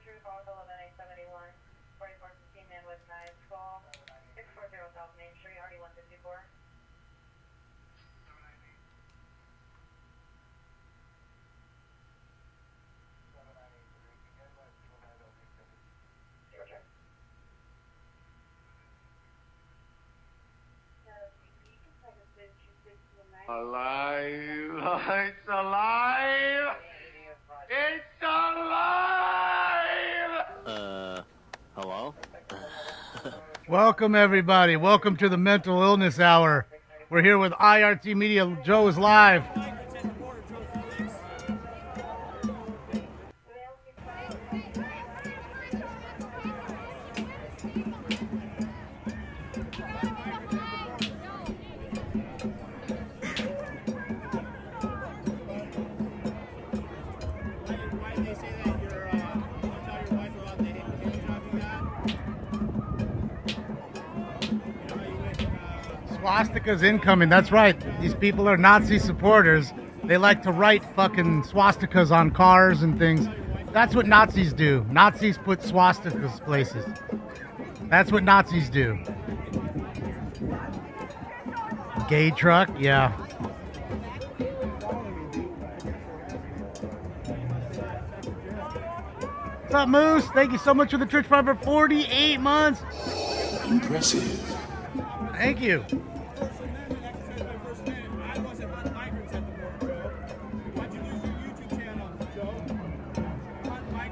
Truth, call 11871, 4415 man with knives, call 640 South Main Street, RD 154. Alive! It's alive! It's alive! Hello? Welcome, everybody. Welcome to the Mental Illness Hour. We're here with IRT Media. Joe is live. Swastika's incoming. That's right. These people are Nazi supporters. They like to write fucking swastikas on cars and things. That's what Nazis do. Nazis put swastikas places. That's what Nazis do. Gay truck? Yeah. What's up, Moose? Thank you so much for the Twitch Prime for 48 months. Impressive. Thank you.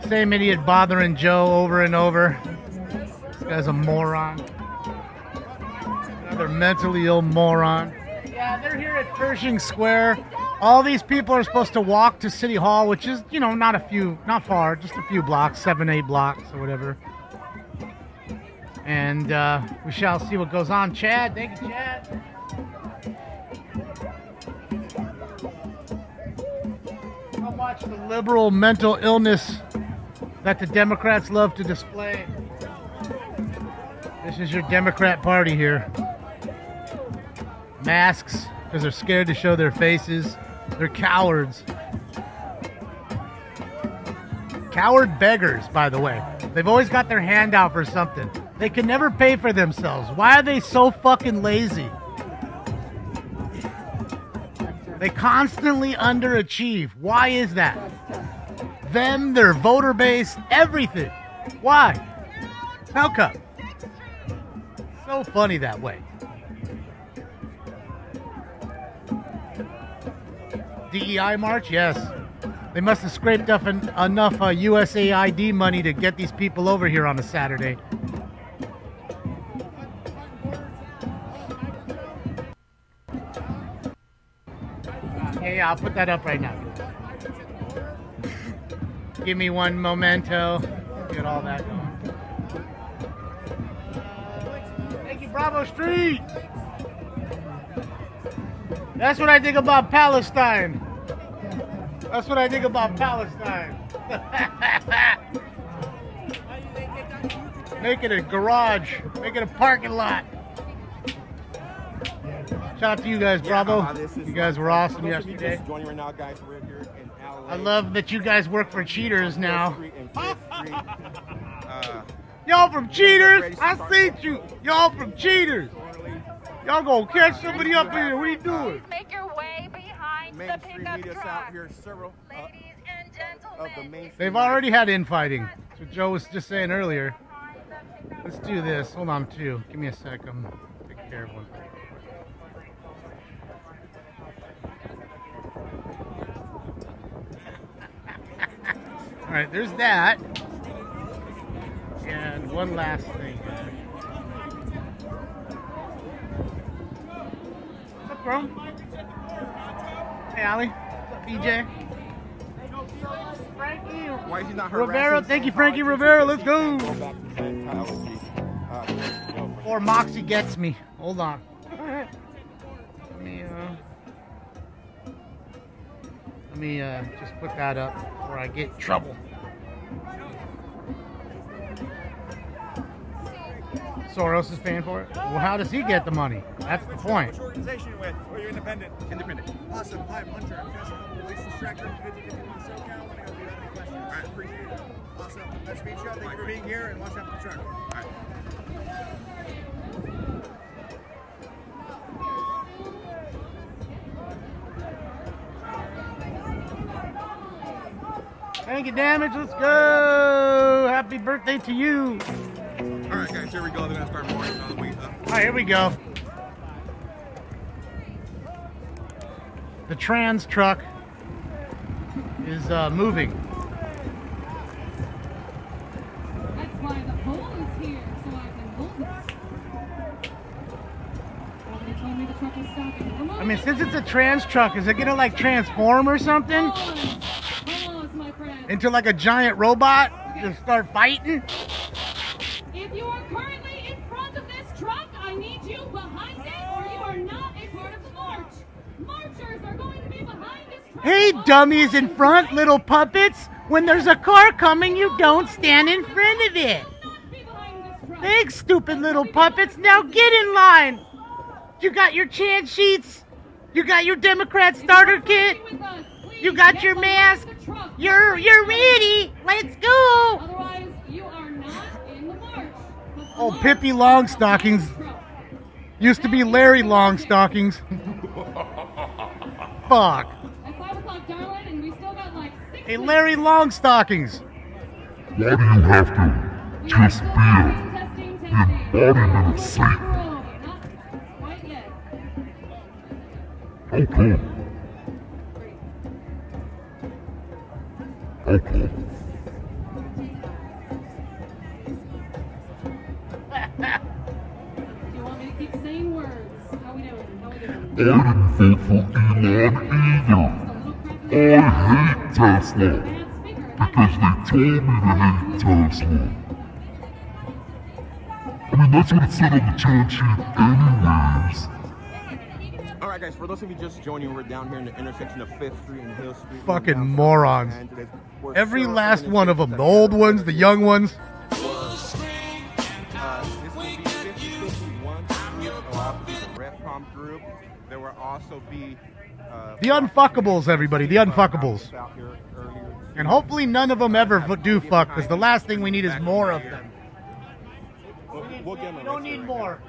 Same idiot bothering Joe over and over. This guy's a moron. Another mentally ill moron. Yeah, they're here at Pershing Square. All these people are supposed to walk to City Hall, which is, you know, not far, just a few blocks, 7-8 blocks or whatever. And we shall see what goes on. Chad, thank you, Chad. Come watch the liberal mental illness that the Democrats love to display. This is your Democrat party here. Masks, because they're scared to show their faces. They're cowards. Coward beggars, by the way. They've always got their hand out for something. They can never pay for themselves. Why are they so fucking lazy? They constantly underachieve. Why is that? Them, their voter base, everything. Why? How come? So funny that way. DEI march? Yes. They must have scraped up enough USAID money to get these people over here on a Saturday. Yeah, I'll put that up right now. Give me one memento. Get all that going. Thank you, Bravo Street. That's what I think about Palestine. That's what I think about Palestine. Make it a garage. Make it a parking lot. Shout out to you guys, Bravo. You guys were awesome yesterday. Joining right now, guys. We're here in LA. I love that you guys work for cheaters now. Y'all from cheaters? I seen you. Y'all from cheaters. Y'all gonna catch somebody up in here. What are you doing? Make your way behind the pickup truck. Out here, several Ladies and gentlemen. They've already had infighting. That's what Joe was just saying earlier. Let's do this. Hold on, too. Give me a sec. I'm taking care of one. All right, there's that. And one last thing. What's up, bro? Hey, Allie. What's up, BJ? Frankie Why is he not Rivera. Thank you, Frankie Rivera. Let's go. Before Moxie gets me. Hold on. Let me just put that up before I get in trouble. Soros is paying for it? Well, how does he get the money? That's the point. Which organization you with? Or you're independent? Independent. Awesome. Hi, I'm Hunter. I'm just a license director of 5051 SoCal. Let me know if you have any questions. All right, appreciate it. Awesome. Nice to meet you. Thank you for being here and watch out for the truck. All right. Thank you, Damage. Let's go. Happy birthday to you. All right, guys, here we go. They're gonna start morning on the way up. All right, here we go. The trans truck is moving. That's why the pole is here, so I can hold it. Nobody told me the truck was stopping. I mean, since it's a trans truck, is it gonna like transform or something Pause, my friend. into like a giant robot to start fighting? If you are currently in front of this truck, I need you behind it, or you are not a part of the march. Marchers are going to be behind this truck. Hey, dummies in front, little puppets. When there's a car coming, you don't stand in front of it. Do not be behind this truck. Thanks, stupid little puppets. Now get in line. You got your chant sheets. You got your Democrat starter kit. With us, please You got get your behind mask. the truck. You're ready. Let's go. Otherwise, you are not in the march. Oh, Pippi Longstockings. Used to be Larry Longstockings. Fuck. At 5 o'clock, darling, and we still got like 6 Hey, minutes. Larry Longstockings. Why do you have to We just are still testing, testing. embodiment of Satan? Not quite yet. How come? How come? Do you want me to keep saying words? How we doing? How we doing? I didn't vote for Elon either. I hate Tesla because they told me to hate Tesla. I mean, that's what it said on the chant sheet anyways. All right, guys, for those of you just joining, we're down here in the intersection of 5th Street and Hill Street. Fucking Downtown morons. Los Angeles, where Every several last one of them. The organizations old ones, the young ones. this will be 5051 group. There will also be the RefCom group. There will also be The unfuckables, everybody. The unfuckables. out here earlier. And hopefully none of them ever do fuck, because the last thing we need is more of them. We'll get them We don't need arrested right more.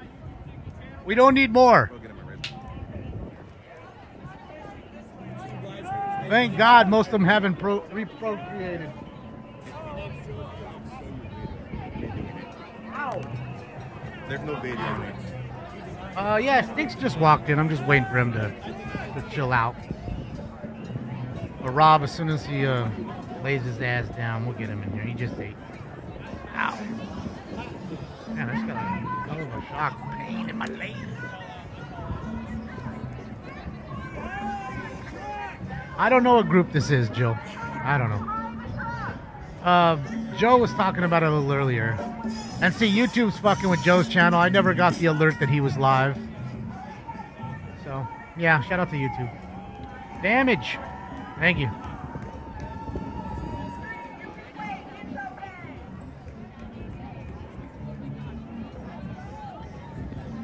We don't need more. now. We'll get them arrested. Thank God most of them haven't reprocreated. Ow. There's no video on it. Yeah, Sticks just walked in. I'm just waiting for him to chill out. But Rob, as soon as he lays his ass down, we'll get him in here. He just ate. Ow. Man, I just got a hell of a shock pain in my leg. I don't know what group this is, Joe. I don't know. Joe was talking about it a little earlier. And see, YouTube's fucking with Joe's channel. I never got the alert that he was live. So, yeah, shout out to YouTube. Damage. Thank you.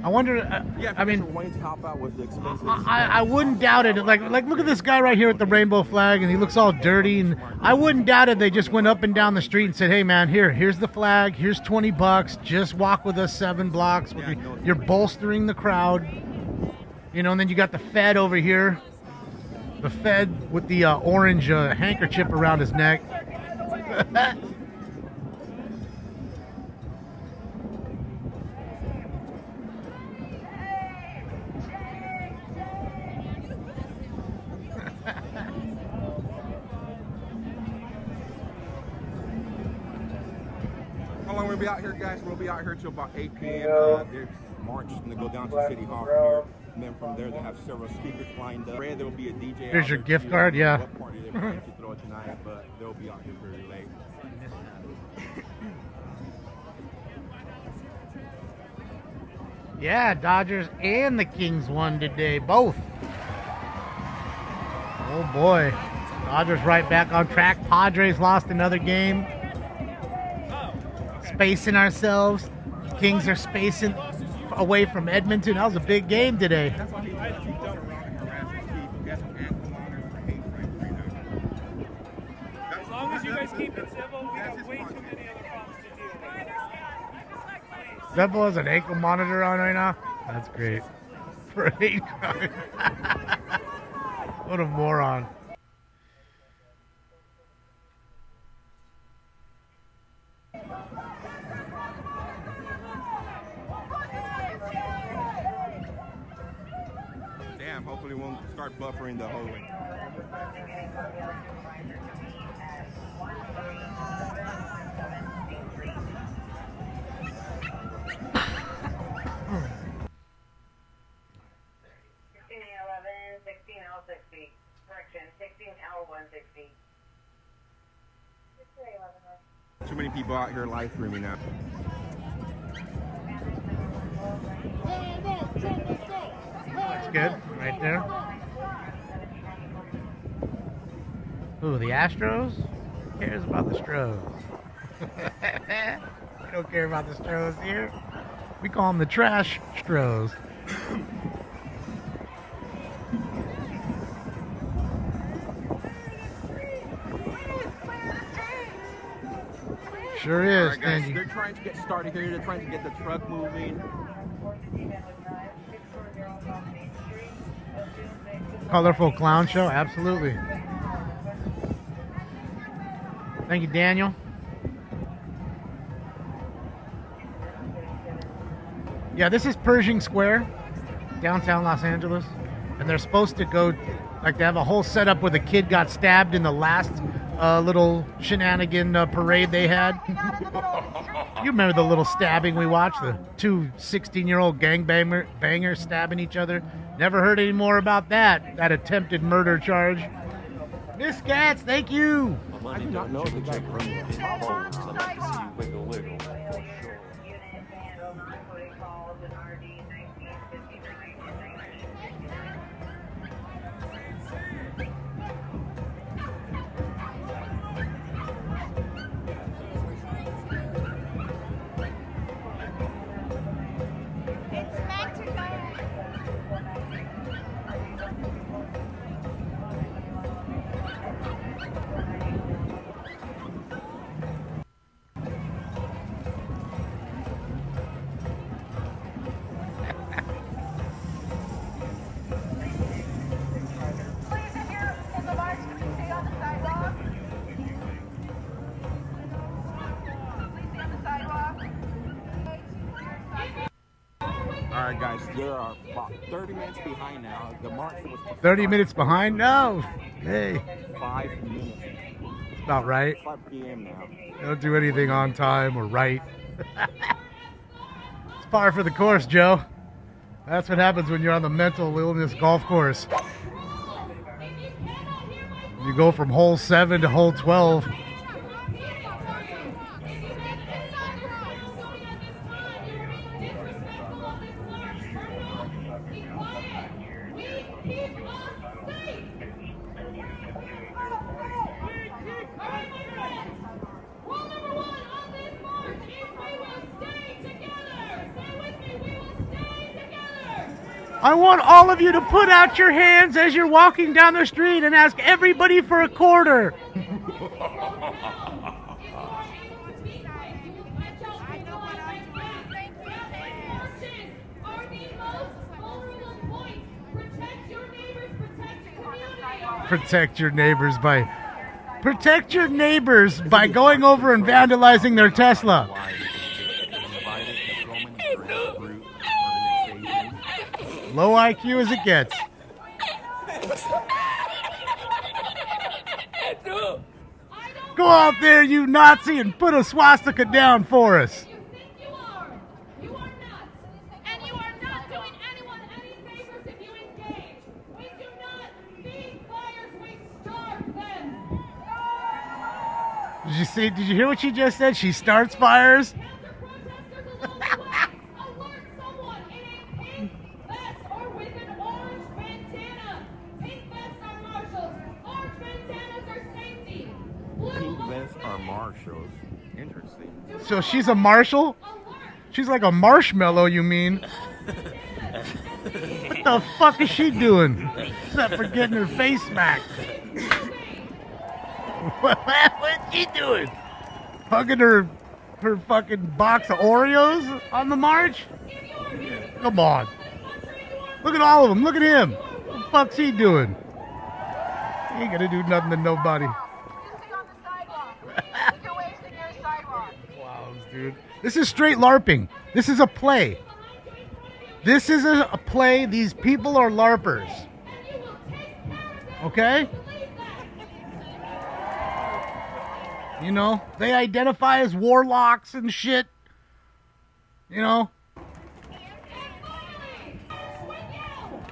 I wonder. Yeah, I mean, Wayne's help out with the expenses. I wouldn't doubt it. Like look at this guy right here with the rainbow flag, and he looks all dirty. And I wouldn't doubt it. They just went up and down the street and said, "Hey, man, here's the flag. Here's $20. Just walk with us 7 blocks. You're bolstering the crowd, you know." And then you got the Fed over here, the Fed with the orange handkerchief around his neck. How long we'll be out here, guys? We'll be out here till about 8 p.m. There's march going to go down to City Hall from here. And then from there, they have several speakers lined up. There will be a DJ. Here's out your there, gift too. card, yeah. What party they're planning to throw tonight, but they'll be out here very late. Yeah, Dodgers and the Kings won today, both. Oh boy. Dodgers right back on track. Padres lost another game. Spacing ourselves. Kings are spacing away from Edmonton. That was a big game today. That's why he likes to dumb around and harass these people. Get some ankle monitors for hate crimes right now. As long as you guys keep it civil, we have way too many Zeppo has an ankle monitor on right now. That's great. For hate crime. What a moron. Damn, hopefully it won't start buffering the whole way. Too many people out here live streaming now. That's good, right there. Ooh, the Astros? Who cares about the Stros? We don't care about the Stros here. We call them the trash Stros. Sure is, All right, guys, Angie. they're trying to get started here. They're trying to get the truck moving. Colorful clown show, absolutely. Thank you, Daniel. Yeah, this is Pershing Square, downtown Los Angeles. And they're supposed to go, like they have a whole setup where the kid got stabbed in the last little shenanigan parade they had. You remember the little stabbing we watched? The two 16-year-old gangbangers stabbing each other. Never heard any more about that attempted murder charge. Miss Gats, thank you. I do not know the check room. Wiggle, wiggle. It's meant to go. Please, if you're in the march, can we stay on the sidewalk? Please stay on the sidewalk. All right, guys, there are about 30 minutes behind now. The march was 30 minutes behind? No. Hey, 5 minutes. it's about right. 5 p.m. now. Don't do anything on time or right. It's par for the course, Joe. That's what happens when you're on the mental illness golf course. You go from hole 7 to hole 12. I want all of you to put out your hands as you're walking down the street and ask everybody for a quarter. Protect your neighbors by going over and vandalizing their Tesla. Low IQ as it gets. Go out there, you Nazi, and put a swastika down for us. You are not. And you are not doing anyone any favors if you engage. We do not feed fires, we starve them. Did you hear what she just said? She starts fires? Alert someone in a pink vest or with an orange bandana. Pink vests are marshals. Orange bandanas are safety. Pink vests are marshals. Interesting. So she's a marshal? She's like a marshmallow, you mean? What the fuck is she doing? Except for getting her face smacked. What's she doing? Hugging her her fucking box of Oreos on the march? Come on. Look at all of them. Look at him. What the fuck's he doing? He ain't gonna do nothing to nobody. Wow, dude. This is straight LARPing. This is a play. This is a play. These people are LARPers. Okay? You know, they identify as warlocks and shit. You know?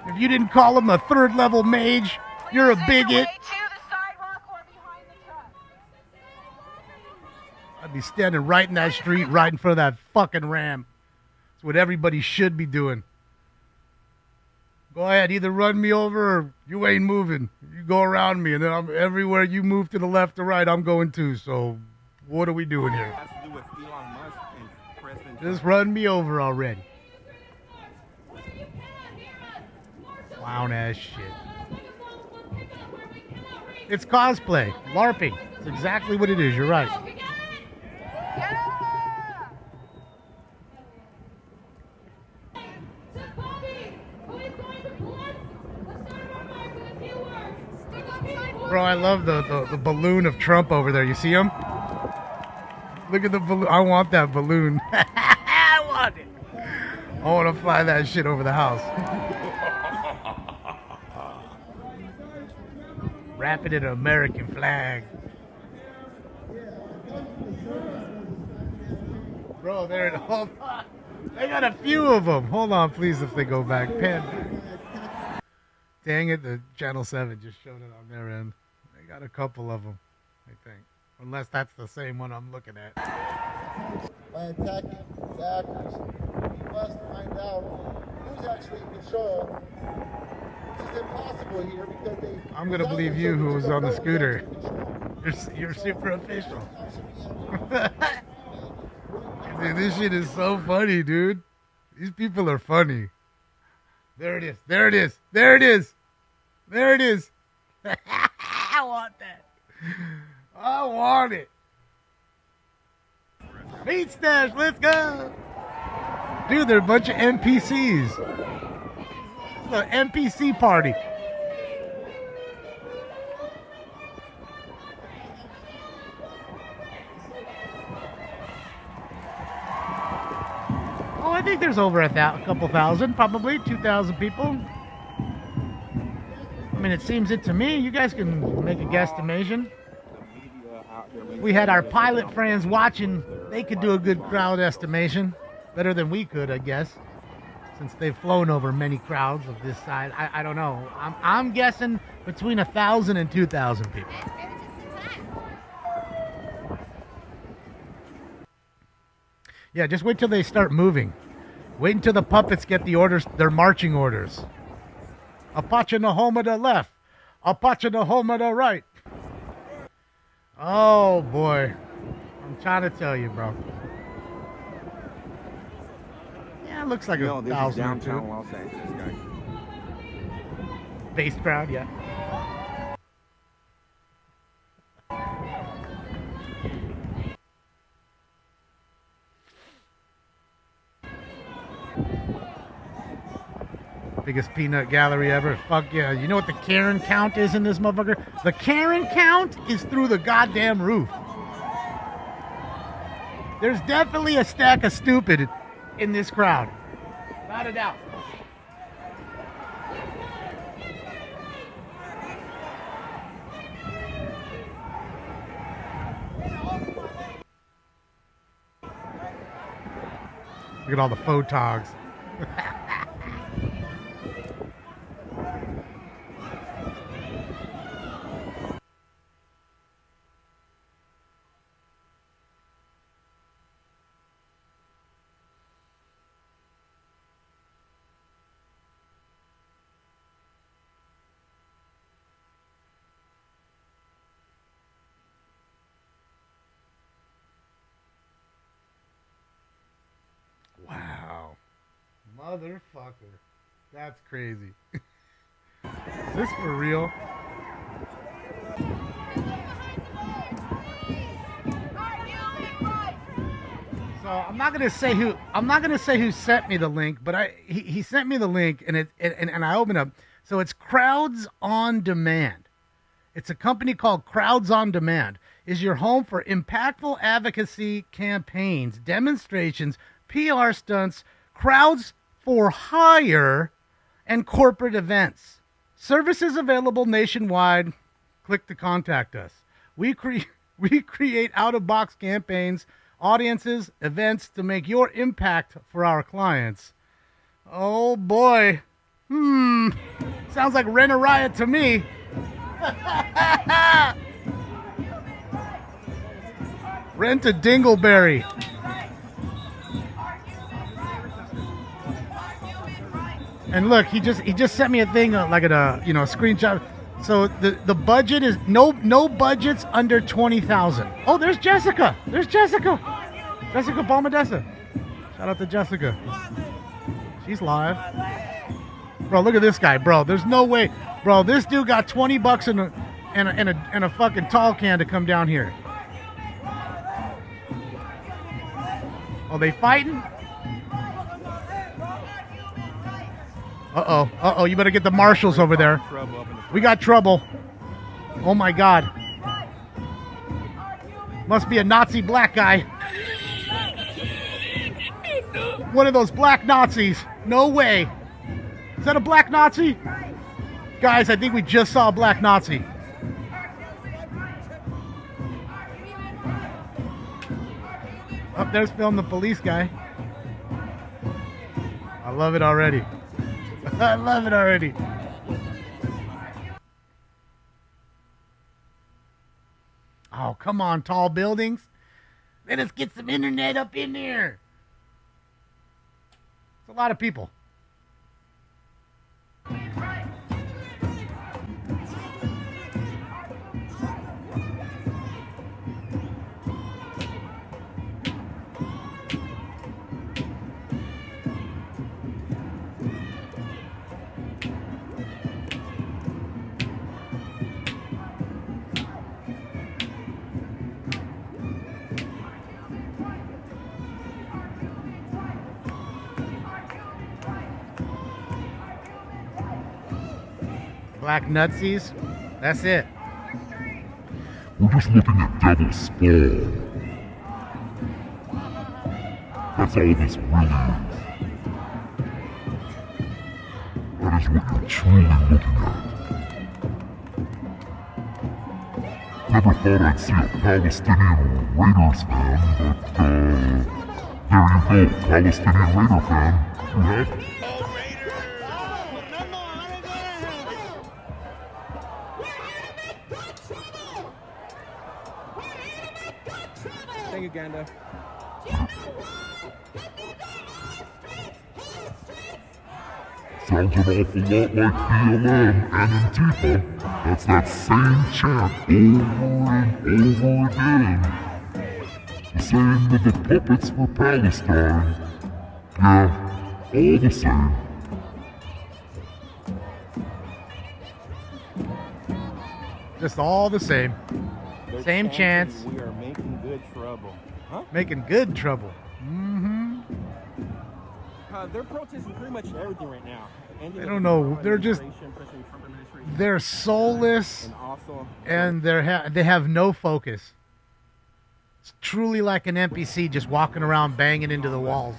If you didn't call him a third level mage, you're a bigot. I'd be standing right in that street, right in front of that fucking ram. That's what everybody should be doing. Go ahead, either run me over or you ain't moving. You go around me, and then everywhere you move to the left or right, I'm going too. So, what are we doing here? It has to do with Elon Musk and President Just run me over already. Clown ass shit. It's cosplay, LARPing. It's exactly what it is. You're right. Bro, I love the balloon of Trump over there. You see him? Look at the balloon. I want that balloon. I want it. I want to fly that shit over the house. Wrap it in an American flag. Bro, there it is. Hold on. They got a few of them. Hold on, please, if they go back. Pen. Dang it, the Channel 7 just showed it on their end. They got a couple of them, I think. Unless that's the same one I'm looking at. By attacking the actors, we must find out who's actually in control. Which is impossible here because they... I'm going to believe you who was on the scooter. You're super official. Dude, this shit is so funny, dude. These people are funny. There it is. There it is. There it is. There it is. I want that. I want it. Meat stash, let's go. Dude, they're a bunch of NPCs. It's an NPC party. Oh, I think there's over a couple thousand, probably 2,000 people. I mean, it seems it to me. You guys can make a guesstimation. If we had our pilot friends watching, they could do a good crowd estimation. Better than we could, I guess. Since they've flown over many crowds of this side. I don't know. I'm guessing between 1,000 and 2,000 people. Yeah, just wait till they start moving. Wait until the puppets get the orders, their marching orders. Apache Nahoma to left. Apache Nahoma to right. Oh, boy. I'm trying to tell you, bro. Yeah, it looks like No, a this is 1,000 or downtown two. Los Angeles, guys. Base crowd, yeah. Biggest peanut gallery ever. Fuck yeah. You know what the Karen count is in this motherfucker? The Karen count is through the goddamn roof. There's definitely a stack of stupid in this crowd. Without a doubt. Look at all the photogs. Wow. Motherfucker. That's crazy. Is this for real? I'm not gonna say who sent me the link, but he sent me the link, and and I opened up. So it's Crowds on Demand. It's a company called Crowds on Demand. Is your home for impactful advocacy campaigns, demonstrations, PR stunts, crowds for hire, and corporate events. Services available nationwide. Click to contact us. We create out-of-box campaigns, audiences, events to make your impact for our clients. Oh boy. Sounds like Rent a Riot to me. Rent a Dingleberry. And look, he just sent me a thing like a screenshot. So the budget is no budgets under 20,000. Oh, there's Jessica. Jessica Palmadessa. Shout out to Jessica. She's live. Bro, look at this guy, bro. There's no way, bro. This dude got $20 and a fucking tall can to come down here. Oh, they fighting? Uh-oh. You better get the marshals over there. We got trouble. Oh, my God. Must be a Nazi black guy. One of those black Nazis. No way. Is that a black Nazi? Guys, I think we just saw a black Nazi. Oh, there's Film the police guy. I love it already. I love it already. Oh, come on, tall buildings. Let us get some internet up in there. It's a lot of people. Black nutsies. That's it. We're just looking at Devil's Spawn. That's all this really is. That is what you're truly looking at. Never thought I'd see a Palestinian Raiders fan, but there you go, Palestinian Raider fan. Thank you, Ganda. Sounds an awful lot like BLM and Antifa. That's that same chant over and over again. The same with the puppets for Palestine. Yeah, all the same. Just all the same. They're Same chants. We are making good trouble. Huh? Making good trouble. They're protesting pretty much everything right now. They don't know. They're just. They're soulless, and they have no focus. It's truly like an NPC just walking around banging into the walls.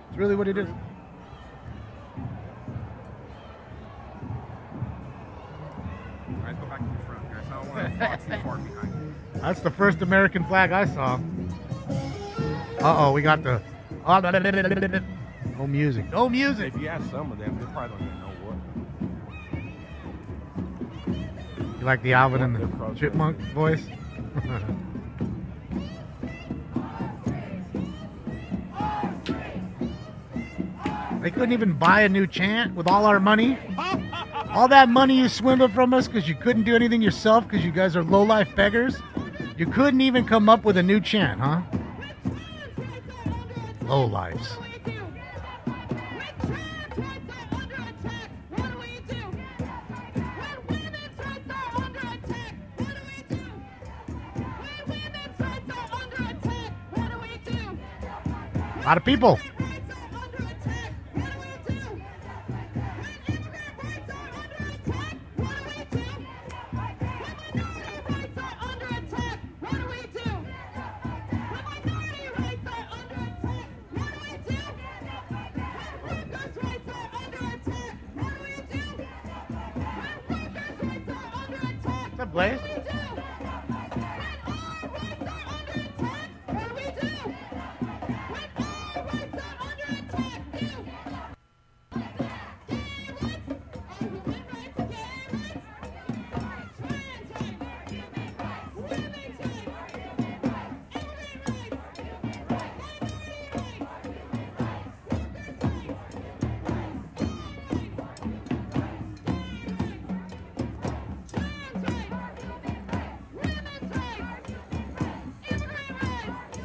It's really what it is. Guys, go back to the front, guys. I don't want to walk too far behind. That's the first American flag I saw. Uh-oh, we got the... No music. No music. If you ask some of them, they probably don't even know what. You like the Alvin and the Chipmunk voice? They couldn't even buy a new chant with all our money? All that money you swindled from us because you couldn't do anything yourself because you guys are low-life beggars? You couldn't even come up with a new chant, huh? Low-lives. A lot of people. What's up, Blaze?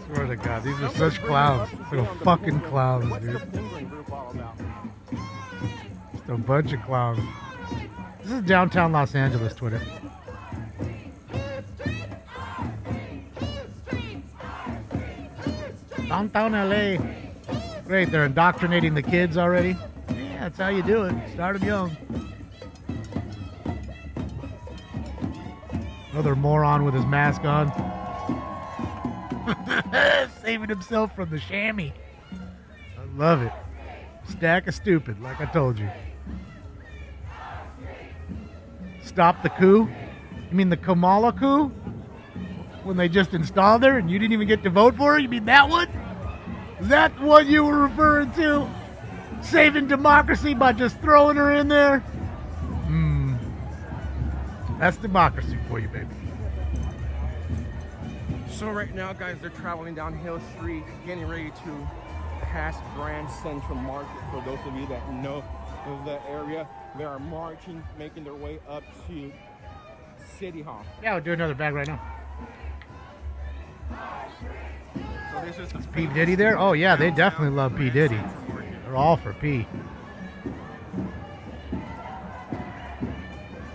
Swear to God, these are such clowns. Little fucking clowns, What's the dude. penguin group all about? Just a bunch of clowns. This is downtown Los Angeles, Twitter. Downtown LA. Great, they're indoctrinating the kids already. Yeah, that's how you do it. Start them young. Another moron with his mask on. Saving himself from the chamois. I love it. Stack of stupid, like I told you. Stop the coup? You mean the Kamala coup? When they just installed her and you didn't even get to vote for her? You mean that one? Is that what you were referring to? Saving democracy by just throwing her in there? That's democracy for you, baby. So right now, guys, they're traveling down Hill Street, getting ready to pass Grand Central Market. For those of you that know the area, they are marching, making their way up to City Hall. Yeah, we'll do another bag right now. So this is the P. Diddy there? Oh yeah, they definitely love P. Diddy. They're all for P.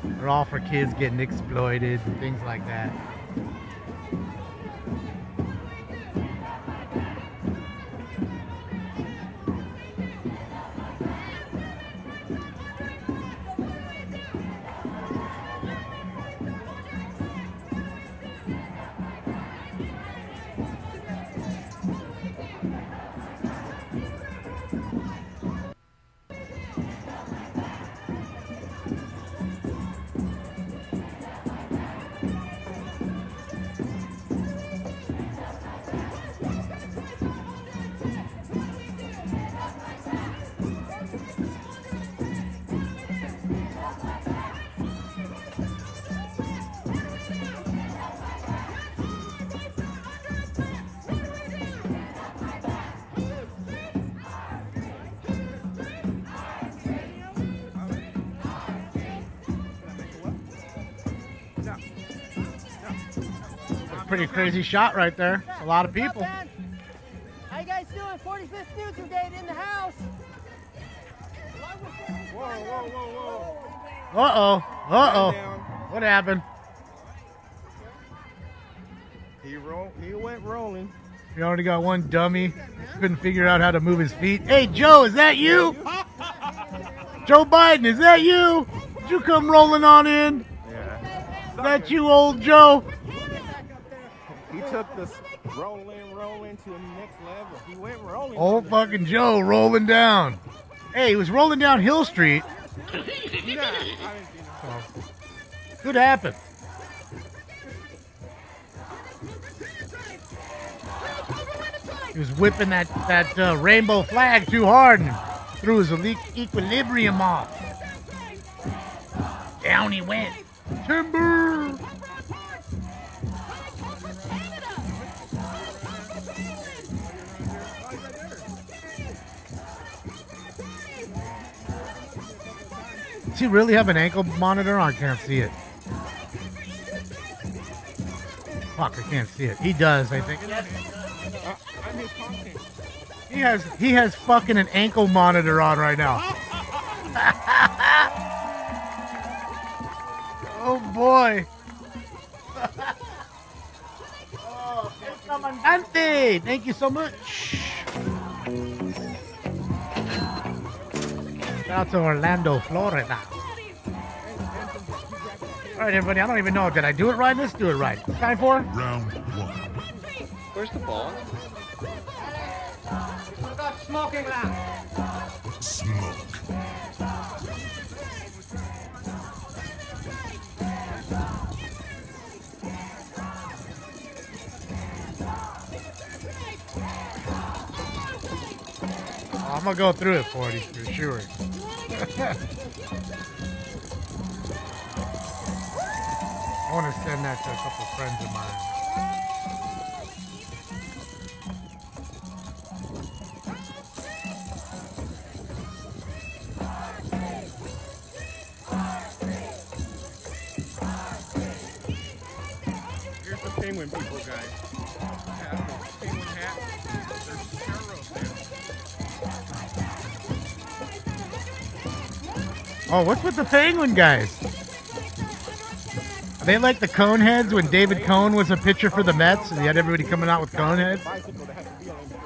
They're all for kids getting exploited and things like that. Pretty crazy shot right there. A lot of people. How you guys doing? 45th News Brigade in the house. Whoa, whoa, whoa, whoa. Uh-oh. Uh-oh. What happened? He went rolling. We already got one dummy. Couldn't figure out how to move his feet. Hey, Joe, is that you? Joe Biden, is that you? Did you come rolling on in? Yeah. Is that you, old Joe? He took this rolling to the next level. He went rolling. Old fucking Joe rolling down. Hey, he was rolling down Hill Street. Yeah, I didn't see him. Could happen. He was whipping that rainbow flag too hard and threw his equilibrium off. Down he went. Timber! Does he really have an ankle monitor on? I can't see it. Fuck, I can't see it. He does, I think. I'm his content. He has fucking an ankle monitor on right now. Oh boy. Oh, El Comandante. Thank you so much. Shout out to Orlando, Florida. All right, everybody. I don't even know. Did I do it right? Let's do it right. It's time for Round 1. Where's the ball? What about smoking lamp? Smoke. Oh, I'm gonna go through it, 40 for sure. I want to send that to a couple friends of mine. Here's the penguin people, guys. Have the penguin hat. There's several of them. Oh, what's with the penguin guys? Are they like the cone heads when David Cone was a pitcher for the Mets and he had everybody coming out with cone heads? Bicycle that has to be on insurance.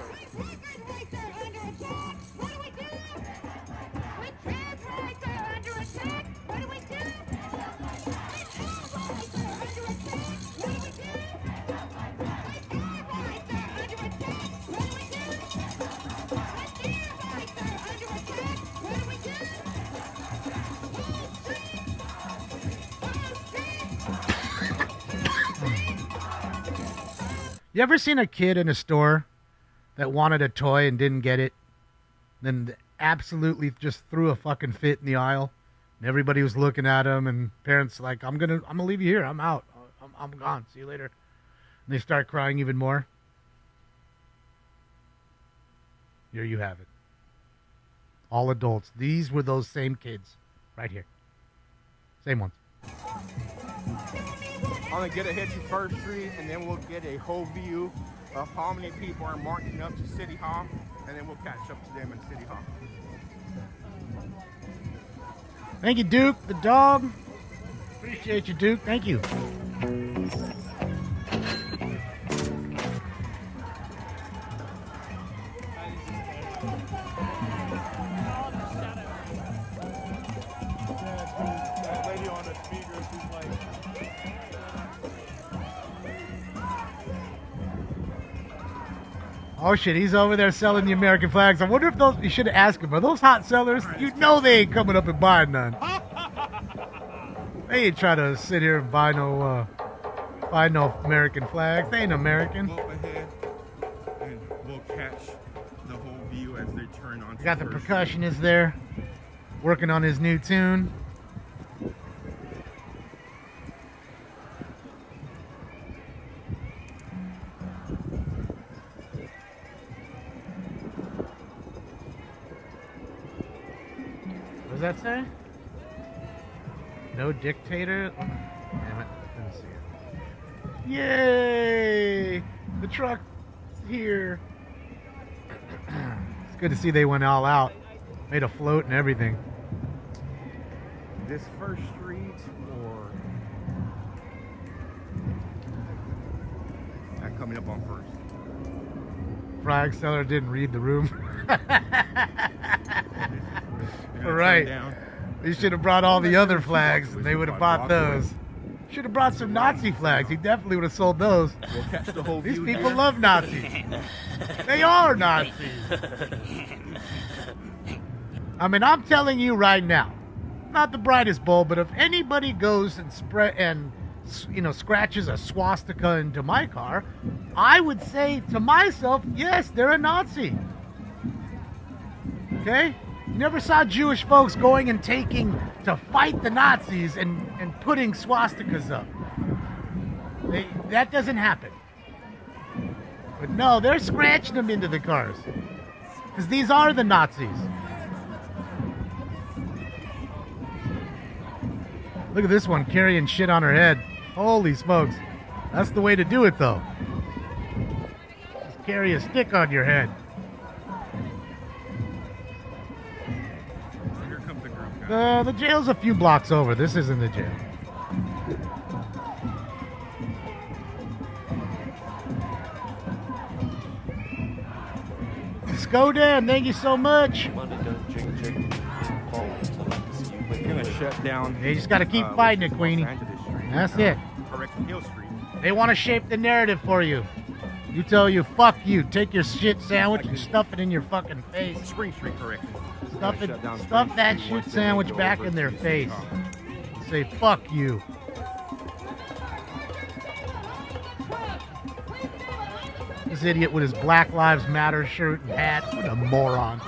You ever seen a kid in a store that wanted a toy and didn't get it? Then absolutely just threw a fucking fit in the aisle. And everybody was looking at him and parents like, I'm gonna leave you here. I'm out. I'm gone. See you later. And they start crying even more. Here you have it. All adults. These were those same kids right here. Same ones. I'm gonna get ahead to First Street, and then we'll get a whole view of how many people are marching up to City Hall, and then we'll catch up to them in City Hall. Thank you, Duke, the dog. Appreciate you, Duke. Thank you. That lady on the speaker, she's like, Oh shit, he's over there selling the American flags. I wonder if those, you should have asked him, are those hot sellers? You know they ain't coming up and buying none. They ain't trying to sit here and buy no American flags. They ain't American. go up ahead, and we'll catch the whole view as they turn on. We got the percussionist there, working on his new tune. What does that say? No dictator? Damn it, didn't see it. Yay! The truck's here. It's good to see they went all out. Made a float and everything. This First Street or that coming up on First? Flag seller didn't read the room. Turn Right. down. He should have brought all the other flags and they would have bought those. Should have brought some Nazi flags. He definitely would have sold those. We'll catch the whole These view people here. love Nazis. They are Nazis. I mean, I'm telling you right now, not the brightest bulb, but if anybody goes and scratches a swastika into my car, I would say to myself, yes, they're a Nazi. Okay? You never saw Jewish folks going and taking to fight the Nazis and putting swastikas up. That doesn't happen. But no, they're scratching them into the cars. Because these are the Nazis. Look at this one carrying shit on her head. Holy smokes. That's the way to do it, though. Just carry a stick on your head. Here comes the group, guys. The jail's a few blocks over. This isn't the jail. Let's go, Dan. Thank you so much. Money done, jig, jig. Ball. shut down. You just got to keep fighting it, Queenie. That's it. Correct, Hill Street. They want to shape the narrative for you. You tell you, fuck you. Take your shit sandwich and stuff it in your fucking face. Spring Street, correct. Stuff that shit sandwich back in their face. Say, fuck you. This idiot with his Black Lives Matter shirt and hat. What a moron.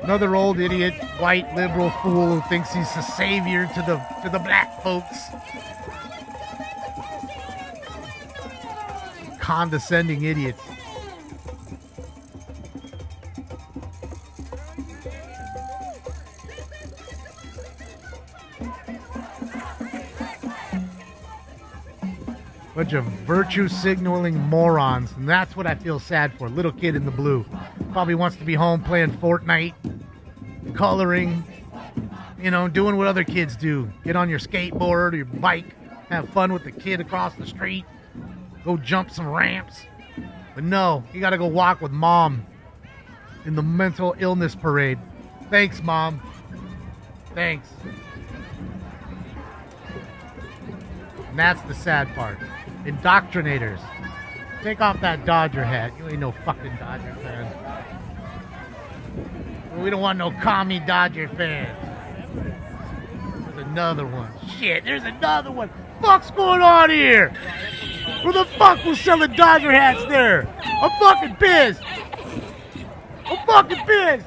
Another old idiot, white liberal fool who thinks he's the savior to the black folks. Condescending idiots. Bunch of virtue signaling morons, and that's what I feel sad for. Little kid in the blue probably wants to be home playing Fortnite, coloring, you know, doing what other kids do. Get on your skateboard or your bike, have fun with the kid across the street, go jump some ramps. But no, you gotta go walk with mom in the mental illness parade. Thanks, mom. Thanks. And that's the sad part. Indoctrinators. Take off that Dodger hat. You ain't no fucking Dodger fan. We don't want no commie Dodger fans. There's another one. Shit, there's another one. Fuck's going on here? Who the fuck was selling Dodger hats there? I'm fucking pissed. I'm fucking pissed.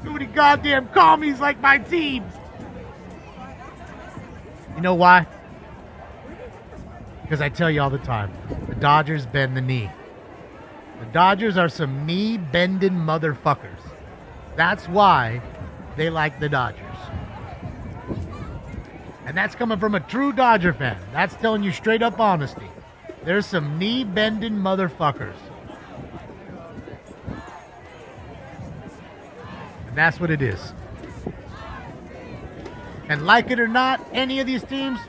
Too many goddamn commies like my team. You know why? Because I tell you all the time, the Dodgers bend the knee. The Dodgers are some knee-bending motherfuckers. That's why they like the Dodgers. And that's coming from a true Dodger fan. That's telling you straight up honesty. There's some knee-bending motherfuckers. And that's what it is. And like it or not, any of these teams,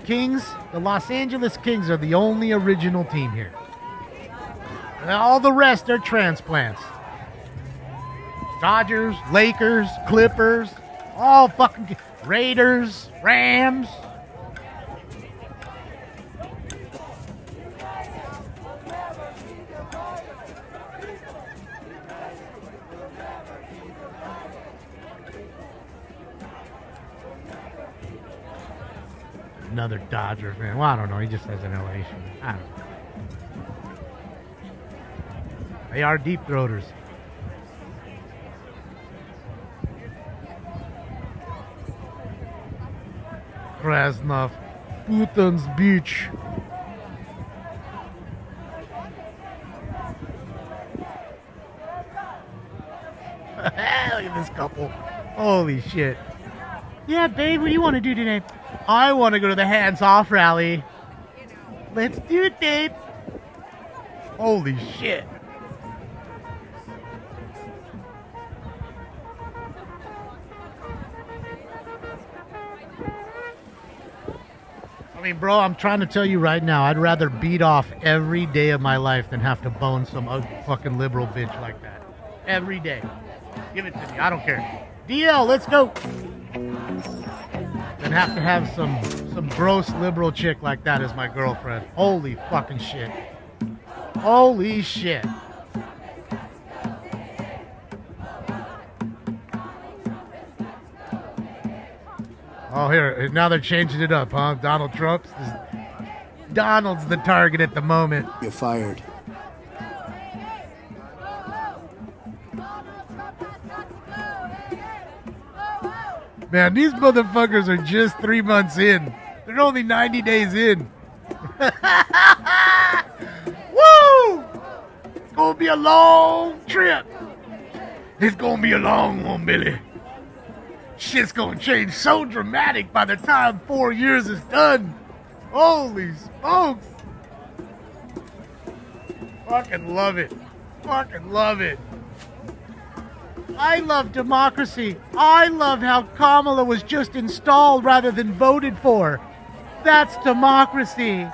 Kings, the Los Angeles Kings are the only original team here. And all the rest are transplants. Dodgers, Lakers, Clippers, all fucking Raiders, Rams. Another Dodger fan. Well, I don't know. He just has an elation. I don't know. They are deep throaters. Krasnov, Putin's beach. Look at this couple. Holy shit. Yeah, babe, what do you want to do today? I want to go to the hands-off rally. Let's do it, babe. Holy shit. I mean, bro, I'm trying to tell you right now, I'd rather beat off every day of my life than have to bone some ugly fucking liberal bitch like that. Every day. Give it to me. I don't care. DL, let's go. And have to have some gross liberal chick like that as my girlfriend. Holy fucking shit. Holy shit. Oh, here, now they're changing it up, huh? Donald Trump's? Donald's the target at the moment. You're fired. Man, these motherfuckers are just 3 months in. They're only 90 days in. Woo! It's gonna be a long trip. It's gonna be a long one, Billy. Shit's gonna change so dramatic by the time 4 years is done. Holy smokes. Fucking love it. Fucking love it. I love democracy. I love how Kamala was just installed rather than voted for. That's democracy.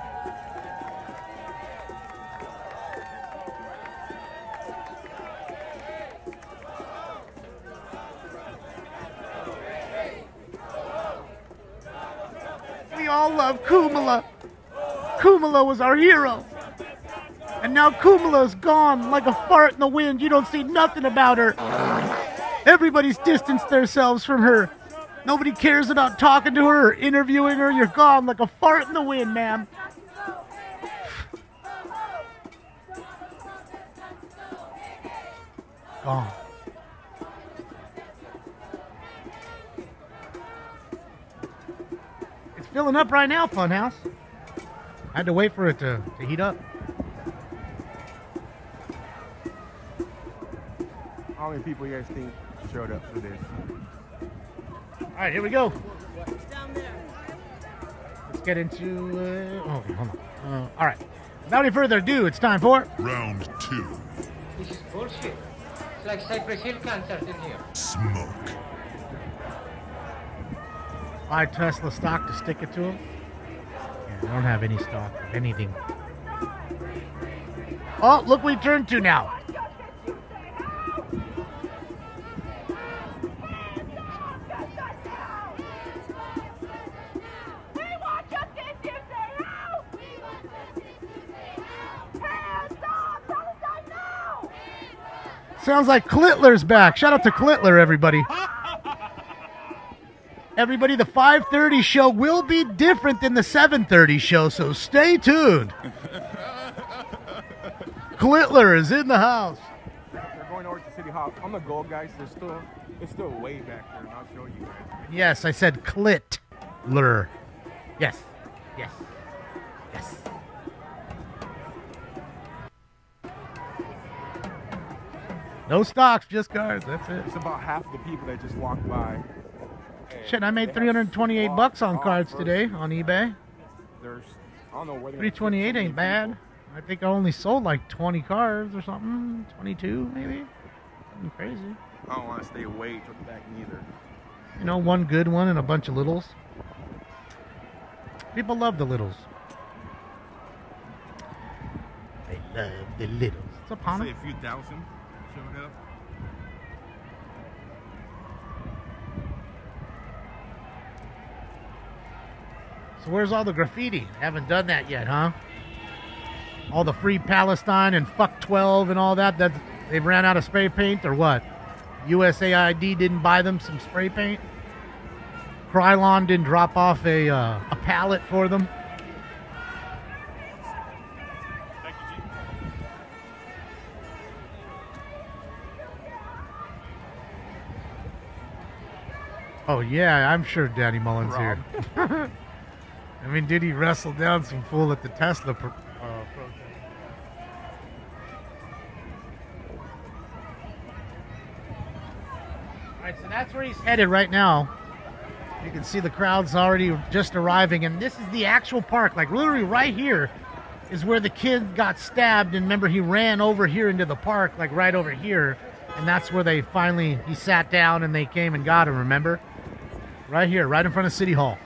all love Kumala. Kumala was our hero. And now Kumala's gone like a fart in the wind. You don't see nothing about her. Everybody's distanced themselves from her. Nobody cares about talking to her or interviewing her. You're gone like a fart in the wind, ma'am. Gone. It's filling up right now, Funhouse. I had to wait for it to heat up. How many people you guys think showed up for this? All right, here we go. Let's get into... hold on. All right. Without any further ado, it's time for... Round 2. This is bullshit. It's like Cypress Hill concert in here. Smoke. Buy Tesla stock to stick it to them. Yeah, I don't have any stock of anything. Oh, look what we turned to now. Sounds like Clitler's back. Shout out to Clitler, everybody. Everybody, the 5:30 show will be different than the 7:30 show, so stay tuned. Clitler is in the house. They're going over to City Hall. On the goal, guys. It's still way back there, and I'll show you guys. Yes, I said Clitler. Yes. Yes. Yes. No stocks, just cards. That's it. It's about half the people that just walked by. Shit, I made 328 bucks on cards today on eBay. There's, I don't know where 328 ain't bad. I think I only sold like 20 cards or something. 22 maybe. Something crazy. I don't want to stay way to the back neither. You know, one good one and a bunch of littles. People love the littles. They love the littles. What's up, Hannah? Say a few thousand showed up. So where's all the graffiti? Haven't done that yet, huh? All the free Palestine and fuck 12 and all that. They ran out of spray paint or what? USAID didn't buy them some spray paint. Krylon didn't drop off a pallet for them. Thank you, G. Oh yeah, I'm sure Danny Mullen's here. I mean, did he wrestle down some fool at the Tesla protest? All right, so that's where he's headed right now. You can see the crowd's already just arriving, and this is the actual park. Like literally right here is where the kid got stabbed, and remember he ran over here into the park, like right over here, and that's where he sat down and they came and got him, remember? Right here, right in front of City Hall.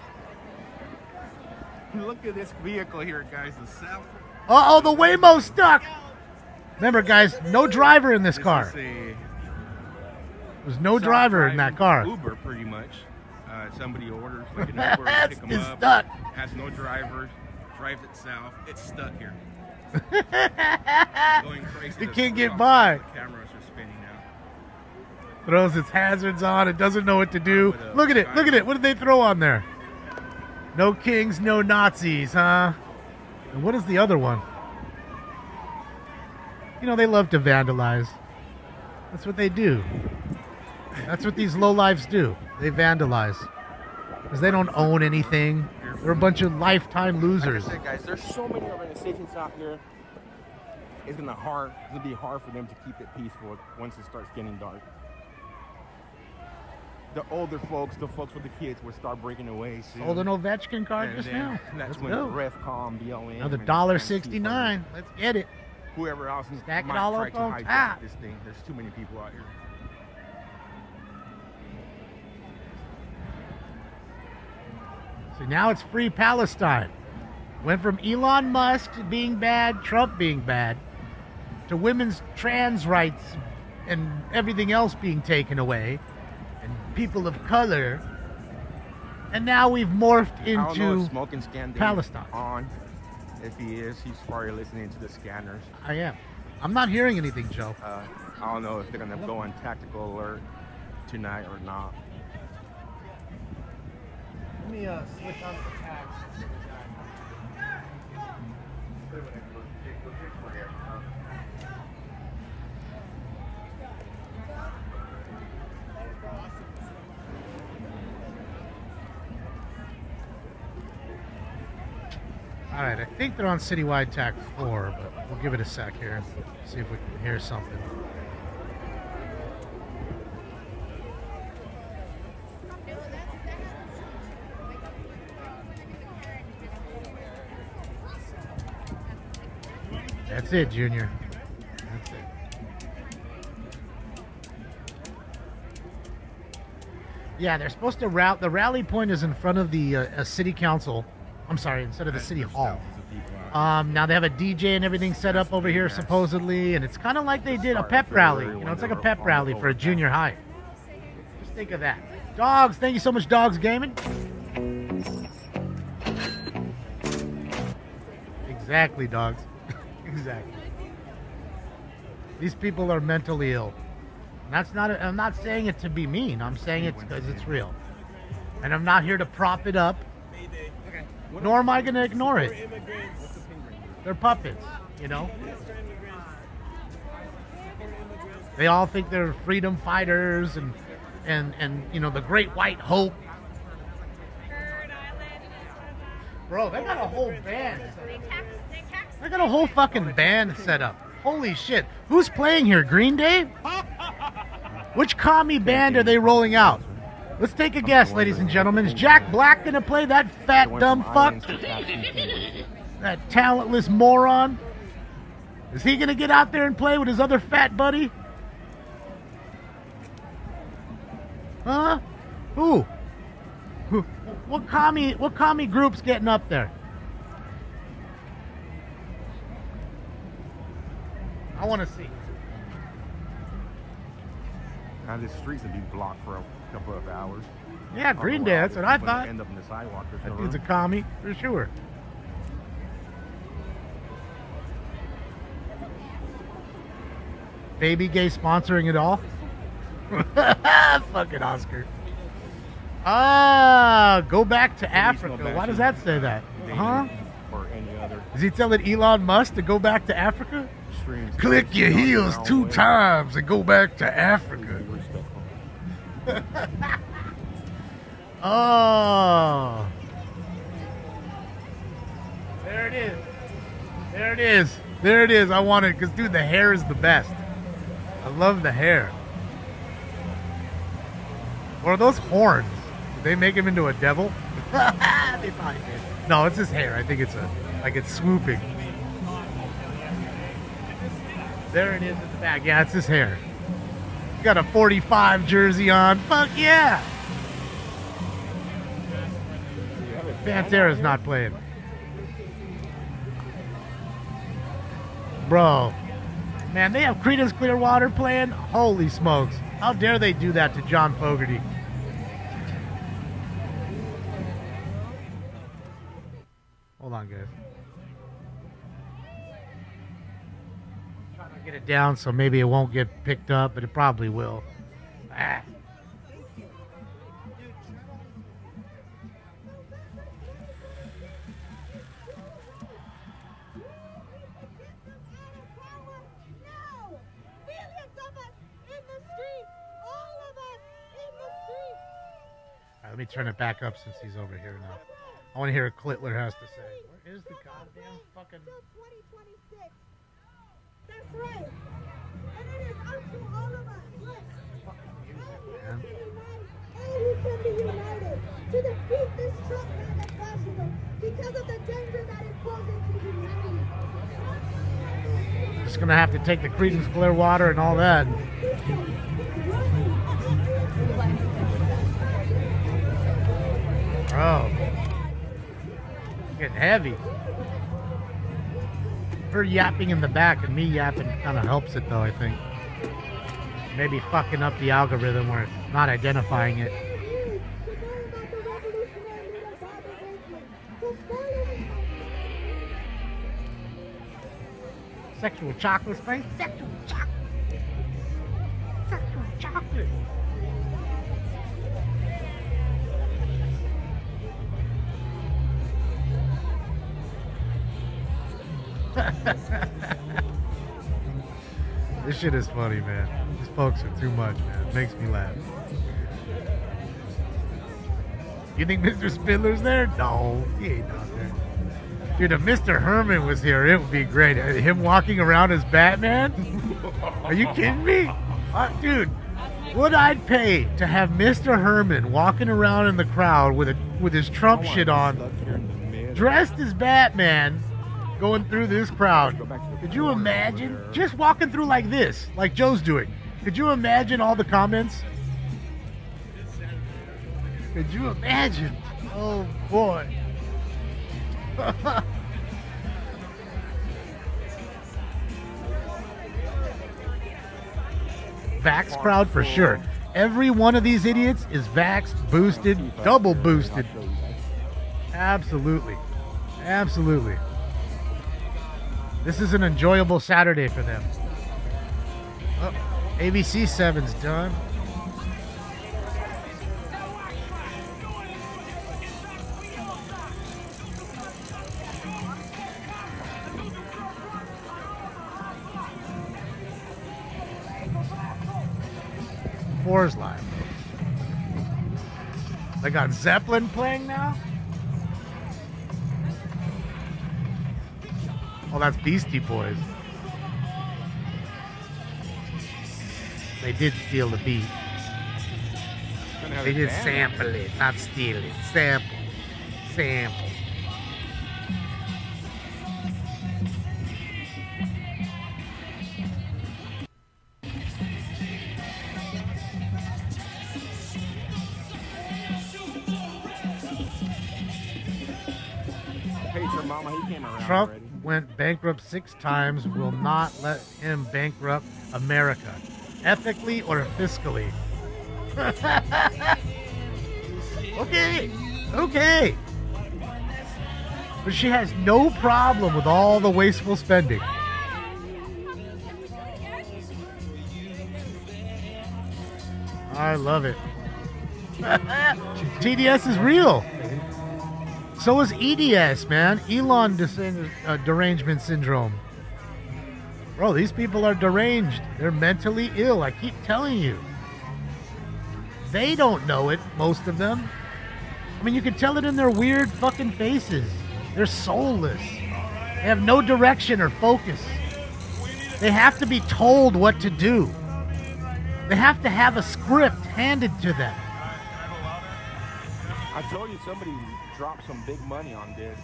Look at this vehicle here, guys. The South. Uh-oh, the Waymo's stuck. Remember, guys, no driver in this car. There's no driver in that car. Uber, pretty much. Somebody orders like an Uber to pick them it's up. Stuck. Has no driver. Drives itself. It's stuck here. Going crazy. It can't get by. The cameras are spinning now. Throws its hazards on. It doesn't know what to do. Look at it. Look at it. What did they throw on there? No kings, no Nazis, huh? And what is the other one? You know, they love to vandalize. That's what they do. That's what these lowlifes do. They vandalize. Because they don't own anything. They're a bunch of lifetime losers. Like I said, guys, there's so many organizations out here. It's gonna be hard for them to keep it peaceful once it starts getting dark. The older folks, the folks with the kids, will start breaking away soon. Sold an Ovechkin card just now. That's Let's when go. RefCom, BLM, Another $1.69. Let's get it. Whoever else Stack it might all try up to on hijack top. this thing. There's too many people out here. So now it's free Palestine. Went from Elon Musk being bad, Trump being bad, to women's trans rights and everything else being taken away, and people of color And now we've morphed I don't know into if smoking scan day Palestine. on. If he is, he's probably listening to the scanners. I am. I'm not hearing anything, Joe. I don't know if they're gonna go on tactical alert tonight or not. Let me switch on the tags. All right, I think they're on citywide TAC 4, but we'll give it a sec here. See if we can hear something. That's it, Junior. That's it. Yeah, they're supposed to route. The rally point is in front of the city council. I'm sorry, instead of the city hall. Now they have a DJ and everything set up over here, supposedly, and it's kind of like they did a pep rally. You know, it's like a pep rally for a junior high. Just think of that. Dogs, thank you so much, Dogs Gaming. Exactly, Dogs. Exactly. These people are mentally ill. And that's not. I'm not saying it to be mean. I'm saying it because it's real. And I'm not here to prop it up. Nor am I going to ignore it. They're puppets, you know. They all think they're freedom fighters and you know, the great white hope. Bro, they got a whole band. They got a whole fucking band set up. Holy shit. Who's playing here? Green Day? Which commie band are they rolling out? Let's take a guess, ladies and gentlemen. Is Jack Black gonna play, that fat dumb fuck? That talentless moron? Is he gonna get out there and play with his other fat buddy? Huh? Who? What commie group's getting up there? I want to see. Now the streets will be blocked for a couple of hours. Yeah, Green Day, that's what I thought. End up in the sidewalk. I think it's a commie, for sure. Baby Gay sponsoring it all? Fucking Oscar. Go back to Africa. Why does that say that? Huh? Or any other. Is he telling Elon Musk to go back to Africa? Streams. Click your heels 2 times and go back to Africa. Oh. There it is. There it is. There it is. I want it because, dude, the hair is the best. I love the hair. What are those horns? Did they make him into a devil? They probably did. No, it's his hair. I think it's it's swooping. There it is at the back. Yeah, it's his hair. He's got a 45 jersey on. Fuck yeah! Pantera's not playing. Bro. Man, they have Creedence Clearwater playing? Holy smokes. How dare they do that to John Fogerty? Hold on, guys. Trying to get it down so maybe it won't get picked up, but it probably will. Ah. Let me turn it back up since he's over here now. I want to hear what Clitler has to say. Where is the goddamn fucking... 2026. That's right. And it is up to all of us. Look. Fucking music, man. And we can be united to defeat this Trump and fascism because of the danger that it poses to humanity. Just gonna have to take the Creedence Clearwater and all that. Oh, getting heavy. Her yapping in the back and me yapping kind of helps it, though, I think. Maybe fucking up the algorithm where it's not identifying it. Sexual chocolate spice. Sexual chocolate. Sexual chocolate. This shit is funny, man. These folks are too much, man. It makes me laugh. You think Mr. Spindler's there? No, he ain't out there. Dude, if Mr. Herman was here, it would be great. Him walking around as Batman? Are you kidding me? Dude, what I'd pay to have Mr. Herman walking around in the crowd with his Trump shit on, dressed as Batman, going through this crowd. Could you imagine? Just walking through like this, like Joe's doing. Could you imagine all the comments? Could you imagine? Oh boy. Vax crowd for sure. Every one of these idiots is vaxxed, boosted, double boosted. Absolutely. Absolutely. This is an enjoyable Saturday for them. Oh, ABC 7's done. Four's live. They got Zeppelin playing now? Oh, that's Beastie Boys. They did steal the beat. They did sample it, not steal it. Sample. Sample. Trump went bankrupt 6 times, will not let him bankrupt America, ethically or fiscally. Okay. But she has no problem with all the wasteful spending. I love it. TDS is real. So is EDS, man. Elon derangement syndrome. Bro, these people are deranged. They're mentally ill. I keep telling you. They don't know it, most of them. I mean, you can tell it in their weird fucking faces. They're soulless. They have no direction or focus. They have to be told what to do. They have to have a script handed to them. I told you somebody dropped some big money on this.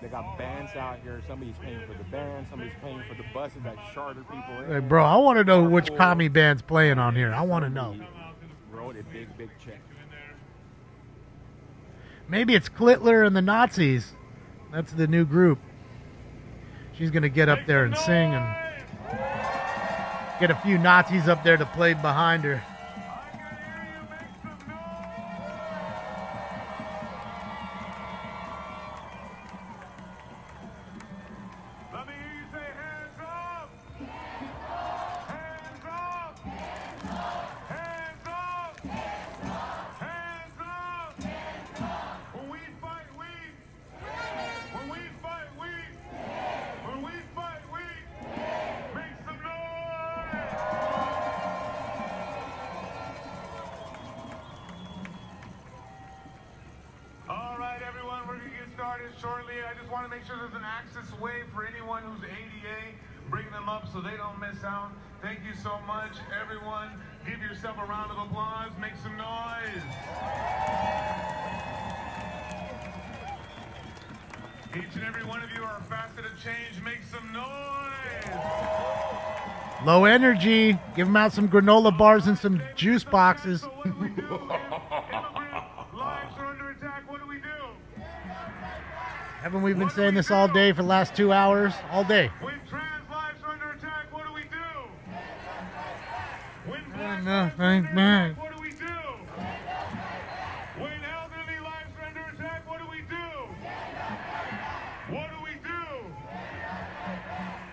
They got bands out here. Somebody's paying for the band. Somebody's paying for the buses that charter people in. Hey, bro, I want to know which commie band's playing on here. I want to know. Wrote a big check. Maybe it's Clitler and the Nazis. That's the new group. She's going to get up there and sing and get a few Nazis up there to play behind her. Shortly, I just want to make sure there's an access way for anyone who's ADA, bring them up so they don't miss out. Thank you so much, everyone. Give yourself a round of applause. Make some noise. Each and every one of you are a facet of change. Make some noise. Low energy. Give them out some granola bars and some juice boxes. Haven't we been saying this all day for the last 2 hours? All day. When trans lives are under attack, what do we do? When black nothing lives are under attack, what do we do? When elderly lives are under attack, what do we do? What do we do?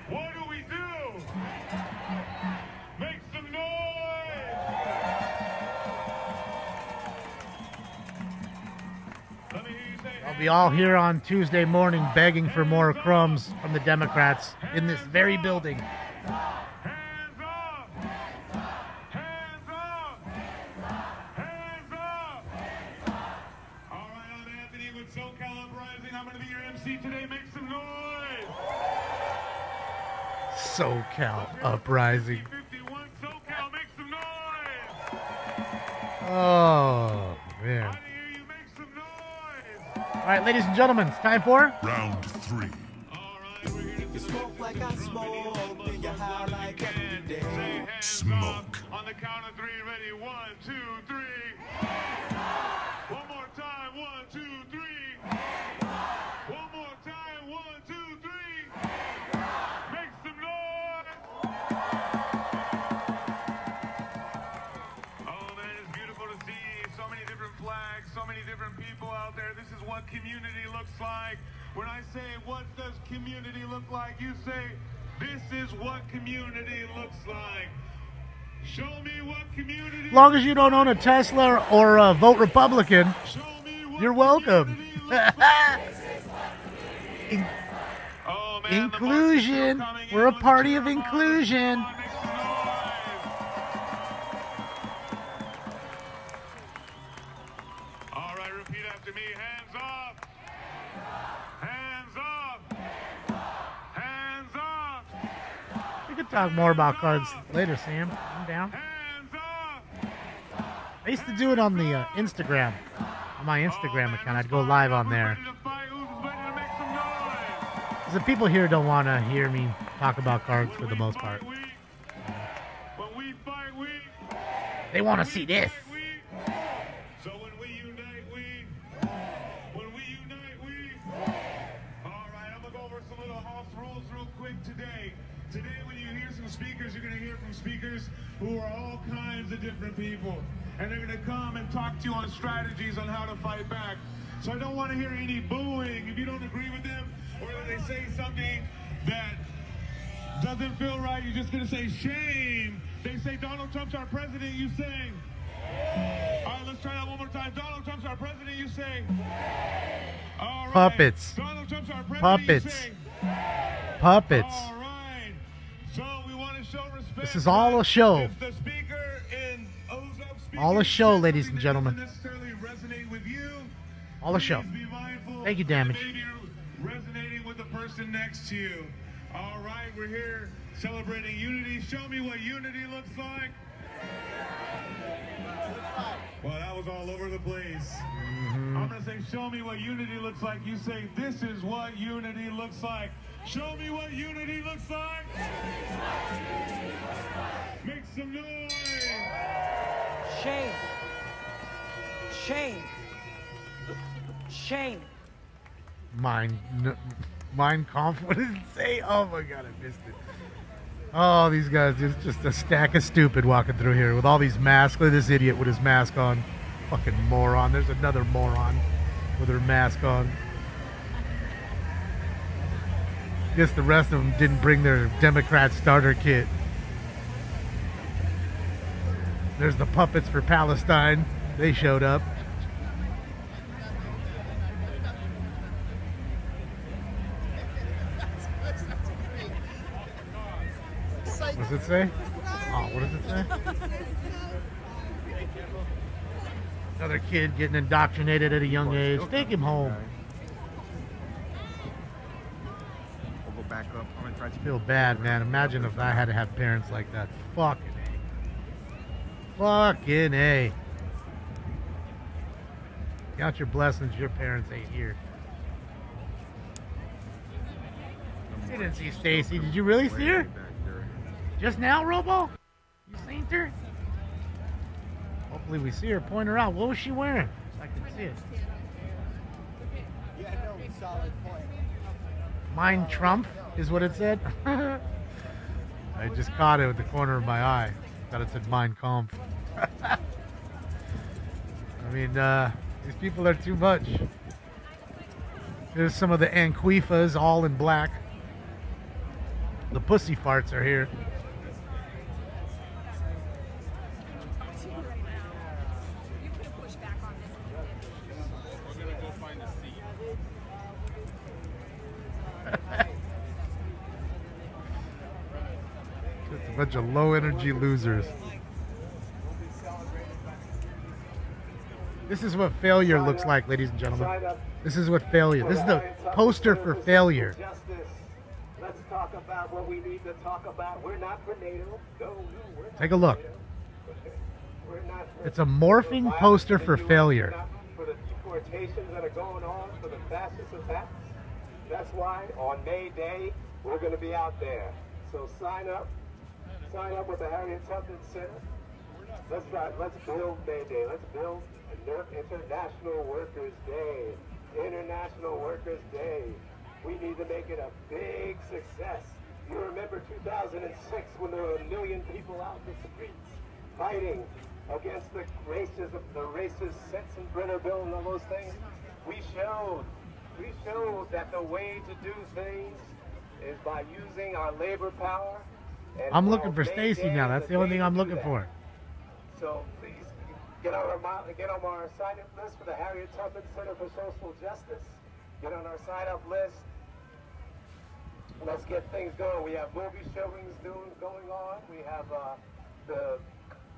What They'll be all here on Tuesday morning begging for more crumbs from the Democrats in this very building. Today, make some noise. SoCal Uprising. 51 SoCal, make some noise. Oh, man. I hear you make some noise. All right, ladies and gentlemen, it's time for Round 3. All right, we're here to Smoke like I smoke, think you high like every day. say hands Smoke. up on the count of 3. Ready? 1, 2, 3. One more time. 1, 2, 3. One more time. 1, 2, 3. Make some noise. Oh man, it's beautiful to see so many different flags, so many different people out there. This is what community looks like. When I say, what does community look like? You say, this is what community looks like. Show me what community. As long as you don't own a Tesla or vote Republican, you're welcome. Oh, man, Inclusion. We're a party of inclusion. All right, repeat after me. Hands up. Hands up. Hands up. We could talk more about cards later, Sam. I'm down. Hands up. I used to do it on the Instagram. On my Instagram account, I'd go live on there. Ready to fight? Who's ready to make some noise? Because the people here don't want to hear me talk about cards for the most part. When we fight, we. They want to see this. So when we unite, we. All right, I'm gonna go over some little house rules real quick today. Today, when you hear some speakers, you're gonna hear from speakers who are all kinds of different people, and they're gonna come and talk to you on strategies on how to fight back. So I don't want to hear any booing if you don't agree with them, or if they say something that doesn't feel right. You're just gonna say shame. They say Donald Trump's our president. You say. All right, let's try that one more time. Donald Trump's our president. You say. All right. Puppets. Donald Trump's our president. Puppets. You say. Puppets. All right. So we want to show respect. This is all a show. If the speaker in Ozo speaking All a show, says ladies something and that gentlemen. doesn't necessarily resonate with you, All a show. please be mindful Thank you, that Damage. maybe you're resonating with the person next to you. All right, we're here celebrating unity. Show me what unity looks like. Well, that was all over the place. I'm going to say, show me what unity looks like. You say, this is what unity looks like. Show me what unity looks like. Make some noise. Shame. Shame. Shame. Mind conf. What did it say? Oh my god, I missed it. Oh, these guys, just a stack of stupid walking through here with all these masks. Look at this idiot with his mask on. Fucking moron. There's another moron with her mask on. Guess the rest of them didn't bring their Democrat starter kit. There's the puppets for Palestine. They showed up. What does it say? Oh, what does it say? Another kid getting indoctrinated at a young age. Take him home. We'll go back up. I'm gonna try to Feel bad, man. Imagine if I had to have parents like that. Fucking A. Fucking A. Count your blessings, your parents ain't here. I didn't see Stacy. Did you really see her? Just now, Robo? You seen her? Hopefully we see her. Point her out. What was she wearing? I can see it. Yeah, no, solid point. Mind Trump is what it said. I just caught it with the corner of my eye. Thought it said Mind Kampf. I mean, these people are too much. There's some of the Anquifas all in black. The pussy farts are here. Just a bunch of low energy losers. This is what failure looks like, ladies and gentlemen. This is what failure. This is the poster for failure. Let's talk about what we need to talk about. We're not for NATO. Take a look. It's a morphing poster for failure. For the deportations that are going on, for the fascist attacks. That's why on May Day, we're going to be out there. So sign up. Sign up with the Harriet Tubman Center. Let's build May Day. Let's build International Workers' Day. International Workers' Day. We need to make it a big success. You remember 2006 when there were 1 million people out in the streets fighting against the racist Sensenbrenner bill and all those things? We showed that the way to do things is by using our labor power. I'm looking for Stacy now. That's the only thing I'm looking for. So please get on our sign-up list for the Harriet Tubman Center for Social Justice. Get on our sign-up list. Let's get things going. We have movie showings going on. We have the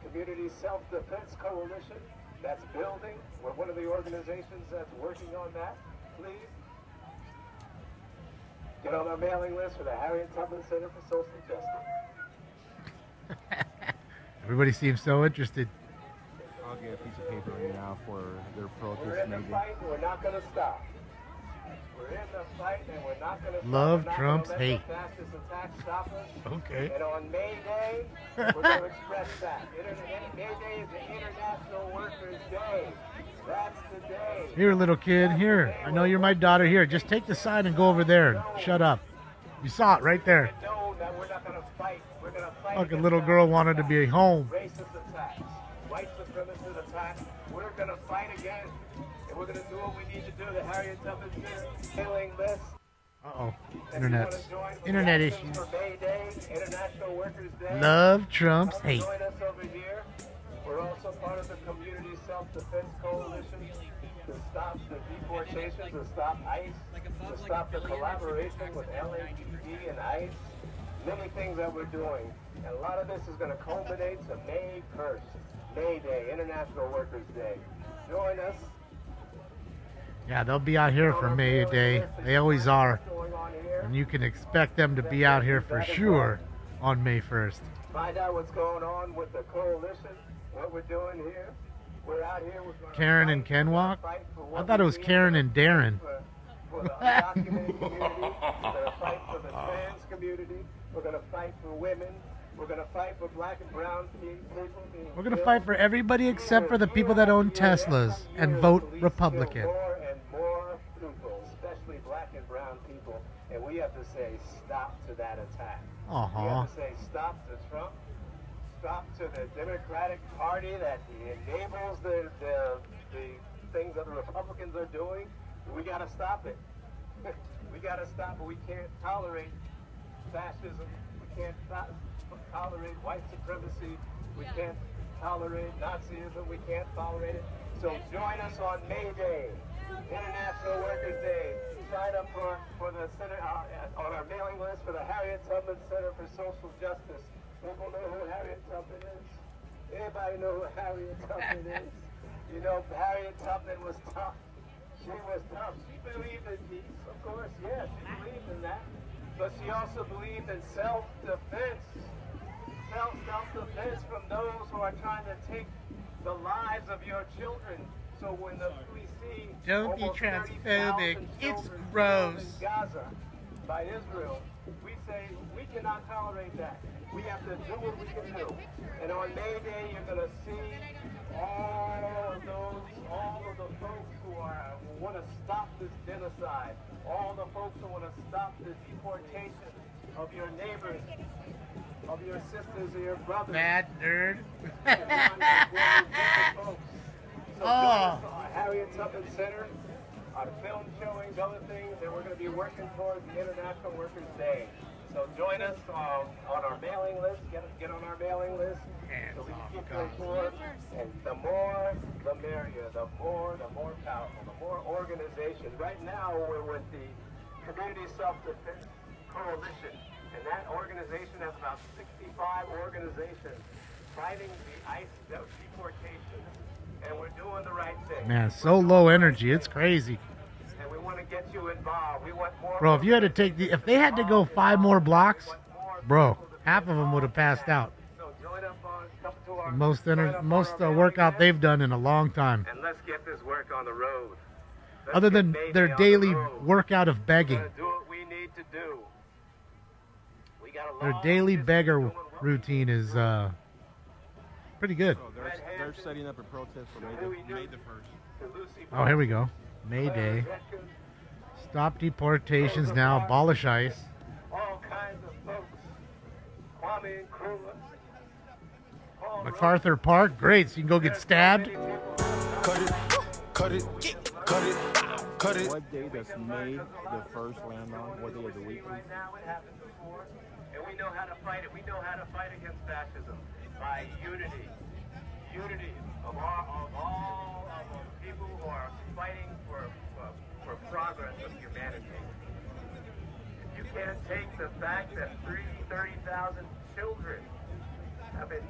Community Self-Defense Coalition that's building. We're one of the organizations that's working on that. Please get on our mailing list for the Harriet Tubman Center for Social Justice. Everybody seems so interested. I'll get a piece of paper right now for their protest. We're in the fight, we're not going to stop. We're in the fight, and we're not going to stop. Love Trump's hate. Fascist attacks stop us. Okay. And on May Day, we're going to express that. May Day is the International Workers' Day. That's the day. Here, little kid. Here. I know you're my daughter. Here, just take the sign and go over there. Shut up. You saw it right there. Know that we're not going to fight. We're going to fight. Fucking little girl wanted to be home. Racist attacks, white supremacist attacks. We're going to fight again. And we're going to do what we need to do. The Harriet Tubman mailing list. Uh-oh. Internet issues. For May Day, International Workers' Day. Love Trump's hate. Join us over here. We're also part of the Community Self-Defense Coalition to stop the deportations, to stop ICE, to stop the collaboration with LAPD and ICE. Many things that we're doing. And a lot of this is going to culminate to May 1st, May Day, International Workers' Day. Join us. Yeah, they'll be out here for May Day. They always are. And you can expect them to be out here for sure on May 1st. Find out what's going on with the coalition, what we're doing here. We're out here. Karen and Ken walk? I thought it was Karen and Darren. For the undocumented community. We're going to fight for the trans community. We're going to fight for women. We're going to fight for black and brown people. We're going to fight for everybody except for the people that own Teslas and vote Republican. More and more people, especially black and brown people. And we have to say stop to that attack. We have to say stop to Trump. Stop to the Democratic Party that enables the things that the Republicans are doing. We got to stop it. We got to stop it. We can't tolerate fascism. We can't tolerate white supremacy. We can't tolerate Nazism. We can't tolerate it. So join us on May Day, International Workers' Day. Sign up for the center on our mailing list for the Harriet Tubman Center for Social Justice. People know who Harriet Tubman is. Anybody know who Harriet Tubman is? You know, Harriet Tubman was tough. She was tough. She believed in peace, of course. Yeah, she believed in that. But she also believed in self-defense. Self-defense from those who are trying to take the lives of your children. So when we see don't be transphobic, it's gross. In Gaza by Israel, we say we cannot tolerate that. We have to do what we can do. And on May Day, you're going to see all of the folks who want to stop this genocide, all the folks who want to stop the deportation of your neighbors, of your sisters or your brothers. Mad nerd. So Harriet Tubman Center, our film showings, other things, and we're going to be working towards the International Workers' Day. So join us on our mailing list. Get on our mailing list so we can keep you informed. And the more, the merrier. The more powerful. The more organization. Right now, we're with the Community Self-Defense Coalition, and that organization has about 65 organizations fighting the ICE deportation, and we're doing the right thing. Man, so low energy, it's crazy. And we want to get you involved. We want more. Bro, if you had to take if they had to go 5 more blocks, bro, half of them would have passed out. Most workout they've done in a long time. And let's get this work on the road. Other than their daily workout of begging. Do what we need to do. We got a Their daily beggar routine is pretty good. So they're setting up a protest for May the 1st. Oh, here we go. May Day. Stop deportations now. Abolish ICE. All kinds of folks. Kwame Nkrumah. MacArthur Park. Great. So you can go get stabbed. Cut it, cut it, cut it, cut it. What day does May the 1st land on? What day of the week? Right now, it happened before, and we know how to fight it. We know how to fight against fascism by unity. Unity of all of the people who are fighting for progress of humanity. You can't take the fact that 30,000 children have been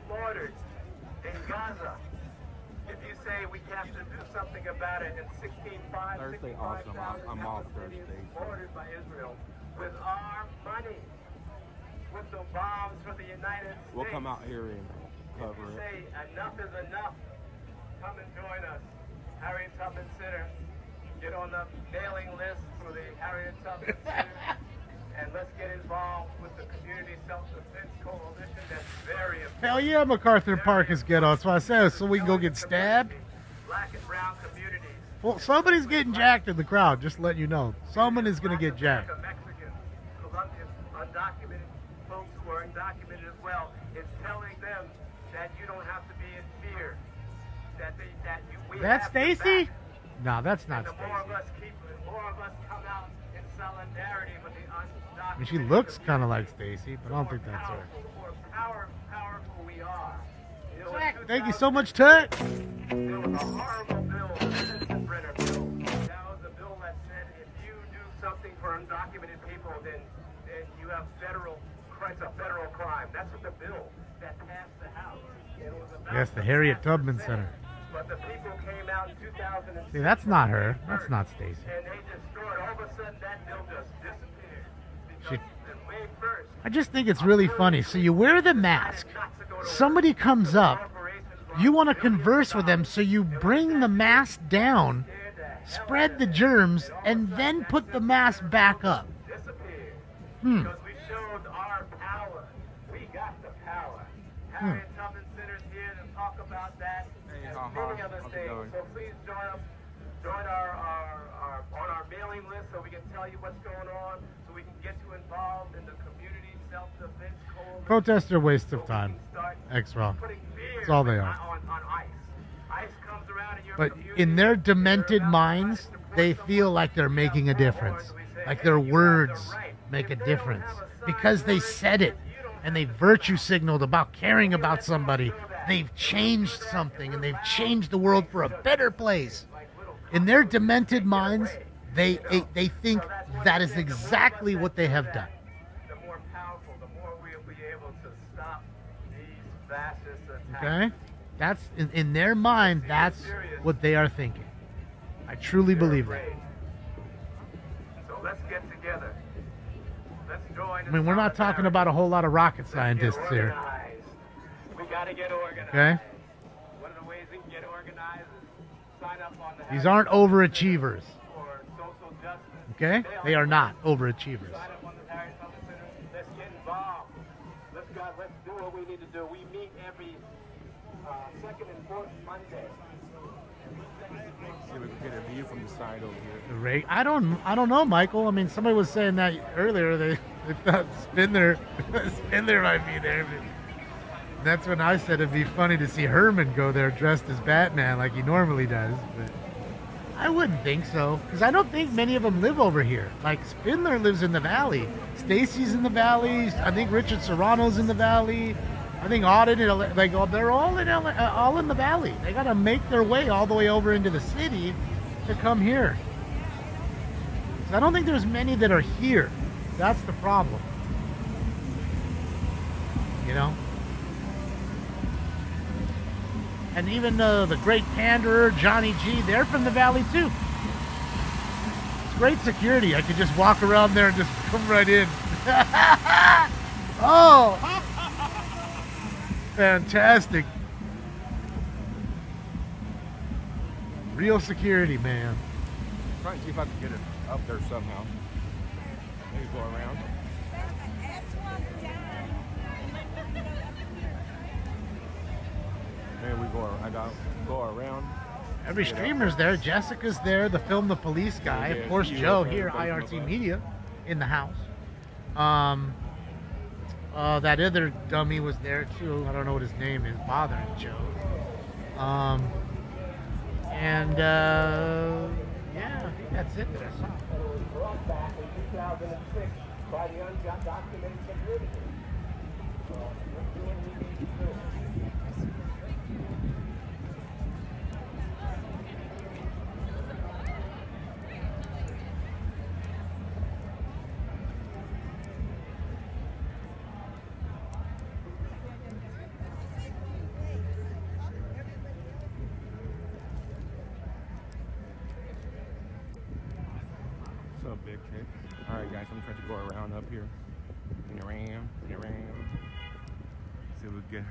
slaughtered in Gaza. If you say we have to do something about it, and 65,000 I'm off Thursday. slaughtered by Israel with our money, with the bombs for the United States. We'll come out here and cover If you it. say enough is enough, come and join us. Harriet Tubman Center. Get on the mailing list for the Harriet Tubman Center. And let's get involved with the Community Self-Defense Coalition. That's very important. Hell yeah, MacArthur Park is ghetto. That's why I said so we can go get stabbed. Black and brown communities. Well, somebody's getting jacked in the crowd. Just to let you know, someone is gonna get jacked. Mexicans, Colombians, undocumented folks who are undocumented as well. It's telling them that you don't have to be in fear. We That's have your Stacy? back. No, that's not And the Stacy. more of us come out in solidarity with the undocumented. I mean, she looks kind of like Stacy, but I don't think that's her. The more powerful we are. You know, in Thank you so much, Tut. There was a horrible bill, the Sensenbrenner bill. That was a bill that said if you do something for undocumented people, then you have it's a federal crime. That's what the bill that passed the House. It was about Yes, the Harriet Tubman Center. But the people came out in 2006. See, that's not her. That's not Stacy. And they destroyed. All of a sudden, that bill just disappeared. She, Because May 1st, I just think it's really funny. So you wear the mask. Somebody comes up. You want to converse with them, so you bring the mask down, spread the germs, and then put the mask back up. because we showed our power. We got the power. Harriet Tubman Center's here to talk about that and many other things. So please join on our mailing list so we can tell you what's going on, so we can get you involved in the community self-defense coalition. Protests are a waste of time. X-Raw. That's all they are. On ICE. ICE comes around and But in their demented minds, they feel like they're making a difference. Like their words make a difference. Because they said it and they virtue signaled about caring about somebody. They've changed something and they've changed the world for a better place. In their demented minds, they think that is exactly what they have done. The more powerful, the more we'll be able to stop these fascist attacks. Okay? That's in their mind, that's what they are thinking. I truly believe that. So let's get together. Let's join. I mean, we're not talking about a whole lot of rocket scientists here. We gotta get organized. Okay? One of the ways we can get organized is sign up on the These aren't overachievers. for social justice. Okay? They are not overachievers. Sign up on the Harriet Tubman Center. Let's get involved. Let's do what we need to do. We meet every second and fourth Monday. See if we can get a view from the side over here. I don't know, Michael. I mean, somebody was saying that earlier. They thought Spindler might be there. But that's when I said it'd be funny to see Herman go there dressed as Batman like he normally does. But I wouldn't think so, because I don't think many of them live over here. Like Spindler lives in the valley. Stacy's in the valley. I think Richard Serrano's in the valley. I think Auden and they're all in the valley. They got to make their way all the way over into the city to come here. I don't think there's many that are here. That's the problem. You know? And even the great panderer, Johnny G, they're from the Valley too. It's great security. I could just walk around there and just come right in. Oh! Fantastic. Real security, man. Trying to see if I can get it up there somehow. Maybe go around. Maybe we go around. Every streamer's there. Jessica's there. The Film the Police guy. Of course, Joe here, IRT Media, in the house. That other dummy was there too. I don't know what his name is. Bothering Joe. Yeah, I think that's it that I saw. Brought back in 2006 by the undocumented community. So we're doing what we need to do. What's up, big kid? Alright guys, I'm trying to go around up here. Around. See if we get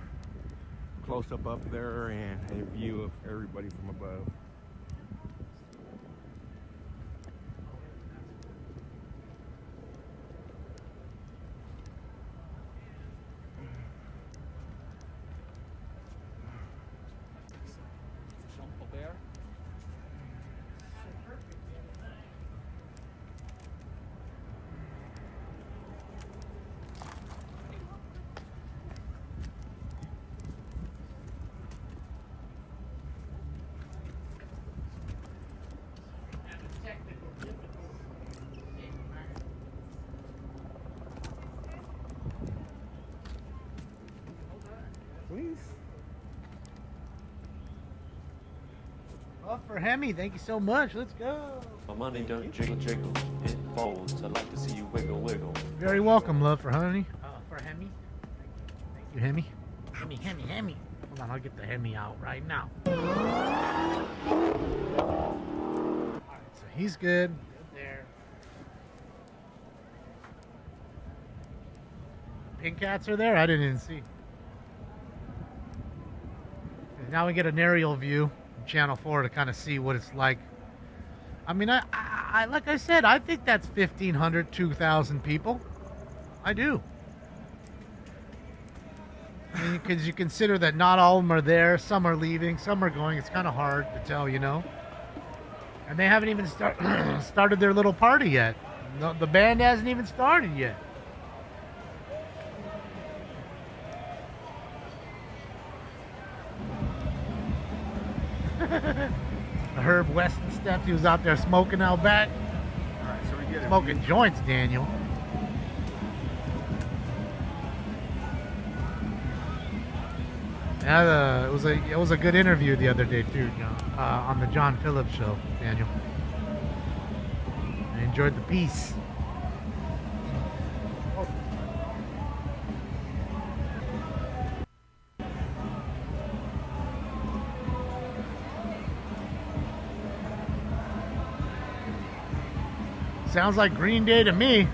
close up there and a view of everybody from above. There. Please. Well, for Hemi, thank you so much. Let's go. My money don't jiggle jiggle, it folds. I'd like to see you wiggle wiggle. Very welcome, love, for Honey. For Hemi. Thank you, Hemi. Hemi. Hold on, I'll get the Hemi out right now. Alright, so he's good. Good there. Pink cats are there? I didn't even see. Now we get an aerial view from Channel 4 to kind of see what it's like. I mean, I like I said, I think that's 1,500, 2,000 people. I do. I mean, because you consider that not all of them are there. Some are leaving, some are going. It's kind of hard to tell, you know. And they haven't even started their little party yet. No, the band hasn't even started yet. Herb Weston stepped. He was out there smoking out back. All right, so we get smoking joints, Daniel. Yeah, it was a good interview the other day too, John, on the John Phillips show, Daniel. I enjoyed the piece. Sounds like Green Day to me.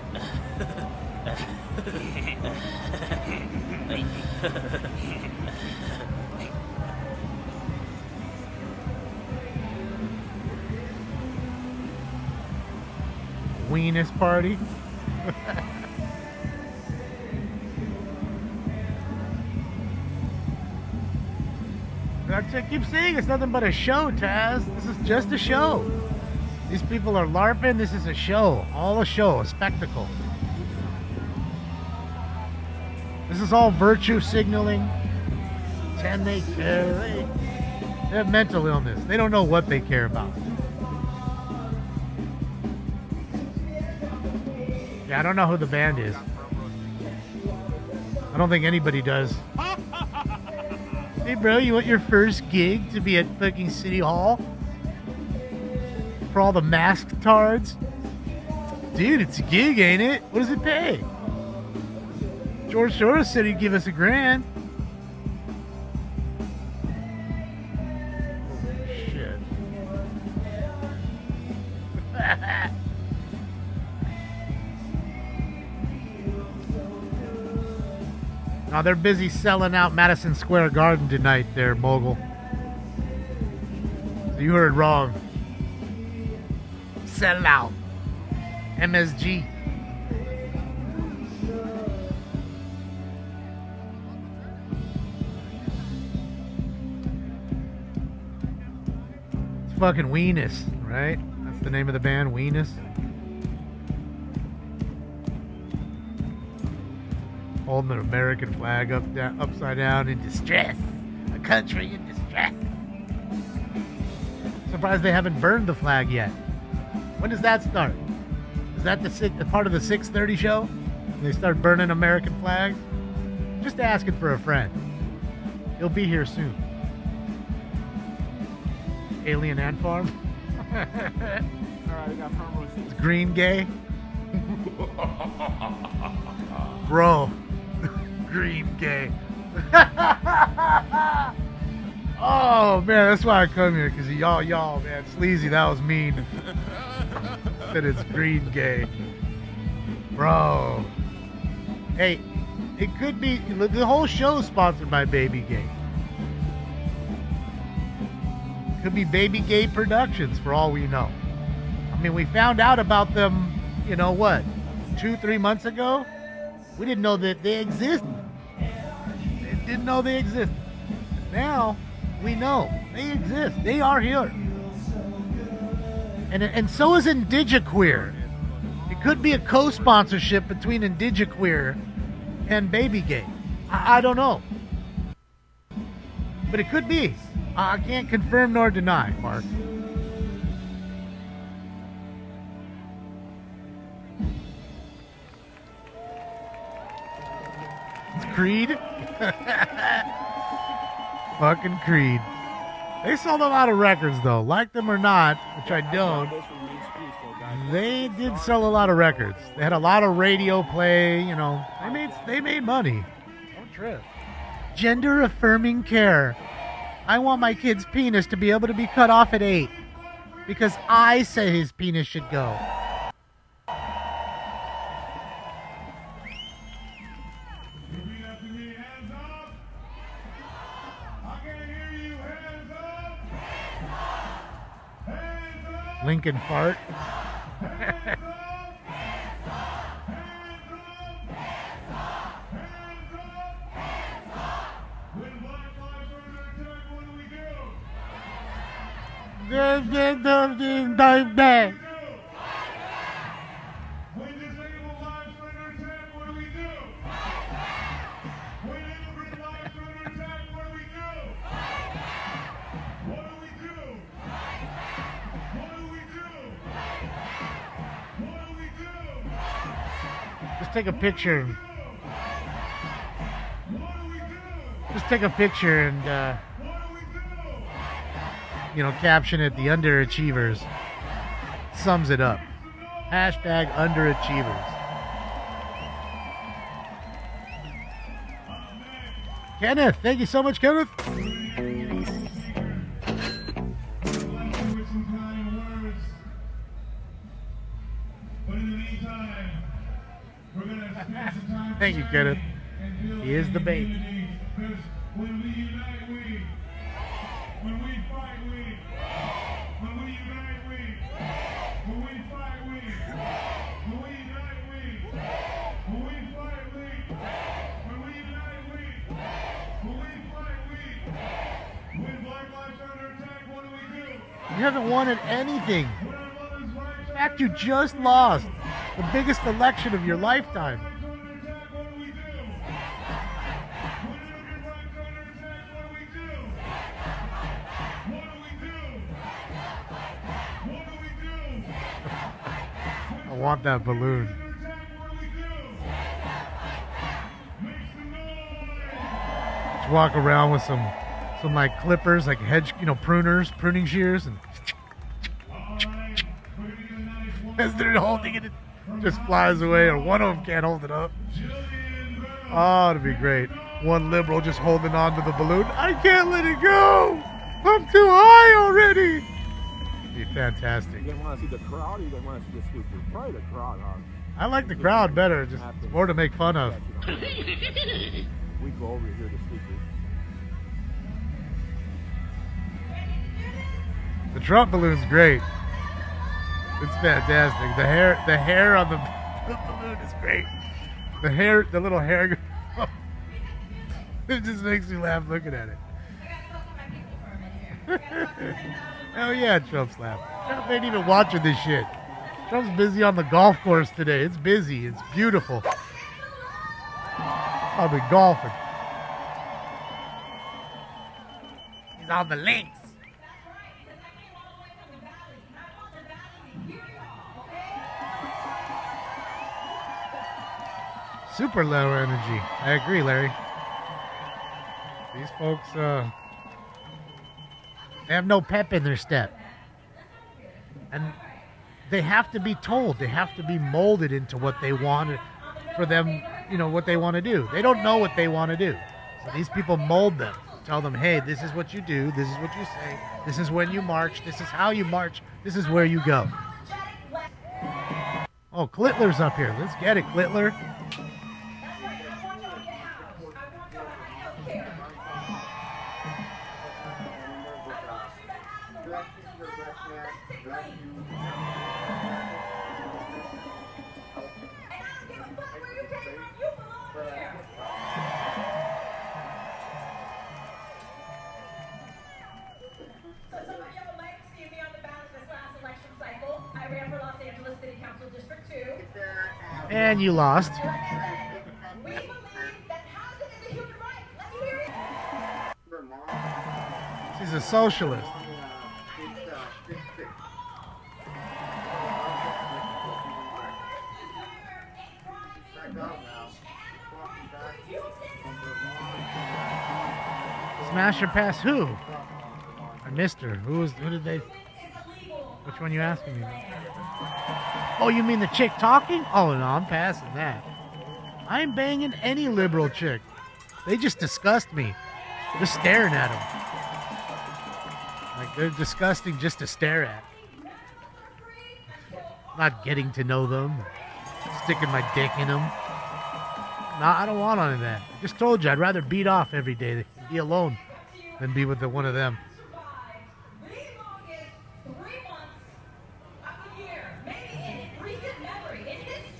Weenus party. I keep saying it's nothing but a show, Taz. This is just a show. These people are LARPing. This is a show. All a show, a spectacle. This is all virtue signaling. Pretend they care. They have mental illness. They don't know what they care about. Yeah, I don't know who the band is. I don't think anybody does. Hey, bro, you want your first gig to be at fucking City Hall? For all the masked tards? Dude, it's a gig, ain't it? What does it pay? George Soros said he'd give us $1,000. Shit. Now they're busy selling out Madison Square Garden tonight there, Mogul. So you heard wrong. Sell out. MSG. It's fucking Weenus, right? That's the name of the band, Weenus. Holding an American flag upside down in distress. A country in distress. Surprised they haven't burned the flag yet. When does that start? Is that the part of the 6:30 show? When they start burning American flags? Just asking for a friend. He'll be here soon. Alien Ant Farm? Alright, we got promos. Is Green gay? Bro. Green gay. Oh man, that's why I come here, because y'all, man. Sleazy, that was mean. Said it's green gay. Bro. Hey, it could be, the whole show is sponsored by Baby Gay. Could be Baby Gay Productions for all we know. I mean, we found out about them, you know what, 2-3 months ago? We didn't know that they existed. Didn't know they existed. Now, we know they exist. They are here. And so is Indigiqueer. It could be a co-sponsorship between Indigiqueer and Baby Gay. I don't know. But it could be. I can't confirm nor deny, Mark. It's Creed? Fucking Creed. They sold a lot of records, though. Like them or not, which I don't, they did sell a lot of records. They had a lot of radio play, you know. They made money. Don't trip. Gender-affirming care. I want my kid's penis to be able to be cut off at 8. Because I say his penis should go. Lincoln fart. Just take a picture. Just take a picture and, you know, caption it, the underachievers. Sums it up. Hashtag underachievers. Kenneth, thank you so much, Kenneth. Thank you, Kenneth. He is the baby. When we unite, we. When we fight, we. When we unite, we. When we fight, we. When we unite, we. When we fight, we. When we unite, we. When we fight, we. When Black Lives are under attack, what do we do? You haven't won at anything. In fact, you just lost the biggest election of your lifetime. I want that balloon. Just walk around with some like clippers, like hedge, you know, pruning shears, and as they're holding it just flies away, or one of them can't hold it up. Oh, it'd be great. One liberal just holding on to the balloon. I can't let it go. I'm too high already. It'd be fantastic. You guys want to see the crowd, or you guys want to see the speakers? Probably the crowd, huh? I like the crowd better. Just more to make fun of. We go over here to speakers. The Trump balloon's great. It's fantastic. The hair on the balloon is great. The little hair. It just makes me laugh looking at it. Hell yeah, Trump's laughing. Trump ain't even watching this shit. Trump's busy on the golf course today. It's busy. It's beautiful. I'll be golfing. He's on the links. Super low energy. I agree, Larry. These folks, they have no pep in their step. And they have to be told. They have to be molded into what they want for them, what they want to do. They don't know what they want to do. So these people mold them. Tell them, hey, this is what you do. This is what you say. This is when you march. This is how you march. This is where you go. Oh, Clitler's up here. Let's get it, Clitler. And you lost. She's a socialist. Smash or pass who? I missed her. Who did they? Which one you asking me? Oh, you mean the chick talking? Oh, no, I'm passing that. I ain't banging any liberal chick. They just disgust me. Just staring at them. Like, they're disgusting just to stare at. Not getting to know them. Sticking my dick in them. No, I don't want any of that. I just told you, I'd rather beat off every day than be alone than be with one of them.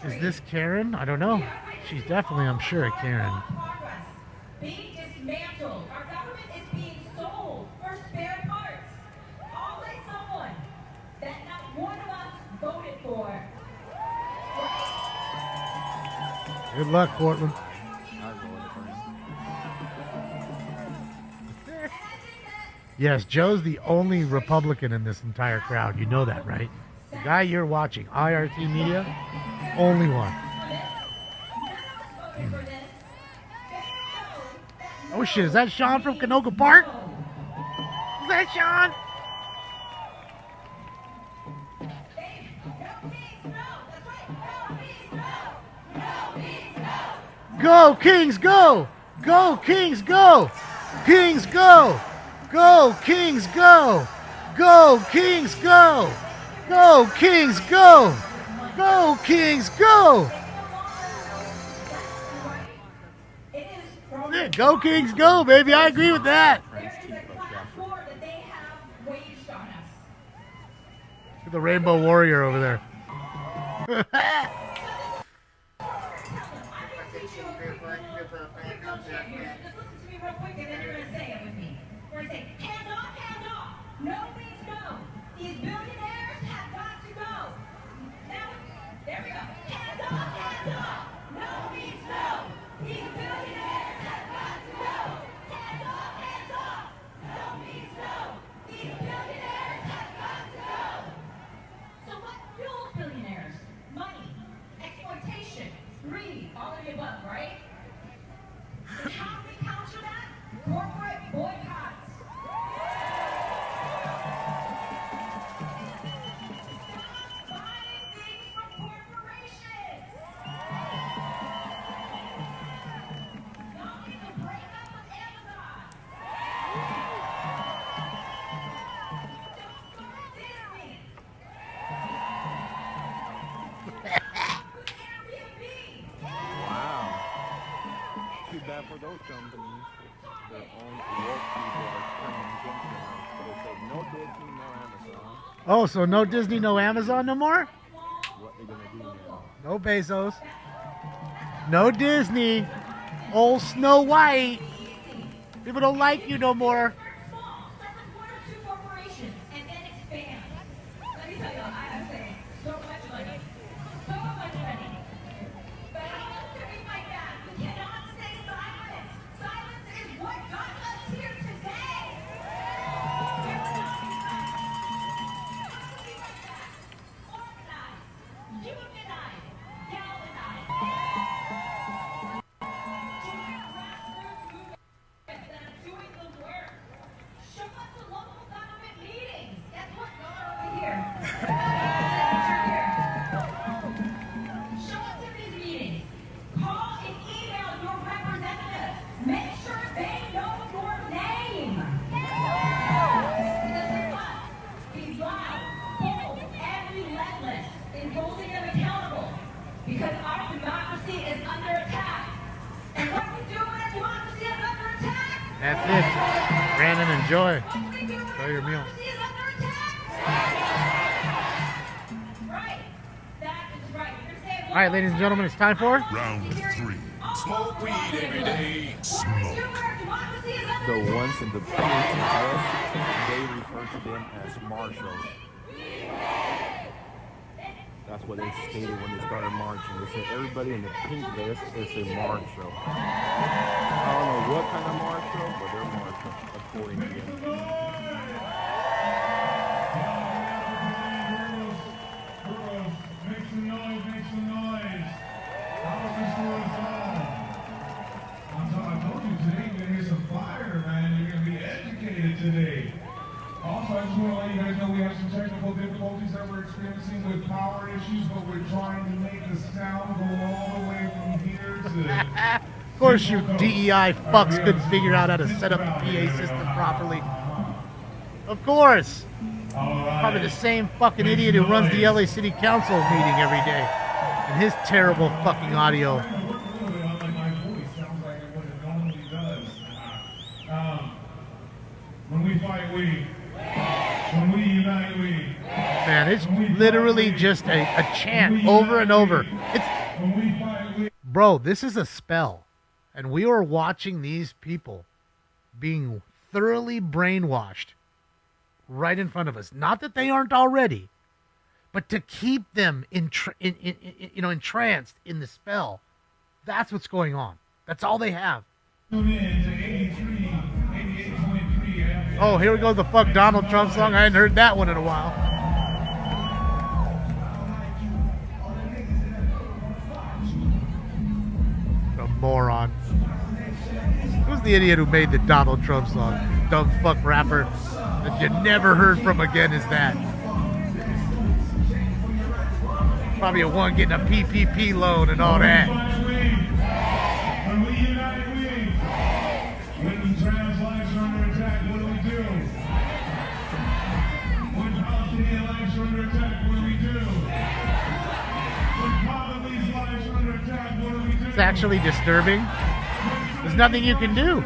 Is this Karen? I don't know. She's definitely, I'm sure, a Karen. Being dismantled. Our government is being sold for spare parts. All by someone that not one of us voted for. Good luck, Portland. Yes, Joe's the only Republican in this entire crowd. You know that, right? The guy you're watching, IRT Media, only one. Oh shit, is that Sean from Canoga Park? Is that Sean? Go, Kings, go! Go, Kings, go! Kings, go! Go, Kings, go! Go, Kings, go! Go, Kings, go! Go, Kings, go! Yeah, go, Kings, go, baby. I agree with that. Look at the Rainbow Warrior over there. too bad for those companies. Their own work people are turning gentrified. So they said no Disney, no Amazon. Oh, so no Disney, no Amazon no more? What they gonna do now? No Bezos. No Disney. Old Snow White. People don't like you no more. That's it. Brandon, enjoy. Enjoy your meal. All right, ladies and gentlemen, it's time for round 3. Smoke weed every day. Smoke. The ones in the pink vest, they refer to them as marshals. That's what they stated when they started marching. They said everybody in the pink vest is a marshal. I don't know what kind of marshal, but they're marshals, according to them. Make some noise, make some noise. How was this for us all? I told you today you're gonna hear some fire, man. You're gonna be educated today. Also, I just want to let you guys know we have some technical difficulties that we're experiencing with power issues, but we're trying to make the sound go all the way from here to... Of course you DEI fucks couldn't figure out how to set up the PA system properly. Of course. Probably the same fucking idiot who runs the LA City Council meeting every day. And his terrible fucking audio. When we fight, we... When we unite, we... Man, it's literally just a chant over and over. Bro, this is a spell. And we are watching these people being thoroughly brainwashed right in front of us. Not that they aren't already, but to keep them entranced in the spell. That's what's going on. That's all they have. Oh, here we go, the fuck Donald Trump song. I hadn't heard that one in a while. A moron. Who's the idiot who made the Donald Trump song? Dumb fuck rapper that you never heard from again is that. Probably a one getting a PPP loan and all that. When trans lives are under attack, what do we do? When Palestinian lives are under attack, what do we do? When Congolese lives are under attack, what do we do? It's actually disturbing. There's nothing you can do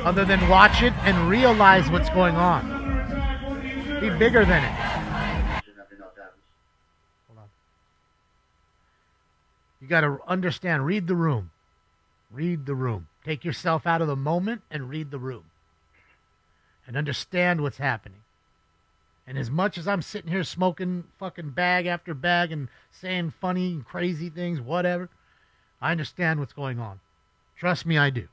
other than watch it and realize what's going on. Be bigger than it. Hold on. You got to understand, read the room. Read the room. Take yourself out of the moment and read the room. And understand what's happening. And as much as I'm sitting here smoking fucking bag after bag and saying funny and crazy things, whatever, I understand what's going on. Trust me, I do.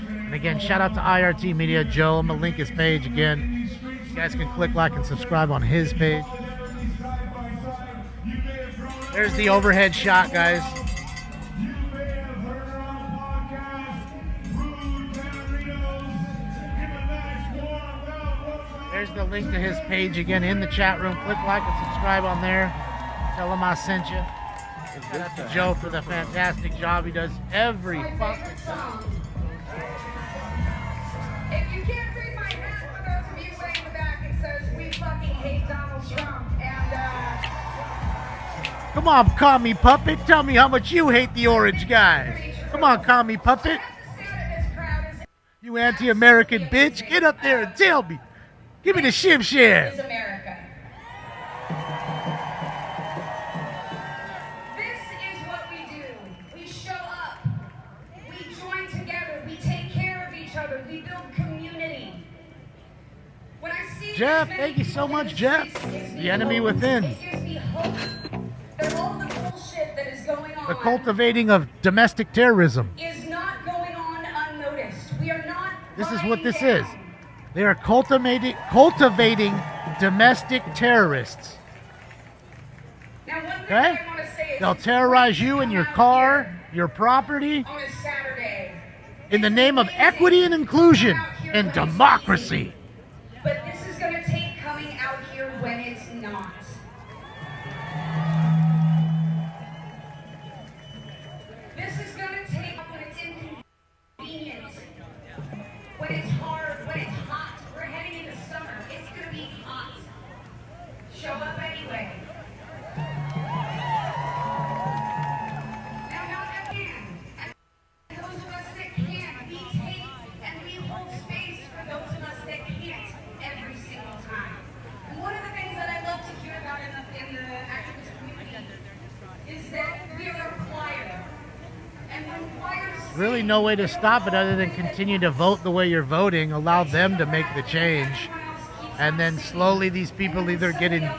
And again, shout out to IRT Media, Joe. I'm going to link his page again. You guys can click like and subscribe on his page. There's the overhead shot, guys. There's the link to his page again in the chat room. Click like and subscribe on there. Tell him I sent you. Shout out to Joe for the fantastic job he does every fucking time. If you can't read my hat, for those of you way in the back, it says "We fucking hate Donald Trump." And Come on, commie puppet. Tell me how much you hate the orange guys. Come on, commie puppet. You anti-American bitch. Get up there and tell me. Give me the shim sham. Is America. This is what we do. We show up. We join together. We take care of each other. We build community. When I see Jeff, thank you so much, Jeff. The enemy within. it gives me hope that all the bullshit that is going on The cultivating of domestic terrorism. is not going on unnoticed. We are not. This is what this is. They are cultivating domestic terrorists. Now, one thing Okay? I want to say is They'll terrorize you and your car, your property, on a Saturday, in the name of equity and inclusion and democracy. but this is going to take coming out here when it's not. This is going to take when it's inconvenient, when it's hard, when it's hot. We're heading into summer. It's going to be hot. Show up anyway. Now, not again. And those of us that can, we take and we hold space for those of us that can't every single time. And one of the things that I love to hear about in the activist community is that we are a choir. And when choirs Really no way to stop it other than continue to vote the way you're voting, allow them to make the change, and then slowly these people either get in,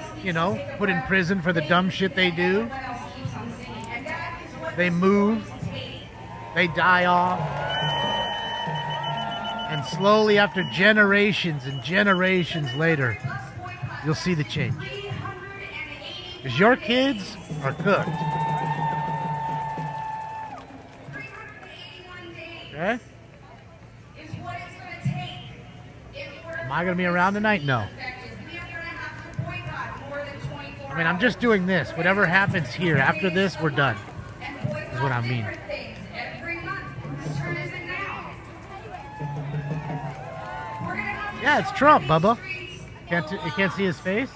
put in prison for the dumb shit they do, they move, they die off, and slowly after generations and generations later, you'll see the change. Because your kids are cooked. Okay? Am I going to be around tonight? No. I mean, I'm just doing this. Whatever happens here, after this, we're done. Is what I mean. Yeah, it's Trump, Bubba. You can't see his face?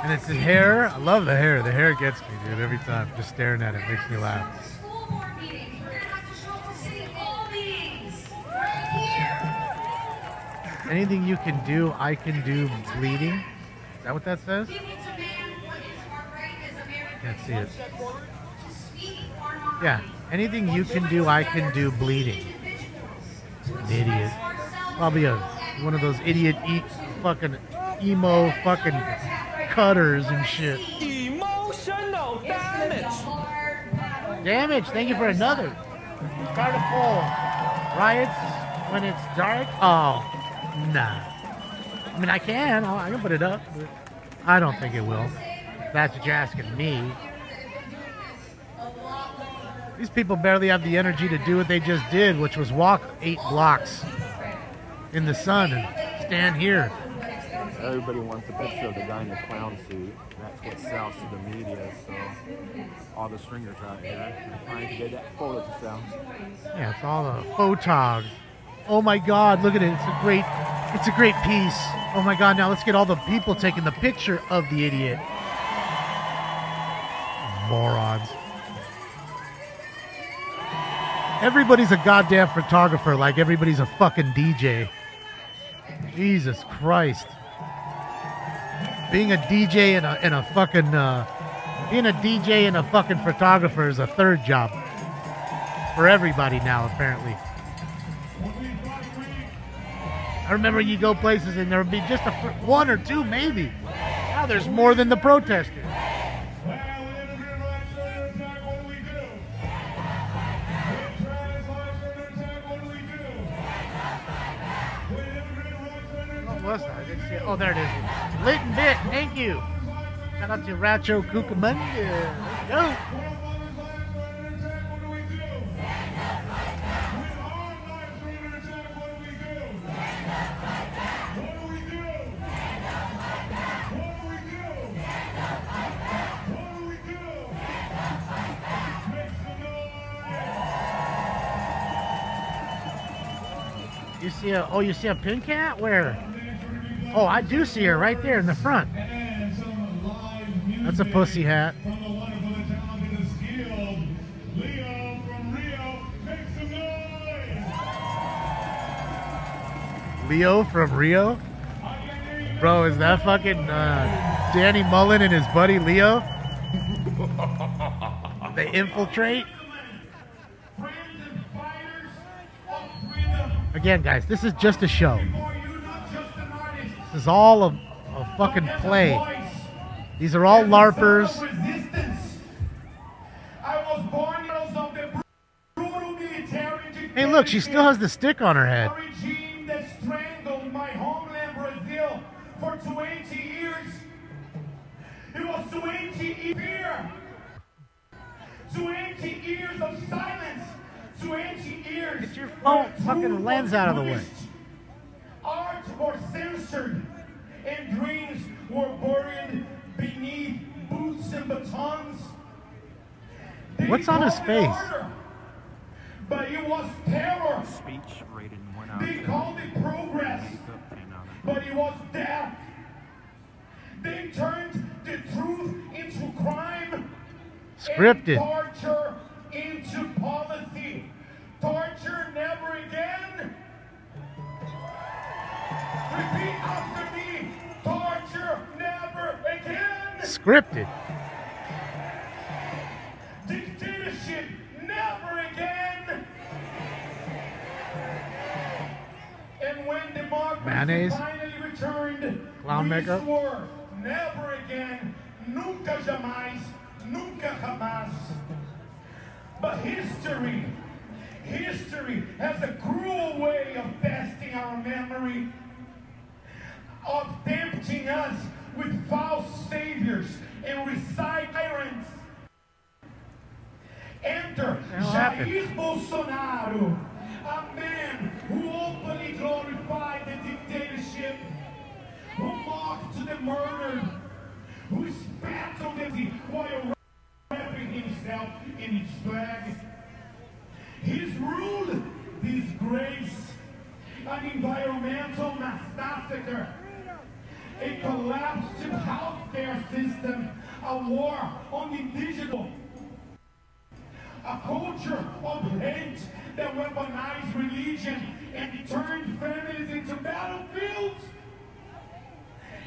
And it's his hair. I love the hair. The hair gets me, dude, every time. Just staring at it makes me laugh. Anything you can do, I can do bleeding. Is that what that says? Can't see it. Yeah. Anything you can do, I can do bleeding. An idiot. Probably one of those idiot fucking emo fucking cutters and shit. Emotional damage. Damage. Thank you for another. Start a poll. Riots when it's dark? Oh, nah. I mean, I can put it up, but I don't think it will. That's what you're asking me. These people barely have the energy to do what they just did, which was walk 8 blocks in the sun and stand here. Everybody wants a picture of the guy in the clown suit. That's what sells to the media, so all the stringers out here are trying to get that photo to sell. Yeah, it's all the photogs. Oh my God, look at it. It's a great piece. Oh my God, now let's get all the people taking the picture of the idiot. Morons. Everybody's a goddamn photographer like everybody's a fucking DJ. Jesus Christ. Being a DJ and a fucking photographer is a third job for everybody now, apparently. I remember you go places and there would be just one or two maybe. Now there's more than the protesters. What was that? I didn't see it. Oh, there it is. Lit and Bit, thank you. Shout out to Racho Cucamonga. Let's go. You see a pink cat? Where? Oh, I do see her right there in the front. That's a pussy hat. Leo from Rio? Bro, is that fucking Danny Mullen and his buddy Leo? They infiltrate? Again, guys, this is just a show. This is all a fucking play. These are all LARPers. Hey, look, she still has the stick on her head. A regime that strangled my homeland, Brazil, for 20 years. It was 20 years. 20 years of silence. 20 years. Get your fucking lens out of the way. Art was censored, and dreams were buried beneath boots and batons. What's on his face? Order, but it was terror. Speech rated 1 out. They called it progress, but it was death. They turned the truth into crime. Scripted. And torture into policy. Torture never again. Repeat after me. Torture never again. Scripted. Dictatorship never again. And when democracy Mayonnaise. finally returned, Clown we makeup. swore never again, nunca jamais, nunca jamás. But history has a cruel way of testing our memory, of tempting us with false saviors and recycled tyrants. Enter Jair Bolsonaro, a man who openly glorified the dictatorship, who mocked the murdered, who spat on the while wrapping himself in its flag. His rule, disgrace, an environmental massacre, a collapsed healthcare system, a war on the indigenous, a culture of hate that weaponized religion and turned families into battlefields.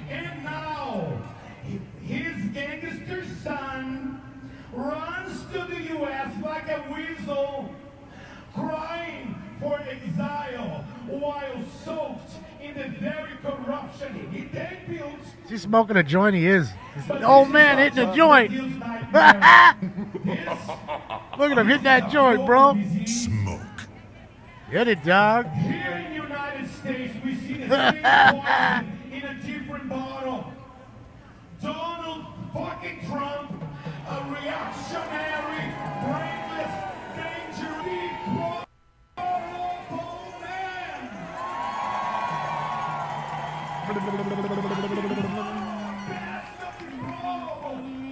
And now, his gangster son runs to the U.S. like a weasel, crying for exile while soaked in the very corruption he debuted. Is he smoking a joint? He is. Old man hitting a joint. Look at him hitting that joint, bro. Smoke. Hit it, dog. Here in the United States, we see the same poison in a different bottle. Donald fucking Trump, a reactionary, brainless, dangerous, horrible man.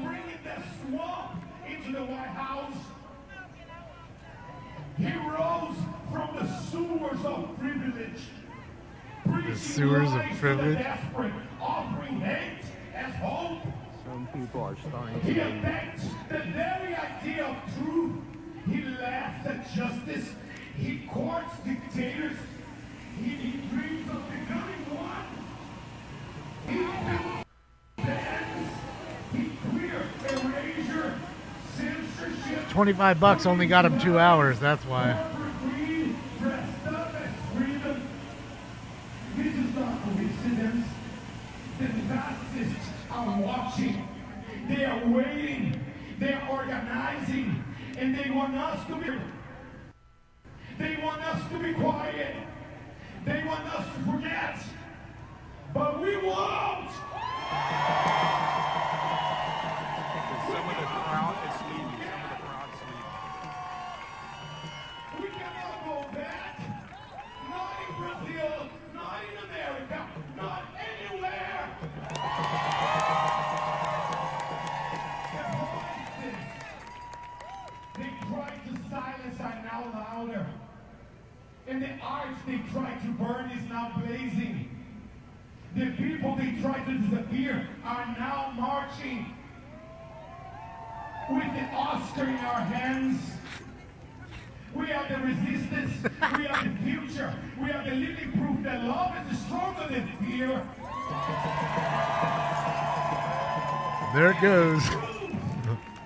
Bringing the swamp into the White House. He rose from the sewers of privilege. The sewers of privilege. Desperate, offering hate as hope. Some people are starting He to. attacks the very idea of truth. He laughs at justice. He courts dictators. He dreams of becoming one. He bans. He clears erasure, censorship. $25 only got him 2 hours. That's why. Greed dressed up as freedom. This is not coincidence. The Nazis are watching. They are waiting. They are organizing. And they want us to be. They want us to be quiet. They want us to forget. But we won't. Some of the crowd is leaving. Some of the crowd's leaving. We cannot go back. Not in Brazil. Not in America. Not anywhere. They tried to silence are now louder. And the arts they tried to burn is now blazing. The people they tried to disappear are now marching with the Oscar in our hands. We are the resistance. We are the future. We are the living proof that love is stronger than fear. There it goes.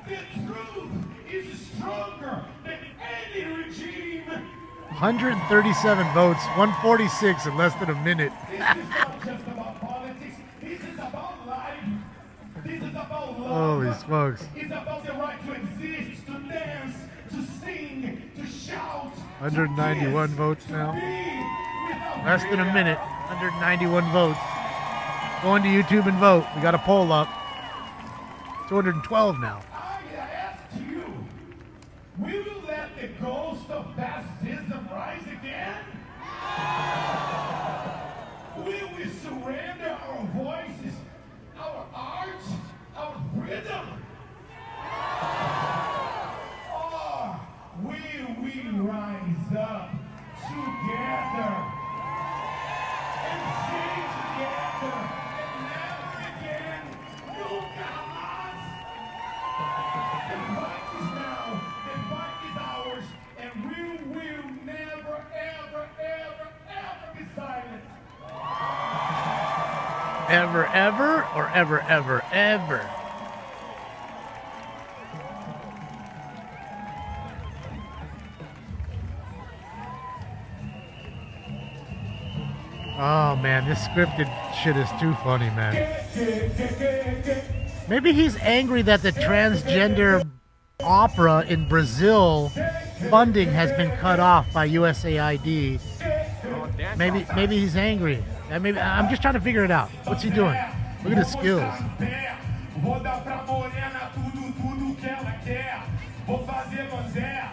The truth is stronger than any regime. 137 votes, 146 in less than a minute. This is not just about politics. This is about life. This is about love. Holy smokes. It's about the right to exist, to dance, to sing, to shout. 191 votes now. Less than a minute. 191 votes. Go into YouTube and vote. We got a poll up. 212 now. I ask you, will you let the ghost of fascism rise again? Will we surrender our voices, our art, our freedom? Or will we rise up together and sing together and never again, nunca más? The fight is now, the fight is ours, and we will never, ever, ever, ever be silent. Ever, ever, or ever, ever, ever? Oh man, this scripted shit is too funny, man. Maybe he's angry that the transgender opera in Brazil funding has been cut off by USAID. Maybe he's angry. Maybe I'm just trying to figure it out. What's he doing? Look at his skills. Vou dar pra morena tudo que ela quer. Vou fazer gozé,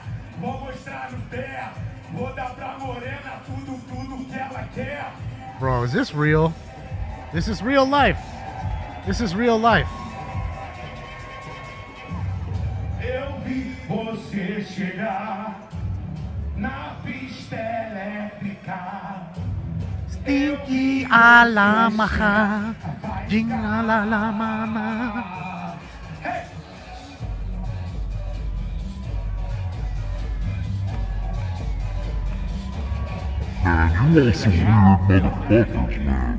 vou mostrar no pé. Vou dar pra morena tudo que ela quer. Bro, is this real? This is real life. This is real life. Eu vi você chegar na pista elétrica. Stinky alamaha, jing alalamama. Man, you all some weird motherfuckers, man.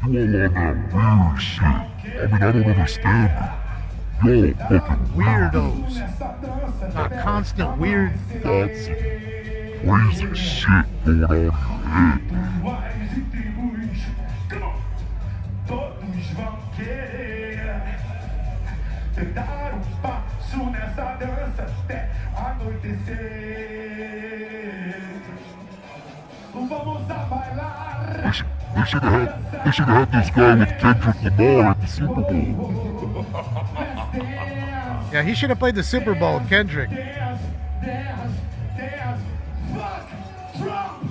You all on that weird shit. I mean, I don't understand it. Y'all fucking Weirdos. A constant weird thoughts. Crazy shit going on in your head. Todos vão querer dar passo nessa dança até anoitecer. Vamos a bailar. They should have had this guy with Kendrick Lamar at the Super Bowl. Yeah, he should have played the Super Bowl with Kendrick. Dance. Fuck Trump.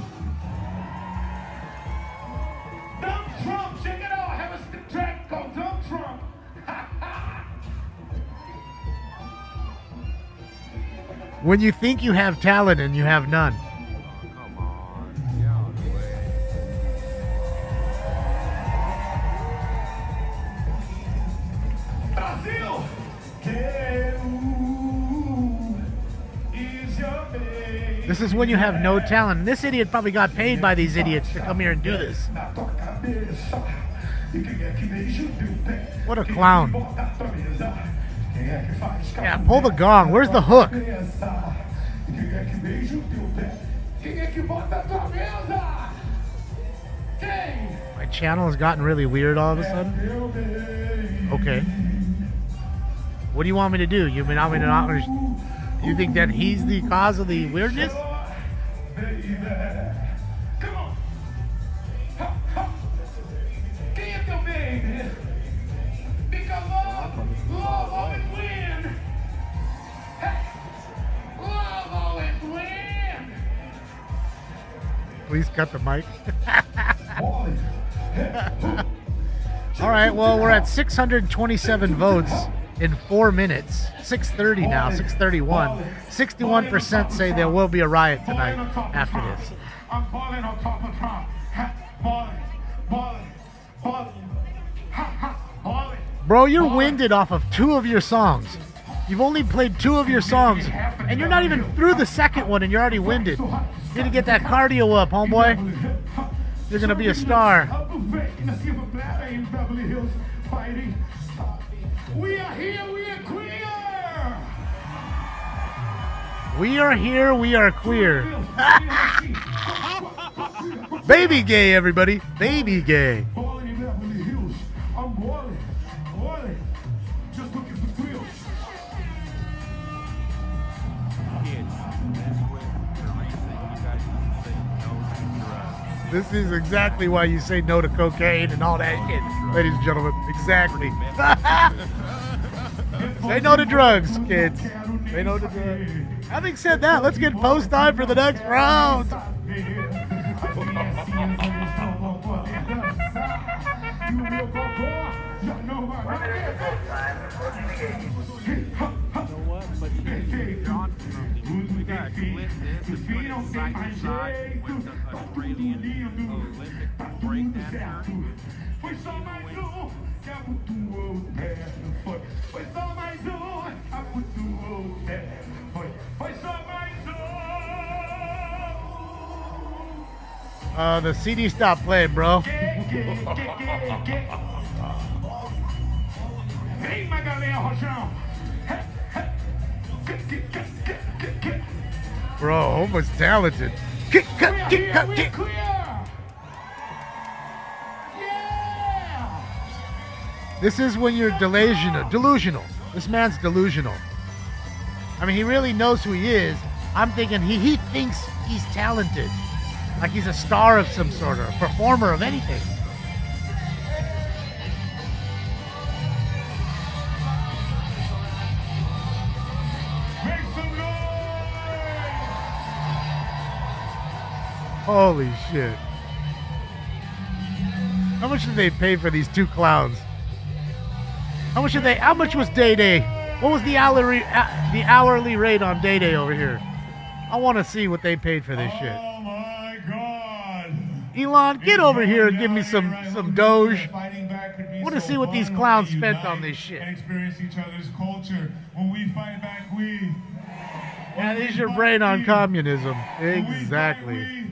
Dump Trump. Check it out. I have a track called Dump Trump. When you think you have talent and you have none. This is when you have no talent. This idiot probably got paid by these idiots to come here and do this. What a clown. Yeah, pull the gong. Where's the hook? My channel has gotten really weird all of a sudden. Okay. What do you want me to do? You mean you think that he's the cause of the weirdness? Please cut the mic. All right, well, we're at 627 votes in 4 minutes. 6:30 now, 6:31. 61% say there will be a riot tonight after this. I'm balling on top of Trump. Balling. Bro, you're winded off of 2 of your songs. You've only played 2 of your songs, and you're not even through the second one, and you're already winded. You need to get that cardio up, homeboy. You're gonna be a star. We are here, we are queer. We are here, we are queer. Baby gay, everybody. Baby gay. This is exactly why you say no to cocaine and all that shit, ladies and gentlemen. Exactly. Say no to drugs, kids. Say no to drugs. Having said that, let's get post time for the next round. We got split this and put it side to side with the Australian Olympic breakdancer. The CD stopped playing, bro. Bro, almost talented. This is when you're delusional. This man's delusional. I mean, he really knows who he is. I'm thinking he thinks he's talented. Like he's a star of some sort, or a performer of anything. Holy shit. How much did they pay for these 2 clowns? How much was Day? What was the hourly rate on Day over here? I want to see what they paid for this shit. Oh my God. Elon, get over here and give me some Doge. I want to see what these clowns spent on this shit. And experience each other's culture. When we fight back, we. Yeah, this is your brain on communism. Exactly.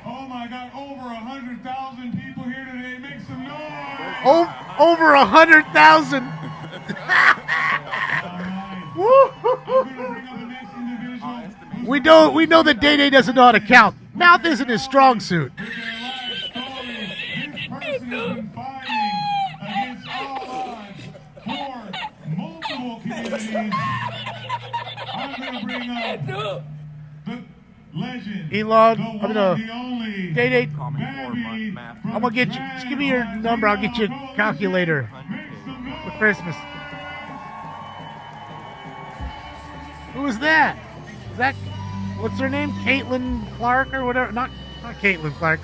Oh my God, over 100,000 people here today. Make some noise. Over 100,000. We know that Day doesn't know how to count. Math isn't his strong suit. Elon, I'm gonna Day. I'm gonna get you. Just give me your number. I'll get you a calculator for Christmas. Who is that? Is that what's her name? Caitlin Clark or whatever? Not Caitlin Clark.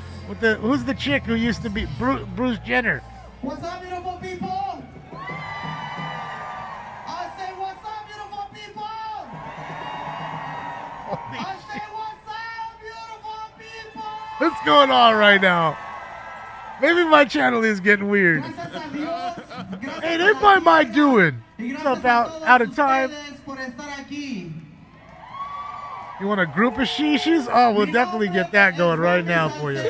Who's the chick who used to be Bruce Jenner? What's up, beautiful people? I say, what's up, beautiful people? I say, what's up, beautiful people? What's going on right now? Maybe my channel is getting weird. Hey, they might mind doing stuff out of time. You want a group of shishis? Oh, we'll definitely get that going right now for you.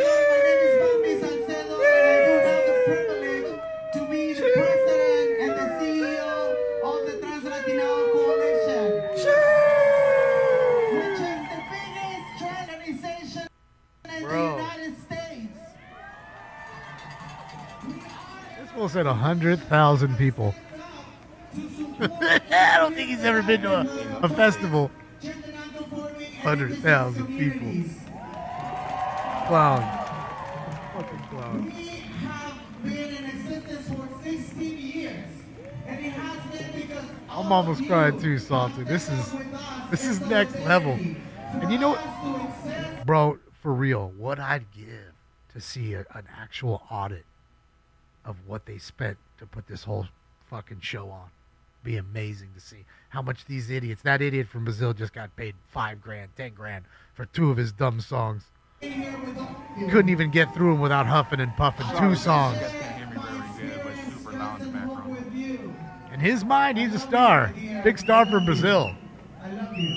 We'll said 100,000 people. I don't think he's ever been to a festival. 100,000 people. Clown. Fucking clown. We have been in existence for 16 years. And it has been because I'm almost crying too, Salty. This is next level. And you know what? Bro, for real, what I'd give to see an actual audit of what they spent to put this whole fucking show on. Be amazing to see how much these idiots, that idiot from Brazil just got paid $5 grand, $10 grand for 2 of his dumb songs. Couldn't even get through them without huffing and puffing 2 songs. In his mind, he's a star. Big star for Brazil. I love you.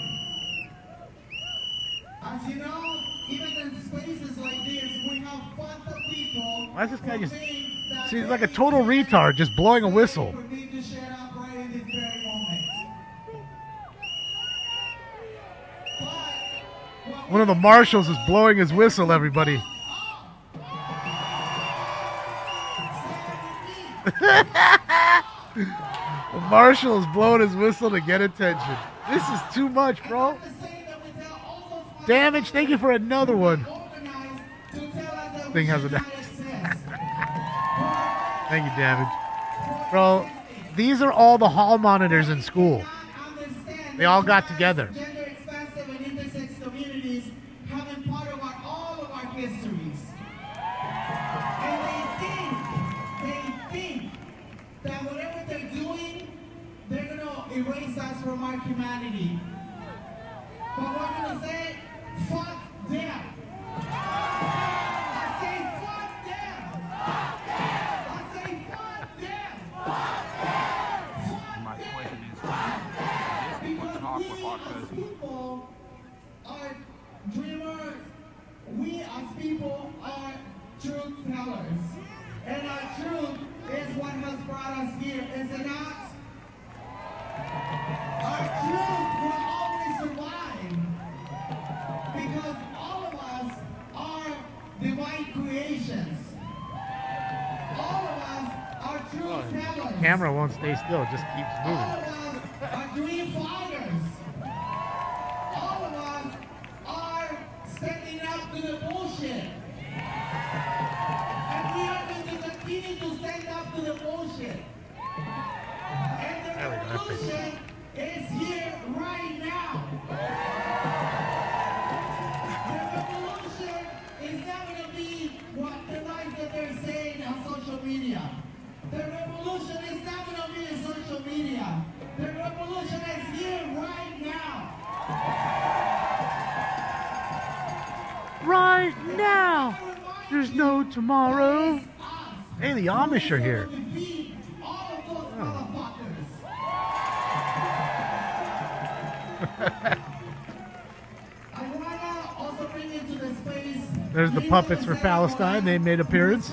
As you know, even in spaces like this, we have fun of people. Why is this guy just... See, he's like a total retard, just blowing a whistle. For me to shut up right in this very moment. One of the marshals is blowing his whistle, everybody. The marshal is blowing his whistle to get attention. This is too much, bro. Damage, thank you for another one. Thing has a Thank you, Damage. Bro, these are all the hall monitors in school. They all got together. Histories. And they think that whatever they're doing, they're going to erase us from our humanity. But we're going to say, fuck them. I say, fuck them. I say, fuck them. My question is, because we as people are dreamers. We as people are truth tellers. And our truth is what has brought us here, is it not? Our truth will always survive. Because all of us are divine creations. All of us are truth tellers. The camera won't stay still, it just keeps moving. All of us are dream fighters. All of us are standing up to the bullshit. And we are going to continue to stand up to the bullshit. And the revolution is here right now. The revolution is not going to be what the lies that they're saying on social media. The revolution is not going to be in social media. The revolution is here right now. Right now. There's no tomorrow. Hey, the Amish are here. There's the puppets for Palestine. They made appearance.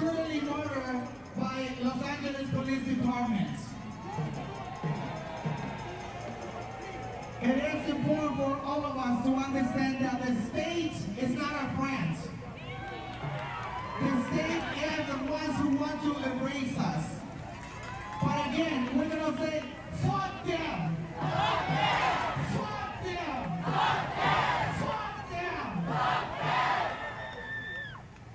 It is important for all of us to understand that the state is not our friend. The state is the ones who want to erase us. But again, we're going to say, fuck them! Fuck them! Fuck them! Fuck them! Fuck them! Fuck them!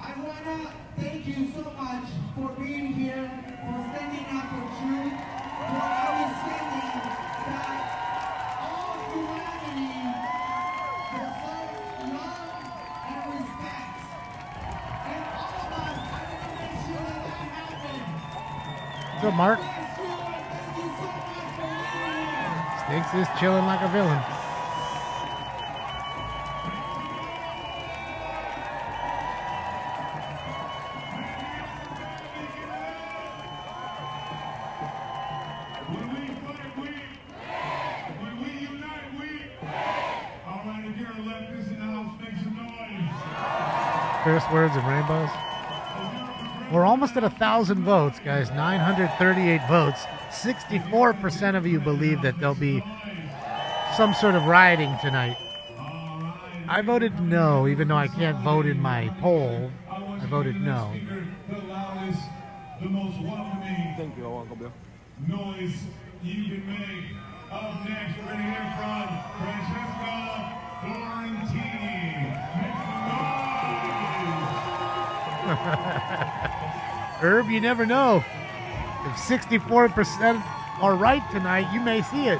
I want to thank you so much for being here, for standing up for truth, for understanding that all humanity deserves love and respect. And all of us are going to make sure that that happens. What's up, Mark? Stinks is chilling like a villain. Curse words and rainbows. We're almost at 1,000 votes, guys. 938 votes. 64% of you believe that there'll be some sort of rioting tonight. I voted no, even though I can't vote in my poll. I voted no. The loudest, the most welcoming Thank you, Uncle Bill. noise you can make. Up next, we're going to hear from Francesca Florentini. Make some noise! Herb, you never know. If 64% are right tonight, you may see it.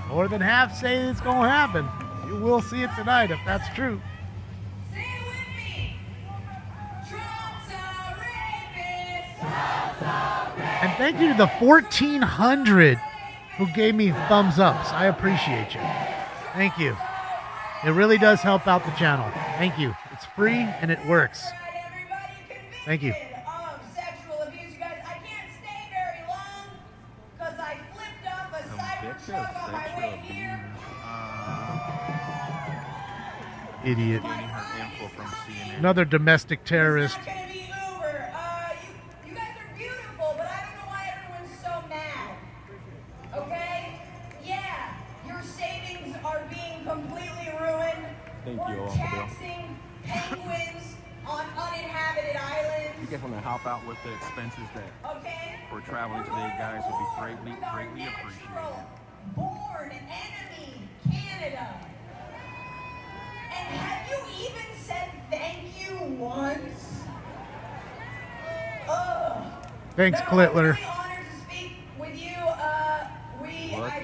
More than half say it's going to happen. You will see it tonight if that's true. Say it with me. Trump's a rapist. Trump's a rapist. And thank you to the 1,400 who gave me thumbs ups. I appreciate you. Thank you. It really does help out the channel. Thank you. It's free and it works. Thank you. Sexual abuse, you guys. I can't stay very long because I flipped up Sexual abuse. Idiot. Getting her info from CNN. Another domestic terrorist. You guys are beautiful, but I don't know why everyone's so mad. Okay? Yeah, your savings are being completely ruined. Thank you, We're Uncle Bill. taxing penguins on uninhabited islands. You guys want to help out with the expenses that Okay? for traveling today, guys, would be greatly appreciated. Born enemy, Canada. And have you even said thank you once? Ugh. Thanks, Clitler.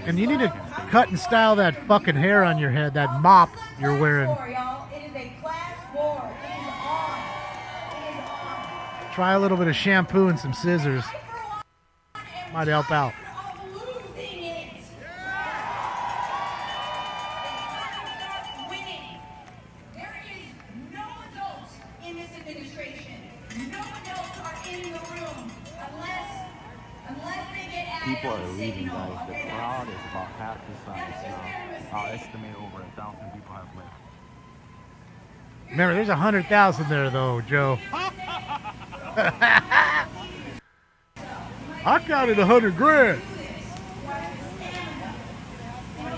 And you need to cut and style that fucking hair on your head, that mop you're wearing. It is a class war. It is on. It is on. Try a little bit of shampoo and some scissors. Might help out. Losing it. Winning. There is no adults in this administration. No adults are in the room unless they get added. People are leaving, guys. The crowd is about half the size now. I'll estimate over 1,000 people have left. Remember, there's 100,000 there, though, Joe. I counted 100 grand.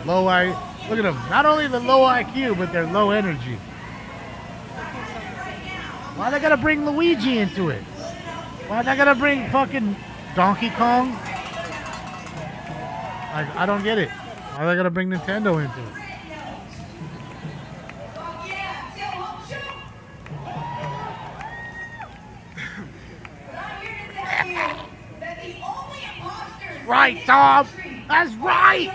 Low look at them. Not only the low IQ, but they're low energy. Why they gotta bring Luigi into it? Why they gotta bring fucking Donkey Kong? I don't get it. Why they gotta bring Nintendo into it? Right, Tom. That's right.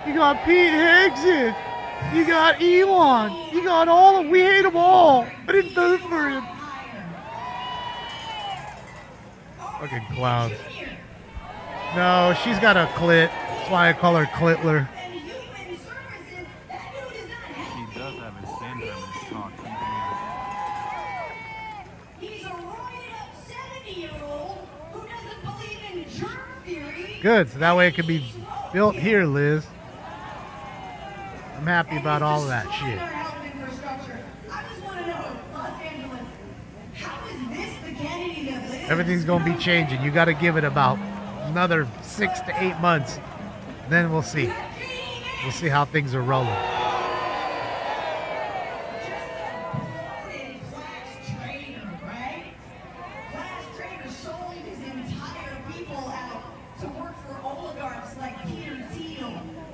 You got Pete Hexit. You got Elon. You got all of. We hate them all. I didn't vote for him. Fucking clowns. No, she's got a clit. That's why I call her Clitler. She does have a syndrome and she talks. He's a roided up 70-year-old who doesn't believe in germ theory. Good, so that way it can be built here, Liz. I'm happy about all of that shit. I just want to know, Los Angeles, how is this the Kennedy that lives? Everything's going to be changing. You got to give it about another 6 to 8 months. Then we'll see. We'll see how things are rolling.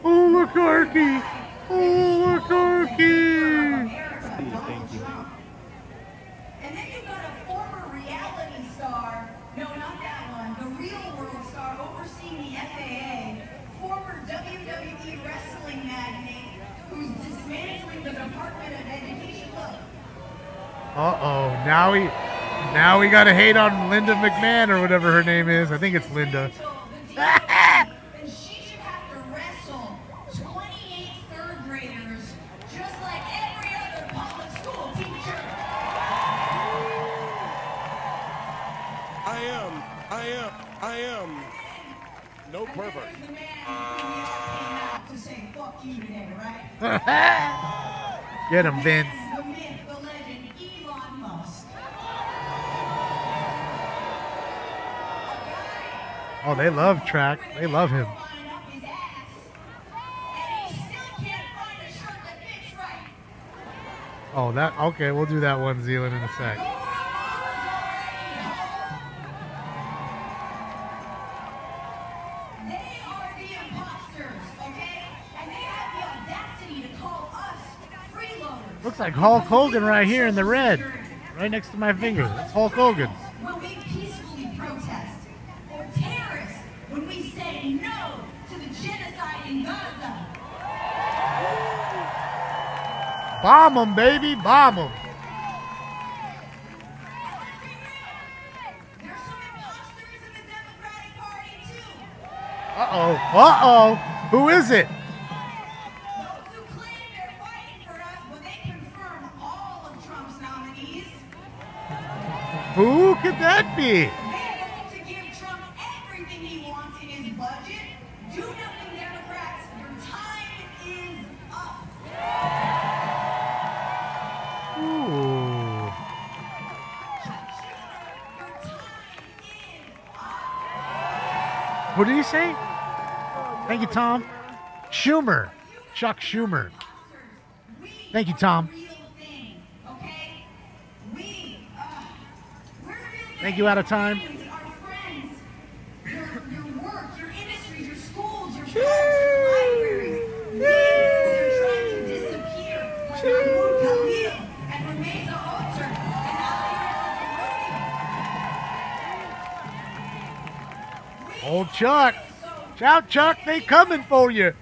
Oligarchy! Oligarchy! Thank you. And then you've got a former reality star, no, not that one, the real world star overseeing the FAA, former WWE wrestling magnate who's dismantling the Department of Education. Look. Uh-oh, now we gotta hate on Linda McMahon or whatever her name is. I think it's Linda. And she should have to wrestle 28 third graders just like every other public school teacher. I am no pervert. The man who came out to say fuck you today, right? Get him, Vince. The myth, the legend, Elon Musk. Oh, they love Track. They love him. Oh, that okay. We'll do that one, Zealand, in a sec. They are the imposters, okay? And they have the audacity to call us freeloaders. Looks like Hulk Hogan right here in the red, right next to my finger. That's Hulk Hogan. Will we peacefully protest or terrorists when we say no to the genocide in Gaza? Bomb them, baby, bomb them. There's some imposters in the Democratic Party too. Uh-oh, uh-oh. Who is it? Those who claim they're fighting for us, but they confirm Who could that be? Available to give Trump everything he wants in his budget. Do nothing, Democrats. Your time is up. Ooh. What did he say? Thank you, Tom. Schumer. Chuck Schumer. Thank you, Tom. Thank you, out of time. Our friends, your work, your industries, your schools, your parks, your libraries. They're trying to disappear like Mahmoud Khalil and Rameza Ozer and Old Chuck. Shout, Chuck, they coming for you.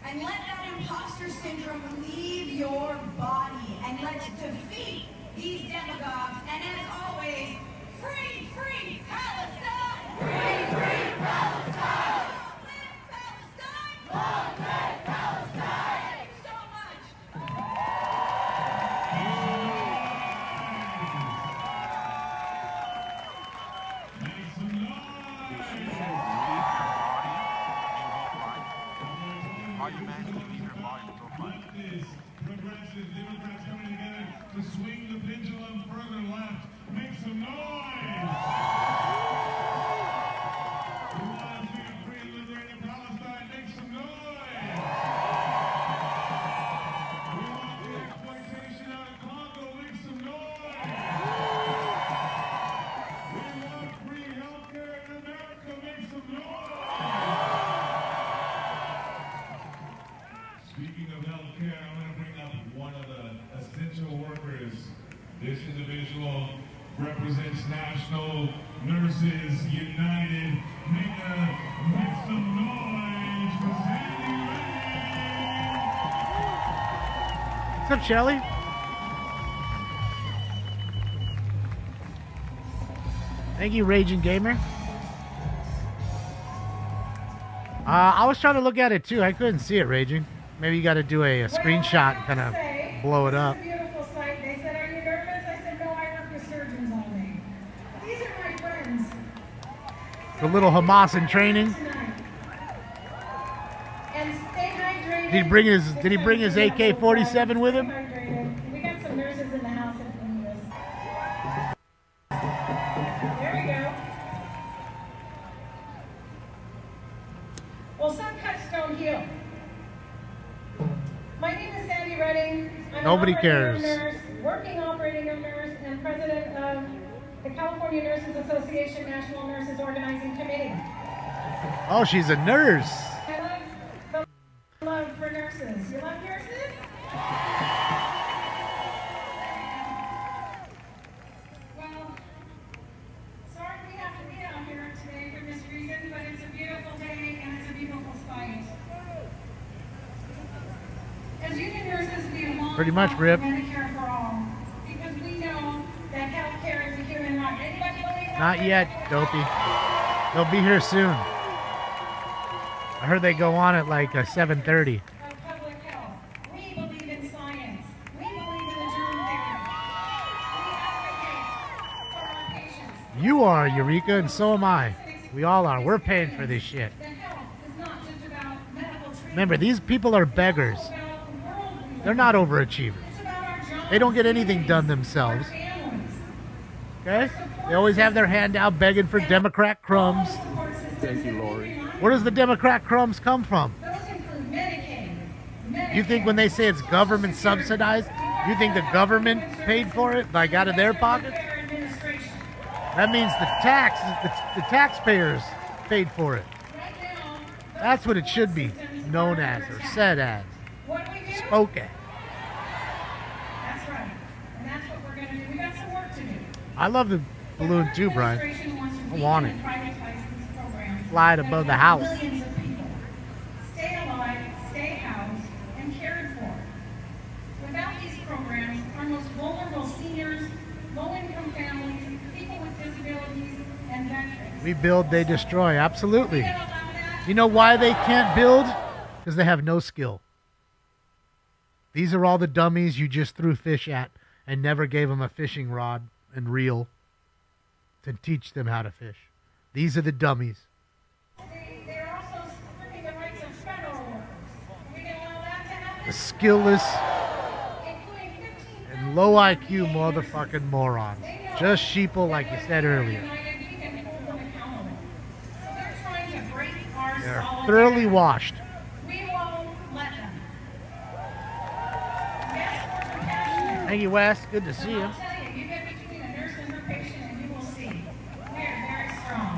And let that imposter syndrome leave your body and let's defeat these demagogues. And as always, free, free Palestine! Free, free Palestine! Long live Palestine! Thank you so much! Progressive Democrats coming together to swing the pendulum further left. Make some noise! We want to see a free and liberated Palestine. Make some noise! We want the exploitation out of Congo. Make some noise! We want free healthcare in America. Make some noise! Speaking of healthcare, I'm going to bring up one of the essential workers. This individual represents National Nurses United. Make some noise for Sandy What's up, Shelly? Thank you, Raging Gamer. I was trying to look at it too. I couldn't see it, Raging. Maybe you got to do a screenshot and kind of blow it up. Beautiful sight. They said, "Are you nervous?" I said, "No, I work with surgeons only. These are my friends." The little Hamas in training. And stay hydrated. Did he bring his AK-47 with him? We got some nurses in the house that can use. There we go. Well, some cuts don't heal. My name is Sandy Redding. I'm Nobody an cares. nurse, working operating room nurse, and president of the California Nurses Association National Nurses Organizing Committee. Oh, she's a nurse. I love the love for nurses. You love nurses? Well, sorry we have to be out here today for this reason, but it's a beautiful day and it's a beautiful sight. As union nurses, we belong Pretty much, Rip. Medicare for all, because we know that health care is a human right. Anybody believe that? Not yet, Dopey. They'll be here soon. I heard they go on at like 7:30. Public health. We believe in science. We believe in the germ theory. We advocate for our patients. You are, Eureka, and so am I. We all are. We're paying for this shit. That health is not just about medical treatment. Remember, these people are beggars. They're not overachievers. They don't get anything done themselves. Okay? They always have their hand out begging for Democrat crumbs. Thank you, Lori. Where does the Democrat crumbs come from? Those include Medicaid. You think when they say it's government subsidized, you think the government paid for it, like out of their pocket? That means the taxpayers paid for it. That's what it should be known as, or said as, spoke at. That's right. And that's what we're going to do. We got some work to do. I love the balloon too, Brian. I want it. Fly it above the house. Millions of people stay alive, stay housed, and cared for. Without these programs, our most vulnerable seniors, low-income families, people with disabilities, and veterans. We build, they destroy. Absolutely. You know why they can't build? Because they have no skill. These are all the dummies you just threw fish at and never gave them a fishing rod and reel to teach them how to fish. These are the dummies. They're also stripping the rights of federal workers. We can allow that to happen. The skillless and low IQ motherfucking morons. Just sheeple like you said earlier. They're thoroughly washed. We won't let them. Thank you, Wes. Good to see you. I'll tell you, you get between a nurse and her patient and you will see. We are very strong.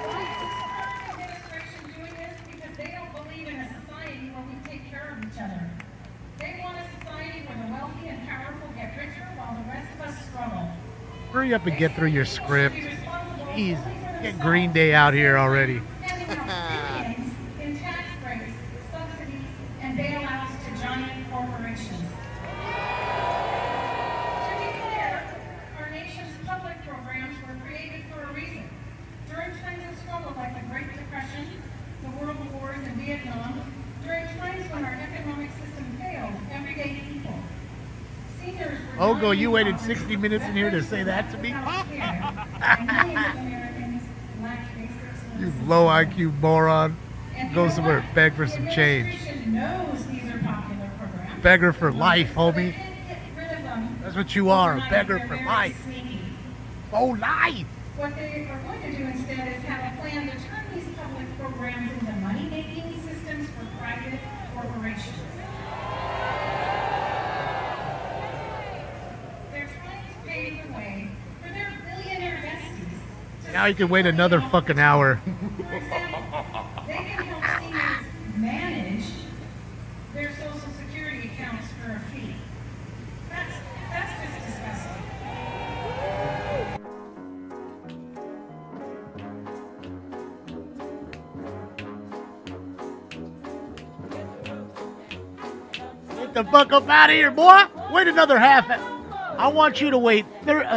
Why is this current administration doing this? Because they don't believe in a society where we take care of each other. They want a society where the wealthy and powerful get richer while the rest of us struggle. Hurry up and get through your script. Jeez, get Green Day out here already. In tax breaks, subsidies, and bailouts to giant corporations. To be clear, our nation's public programs were created for a reason. During times of struggle like the Great Depression, the World Wars, and Vietnam, during times when our economic system failed, everyday people, seniors were Ogo, you waited 60 minutes in here to say that to me? You low IQ moron. Go somewhere and beg for some change. Beggar for life, homie. That's what you are, a beggar for life. Oh, life! What they are going to do instead is have a plan to turn these public programs into money-making systems for private corporations. They're trying to pave the way for their billionaire besties. Now you can wait another fucking hour. For example, they can help seniors manage their Social Security accounts for a fee. That's just disgusting. Get the fuck up out of here, boy. Wait another half hour. I want you to wait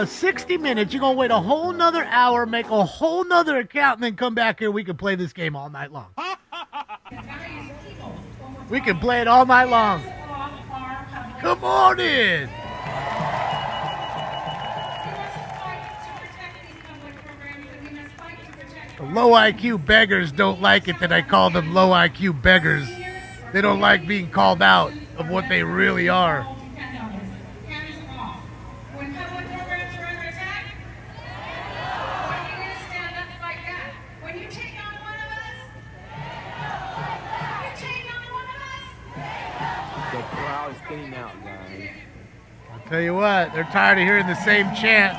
60 minutes. You're going to wait a whole nother hour, make a whole nother account, and then come back here. We can play this game all night long. We can play it all night long. Come on in. The low IQ beggars don't like it that I call them low IQ beggars. They don't like being called out of what they really are. Out, guys. I'll tell you what, they're tired of hearing the same chant.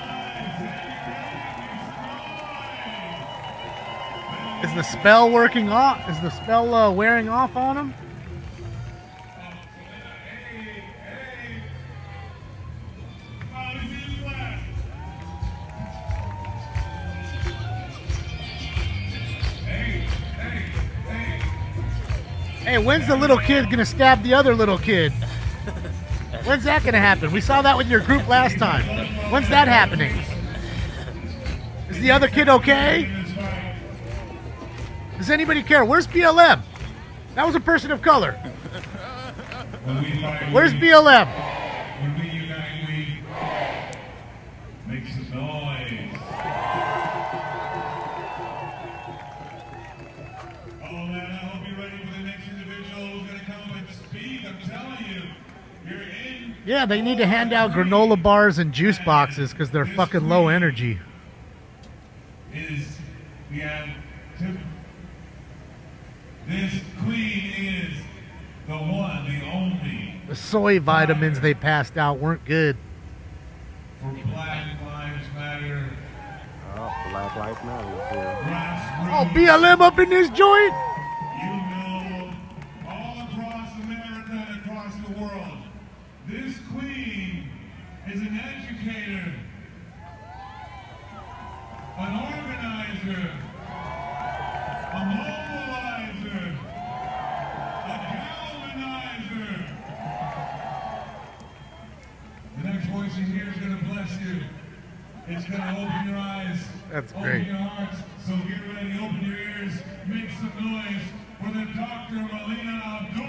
Is the spell working off? Is the spell wearing off on them? Hey, when's the little kid gonna stab the other little kid? When's that gonna happen? We saw that with your group last time. When's that happening? Is the other kid okay? Does anybody care? Where's BLM? That was a person of color. Where's BLM? When we unite, we make some noise. Oh man, I hope you're ready for the next individual who's going to come up and speak. I'm telling you, you're in. Yeah, they need to hand out granola bars and juice boxes because they're fucking low energy. We have this queen is the one, the only. The soy vitamins they passed out weren't good. For Black Lives Matter. Oh, Black Lives Matter. Oh, BLM up in this joint? You know, all across America and across the world, this queen is an educator, an organizer, a mobilizer, a galvanizer. The next voice you hear is going to bless you. It's going to open your eyes. That's open great. your hearts. So get ready, open your ears, make some noise for the Dr. Melina Abdul.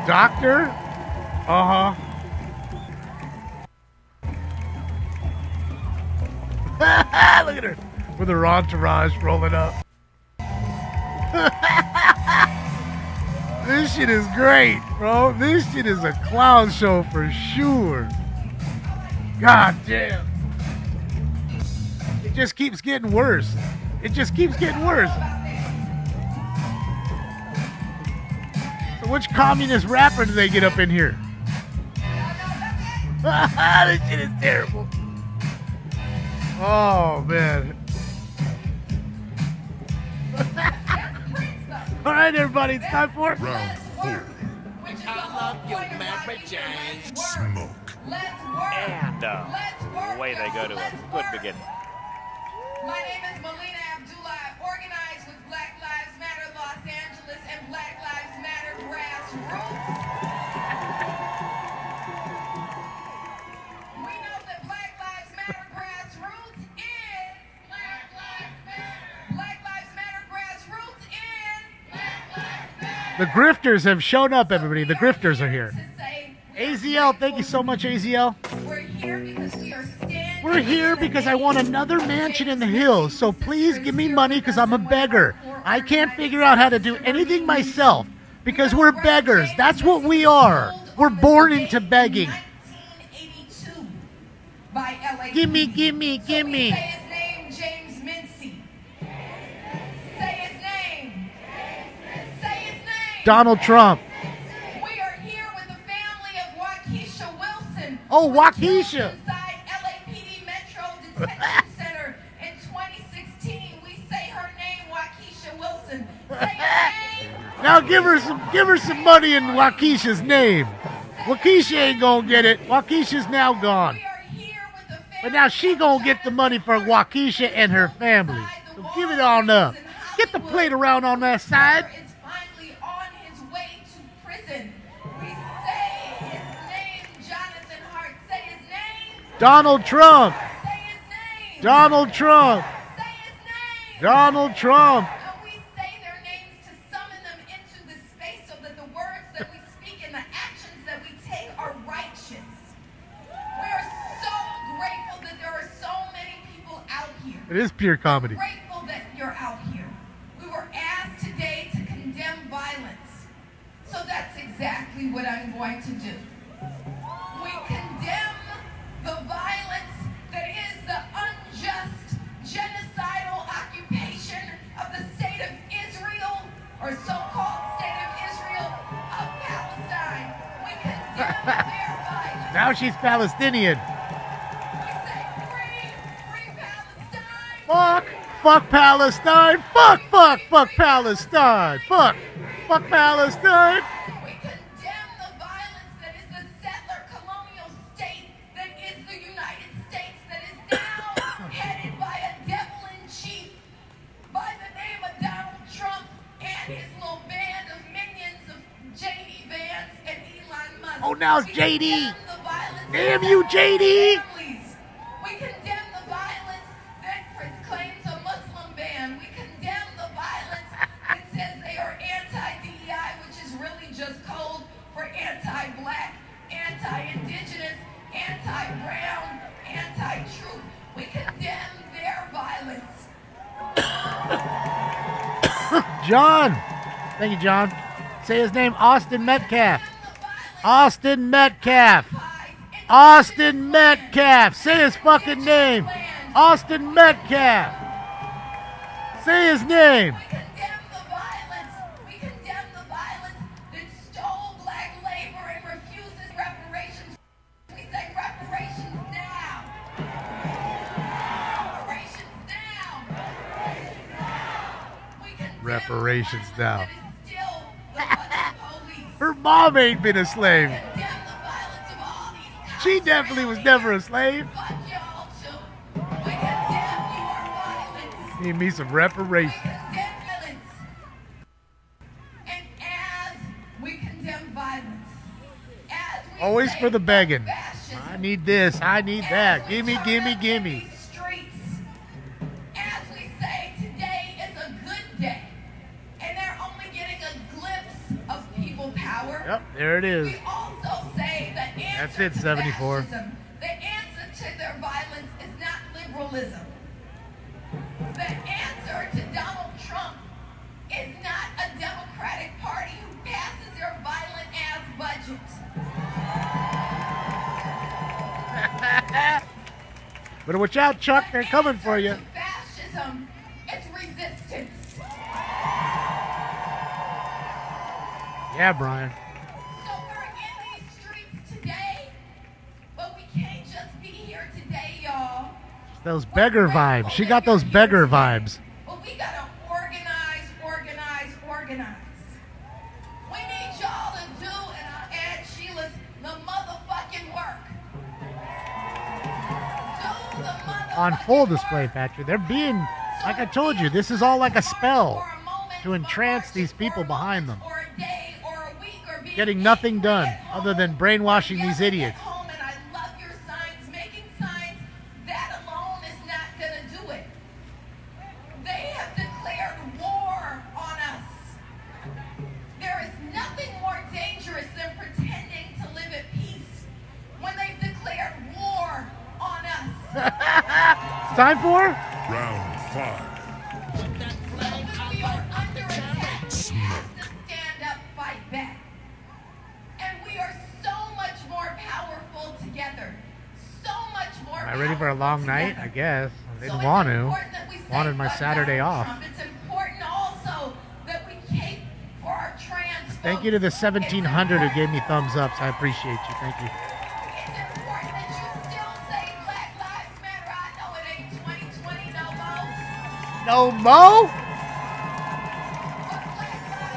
Doctor? Uh-huh. Look at her with her entourage rolling up. This shit is great, bro. This shit is a clown show for sure. God damn. It just keeps getting worse. It just keeps getting worse. So which communist rapper do they get up in here? This shit is terrible. Oh, man. All right, everybody, it's time for round 4. I love you, Mary Jane. Smoke. And away they go to a good beginning. My name is Melina Abdullah. I organize with Black Lives Matter Los Angeles and Black Lives Matter Grassroots. We know that Black Lives Matter Grassroots is Black Lives Matter. Black Lives Matter Grassroots is Black Lives Matter. The grifters have shown up, everybody. The grifters are here. AZL, thank you so much, AZL. We're here because I want another mansion in the hills, so please give me money because I'm a beggar. I can't figure out how to do anything myself because we're beggars. That's what we are. We're born into begging. Gimme, gimme, gimme. Say his name, James Mincy. Say his name. Say his name. Donald Trump. We are here with the family of Waukesha Wilson. Oh, Waukesha. Inside LAPD Metro Detention Center in 2016. We say her name, Waukesha Wilson. Say her name. Now give her some money in Waukesha's name. Waukesha ain't gonna get it. Waukesha's now gone. But now she gonna get the money for Waukesha and her family. So give it on up. Get the plate around on that side. Is finally on his way to prison. We say his name, Jonathan Hart. Say his name. Donald Trump. Say his name. Donald Trump. Say his name. Donald Trump. And we say their names to summon them into this space so that the words that we speak and the actions that we take are righteous. We are so grateful that there are so many people out here. It is pure comedy. Grateful that you're out here. We were asked today to condemn violence. So that's exactly what I'm going to do. We condemn the violence that is the unjust, genocidal occupation of the state of Israel, or so-called state of Israel, of Palestine. We condemn their violence. Now she's Palestinian. Fuck Palestine. Fuck Palestine. Fuck Palestine. We condemn the violence that is the settler colonial state that is the United States, that is now headed by a devil-in-chief by the name of Donald Trump and his little band of minions of J.D. Vance and Elon Musk. Oh, now it's We JD. condemn the violence Damn that you, is JD. families. We condemn the violence that proclaims a Muslim ban. We condemn the violence that says they are anti-DEI, which is really just code for anti-black, anti-indigenous, anti-brown, anti-truth. We condemn their violence. John. Thank you, John. Say his name, Austin Metcalf. Austin Metcalf. Austin Metcalf. Say his fucking name. Austin Metcalf. Say his name. We condemn the violence. We condemn the violence that stole black labor and refuses reparations. We say reparations now. Reparations now. We condemn Reparations now. that is still the fucking police. Her mom ain't been a slave. We condemn the violence of all these She definitely was never a slave. fuck y'all too. We condemn your violence. Need me some reparations. Condemn violence. And as we condemn violence, as we Always say for the begging. fascism, I need this. I need that. Gimme, gimme, gimme. streets, as we say today is a good day, and they're only getting a glimpse of people power. Yep, there it is. We also say the answer That's it, to 74. fascism, the answer to their violence is not liberalism. Better watch out, Chuck. They're coming for you. Fascism, it's resistance. Yeah, Brian. So we're in these streets today, but we can't just be here today, y'all. Those beggar vibes. She got those beggar vibes. But we gotta organize. We need y'all to do, and I'll add Sheila's, the motherfucking work. Do the motherfucking On full display, Patrick. They're being, like I told you, this is all like a spell to entrance these people behind them. Getting nothing done other than brainwashing these idiots. And I love your signs, making signs. That alone is not gonna do it. They have declared war on us. There is nothing more dangerous than pretending to live at peace when they've declared war on us. It's time for Round 5. We are under attack. We have to stand up, fight back. And we are so much more powerful together. So much more. Am I ready for a long night? I guess. I didn't want to. Wanted my Saturday off. It's important also that we keep for our trans. Thank you to the 1700 who gave me thumbs ups. I appreciate you. Thank you. It's important that you still say Black Lives Matter. I know it ain't 2020 no more. No mo?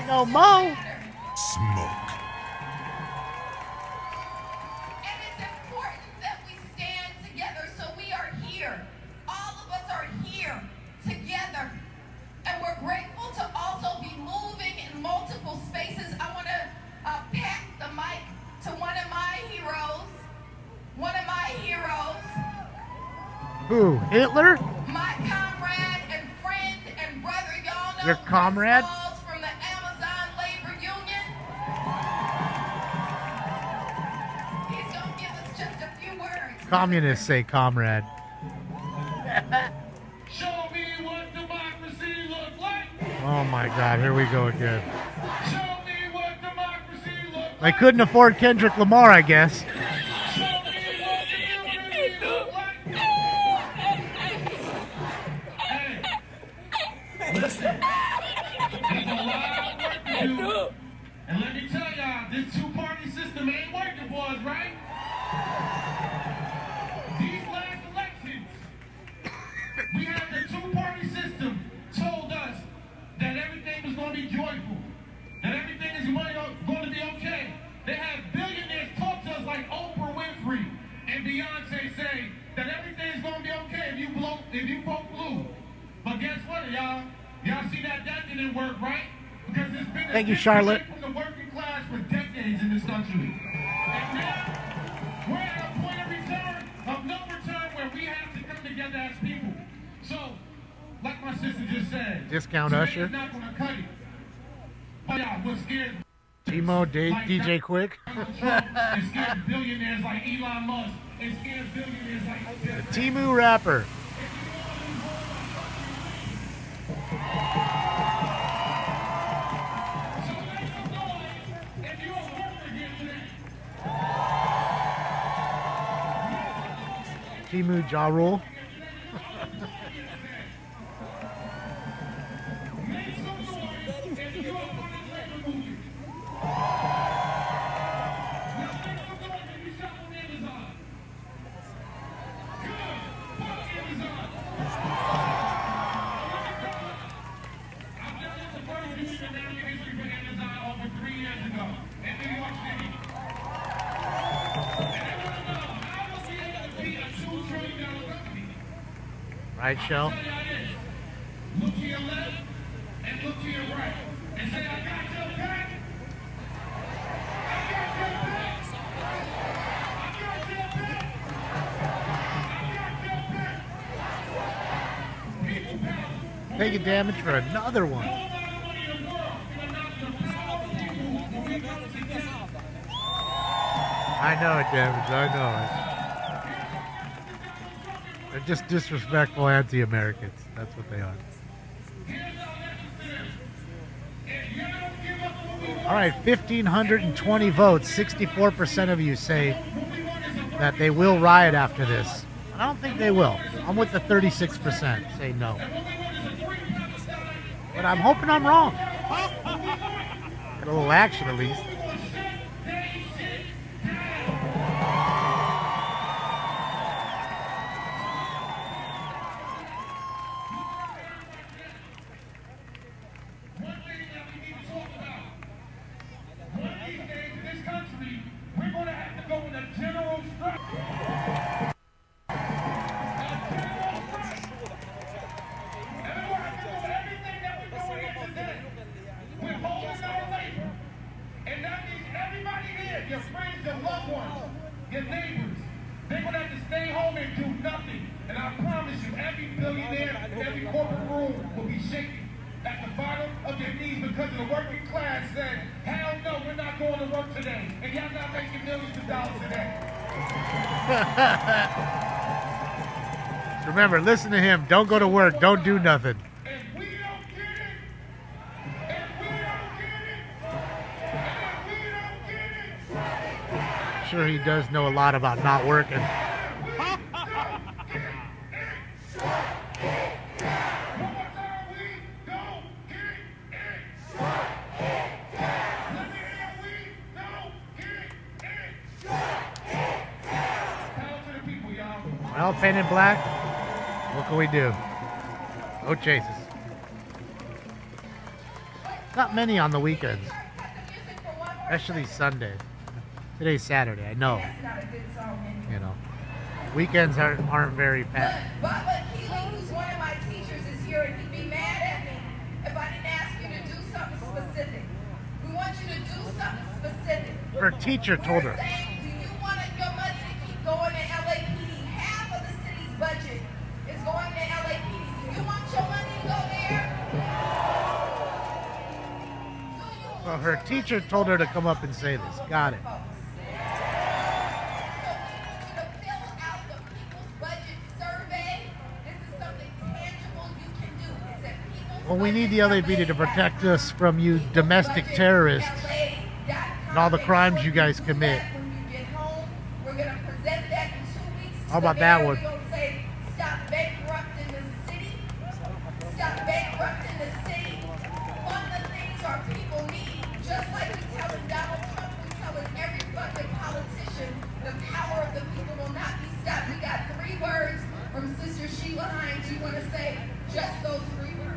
No mo? Smoke. And it's important that we stand together. So we are here. All of us are here together. And we're grateful to also be moving in multiple spaces. I want to pass the mic to one of my heroes. Who? Hitler? My comrade and friend and brother. Y'all know Your comrade? from the Amazon Labor Union. He's going to give us just a few words. Communists say comrade. Show me what democracy looks like. Oh my God, here we go again. Show me what democracy looks like. They couldn't afford Kendrick Lamar, I guess. Listen, there's a lot of work to do. And let me tell y'all, this two-party system ain't working for us, right? These last elections, we had the two-party system told us that everything was going to be joyful, that everything is going to be okay. They had billionaires talk to us like Oprah Winfrey and Beyonce say that everything is going to be okay if you vote blue. But guess what, y'all? Y'all see that didn't work, right? Because it's been Thank you, Charlotte. from the working class for decades in this country. And now we're at a point of return, of no return, where we have to come together as people. So, like my sister just said, Discount Usher. it's not gonna cut it. But y'all, what's scared? Emo, DJ Quick. It scares billionaires like Elon Musk. It scares billionaires like Timu rapper. Timu Ja Rule. Right, Shell? Look to your left and look to your right and say, I got your back. I got your back. I got your back. I got your back. People power. Taking damage for another one. I know it, damage. I know it. They're just disrespectful anti-Americans. That's what they are. All right, 1,520 votes. 64% of you say that they will riot after this. I don't think they will. I'm with the 36% say no. But I'm hoping I'm wrong. Get a little action at least. Remember, listen to him. Don't go to work. Don't do nothing. I'm sure he does know a lot about not working. Well, painted black, what can we do? No chases. Not many on the weekends, especially Sunday. Today's Saturday, I know. You know, weekends aren't very packed. Baba Keeley, who's one of my teachers, is here, and he'd be mad at me if I didn't ask you to do something specific. We want you to do something specific. Her teacher told her. Do you want your money to keep going to LAPD? Half of the city's budget is going to LAPD. Do you want your money to go there? Well, her teacher told her to come up and say this. Got it. Well, we need the LAPD to protect us from you domestic terrorists and all the crimes you guys commit. How about that one? Stop bankrupting the city. Stop bankrupting the city. Fund the things our people need. Just like we're telling Donald Trump, we're telling every fucking politician, the power of the people will not be stopped. We got 3 words from Sister Sheila Hines. You want to say just those 3 words?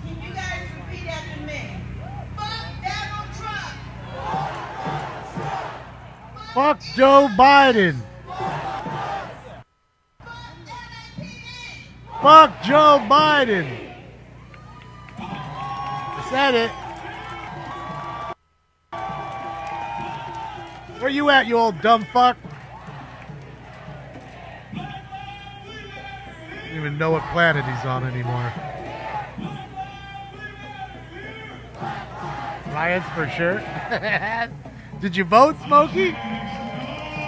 Can you guys repeat after me? Fuck Donald Trump. Fuck Joe Biden. Fuck Joe Biden. I said it. Where you at, you old dumb fuck? I don't even know what planet he's on anymore. Riots for sure. Did you vote, Smokey?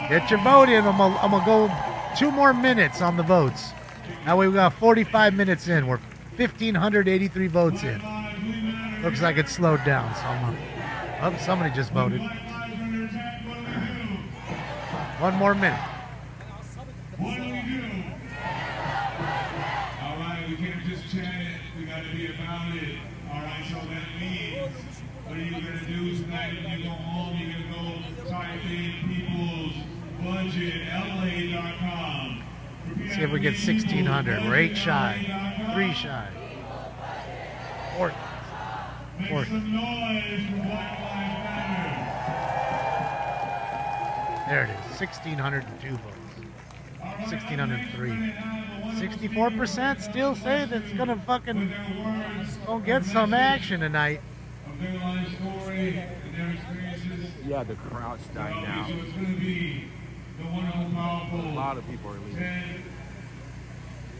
Get your vote in. I'm gonna go 2 more minutes on the votes. That way we got 45 minutes in. We're 1,583 votes in. Looks like it slowed down. So oh, somebody just voted. 1 more minute. What do we do? All right, we can't just chant it. We got to be about it. All right, so that means, what are you going to do tonight when you go home? You're going to go type in people's budget, Dtla.com. See if we get 1,600. We're 8 shy. 3 shy. 4. Make some noise for Black Lives Matter. There it is. 1,602 votes. 1,603. 64% still say that's gonna fucking gonna get some action tonight. Yeah, the crowd's dying out. A lot of people are leaving.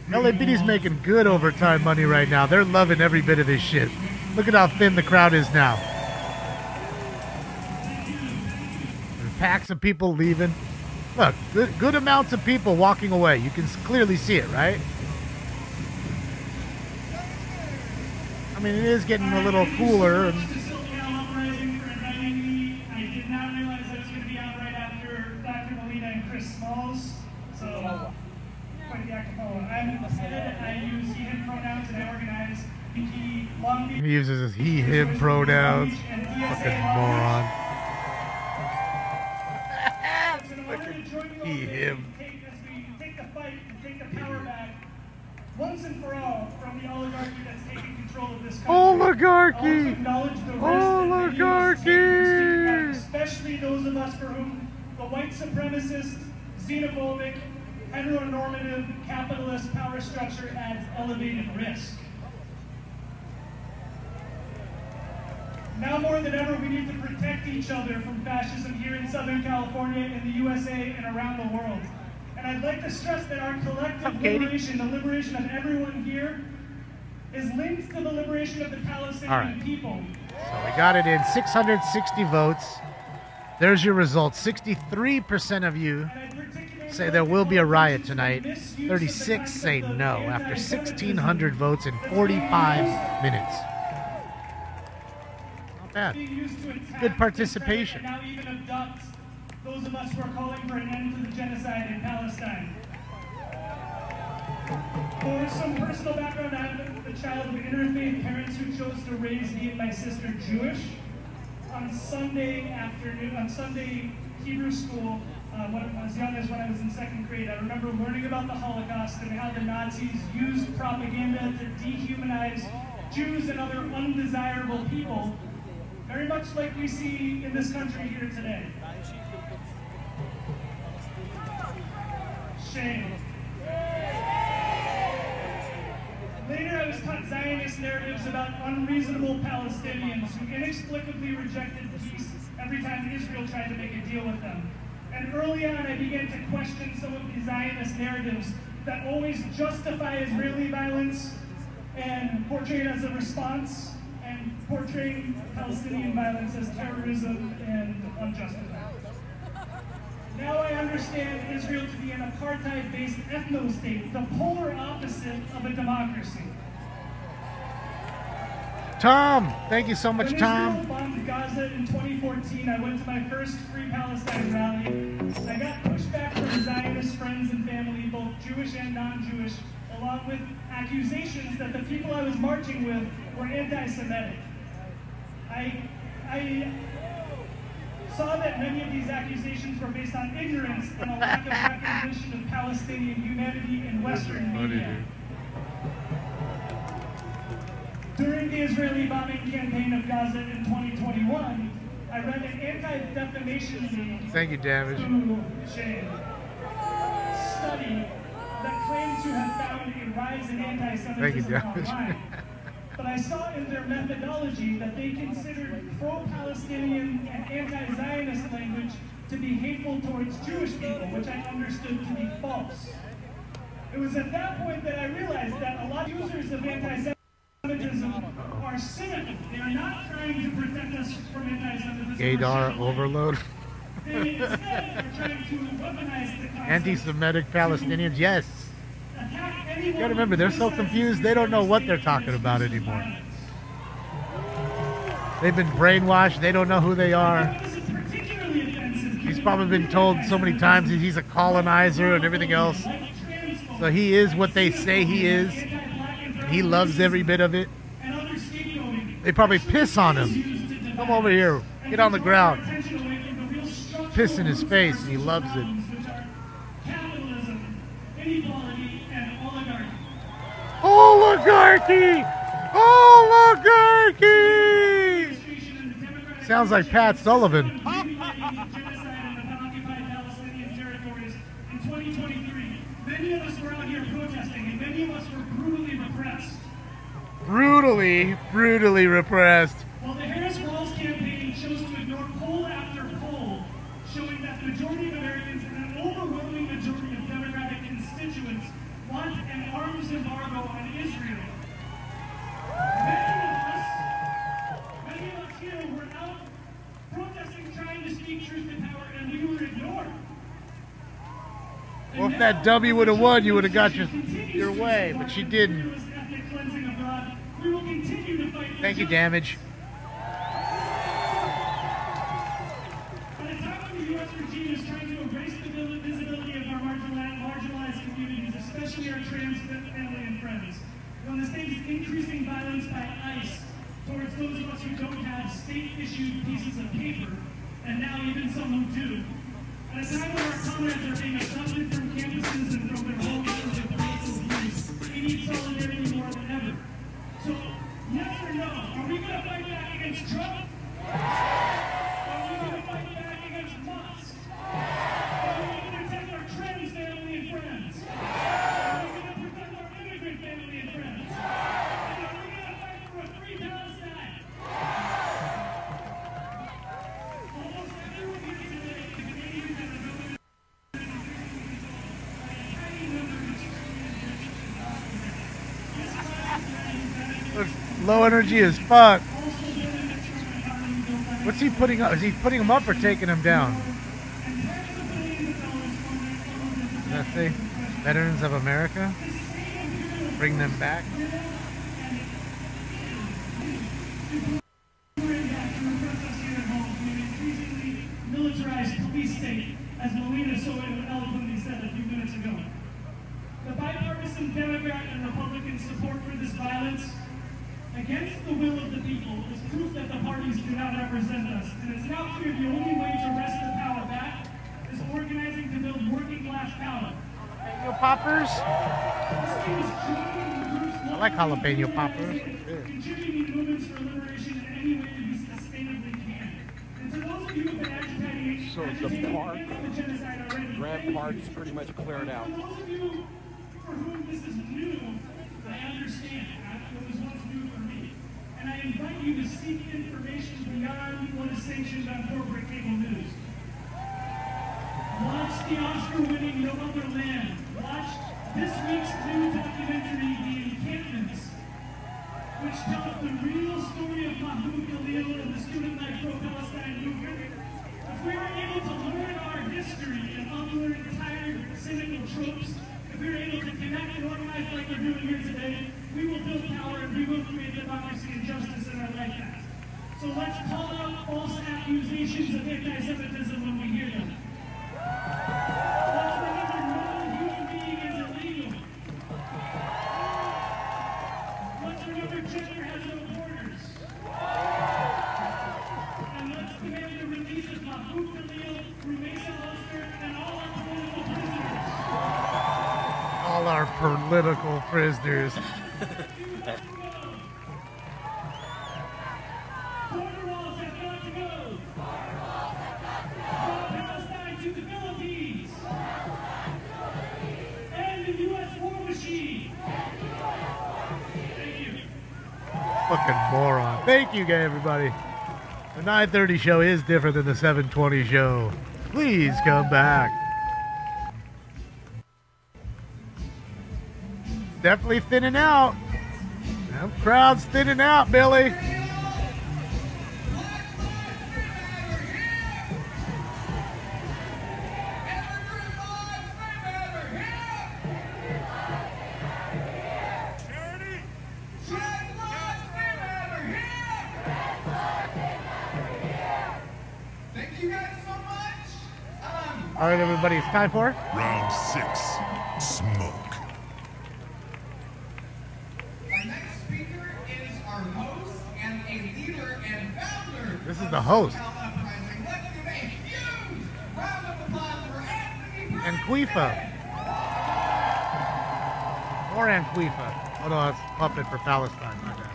LAPD's making good overtime money right now. They're loving every bit of this shit. Look at how thin the crowd is now. There's packs of people leaving. Look, good amounts of people walking away. You can clearly see it, right? I mean, it is getting a little cooler. And I did not realize I was going to be on right after Dr. Molina and Chris Smalls. So, He uses his he, him pronouns. Fucking moron. He, him. Take the fight and take the power back once and for all from the oligarchy that's taking control of this country. Oligarchy! Oligarchy! Especially those of us for whom the white supremacist, xenophobic, heteronormative, capitalist power structure adds elevated risk. Now more than ever, we need to protect each other from fascism here in Southern California, in the USA, and around the world. And I'd like to stress that our collective liberation, the liberation of everyone here, is linked to the liberation of the Palestinian people. So we got it in 660 votes. There's your results. 63% of you say there will be a riot tonight. 36 say no after 1,600 votes in 45 minutes. Not bad. Good participation. Now even abduct those of us who are calling for an end to the genocide in Palestine. For some personal background, I'm the child of interfaith parents who chose to raise me and my sister Jewish. On Sunday Hebrew school, when I was young as when I was in second grade, I remember learning about the Holocaust and how the Nazis used propaganda to dehumanize Jews and other undesirable people, very much like we see in this country here today. Shame. Later, I was taught Zionist narratives about unreasonable Palestinians who inexplicably rejected peace every time Israel tried to make a deal with them. And early on, I began to question some of the Zionist narratives that always justify Israeli violence and portray it as a response, and portray Palestinian violence as terrorism and unjustified. Now I understand Israel to be an apartheid-based ethno-state, the polar opposite of a democracy. Tom, thank you so much, When Tom. Israel bombed Gaza in 2014, I went to my first Free Palestine rally. I got pushed back from Zionist friends and family, both Jewish and non-Jewish, along with accusations that the people I was marching with were anti-Semitic. I saw that many of these accusations were based on ignorance and a lack of recognition of Palestinian humanity in Western media. During the Israeli bombing campaign of Gaza in 2021, I read an anti-defamation league Thank you, Damage. study that claimed to have found a rise in anti-Semitism online. But I saw in their methodology that they considered pro-Palestinian and anti-Zionist language to be hateful towards Jewish people, which I understood to be false. It was at that point that I realized that a lot of users of anti-Semitism are cynical. They are not trying to protect us from anti-Semitism. Gaydar overload. They instead are trying to weaponize the concept. Anti-Semitic Palestinians, yes. You gotta remember, they're so confused, they don't know what they're talking about anymore. They've been brainwashed, they don't know who they are. He's probably been told so many times he's a colonizer and everything else. So he is what they say he is. He loves every bit of it. They probably piss on him. Come over here, get on the ground. Piss in his face, and he loves it. Oligarchy! Oligarchy! Sounds like Pat Sullivan. Many of us were out here protesting, and many of us were brutally repressed. Brutally repressed. While the Harris Walls campaign chose to ignore poll after poll, showing that the majority of Americans and an overwhelming majority of Democratic constituents want an arms embargo on Israel. Many of us here were out protesting, trying to speak truth to power, and we were ignored. Well, if that W would have won, you would have got your way, but she didn't. Thank you, Damage. At a time when the U.S. regime is trying to erase the visibility of our marginalized communities, especially our trans family and friends, when the state is increasing violence by ICE, towards those of us who don't have state-issued pieces of paper, and now even some who do. At a time when our comrades are being abducted from campuses and from their homes for their political views, we need solidarity more than ever. So, yes or no, are we going to fight back against Trump? Are we going to fight back against Musk? Are we going to protect our trans family and friends? Are we going to protect our immigrant family and friends? And are we going to fight for a free Palestine? Almost everyone here today is Canadian and American. Looks low energy as fuck. What's he putting up? Is he putting him up or taking him down? Let's see. Veterans of America. Bring them back. Militarized police state, as Melina so eloquently said a few minutes ago. The bipartisan Democrat and Republican support for this violence against the will of the people is proof that the parties do not represent us. And it's now clear the only way to wrest the power back is organizing to build working class power. Jalapeno poppers? I like jalapeno poppers. Contributing to movements for liberation in any way that we sustainably can. And to those of you who have been agitating, So the park, against the genocide already, Grand Park is pretty much cleared out. for those of you for whom this is new, I understand. It was once new for me. And I invite you to seek information beyond what is sanctioned on corporate cable news. Watch the Oscar-winning No Other Land. Watch this week's new documentary, The Encampments, which tells the real story of Mahmoud Khalil and the student life pro-Palestine movement. If we were able to learn our history and unlearn tired, cynical tropes, if we were able to connect and organize like we're doing here today, we will build power and we will create democracy and justice in our lifetimes. So let's call out false accusations of anti-Semitism when we hear them. Let's remember no human being is illegal. Let's remember gender has no borders. And let's demand the release of Mahmoud Khalil, Rumeysa Luster, and all our political prisoners. All our political prisoners. Border walls have got to go. From Palestine to the Philippines. And the U.S. war machine. Thank you. Fucking moron. Thank you, everybody. The 9:30 show is different than the 7:20 show. Please come back. Definitely thinning out. That crowd's thinning out, Billy. Thank you guys so much. All right, everybody, it's time for Round 6. Smoke. Our next speaker is our host and a leader and founder. This is the host. Uprising. Let's give a huge round of applause for Anthony. And Quifa. Or Anquifa. Oh no, that's puppet for Palestine. My bad.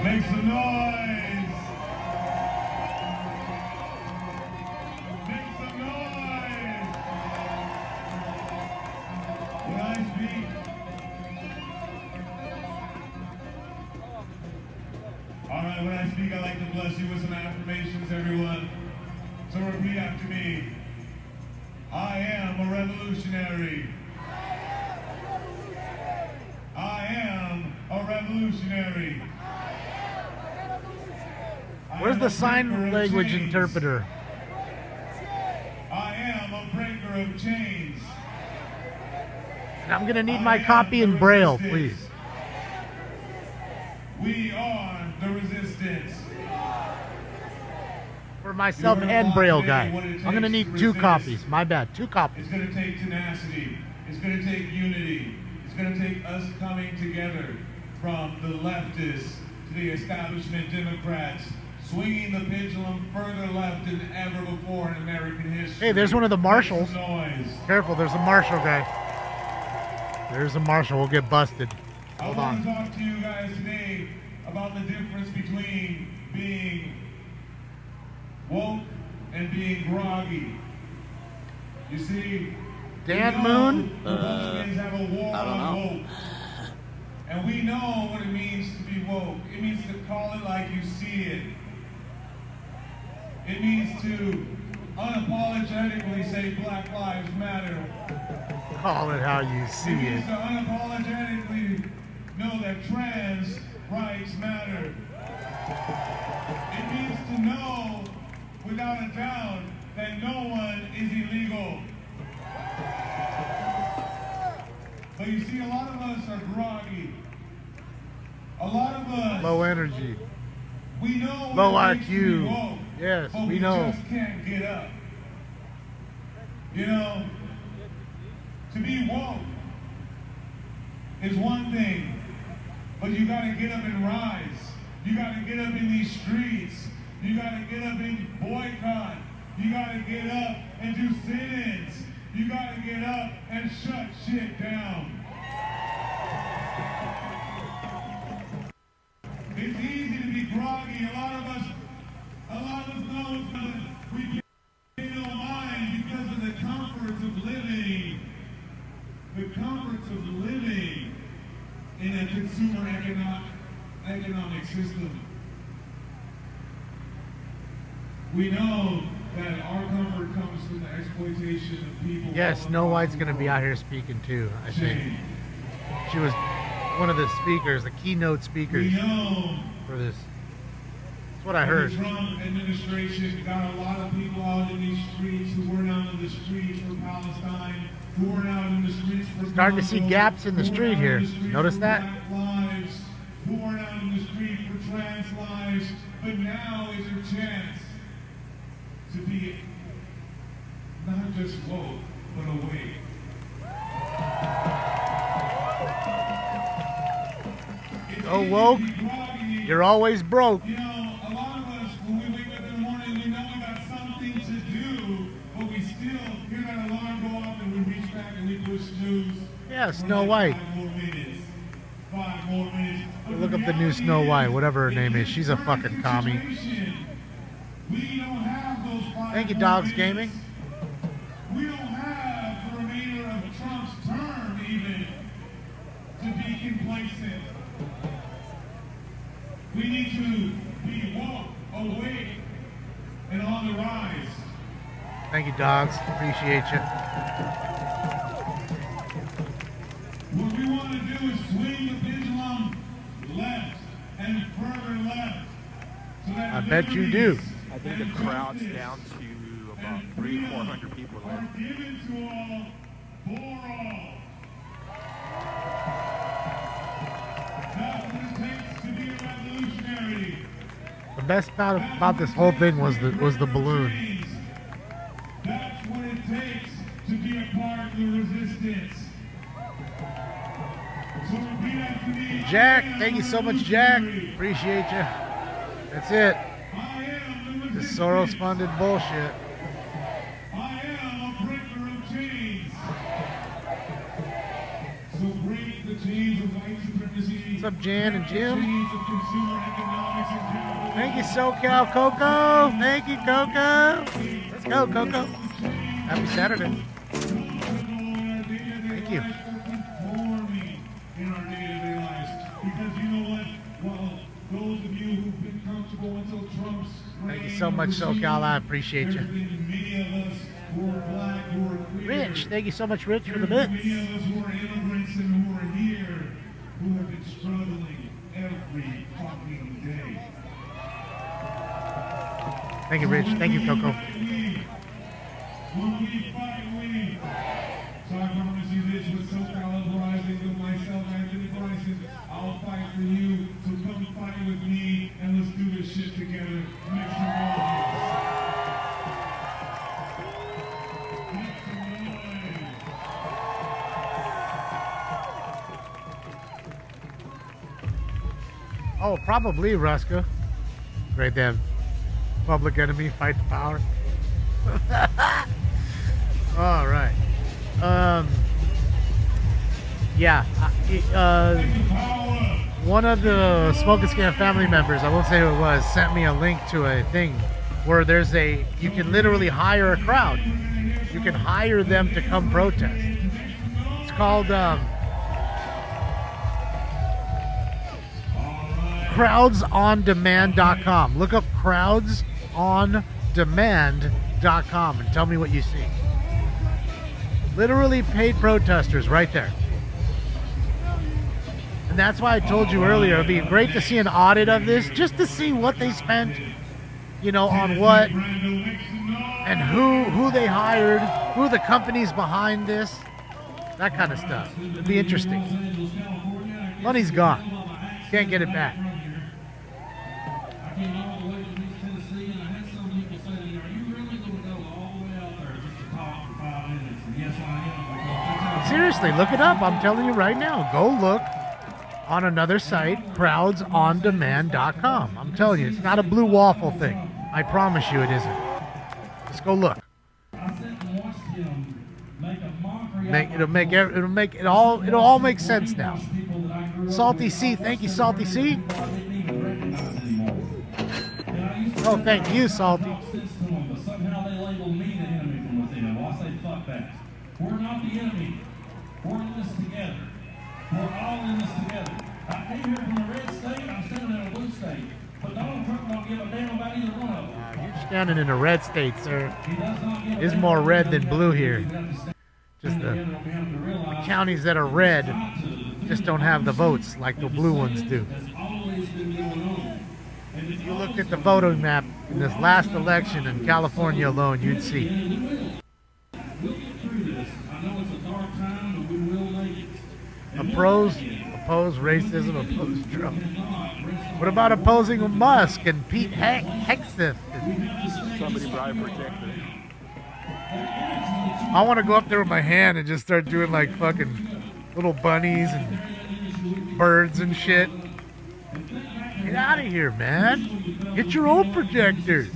Make some noise! Make some noise! When I speak, alright, when I speak, I like to bless you with some affirmations, everyone. So repeat after me. I am a revolutionary. I am a revolutionary. Where's the sign language interpreter? I am a breaker of chains. And I'm gonna need my copy in Braille, please. We are the resistance. myself and Braille guy. I'm going to need 2 copies. My bad. 2 copies. It's going to take tenacity. It's going to take unity. It's going to take us coming together from the leftists to the establishment Democrats, swinging the pendulum further left than ever before in American history. Hey, there's one of the marshals. Noise. Careful, there's a marshal guy. There's a marshal. We'll get busted. Hold I want to on. talk to you guys today about the difference between being woke and being groggy. You see, Dan Moon? Republicans have a war on woke. And we know what it means to be woke. It means to call it like you see it. It means to unapologetically say Black Lives Matter. Call it how you see It means it. to unapologetically know that trans rights matter. It means to know without a doubt that no one is illegal. But you see, a lot of us are groggy. A lot of us... Low energy. We know Low what it takes to be IQ. woke, Yes, but we know. just can't get up. You know, to be woke is one thing, but you gotta get up and rise. You gotta get up in these streets. You gotta get up and boycott. You gotta get up and do sit-ins. You gotta get up and shut shit down. It's easy to be groggy. A lot of us know that we don't mind because of the comforts of living. The comforts of living in a consumer economic system. We know that our comfort comes from the exploitation of people. Yes, Snow White's going to be out here speaking too, I think. She was one of the speakers, the keynote speakers for this. That's what I heard. The Trump administration got a lot of people out in these streets who weren't out in the streets for Palestine, who weren't out in the streets for Starting to see gaps in the street here. Notice that? Black lives, who weren't out in the street for trans lives, but now is your chance to be not just woke, but awake. Oh, woke, you're always broke. You know, a lot of us, when we wake up in the morning, we know we got something to do, but we still hear that alarm go off and we reach back and we push snooze. Yeah, Snow White. 5 more minutes. 5 more minutes. But Look up the new Snow White, whatever her name is. She's a fucking commie. We don't have those 5 Thank you, more Dogs minutes. Gaming. We don't have the remainder of Trump's term even to be complacent. We need to be woke, awake, and on the rise. Thank you, Dogs. Appreciate you. What we want to do is swing the pendulum left and further left. So that I bet you do. I think the crowd's down to about 300-400 people are left. given to all, for all. That's what it takes to be a revolutionary. The best part about this whole thing was the balloon. That's what it takes to be a part of the resistance. So repeat after me. Jack, thank you so much, Jack. Appreciate you. That's it. This Soros-funded bullshit. I am a breaker of chains. So break the chains of white supremacy. What's up, Jan and Jim? Chains of consumer economics and capitalism. Thank you, SoCal Coco. Thank you, Coco. Let's go, Coco. Happy Saturday. Thank you. In our day-to-day lives. Because you know what? Well, those of you who've been comfortable until Trump's Thank you so much, SoCal. I appreciate you. many of us who are black, who are queer, Rich, thank you so much, Rich, for the bits. many of us who are immigrants and who are here, who have been struggling every fucking day. Thank you, Rich. Thank you, Coco. When we fight, we. So I promise you this with SoCal Uprising, with myself, Anthony Bryson. I'll fight for you, so come fight with me, and let's do this shit together. Make some noise. Oh, probably Ruska. Right then. Public Enemy, Fight the Power. All right. Yeah. One of the Smoke and Scam family members, I won't say who it was, sent me a link to a thing where you can literally hire a crowd. You can hire them to come protest. It's called crowdsondemand.com. Look up crowdsondemand.com and tell me what you see. Literally paid protesters right there. And that's why I told you earlier, it'd be great to see an audit of this, just to see what they spent, you know, on what, and who they hired, who the companies behind this, that kind of stuff. It'd be interesting. Money's gone. Can't get it back. Seriously, look it up. I'm telling you right now. Go look on another site, crowdsondemand.com. I'm telling you, it's not a blue waffle thing. I promise you it isn't. Just go look. It'll all make sense now. Salty C, thank you, Salty C. Oh, thank you, Salty. We're not the enemy. We're in this together. We're all in this together. I came here from a red state. I'm standing in a blue state. But Donald Trump don't give a damn about either one of them. You're standing in a red state, sir. It is more red than blue here. Just the counties that are red just don't have the votes like the blue ones do. If you looked at the voting map in this last election in California alone, you'd see. Oppose racism, oppose Trump. What about opposing Musk and Pete Hegseth? Somebody bribe protector. I want to go up there with my hand and just start doing like fucking little bunnies and birds and shit. Get out of here, man. Get your own projectors.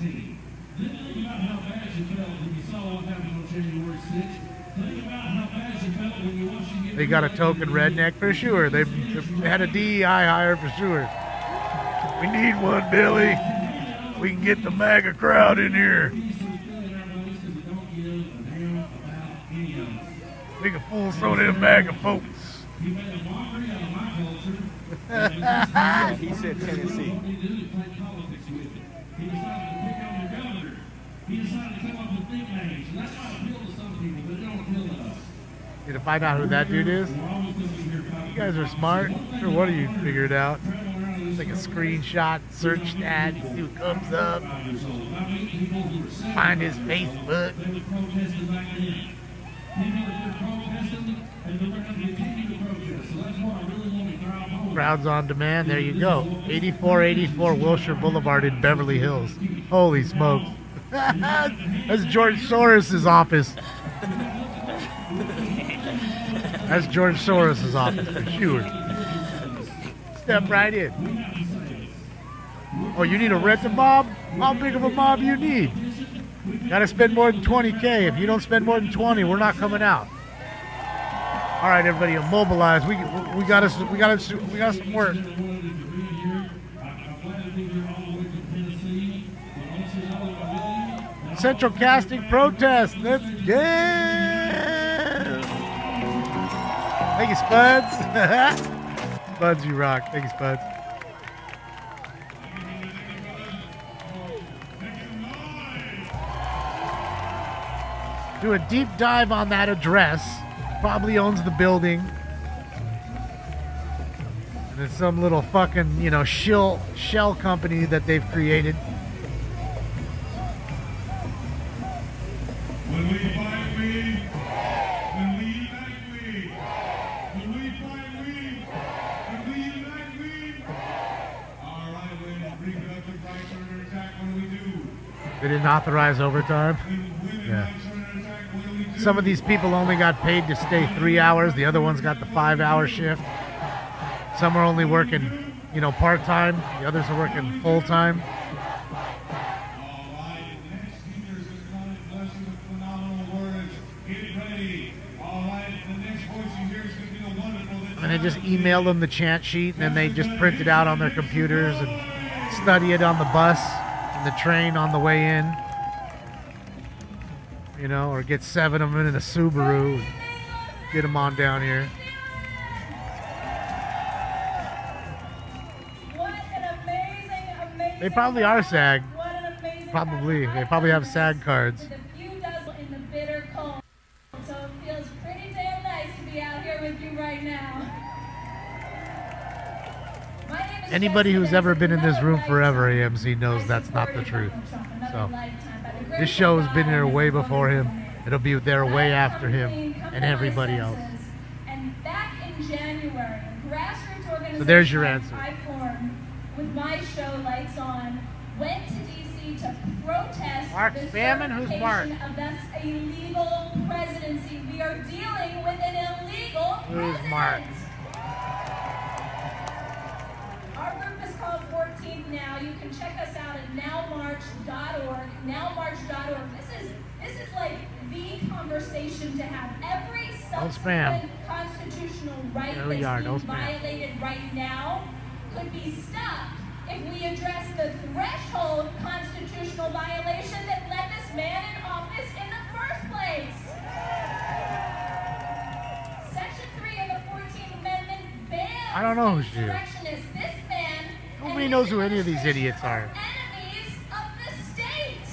They got a token redneck for sure. They had a DEI hire for sure. We need one, Billy. We can get the MAGA crowd in here. We can fool some of them MAGA folks. He said Tennessee. Need to find out who that dude is. You guys are smart. Sure, what do you figure it out? It's like a screenshot, search that, see what comes up. Find his Facebook. Crowds on Demand, there you go. 8484 Wilshire Boulevard in Beverly Hills. Holy smokes. That's George Soros' office. That's George Soros' office for sure. Step right in. Oh, you need a rental mob? How big of a mob you need? Gotta spend more than 20K. If you don't spend more than 20, we're not coming out. All right, everybody, mobilize. We got some work. Central Casting protest. Let's go. Thank you, Spuds. Spuds, you rock. Thank you, Spuds. Do a deep dive on that address. Probably owns the building. And it's some little fucking, shell company that they've created. When we fight, we. When we unite, we. When we fight, we. When we unite, we. All right, when reproductive rights are under attack, what do we do? They didn't authorize overtime? Yeah. Some of these people only got paid to stay 3 hours. The other ones got the 5-hour shift. Some are only working you know, part-time. The others are working full-time. And they just email them the chant sheet, and then they just print it out on their computers and study it on the bus and the train on the way in. You know, or get 7 of them in a Subaru and get them on down here. They probably are SAG. Probably. They probably have SAG cards. In the bitter cold. So it feels pretty damn nice to be out here with you right now. Anybody who's ever been in this room forever, AMC, knows that's not the truth. So this show has been here way before him. It'll be there way after him and everybody else. And back in January, grassroots organization So there's your answer. I formed with my show Lights On went to DC to protest Mark the Spamming? Who's Mark? certification of this illegal presidency. We are dealing with an illegal Who's president. Mark? Our group is called 14th Now. You can check us out at nowmarch.org. Nowmarch.org. This is like the conversation to have. Every subsequent constitutional right that's being violated right now could be stopped if we address the threshold constitutional violation that led this man in office in the first place. Section 3 of the 14th Amendment bans I don't know who's you. insurrectionists. This man Nobody knows who any of these idiots are. enemies of the state.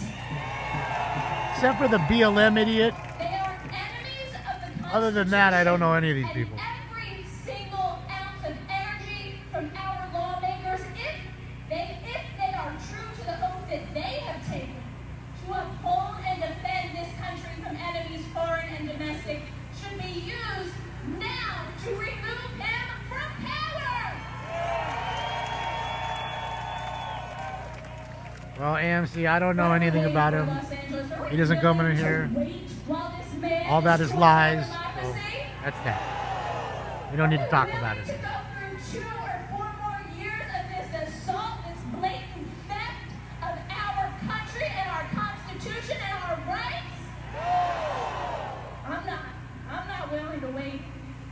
Except for the BLM idiot. They are enemies of the Other than that, I don't know any of these people. every single ounce of energy from our lawmakers, if they are true to the oath that they have taken to uphold and defend this country from enemies, foreign and domestic, should be used now to remove him from power. Well, AMC, I don't know anything about him. He doesn't come in here. All that is lies. So that's that. We don't need to talk about it. To go through 2 or 4 more years of this assault, this blatant theft of our country and our Constitution and our rights? I'm not willing to wait.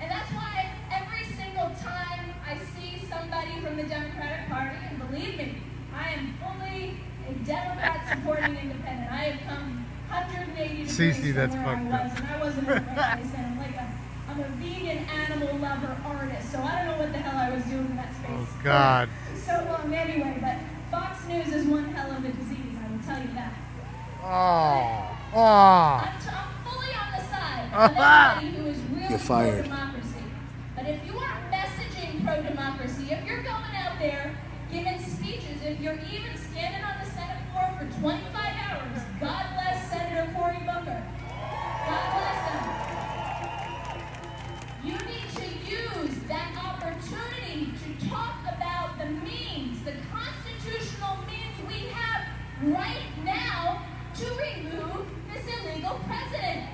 And that's why every single time I see somebody from the Democratic Party, and believe me, I am fully a Democrat supporting independent. I have come 180 degrees Cece, from that's where I fucked was, up. and I wasn't in the right place. And I'm a vegan animal lover artist, so I don't know what the hell I was doing in that space. Oh, God. So long anyway, but Fox News is one hell of a disease, I will tell you that. Oh. I'm fully on the side of anybody who is really You're fired. pro-democracy. But if you are messaging pro-democracy, if you're going out there giving speeches, if you're even standing on the Senate floor for 25 hours, God bless Senator Cory Booker. God bless him. You need to use that opportunity to talk about the means, the constitutional means we have right now to remove this illegal president.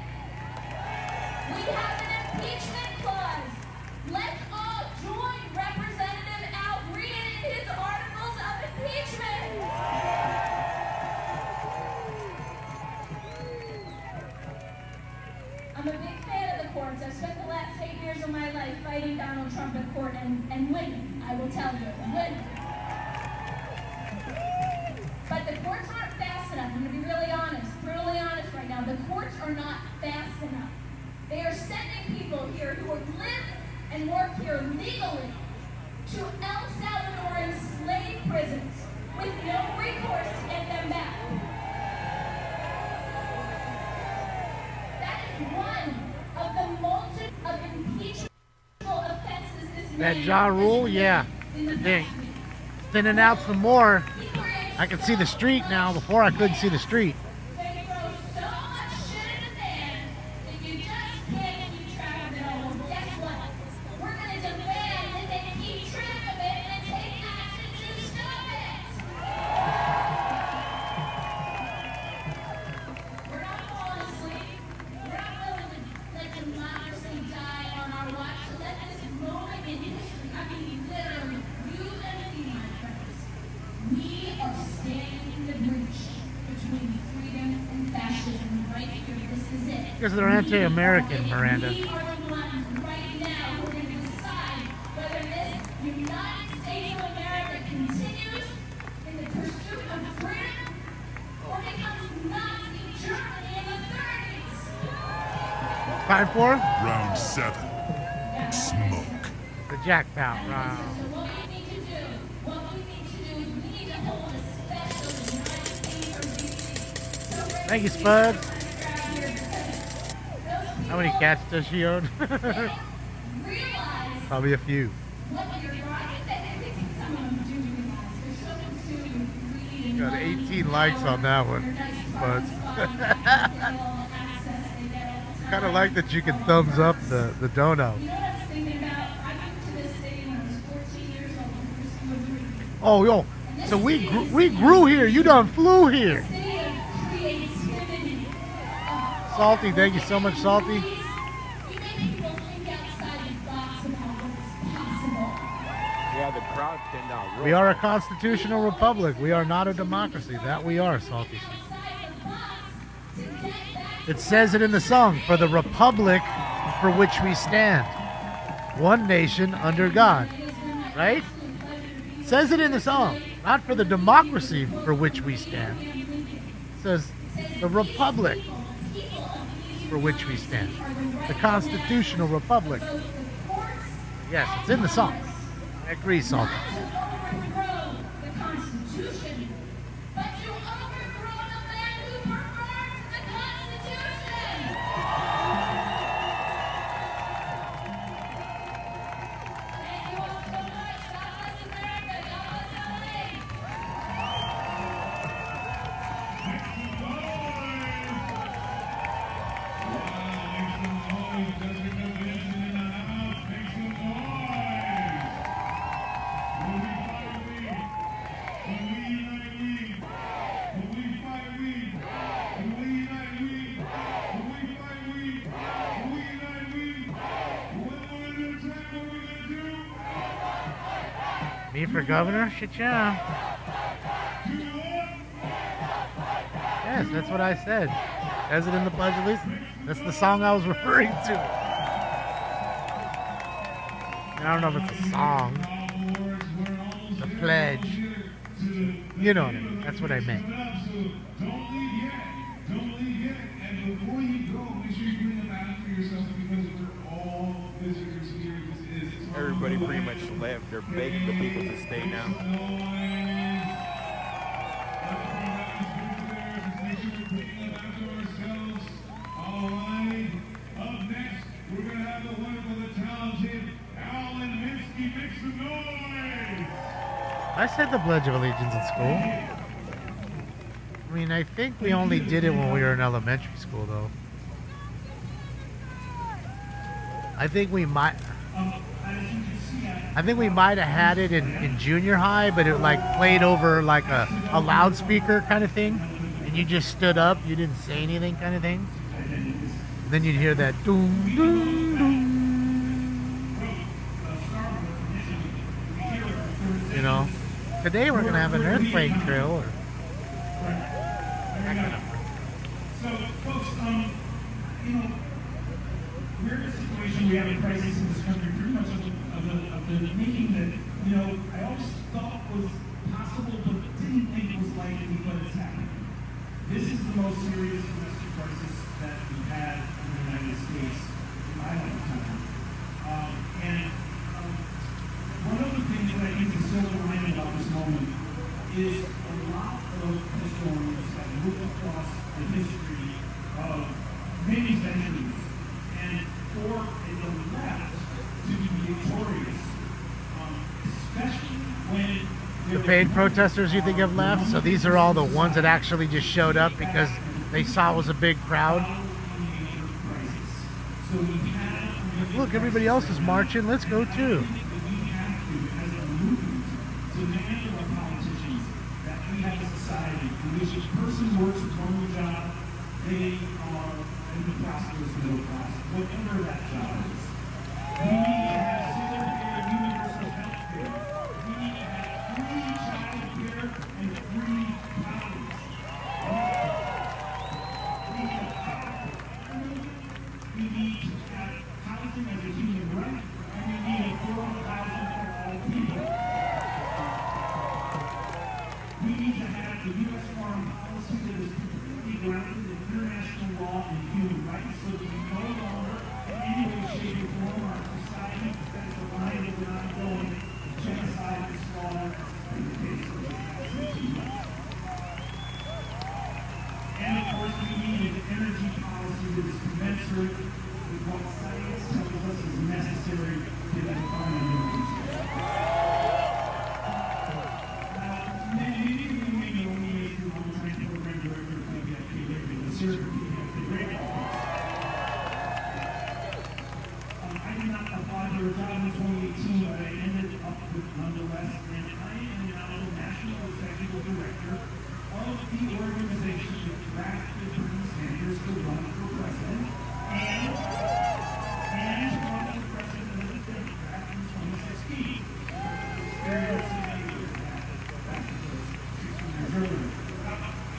We have an impeachment clause. Let's all join Representative Al Green in his articles of impeachment. I'm a big fan of the courts. I've spent the last 8 years of my life fighting Donald Trump in court and winning, I will tell you, winning. But the courts aren't fast enough. I'm going to be really honest, brutally honest right now. The courts are not fast enough. They are sending people here who live and work here legally to El Salvadoran slave prisons with no recourse to get them back. That is one of the multitude of impeachable offenses this That man Ja Rule, has yeah. committed in the I think. past. Thinning out some more. I can see the street now. Before I couldn't see the street. They throw so much shit in the sand that you just can't keep track of it all. Well, guess what? We're going to demand that they keep track of it and take action to stop it. We're not falling asleep. We're not willing to let democracy die on our watch. To let this moment in history, I mean literally, you and Because they're anti-American, Miranda. We are the ones right now who are going to decide whether this United States of America continues in the pursuit of freedom or becomes Nazi Germany in the 30s. Time for? Round 7. Smoke. The jackpot round. So what we need to do is we need to hold a special United States or DC. So Thank you, Spuds. How many cats does she own? Probably a few. what you're right. I think some of them do realize they're so consumed with reading. Got 18 likes on that one, Spuds. Kind of like that you can thumbs up the dono. You know what I was thinking about? I moved to this city when I was 14 years old and pursued a dream. Oh, yo. So we grew here. You done flew here. City of creativity. Salty, thank you so much, Salty. You make people think outside the box about what's possible. Yeah, the crowd thinned out. Real We are a constitutional republic. We are not a democracy. That we are, Salty. It says it in the song, for the republic for which we stand. One nation under God. Right? It says it in the song. Not for the democracy for which we stand. It says the republic for which we stand. The constitutional republic. Yes, it's in the song. I agree, Salty. The Constitution, but to overthrow the man who perverts the Constitution. Thank you all so much. God bless America. God bless LA. Me for governor? Shit, yeah. Yes, that's what I said. Says it in the Pledge of Allegiance. That's the song I was referring to. I don't know if it's a song. The pledge. You know what I mean. That's what I meant. Don't leave yet. Don't leave yet. And before you go, make sure you bring them out for yourself because we're all visitors here. This is Everybody pretty much left. They're begging the people to stay now. Alright. Up next, we're gonna have the wonderful, the talented Alan Minsky. Make some noise! I said the Pledge of Allegiance in school. I mean, I think we only did it when we were in elementary school, though. I think we might have had it in junior high, but it like played over like a loudspeaker kind of thing, and you just stood up, you didn't say anything kind of thing. And then you'd hear that doom doom doom. You know, today we're gonna have an earthquake drill. Or So, folks, you know, we're in a situation, we have a crisis in this country, pretty much of the making that, you know, I always thought was possible, but didn't think was likely, but it's happening. This is the most serious domestic crisis that we've had in the United States in my lifetime. One of the things that I think is so alarming about this moment is a lot of historians have looked across the history of many centuries, and for the left to be victorious, especially when the paid protesters you think have left? So these are all the ones that actually just showed up because they saw it was a big crowd. Look, everybody else is marching. Let's go too. in which a person works a normal job, they are in the prosperous middle class, whatever that job is. We need to have single payer universal health care. We need to have free child care and free college. We need a we need to have housing as a human right, and we need affordable housing for all people. We need to have the U.S. foreign policy that is completely grounded in international law and human rights, so that we no longer, in any way, shape, or form, our society that is reliant on ongoing genocide and slaughter in the case of the Palestinians. And of course, we need an energy policy that is commensurate with what science tells us is necessary to get the climate emergency. Many of you may know me as the longtime program director of the served the great I did not apply for a job in 2018, but I ended up with nonetheless, and I am now the National Executive Director of the organization that drafted Bernie Sanders to run for president and run for president as a Democrat in 2016.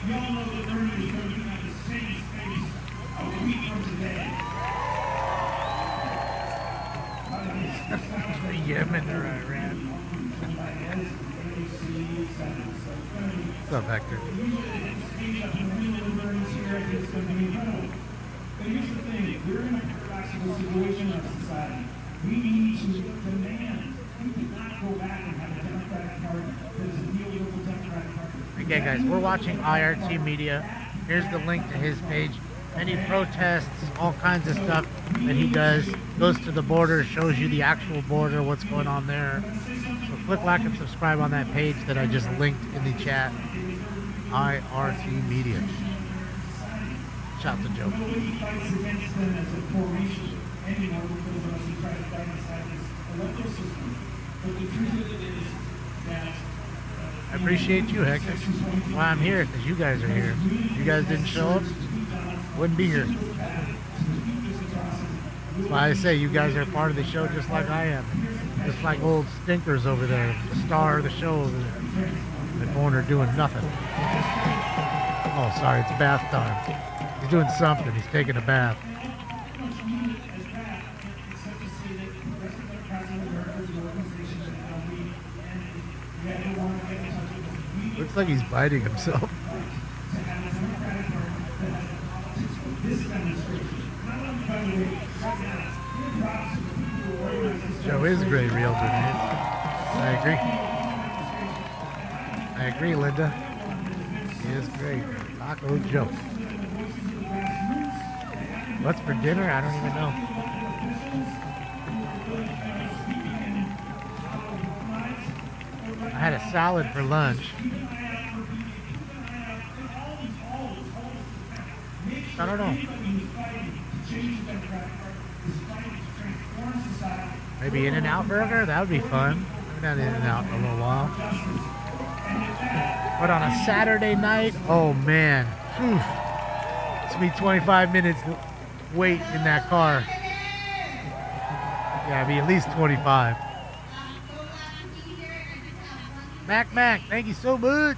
You all know that Bernie is going to be at the same space a week from today. Yemen or Iran. What's up, Hector? But here's the thing, we're in a paradoxical situation in our society. We need to demand, we cannot go back and have a Democratic Party that is a neoliberal Democratic Party. Okay, guys, we're watching IRT Media. Here's the link to his page. Any protests, all kinds of stuff that he does. Goes to the border, shows you the actual border, what's going on there. So click like and subscribe on that page that I just linked in the chat. IRT Media. Shout to Joe. Nobody fights against them as a formation anymore because of us who try to fight inside this electoral system. But the truth of it is that I appreciate you, Hector. Why I'm here, because you guys are here. If you guys didn't show up, wouldn't be here. That's why I say you guys are part of the show just like I am. Just like old stinkers over there, the star of the show over there. In the corner doing nothing. Oh, sorry, it's bath time. He's doing something. He's taking a bath. Looks like he's biting himself. Joe is a great realtor, man. I agree, Linda. He is great. Taco Joe. What's for dinner? I don't even know. I had a salad for lunch. I don't know. Maybe In-N-Out burger? That would be fun. I've had In-N-Out for a little while. But on a Saturday night, oh man. Whew. It's me 25 minutes wait in that car. Yeah, it'd be at least 25. Mac, thank you so much.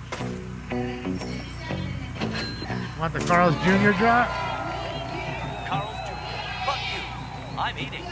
Want the Carl's Jr. drop? Carl's Jr. Fuck you. I'm eating.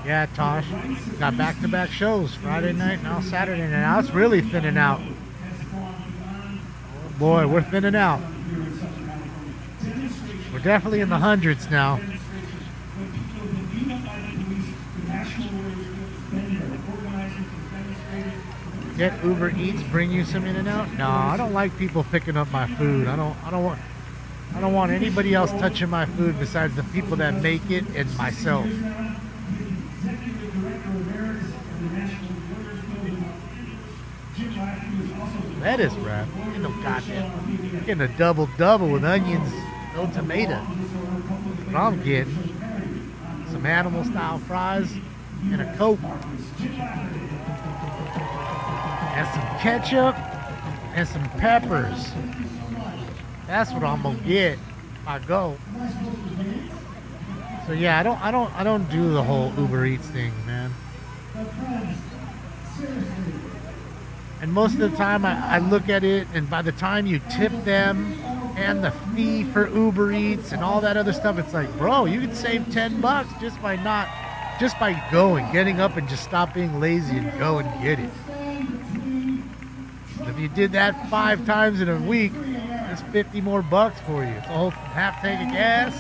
Yeah, Tosh. Got back-to-back shows. Friday night, now Saturday night. Now it's really thinning out. Oh boy, we're thinning out. We're definitely in the hundreds now. Get Uber Eats, bring you some In-N-Out? No, I don't like people picking up my food. I don't want anybody else touching my food besides the people that make it and myself. lettuce wrap. Ain't no goddamn. Getting a double with onions, no tomato. What I'm getting, some animal style fries and a Coke. And some ketchup and some peppers. That's what I'm gonna get if I go. So yeah, I don't do the whole Uber Eats thing, man. And most of the time I look at it, and by the time you tip them and the fee for Uber Eats and all that other stuff, it's like, bro, you could save $10 just by getting up and just stop being lazy and go and get it. If you did that 5 times in a week, it's 50 more bucks for you. It's a whole half tank of gas.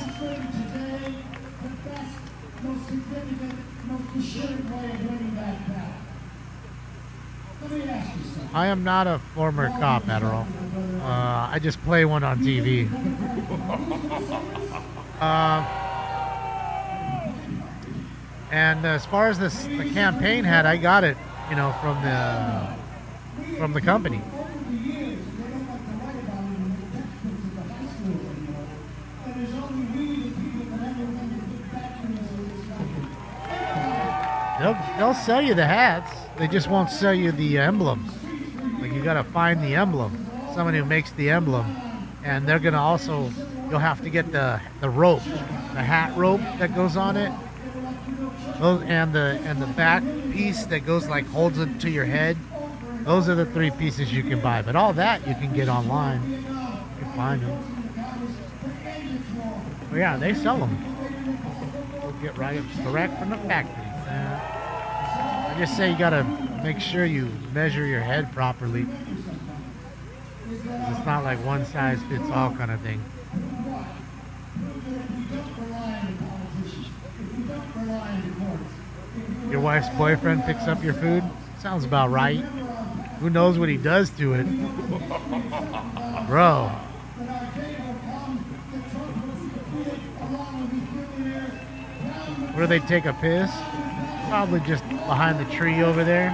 I am not a former cop, Adderall. I just play one on TV. And as far as the campaign hat, I got it, from the company. They'll sell you the hats. They just won't sell you the emblem. Like, you gotta find the emblem, someone who makes the emblem, and they're gonna also. You'll have to get the rope, the hat rope that goes on it, and the back piece that goes like holds it to your head. Those are the 3 pieces you can buy. But all that you can get online. You can find them. But yeah, they sell them. We'll get right direct from the factory. I just say you gotta make sure you measure your head properly. It's not like one size fits all kind of thing. Your wife's boyfriend picks up your food? Sounds about right. Who knows what he does to it? Bro. Where do they take a piss? Probably just behind the tree over there.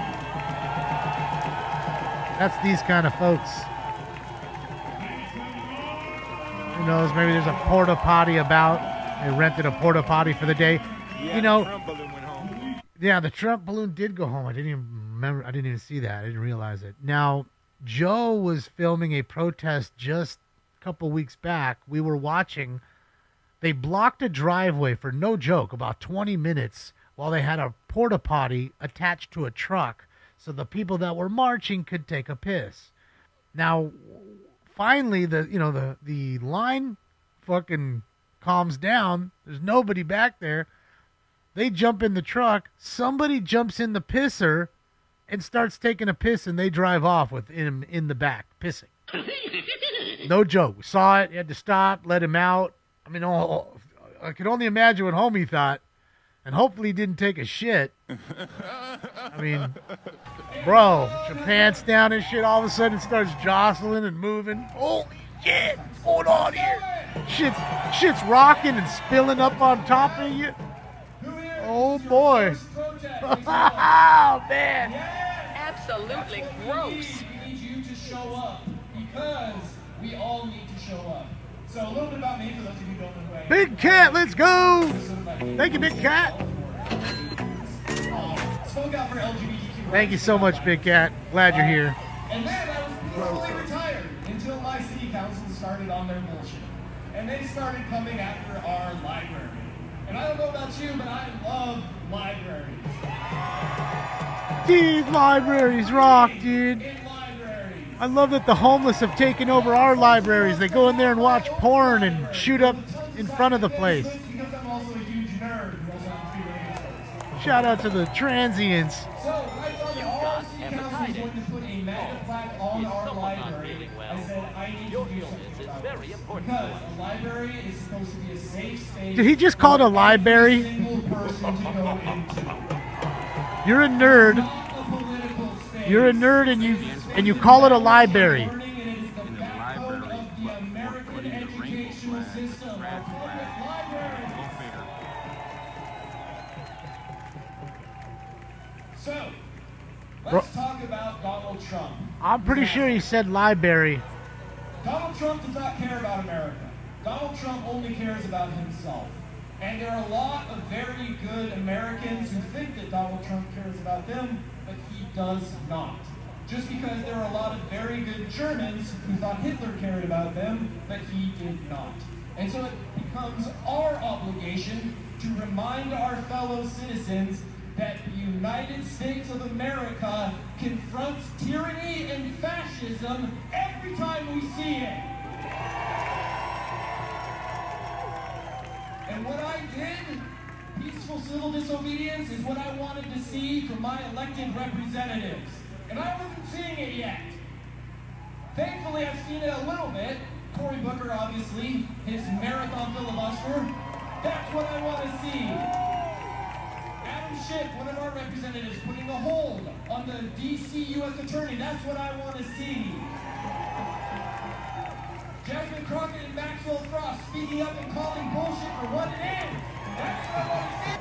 That's these kind of folks. Who knows? Maybe there's a porta potty about. They rented a porta potty for the day. Yeah, the Trump balloon went home. Yeah, the Trump balloon did go home. I didn't even remember. I didn't even see that. I didn't realize it. Now, Joe was filming a protest just a couple weeks back. We were watching. They blocked a driveway for no joke, about 20 minutes, while they had a porta potty attached to a truck, so the people that were marching could take a piss. Now, finally, the line fucking calms down. There's nobody back there. They jump in the truck. Somebody jumps in the pisser and starts taking a piss, and they drive off with him in the back pissing. No joke. We saw it. You had to stop, let him out. I mean, I could only imagine what homie thought. And hopefully he didn't take a shit. I mean, bro, your pants down and shit, all of a sudden it starts jostling and moving. Holy shit, what's going on here? Shit's rocking and spilling up on top of you. Oh, boy. Oh, man. Absolutely gross. We need you to show up because we all need to show up. So a little bit about me for those of you who don't know who I am. Big Cat, let's go. Thank you, Big Cat. Spoke out for LGBTQ. Thank you so much, Big Cat. Glad you're here. And then I was peacefully retired until my city council started on their bullshit. And they started coming after our library. And I don't know about you, but I love libraries. Dude, libraries rock, dude. I love that the homeless have taken over our libraries. They go in there and watch porn and shoot up in front of the place. Because I'm also a huge nerd who also happens to be really Shout out to the transients. So, I thought that all city council was going to put a mega plaque on our library. I said, I need to do something about this. Because the library is supposed to be a safe space. Did he just call it a library? You're a nerd. You're a nerd and you call it a library. So, let's talk talk about Donald Trump. I'm pretty sure he said library. Donald Trump does not care about America. Donald Trump only cares about himself. And there are a lot of very good Americans who think that Donald Trump cares about them, but he does not. Just because there are a lot of very good Germans who thought Hitler cared about them, but he did not. And so it becomes our obligation to remind our fellow citizens that the United States of America confronts tyranny and fascism every time we see it. And what I did, peaceful civil disobedience, is what I wanted to see from my elected representatives. And I wasn't seeing it yet. Thankfully, I've seen it a little bit. Cory Booker, obviously, his marathon filibuster. That's what I want to see. Adam Schiff, one of our representatives, putting a hold on the D.C. U.S. Attorney. That's what I want to see. Jasmine Crockett and Maxwell Frost speaking up and calling bullshit for what it is. That's what I want to see.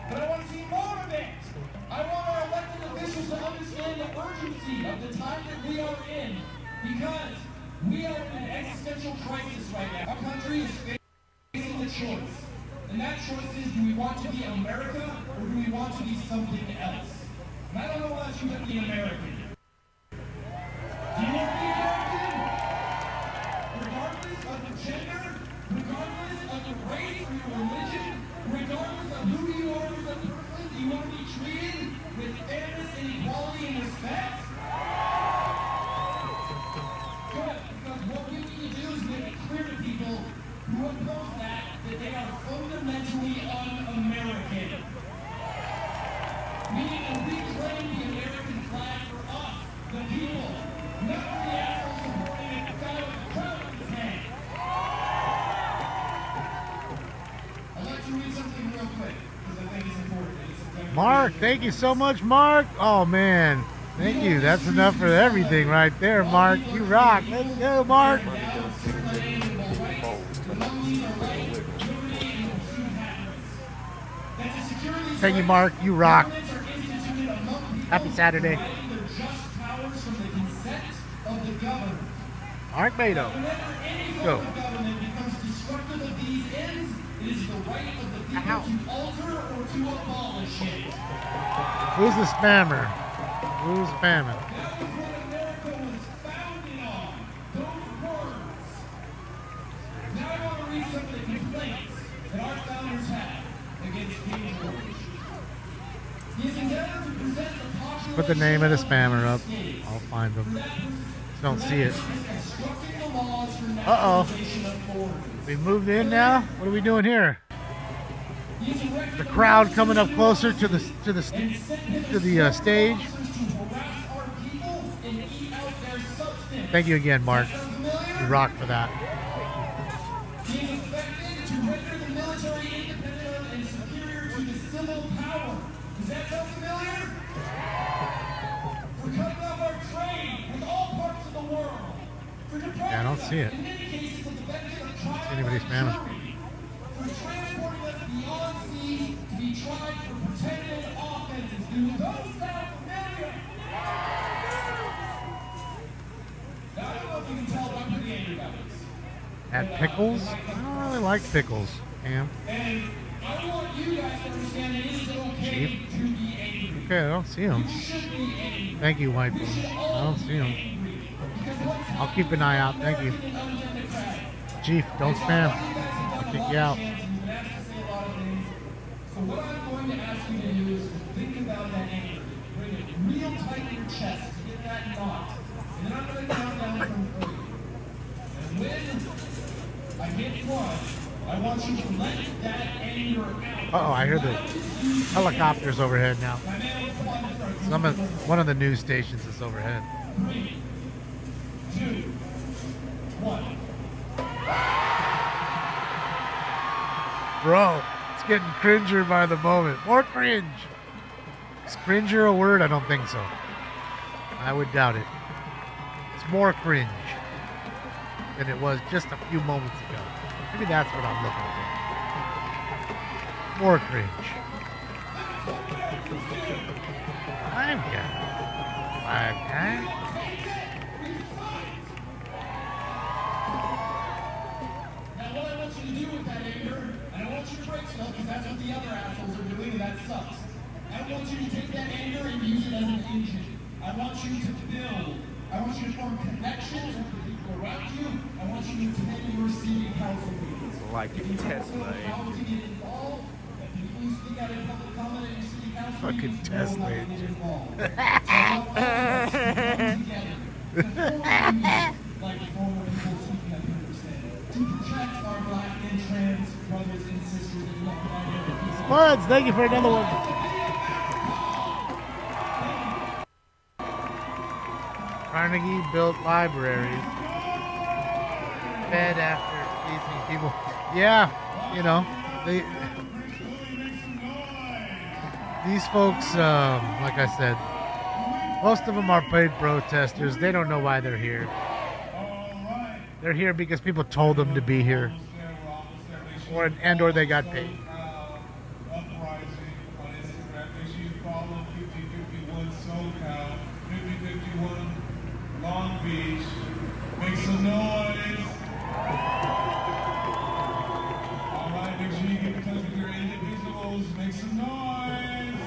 But I want to see more of it. I want our elected officials to understand the urgency of the time that we are in, because we are in an existential crisis right now. Our country is facing a choice. And that choice is, do we want to be America or do we want to be something else? And I don't know about you, but be American. Do you want to be American? Regardless of the gender, regardless of the race or your religion, regardless of who you are as a person, do you want to be treated with fairness and equality and respect? Good, because what we need to do is make it clear to people who oppose that they are fundamentally un-American. We need to reclaim the American flag for us, the people, not for the assholes supporting it, the guy with the crown on his head. I'd like to read something real quick, because I think it's important. Mark, thank you so much, Mark. Oh, man. Thank you. That's enough for everything right there, Mark. You rock. Let's go, Mark. Thank you, Mark. You rock. Happy Saturday. Mark Beto. Go. Ow. Who's the spammer? Who's spamming? Now I want to read some of the complaints that our founders had against King George. He has endeavored to present the popular... Put the name of the spammer up. I'll find them. Just don't see it. Uh-oh. We moved in now? What are we doing here? The crowd coming up closer to the stage. Thank you again, Mark. You rock for that. He is expected to render the military independent and superior to the civil power. Does that sound familiar? We're cutting off our trade with all parts of the world. Yeah, I don't see it. In many cases, for the benefit of tribal Anybody spamming? for transporting us beyond seas to be tried for pretended offenses. Do those sound familiar? Now, I don't know if you can tell, but I'm pretty angry about this. Add pickles? I don't really like pickles. Ham. And I want you guys to understand that it is okay Chief. to be angry. Okay, I don't see him. You should be angry. Thank you, White Boy. I don't see him. I'll keep an eye out. Thank you. Chief, don't spam. I'll kick you out. So what I'm going to ask you to do is think about that anger. Bring it real tight to your chest to get that knot. And then I'm going to count down from 3. And when I hit 1, I want you to let that anger out. Uh-oh, I hear the helicopters overhead now. One of the news stations is overhead. 3, 2, 1. Bro, it's getting cringer by the moment. More cringe. Is cringer a word? I don't think so. I would doubt it. It's more cringe than it was just a few moments ago. Maybe that's what I'm looking for. More cringe. 5 guys. 5 guys. Now what I want you to do with that anger, and I want you to break stuff because that's what the other assholes are doing and that sucks. I want you to take that anger and use it as an engine. I want you to build. I want you to form connections with the people around you. I want you to attend your city council meetings. Like if you Tesla. How to get involved, and people who speak out in public comment at your city council Fucking meetings Tesla know how to get engine. involved. So I want all of us to come together to form communities like former people speaking up here said, to protect our black and trans brothers and sisters that love our area. Spuds, thank you for another one. Carnegie built libraries. Fed after teaching people. Yeah, you know, these folks, like I said, most of them are paid protesters. They don't know why they're here. They're here because people told them to be here, or they got paid. Long Beach, make some noise. All right, make sure you get in touch with your individuals. Make some noise.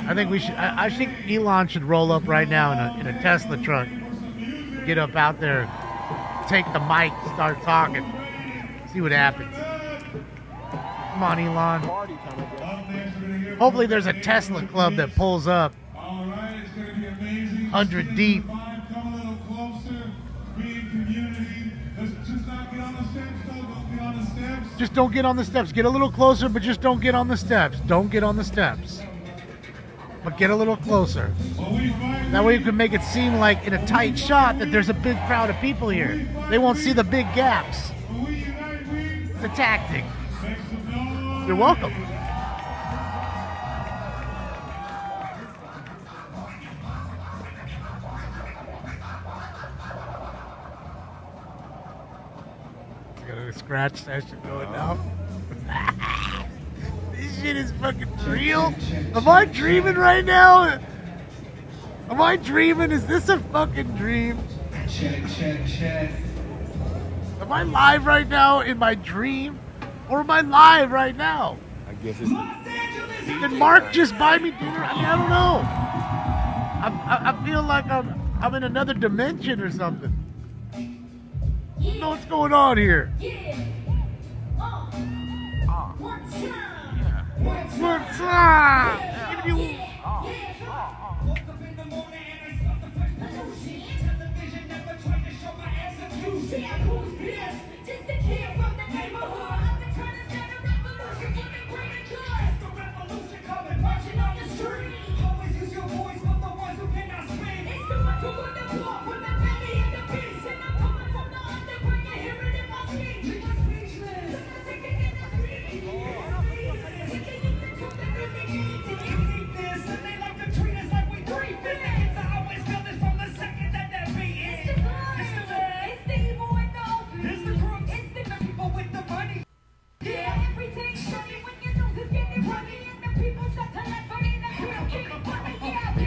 I think we should. I think Elon should roll up right now in a Tesla truck. Get up out there, take the mic, start talking, see what happens. Come on, Elon. Hopefully, there's a Tesla club that pulls up. 100 deep. Just don't get on the steps. Get a little closer, but just don't get on the steps. Don't get on the steps. But get a little closer. That way you can make it seem like in a tight shot that there's a big crowd of people here. They won't see the big gaps. It's a tactic. You're welcome. Got a scratch session going now. This shit is fucking real. Am I dreaming right now? Am I dreaming? Is this a fucking dream? Check. Am I live right now in my dream? Or am I live right now? I guess it's. Did Mark just buy me dinner? I mean, I don't know. I feel like I'm in another dimension or something. I don't know what's going on here. What's up? Give you.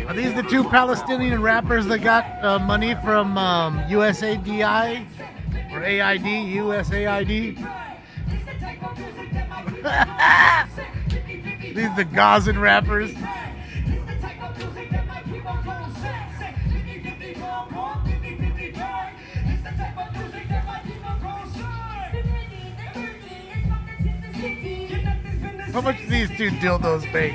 Are these the two Palestinian rappers that got money from USAID or AID, USAID? These the Gazan rappers. How much do these two dildos make?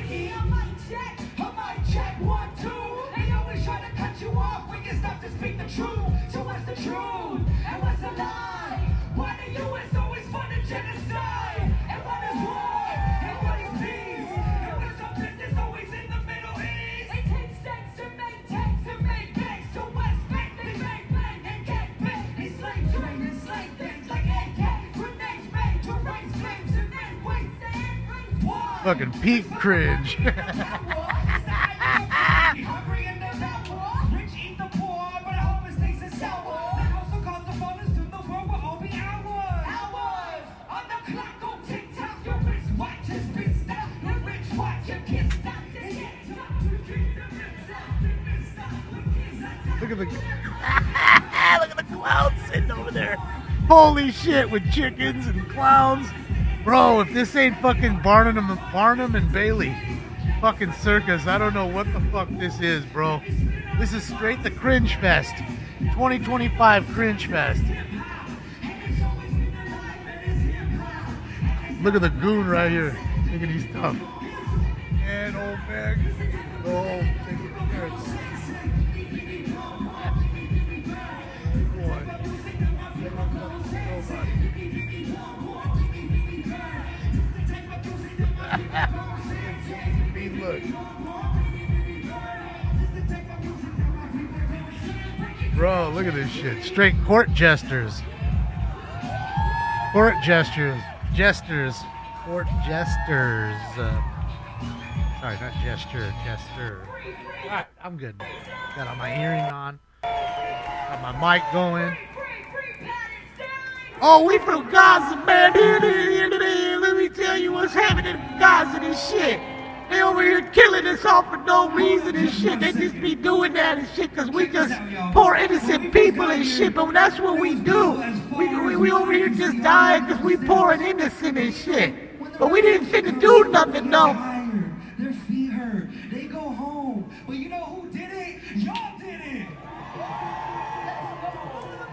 Fucking peak cringe. Holy shit, with chickens and clowns. Bro, if this ain't fucking Barnum and Bailey fucking circus, I don't know what the fuck this is, bro. This is straight the Cringe Fest. 2025 Cringe Fest. Look at the goon right here. Look at these stuff. And old bag. Oh, take it there. Look. Bro, look at this shit. Straight court jesters. Court gestures. Jesters. Court jesters. Sorry, not gesture. Jester. Alright, I'm good. Got my hearing on. Got my mic going. Oh, we from Gaza, man. Let me tell you what's happening in Gaza and shit. They over here killing us all for no reason and shit. They just be doing that and shit because we just poor innocent people and shit. But that's what we do. We over here just dying because we poor and innocent and shit. But we didn't fit to do nothing, no. Their feet hurt. They go home. But you know who did it? Y'all did it.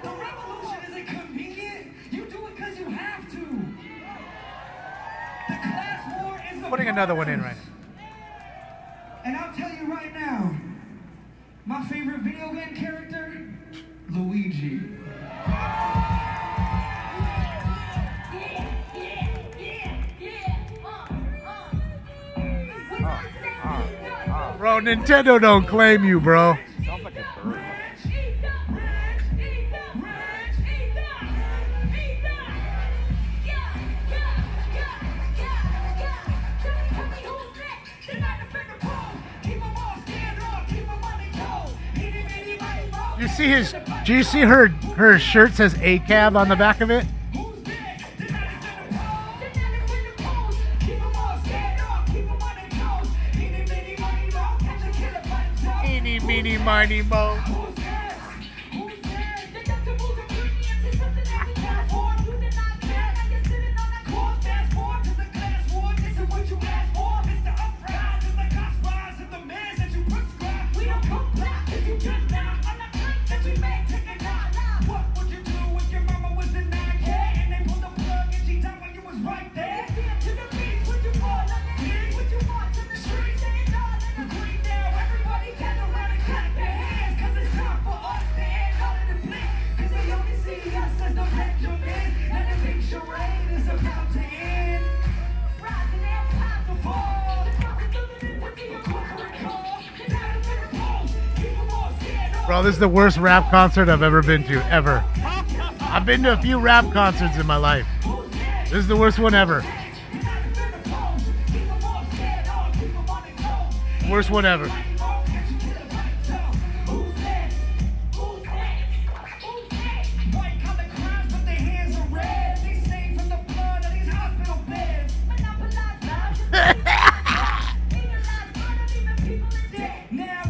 The revolution isn't convenient. You do it because you have to. The class war is a Putting another one in right now. And I'll tell you right now, my favorite video game character, Luigi. Bro, Nintendo don't claim you, bro. Sounds like a bird. Do you see her shirt says ACAB on the back of it? Eeny, meeny, miny, mo. Bro, this is the worst rap concert I've ever been to, ever. I've been to a few rap concerts in my life. This is the worst one ever. Worst one ever.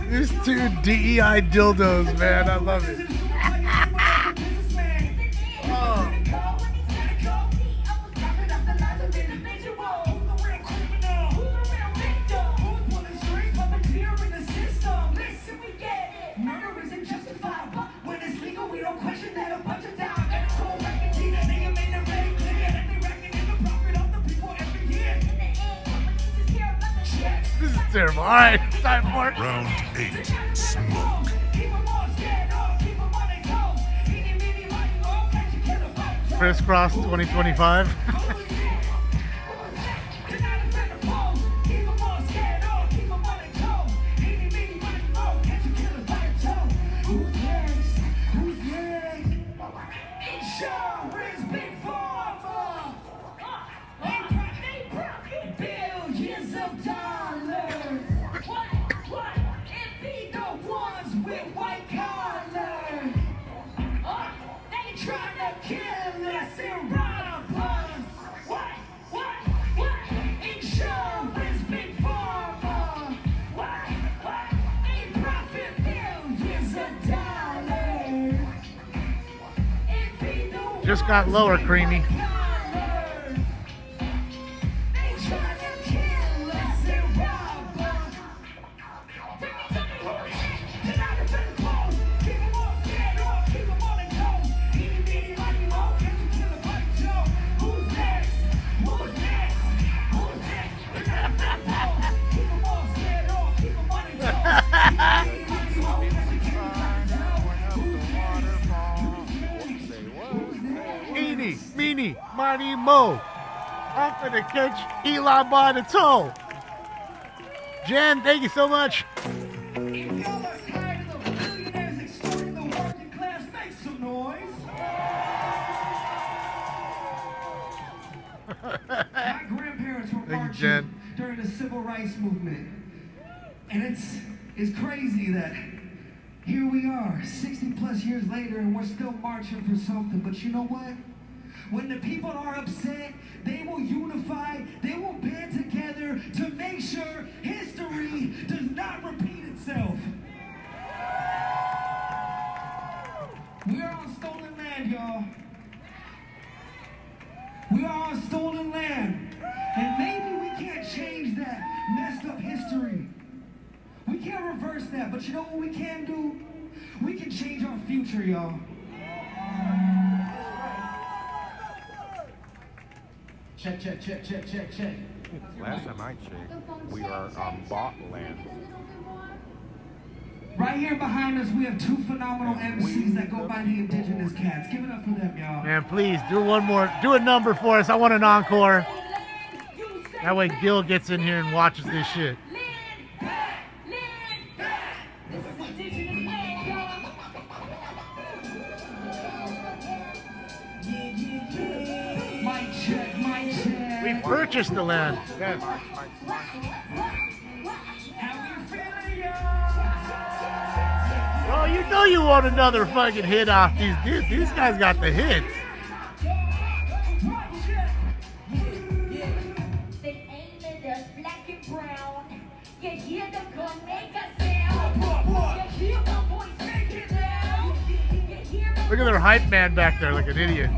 These two DEI dildos, man. I love it. Oh. This is terrible. All right, time for it. Round 8, smoke. Crisscross 2025. Just got lower, Creamy. Eeny, meeny, miny, mo. I'm gonna catch Elon by the toe. Jen, thank you so much. My grandparents were marching during the civil rights movement. And it's crazy that here we are, 60 plus years later, and we're still marching for something. But you know what? When the people are upset, they will unify, they will band together to make sure history does not repeat itself. We are on stolen land, y'all. We are on stolen land. And maybe we can't change that messed up history. We can't reverse that, but you know what we can do? We can change our future, y'all. Check, check, check, check, check, check. Last time I checked, we are on bought land. Right here behind us, we have two phenomenal MCs that go by the Indigenous Cats. Give it up for them, y'all. Man, please do one more. Do a number for us. I want an encore. That way Gil gets in here and watches this shit. We purchased the land. Yes. Oh, you know you want another fucking hit off these dudes. These guys got the hits. Look at their hype man back there like an idiot.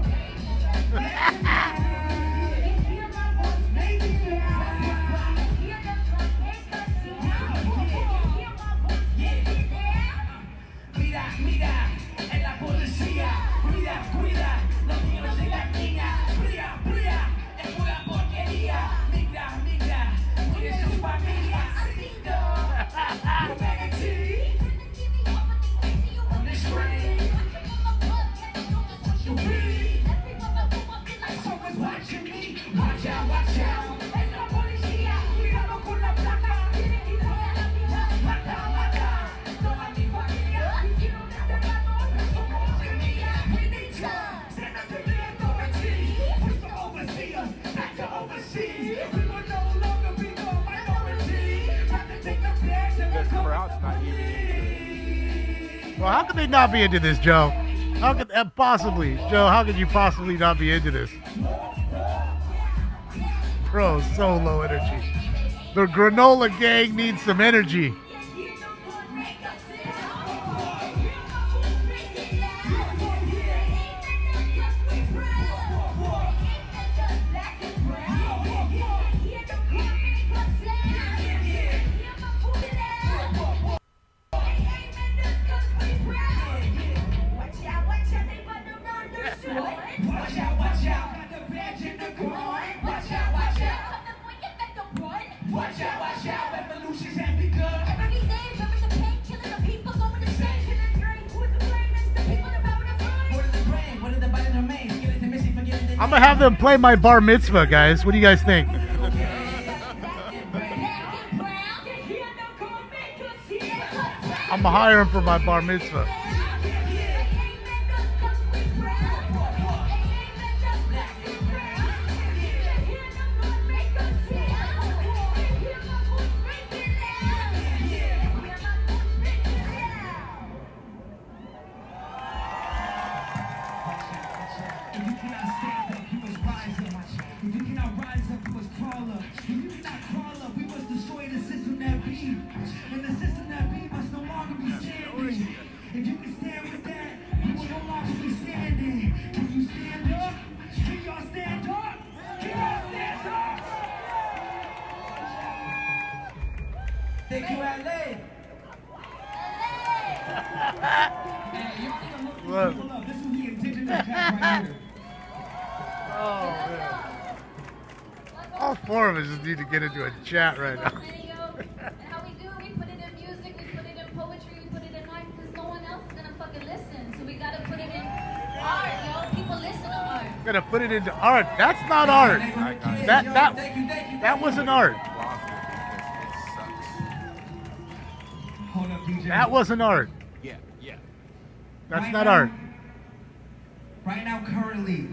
Well, how could they not be into this, Joe? How could that possibly, Joe? How could you possibly not be into this? Bro, so low energy. The granola gang needs some energy. I'm gonna have them play my bar mitzvah, guys. What do you guys think? I'm gonna hire them for my bar mitzvah. If you Oh, man. All four of us just need to get into a chat right now. And how we do it, we put it in music, we put it in poetry, we put it in art, because no one else is gonna fucking listen. So we gotta put it in art, yo. People listen to art. Gonna put it into art. That's not art. That wasn't art. Hold up, DJ. That wasn't art. Yeah. That's Right not now- art. Right now, currently,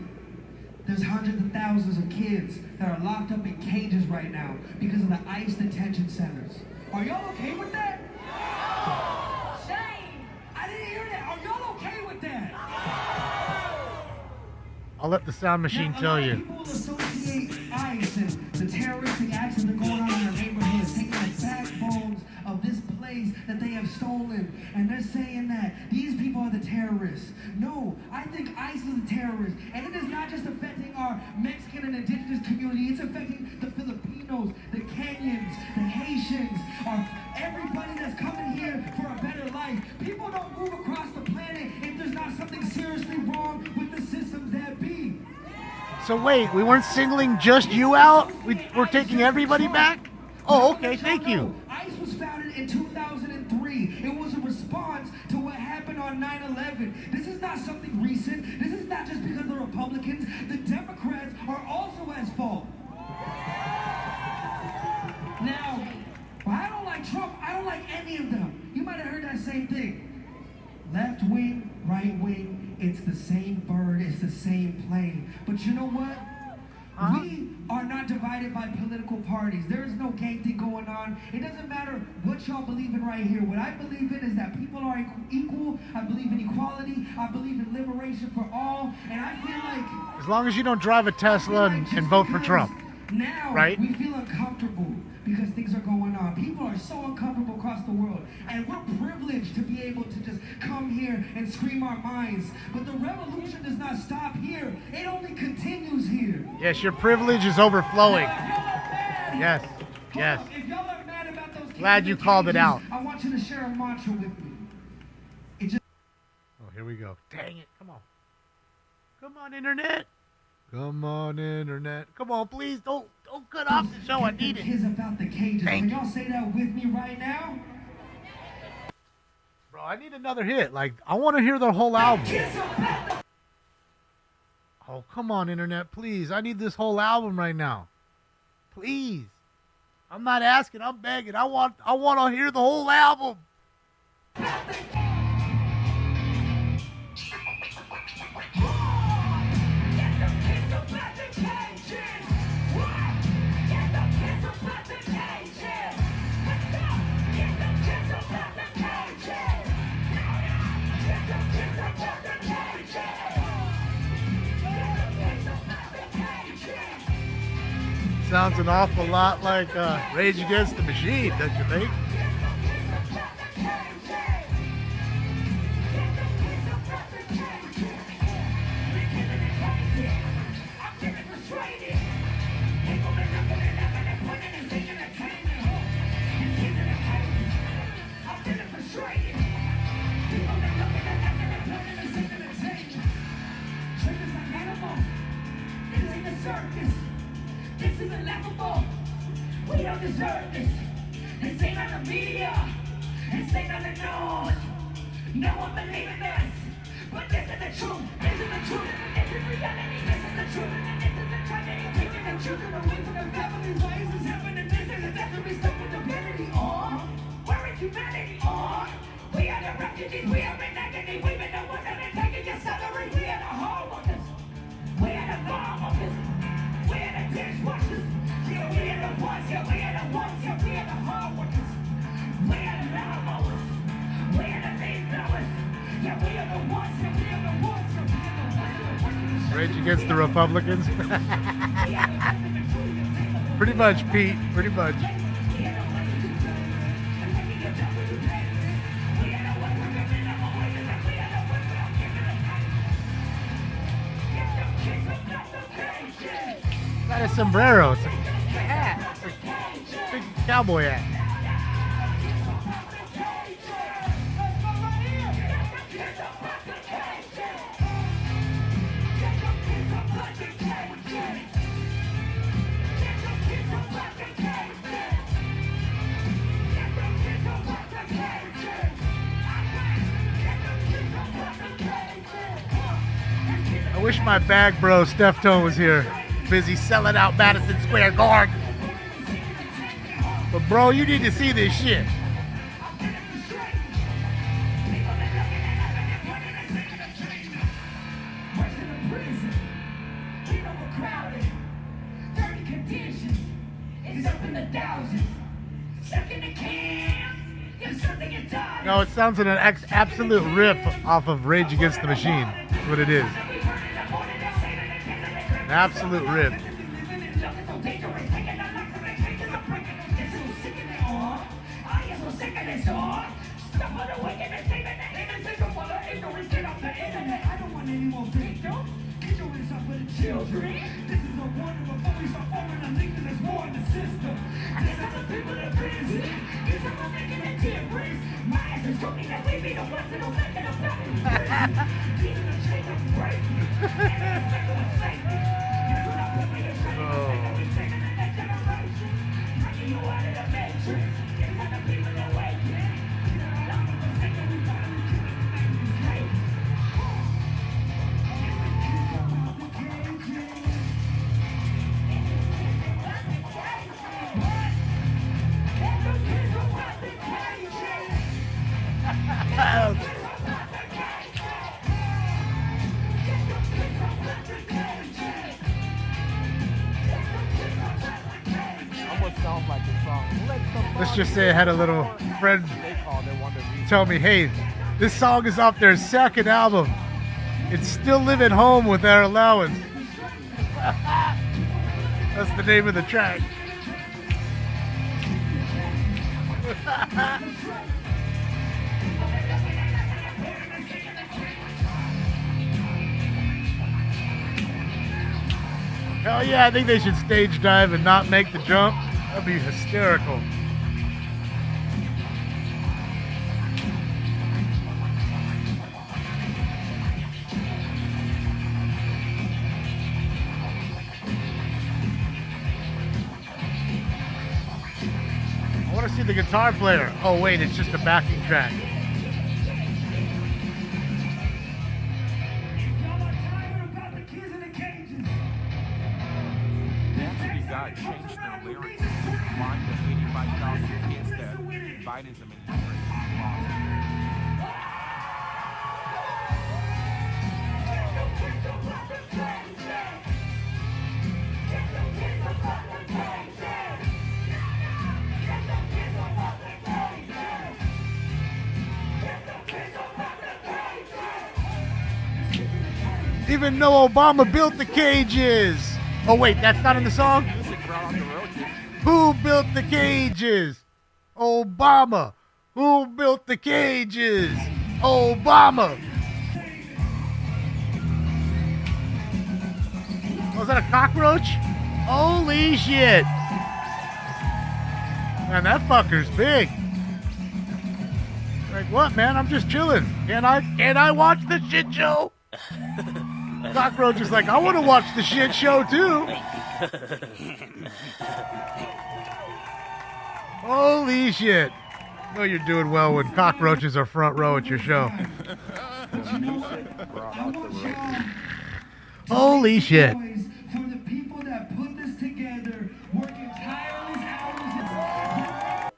there's hundreds of thousands of kids that are locked up in cages right now because of the ICE detention centers. Are y'all okay with that? Shame! I didn't hear that. Are y'all okay with that? I'll let the sound machine tell you. People associate ICE and the terroristic actions that are going on in our neighborhoods, taking the backbones of this place that they have stolen, and they're saying that these people are the terrorists. No, I think ICE is the terrorist, and it is not just affecting our Mexican and indigenous community, it's affecting the Filipinos, the Kenyans, the Haitians, everybody that's coming here for a better life. People don't move across the planet if there's not something seriously wrong with the systems that be. So wait, we weren't singling just you out? We're taking everybody back? Oh, okay, thank you. ICE was founded in 2003. It was a response to what happened on 9/11. This is not something recent. This is not just because of the Republicans. The Democrats are also at fault. Now, I don't like Trump. I don't like any of them. You might have heard that same thing. Left wing, right wing, it's the same bird, it's the same plane. But you know what? We are not divided by political parties. There is no gang thing going on. It doesn't matter what y'all believe in right here. What I believe in is that people are equal. I believe in equality. I believe in liberation for all. And I feel like As long as you don't drive a Tesla and vote for Trump. now Right? we feel uncomfortable because things are going on. People are so uncomfortable across the world. And we're privileged to be able to just come here and scream our minds. But the revolution does not stop here. It only continues here. Yes, your privilege is overflowing. Yes, yes. If y'all are mad about those Glad you called it out. I want you to share a mantra with me. It just Oh, here we go. Dang it, come on. Come on, Internet. Come on, Internet. Come on, please, don't cut off the show. I need it. Kids about the cages. Can y'all say that with me right now? Bro, I need another hit. Like, I want to hear the whole album. Oh, come on, Internet, please. I need this whole album right now. Please. I'm not asking, I'm begging. I want to hear the whole album. Sounds an awful lot like Rage Against the Machine, don't you think? This is laughable. We don't deserve this. This ain't on the media. This ain't on the news. No one believing this. But this is the truth. This is the truth. This is reality. This is the truth. And this is the tragedy. Taking the children away from their families. Why is this happening? This is a death to be stuck with stupidity. Where is humanity? We are the refugees. We are in agony. We've been the ones that have been taking your salary. We are the hard workers. We are the farm workers. We are the dishwashers. Yeah, we are the ones. Yeah, we are the ones. Yeah, we are the hard workers. We are the lawnmowers. We are the leaf blowers. Yeah, we are the ones. Yeah, we are the ones. Yeah, we are the ones. Rage Against the Republicans. Pretty much, Pete. Pretty much. Got a sombrero. It's a hat. It's a big cowboy hat. I wish my bag bro, Steph Tone, was here. Busy selling out Madison Square Garden. But bro, you need to see this shit. No, it sounds like an absolute rip off of Rage Against the Machine. That's what it is. An absolute rip. Let's just say I had a little friend tell me, hey, this song is off their second album. It's Still Living Home with Our Allowance. That's the name of the track. Hell yeah, I think they should stage dive and not make the jump. That'd be hysterical. I want to see the guitar player. Oh wait, it's just a backing track. Changed their lyrics to find the 85,000 kids that invited them in. Even though Obama built the cages. Oh wait, that's not in the song? Who built the cages? Obama. Who built the cages? Obama. Was that a cockroach? Holy shit. Man, that fucker's big. Like, what, man? I'm just chilling. Can I watch the shit show? Cockroach is like, I want to watch the shit show too. Holy shit. No, you're doing well when cockroaches are front row at your show. Holy shit. For the people that put this together, working tireless hours.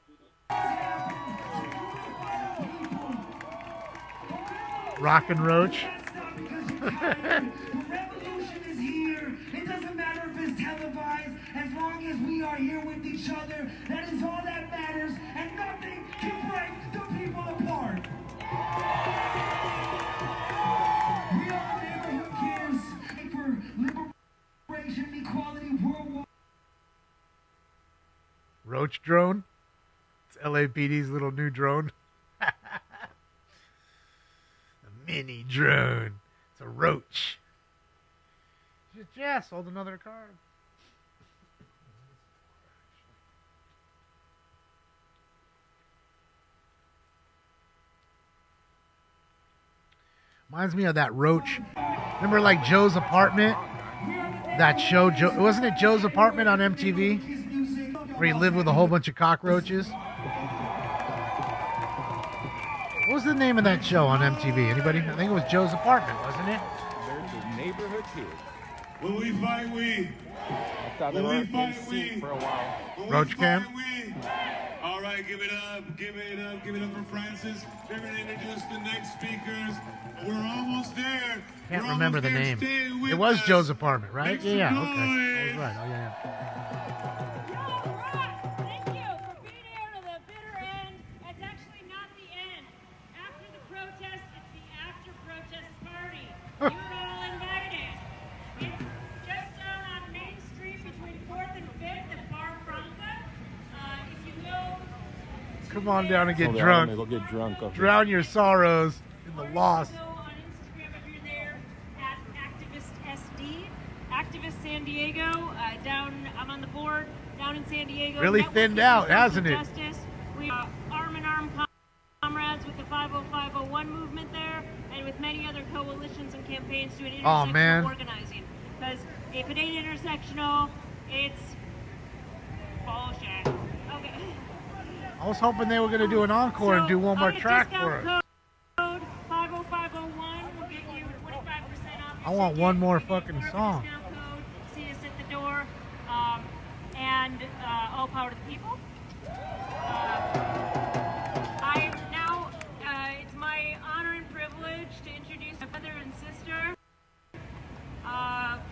Rockin' Roach. The revolution is here. It doesn't matter if it's televised. As long as we are here with each other, that is all that matters. And nothing can break the people apart. We are neighborhood kids for liberation, equality, worldwide. Roach drone? It's LAPD's little new drone. A mini drone. It's a roach. Just Jess, hold another card. Reminds me of that roach. Remember like Joe's Apartment? That show, wasn't it Joe's Apartment on MTV? Where he lived with a whole bunch of cockroaches? What was the name of that show on MTV? Anybody? I think it was Joe's Apartment, wasn't it? neighborhood kids. When we fight, we. I thought they were in sync for a while. Roach Camp. All right, give it up, give it up, give it up for Francis. They're going to introduce the next speakers. We're almost there. Can't remember the name. It was Joe's apartment, right? Yeah, okay. I was right. Oh, yeah. Thank you for being here to the bitter end. It's actually not the end. After the protest, it's the after-protest party. You're all invited. It's just down on Main Street between 4th and 5th at Bar Franca. If you go... Come on down and get So drunk. Go get drunk up Drown your sorrows in the loss. Activist San Diego, I'm on the board down in San Diego. Really thinned out, hasn't it? Justice. We are arm in arm comrades with the 50501 movement there, and with many other coalitions and campaigns doing intersectional organizing. Because if it ain't intersectional, it's bullshit. Okay. I was hoping they were going to do an encore and do one more track for it. Code 50501 will get you 25% off. I want one more fucking song. See us at the door, and all power to the people. I now, it's my honor and privilege to introduce my brother and sister,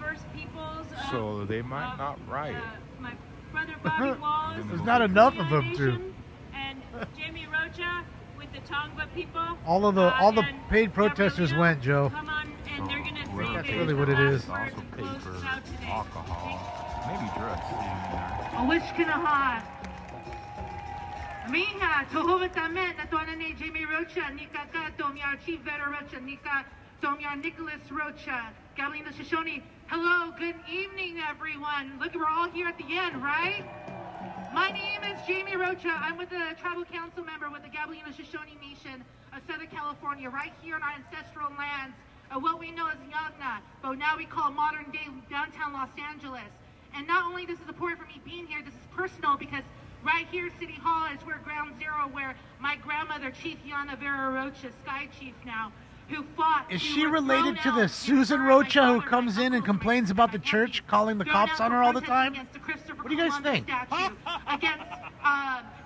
First Peoples. So they might not riot. My brother Bobby Wallace. There's not enough of them to. And Jamie Rocha with the Tongva people. All the paid protesters went, Joe. Come on, and they're gonna say That's really what it is. Also paid for alcohol, maybe drugs. Awishkinaha. Minha, Jehovah Tamet, Natonane Jamie Rocha, Nika Tomyar Chief Vetter Rocha, Nika Tomyar Nicholas Rocha, Galina Shoshone. Hello, good evening, everyone. Look, we're all here at the end, right? My name is Jamie Rocha. I'm with the tribal council member with the Gabriela Shoshone Nation of Southern California, right here on our ancestral lands of what we know as Yagna, but now we call modern day downtown Los Angeles. And not only this is important for me being here, this is personal because right here, City Hall is where ground zero, where my grandmother, Chief Yana Vera Rocha, Sky Chief now, who fought. Is she related to the Susan Rocha who comes in and complains about the church, calling the cops on her all the time? What do you guys think?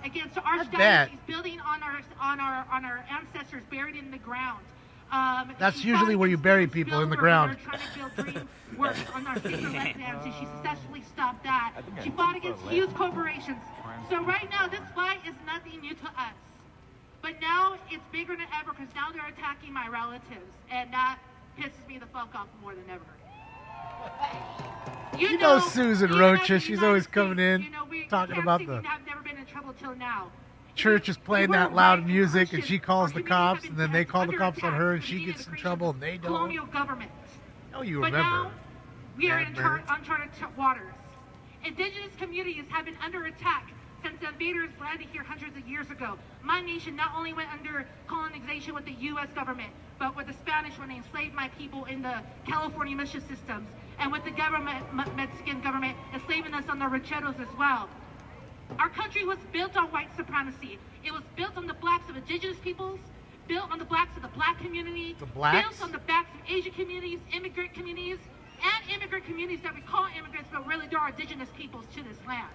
Against our statues building on our ancestors buried in the ground. That's usually where you bury people, in the ground. Trying to build dream work on our secret wetlands, and she successfully stopped that. She fought against huge corporations. So right now, this fight is nothing new to us. But now it's bigger than ever because now they're attacking my relatives, and that pisses me the fuck off more than ever. You know Susan Rocha, she's always coming in, talking about the I've never been in trouble till now. church is playing that loud music, and she calls the cops, and then they call the cops on her, and she gets in trouble, and they don't. Colonial government. Oh, you But remember. now, we are in uncharted waters. Indigenous communities have been under attack since the invaders landed here hundreds of years ago. My nation not only went under colonization with the U.S. government, but with the Spanish when they enslaved my people in the California militia systems, and with the government, Mexican government, enslaving us on the rancheros as well. Our country was built on white supremacy. It was built on the backs of indigenous peoples, built on the backs of the black community, built on the backs of Asian communities, immigrant communities, and immigrant communities that we call immigrants, but really there are indigenous peoples to this land.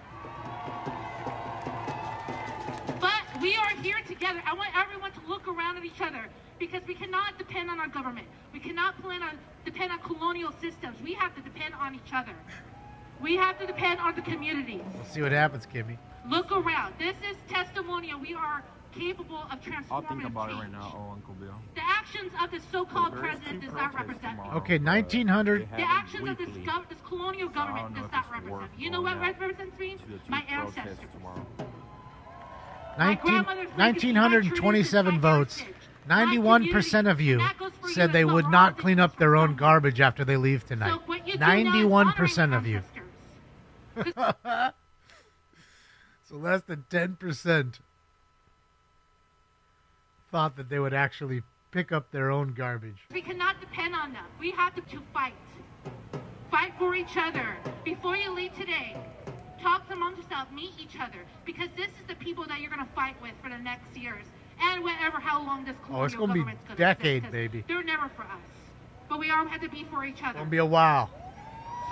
But we are here together. I want everyone to look around at each other because we cannot depend on our government. We cannot depend on colonial systems. We have to depend on each other. We have to depend on the communities. We'll see what happens, Kimmy. Look around. This is testimonial. We are capable of transformative I'll think about change. it right now, Uncle Bill. The actions of this so-called president does not represent me. Okay, 1900. The actions of this colonial government does not represent me. You know what represents me? My ancestors. 1927 votes. 91% of you said they would not clean up their own garbage after they leave tonight. 91% of you. So less than 10% thought that they would actually pick up their own garbage. We cannot depend on them. We have to fight. Fight for each other. Before you leave today, talk among yourself, meet each other, because this is the people that you're going to fight with for the next years, and whatever, how long this colonial it's going to be government's going to decades, exist, baby. They're never for us. but we all have to be for each other. Gonna be a while.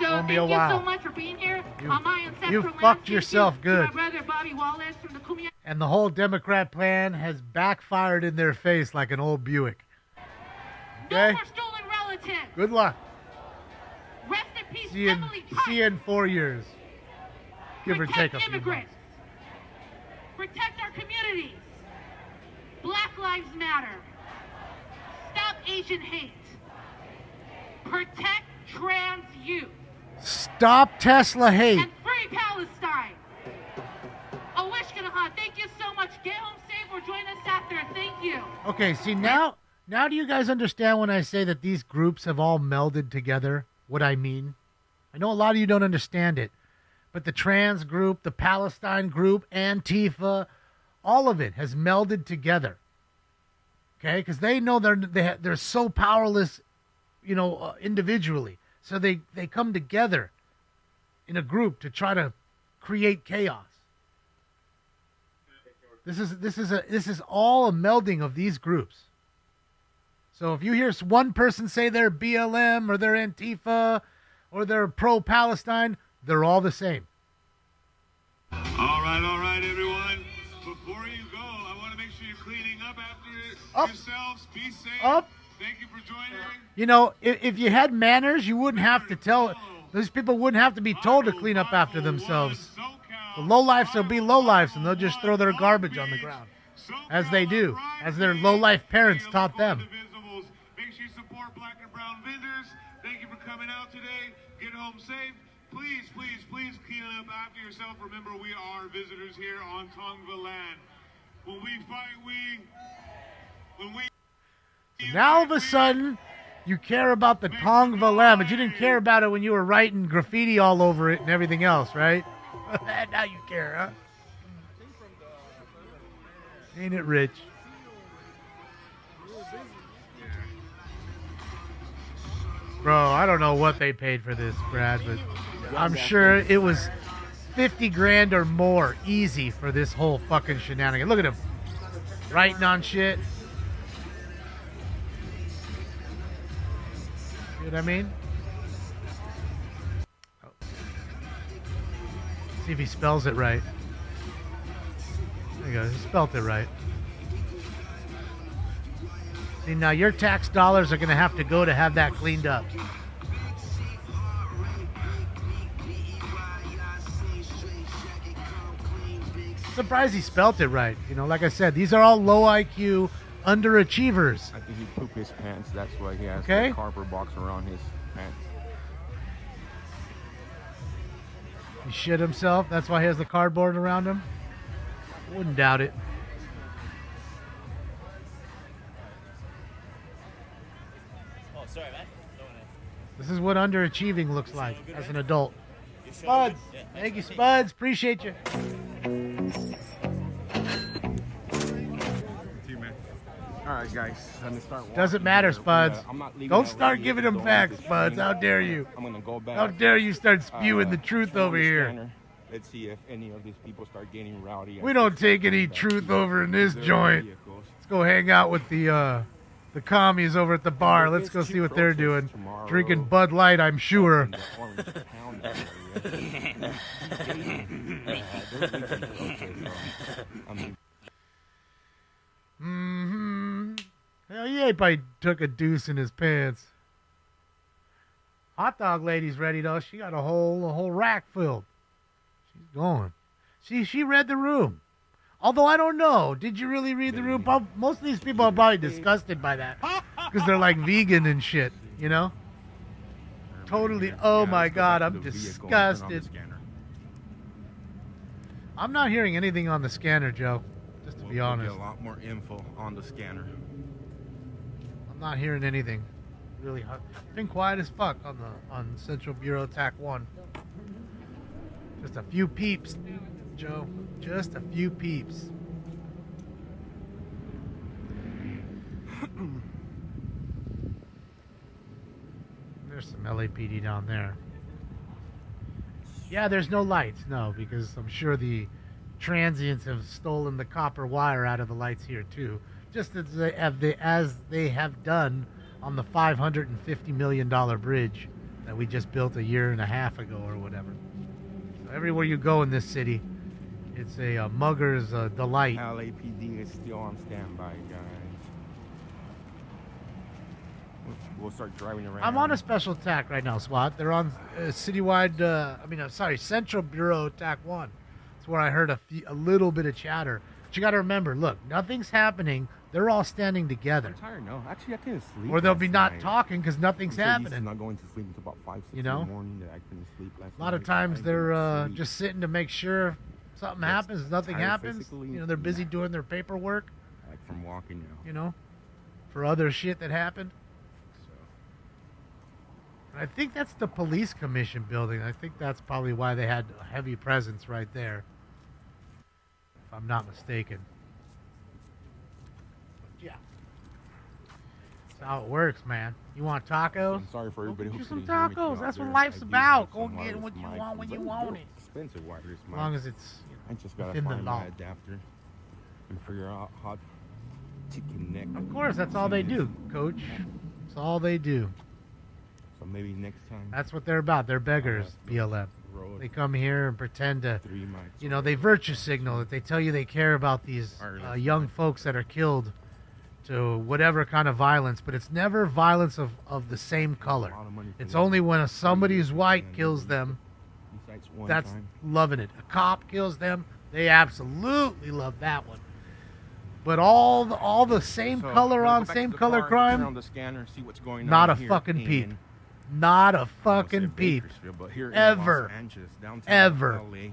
So thank you so much for being here on my ancestral You land. fucked yourself good. To my brother Bobby Wallace from the Kumia. And the whole Democrat plan has backfired in their face like an old Buick. Okay? No more stolen relatives. Good luck. Rest in peace, See you in 4 years. Give or take a few months. Immigrants. Protect our communities. Black Lives Matter. Stop Asian hate. Protect trans youth. Stop Tesla hate. And free Palestine. Awishkanaha, thank you so much. Get home safe or join us after. Thank you. Okay, see now do you guys understand when I say that these groups have all melded together what I mean? I know a lot of you don't understand it, but the trans group, the Palestine group, Antifa, all of it has melded together. Okay, because they know they're so powerless, individually. So they come together in a group to try to create chaos. This is all a melding of these groups. So if you hear one person say they're BLM or they're Antifa or they're pro-Palestine, they're all the same. All right, everyone. Before you go, I want to make sure you're cleaning up after yourselves. Be safe. Up. Thank you for joining. If you had manners, you wouldn't have to tell. Those people wouldn't have to be told to clean up after themselves. The lowlifes will be lowlifes, and they'll just throw their garbage on the ground, as they do, as their lowlife parents taught them. Make sure you support black and brown vendors. Thank you for coming out today. Get home safe. Please clean up after yourself. Remember, we are visitors here on Tongva land. When we fight, So now all of a sudden, you care about the Tongva land, but you didn't care about it when you were writing graffiti all over it and everything else, right? Now you care, huh? Ain't it rich? Bro, I don't know what they paid for this, Brad, but I'm sure it was 50 grand or more easy for this whole fucking shenanigan. Look at him. Writing on shit. You know what I mean? Oh. See if he spells it right. There you go. He spelled it right. See, now your tax dollars are going to have to go to have that cleaned up. Surprised he spelt it right. Like I said, these are all low IQ underachievers. I think he pooped his pants. That's why he has the cardboard box around his pants. He shit himself. That's why he has the cardboard around him. Wouldn't doubt it. Oh, sorry, man. This is what underachieving looks like as an adult. Spuds. Thank you, Spuds. Appreciate you. All right, guys. Let me start. Doesn't matter, Spuds. Don't Don't start giving them facts, Spuds. How dare you? I'm gonna go back. How dare you start spewing the truth over here? Scanner. Let's see if any of these people start getting rowdy. We don't take any truth over in this joint. Let's go hang out with the commies over at the bar. Let's go see what they're doing. Drinking Bud Light, I'm sure. Mm-hmm. Hell yeah, he probably took a deuce in his pants. Hot dog lady's ready though. She got a whole rack filled. She's going. She read the room. Although I don't know. Did you really read the room? Most of these people are probably disgusted by that. Because they're like vegan and shit, Totally. Oh my God, I'm disgusted. I'm not hearing anything on the scanner, Joe. Just to be honest. Get a lot more info on the scanner. I'm not hearing anything. Really hot. It's been quiet as fuck on Central Bureau Attack 1. Just a few peeps, Joe. Just a few peeps. There's some LAPD down there. Yeah, there's no lights. No, because I'm sure the transients have stolen the copper wire out of the lights here too. Just as they have done on the $550 million bridge that we just built a year and a half ago or whatever. So everywhere you go in this city, it's a mugger's delight. LAPD is still on standby, guys. We'll start driving around. I'm on a special attack right now, SWAT. They're on citywide, Central Bureau Attack 1. That's where I heard a little bit of chatter. But you got to remember, look, nothing's happening. They're all standing together. I'm tired, no. Actually, I couldn't sleep. Or they'll be not night. talking because nothing's happening. I'm not going to sleep until about 5, 6 in the morning. That I couldn't sleep last A lot of times they're just sitting to make sure something happens. Nothing happens. They're busy doing their paperwork. Like from walking now. For other shit that happened. I think that's the police commission building. I think that's probably why they had a heavy presence right there. If I'm not mistaken. But yeah. That's how it works, man. You want tacos? I'm sorry for everybody who Get some couldn't hear me tacos. out That's there. what life's I do about. have Go some get what wireless you mics. want when you Very want good, it. expensive wireless As long as it's I just gotta within the find law. my adapter and figure out how to connect. Of course, that's all they do, Coach. That's all they do. So maybe next time. That's what they're about. They're beggars, BLM. They come here and pretend to, they virtue signal that they tell you they care about these young folks that are killed to whatever kind of violence, but it's never violence of the same color. It's only when somebody's white kills them, that's loving it. A cop kills them, they absolutely love that one. But all the same color on same color crime, on the scanner, see what's going not on a here fucking in- peep. Not a fucking peep. But here in Ever. Los Angeles, downtown Ever. LA,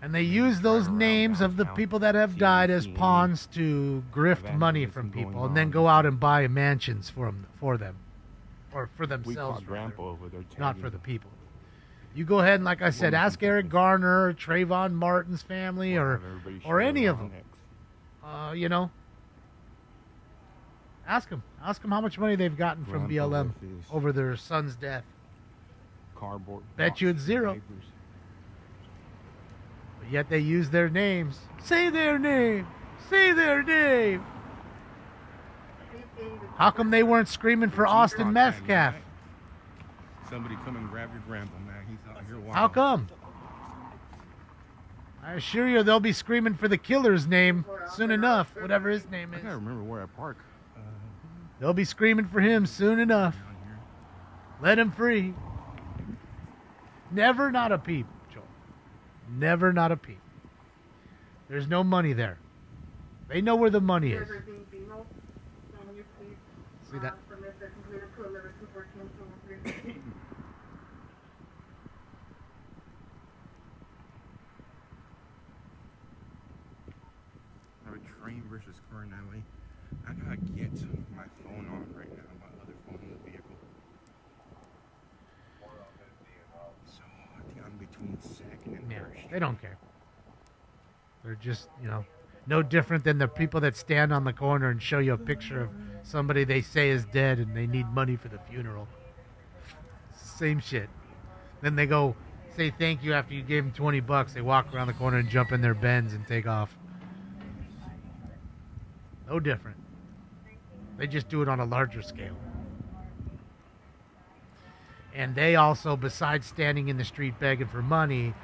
And they use those names of the people that have died as pawns to grift money from people and then go out and buy mansions for them. Or for we themselves. caught Grandpa over there. Not for the people. You go ahead and, like I said, ask Eric Garner, Trayvon Martin's family, or any of them. Ask them. Ask them how much money they've gotten from Grandpa BLM with his over their son's death. Cardboard. Bet you it's zero. papers. But yet they use their names. Say their name. Say their name. How come they weren't screaming for Austin Metcalf? Somebody come and grab your grandpa, man. He's out here wild. How come? I assure you they'll be screaming for the killer's name soon enough, whatever his name I is. can't remember where I park. They'll be screaming for him soon enough. Let him free. Never not a peep, Joel. Never not a peep. There's no money there. They know where the money is. See that? I have a train versus car in LA. I gotta get my phone on right now, my other phone in the vehicle. So I think I'm between second and third. They don't care. They're just, no different than the people that stand on the corner and show you a picture of somebody they say is dead and they need money for the funeral. Same shit. Then they go say thank you after you gave them $20. They walk around the corner and jump in their Benz and take off. No different. They just do it on a larger scale. And they also, besides standing in the street begging for money,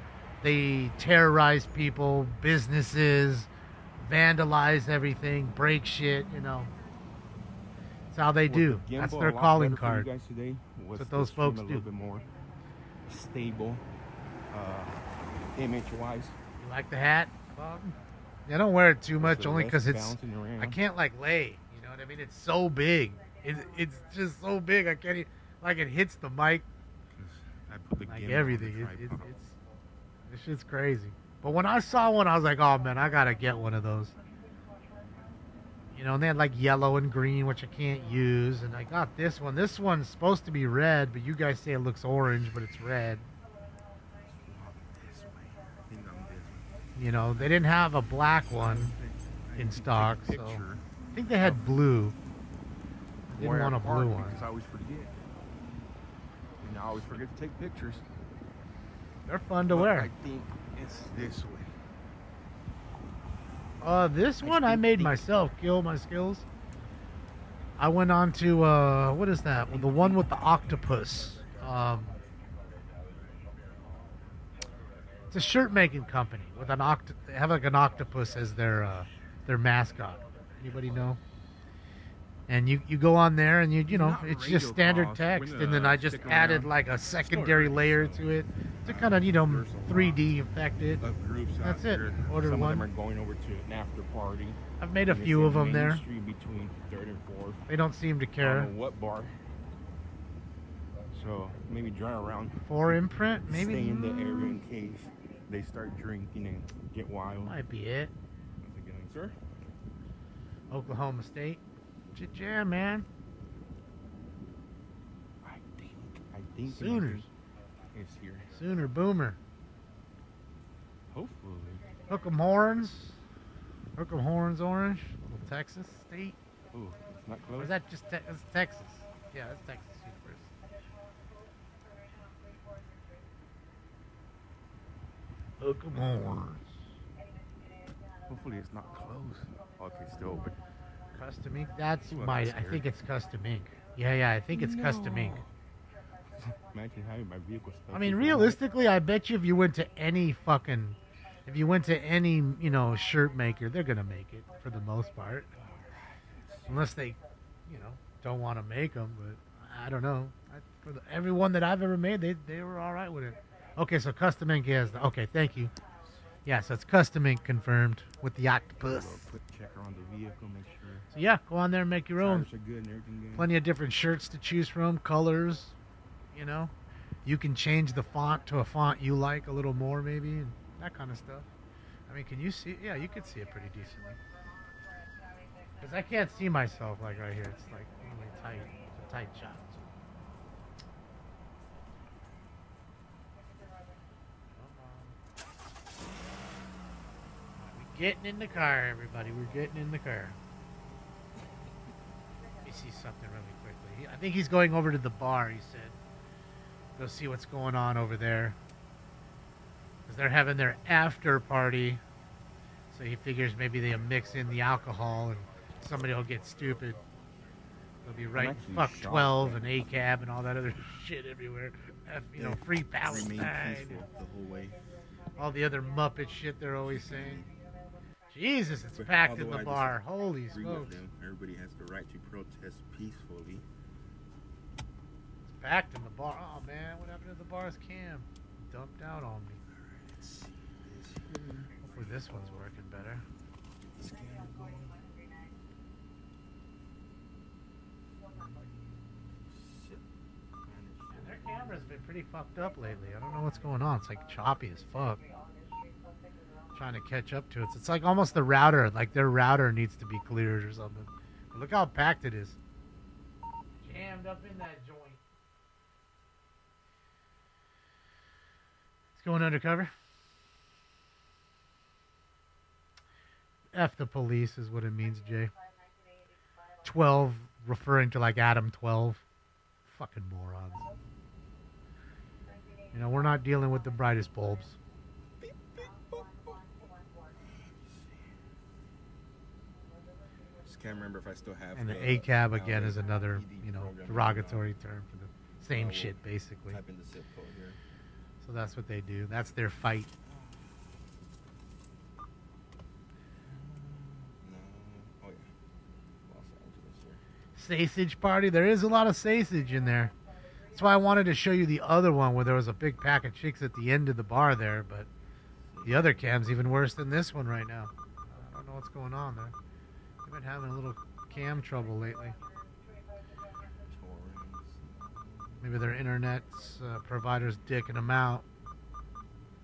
they terrorize people, businesses, vandalize everything, break shit, That's how they do. That's their calling card. That's what those folks A do. little bit more stable, image-wise. You like the hat, Bob? I don't wear it too much, the only less because bouncing around. I can't lay. You know what I mean? It's so big. It's just so big. I can't even, it hits the mic. I put the Like gimbal on everything. the tripod. This shit's crazy. But when I saw one, I was like, oh man, I gotta get one of those. And they had yellow and green, which I can't use. And I got this one. This one's supposed to be red, but you guys say it looks orange, but it's red. They didn't have a black one in stock, so I think they had blue. I didn't want a blue one. Because I always forget. And I always forget to take pictures. They're fun to But wear. I think it's this way. This one I made myself. Kill my skills. I went on to what is that? Well, the one with the octopus. It's a shirt making company with an They have like an octopus as their mascot. Anybody know? And you go on there and you know it's just standard text, and then I just added like a secondary layer to it to kind of 3D affect it. That's it. Order Some one. of them are going over to an after party. I've made a few of them there. Between 3rd and 4th. They don't seem to care. I don't know what bar. So maybe drive around. 4 imprint, maybe. Stay in the area in case they start drinking and get wild. Might be it. Once again, sir. Oklahoma State. Yeah, man. I think Sooners. Is here. Sooner Boomer. Hopefully. Hook 'em horns. Hook 'em horns orange. Little Texas State. Ooh, it's not close. Or is that just that's Texas? Yeah, that's Texas University. Hook 'em horns. Hopefully it's not closed. Okay, still open. Custom ink. That's Ooh, my. I'm I scared. think it's custom ink. Yeah. I think it's custom ink. Imagine having my vehicle stuck. I mean, realistically, I bet you if you went to any shirt maker, they're gonna make it for the most part, unless they, don't want to make them. But I don't know. Everyone that I've ever made, they were all right with it. Okay, so custom ink is okay. Thank you. Yeah, so it's custom ink confirmed with the octopus. Put checker on the vehicle, make sure. So yeah, go on there and make your own. Tires are good and everything good. Plenty of different shirts to choose from, colors. You can change the font to a font you like a little more, maybe, and that kind of stuff. I mean, can you see? Yeah, you could see it pretty decently. Because I can't see myself like right here. It's like really tight. It's a tight shot. We're getting in the car, everybody. We're getting in the car. Let me see something really quickly. I think he's going over to the bar, he said. Go see what's going on over there. Because they're having their after party. So he figures maybe they'll mix in the alcohol and somebody will get stupid. They'll be writing fuck 12 and ACAB and all that other shit everywhere. Free Palestine. Peaceful the whole way. All the other Muppet shit they're always saying. Jesus, it's packed in the bar. Holy smokes. Everybody has the right to protest peacefully. It's packed in the bar. Oh man, what happened to the bar's cam? Dumped out on me. Hopefully this one's working better. And their camera's been pretty fucked up lately. I don't know what's going on. It's like choppy as fuck. Trying to catch up to it. It's like almost the router. Like their router needs to be cleared or something. But look how packed it is. Jammed up in that joint. It's going undercover. F the police is what it means, Jay. 12 referring to like Adam 12. Fucking morons. We're not dealing with the brightest bulbs. Just can't remember if I still have. And the ACAB again is another, derogatory term for the same shit, basically. Type in the zip code here. So that's what they do. That's their fight. Sausage party. There is a lot of sausage in there. That's why I wanted to show you the other one where there was a big pack of chicks at the end of the bar there, but the other cam's even worse than this one right now. I don't know what's going on there. They've been having a little cam trouble lately. Maybe their internet provider's dicking them out.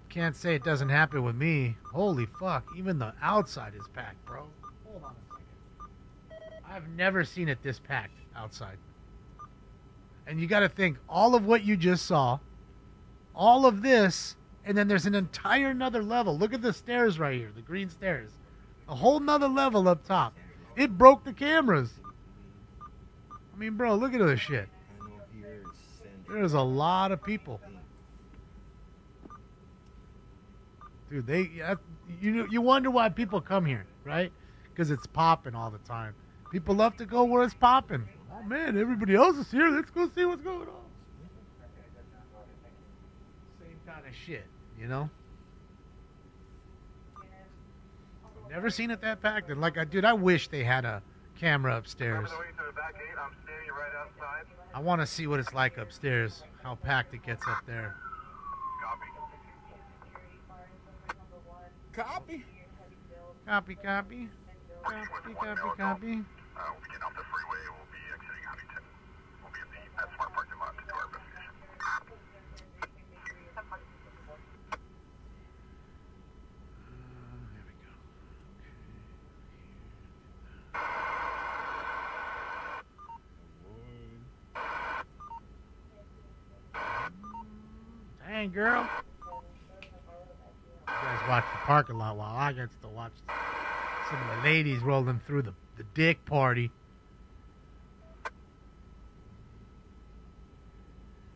Can't say it doesn't happen with me. Holy fuck, even the outside is packed, bro. Hold on a second. I've never seen it this packed outside. And you got to think, all of what you just saw, all of this, and then there's an entire another level. Look at the stairs right here, the green stairs. A whole nother level up top. It broke the cameras. I mean, bro, look at this shit. There's a lot of people. Dude, you wonder why people come here, right? Because it's popping all the time. People love to go where it's popping. Oh man, everybody else is here. Let's go see what's going on. Same kind of shit, you know? Never seen it that packed. And like, dude, I wish they had a camera upstairs. I want to see what it's like upstairs, how packed it gets up there. Copy. Copy, copy. Copy, copy, copy. We'll be getting off the freeway. We'll be exiting Huntington. We'll be at the PetSmart parking lot to do our investigation. There we go. Okay. Dang, girl. You guys watch the parking lot while I get to watch some of the ladies rolling through the dick party.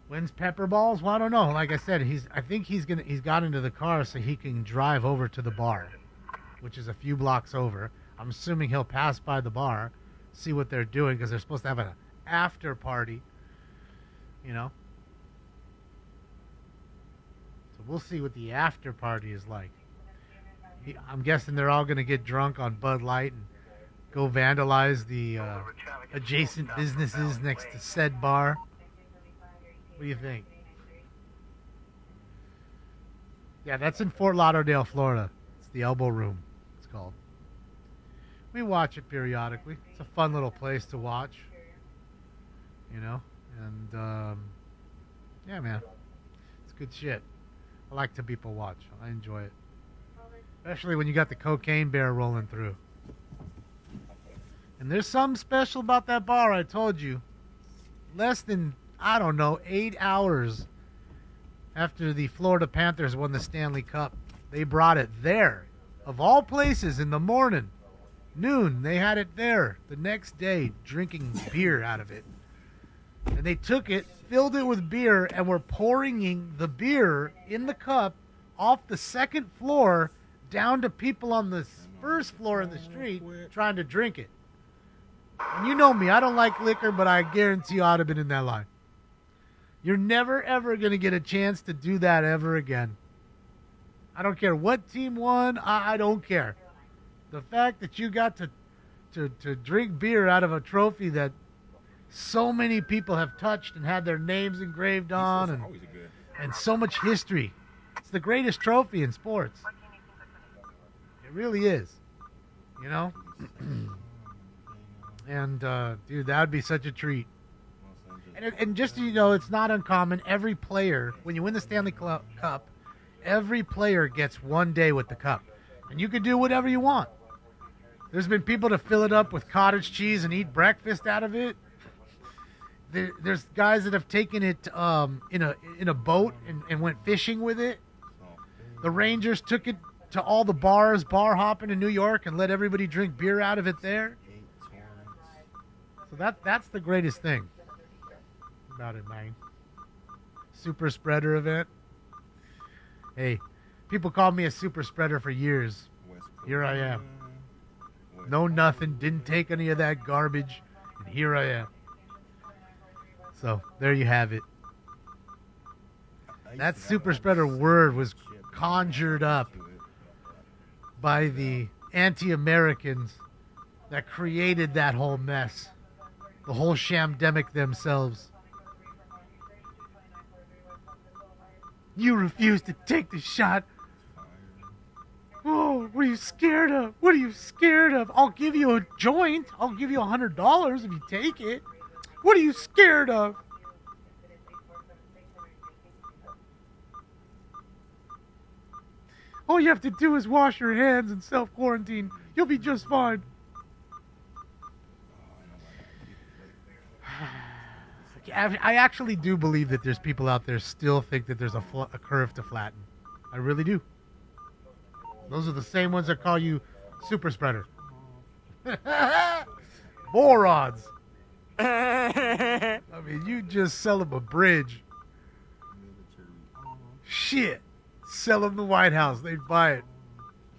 When's Pepper Balls? Well, I don't know. Like I said, I think he's got into the car so he can drive over to the bar, which is a few blocks over. I'm assuming he'll pass by the bar, see what they're doing, because they're supposed to have an after party, you know. So we'll see what the after party is like. I'm guessing they're all going to get drunk on Bud Light and go vandalize the adjacent businesses next to said bar. What do you think? Yeah, that's in Fort Lauderdale, Florida. It's the Elbow Room, it's called. We watch it periodically. It's a fun little place to watch, you know. And yeah, man, it's good shit. I like to people watch. I enjoy it. Especially when you got the cocaine bear rolling through. And there's something special about that bar, I told you. Less than, I don't know, 8 hours after the Florida Panthers won the Stanley Cup, they brought it there. Of all places, in the morning, noon, they had it there. The next day, drinking beer out of it. And they took it, filled it with beer, and were pouring the beer in the cup off the second floor down to people on the first floor in the street trying to drink it. And you know me, I don't like liquor, but I guarantee you I'd have been in that line. You're never, ever going to get a chance to do that ever again. I don't care what team won. I don't care. The fact that you got to drink beer out of a trophy that so many people have touched and had their names engraved on, and so much history. It's the greatest trophy in sports. It really is, you know? And, dude, that would be such a treat. And just so you know, it's not uncommon. Every player, when you win the Stanley Cup, every player gets 1 day with the cup. And you can do whatever you want. There's been people to fill it up with cottage cheese and eat breakfast out of it. There's guys that have taken it in a boat and went fishing with it. The Rangers took it to all the bars, bar hopping in New York, and let everybody drink beer out of it there. So that's the greatest thing about it, man. Super spreader event. Hey, people called me a super spreader for years. Here I am. No nothing, didn't take any of that garbage, and here I am. So, there you have it. That super spreader word was conjured up by the anti-Americans that created that whole mess. The whole shamdemic themselves. You refuse to take the shot. Oh, what are you scared of? What are you scared of? I'll give you a joint. I'll give you $100 if you take it. What are you scared of? All you have to do is wash your hands and self-quarantine. You'll be just fine. I actually do believe that there's people out there still think that there's a curve to flatten. I really do. Those are the same ones that call you super spreader. Morons. I mean, you just sell them a bridge. Shit. Sell them the White House. They'd buy it.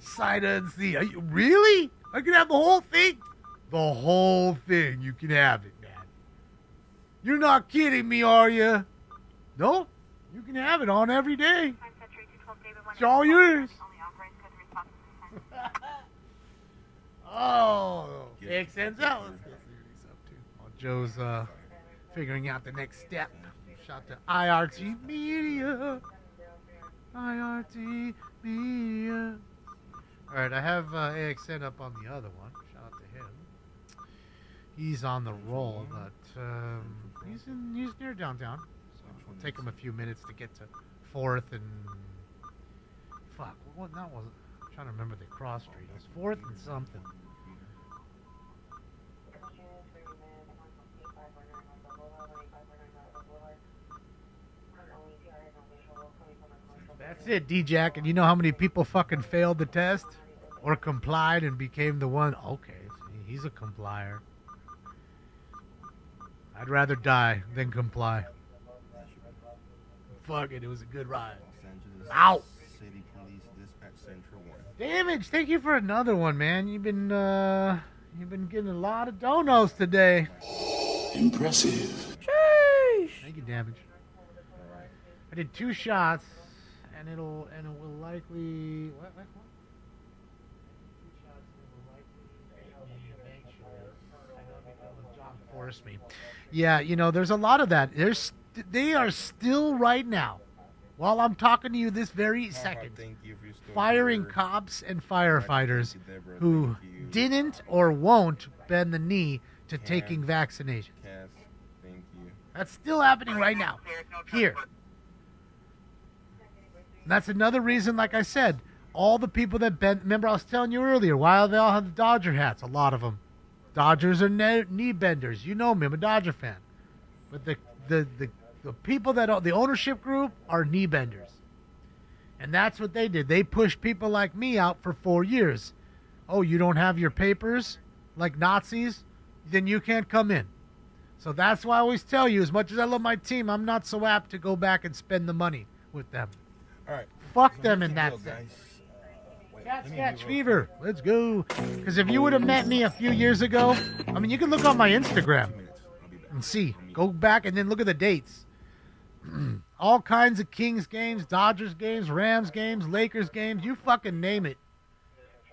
Sight unseen. Really? I could have the whole thing? The whole thing. You can have it, man. You're not kidding me, are you? No? You can have it on every day. It's all yours. Oh, makes sense. Let's go see what he's up to. While Joe's figuring out the next step. Shout to IRT Media. IRT Media. All right, I have AXN up on the other one. Shout out to him. He's on the roll, but he's near downtown. So it'll take him a few minutes to get to 4th and fuck. What that was? I'm trying to remember the cross street. It was 4th and something. That's it, D-Jack. And you know how many people fucking failed the test? Or complied and became the one? Okay, see, he's a complier. I'd rather die than comply. Fuck it, it was a good ride. Ow! City Police Dispatch Central 1. Damage, thank you for another one, man. You've been getting a lot of donos today. Impressive. Sheesh. Thank you, Damage. I did 2 shots, and it will likely what? Two shots, and it will likely eventually. I know because John forced me. Yeah, you know, there's a lot of that. They are still right now, while I'm talking to you this very second, firing cops and firefighters who didn't or won't bend the knee to taking vaccinations. Thank you. That's still happening right now, here. And that's another reason, like I said, all the people that bend. Remember, I was telling you earlier, why they all have the Dodger hats. A lot of them. Dodgers are knee benders. You know me, I'm a Dodger fan. But the people that the ownership group are knee benders. And that's what they did. They pushed people like me out for 4 years. Oh, you don't have your papers like Nazis? Then you can't come in. So that's why I always tell you, as much as I love my team, I'm not so apt to go back and spend the money with them. All right. Fuck them in that sense. Catch fever. Let's go. Because if you would have met me a few years ago, I mean, you can look on my Instagram and see. Go back and then look at the dates. All kinds of Kings games, Dodgers games, Rams games, Lakers games. You fucking name it.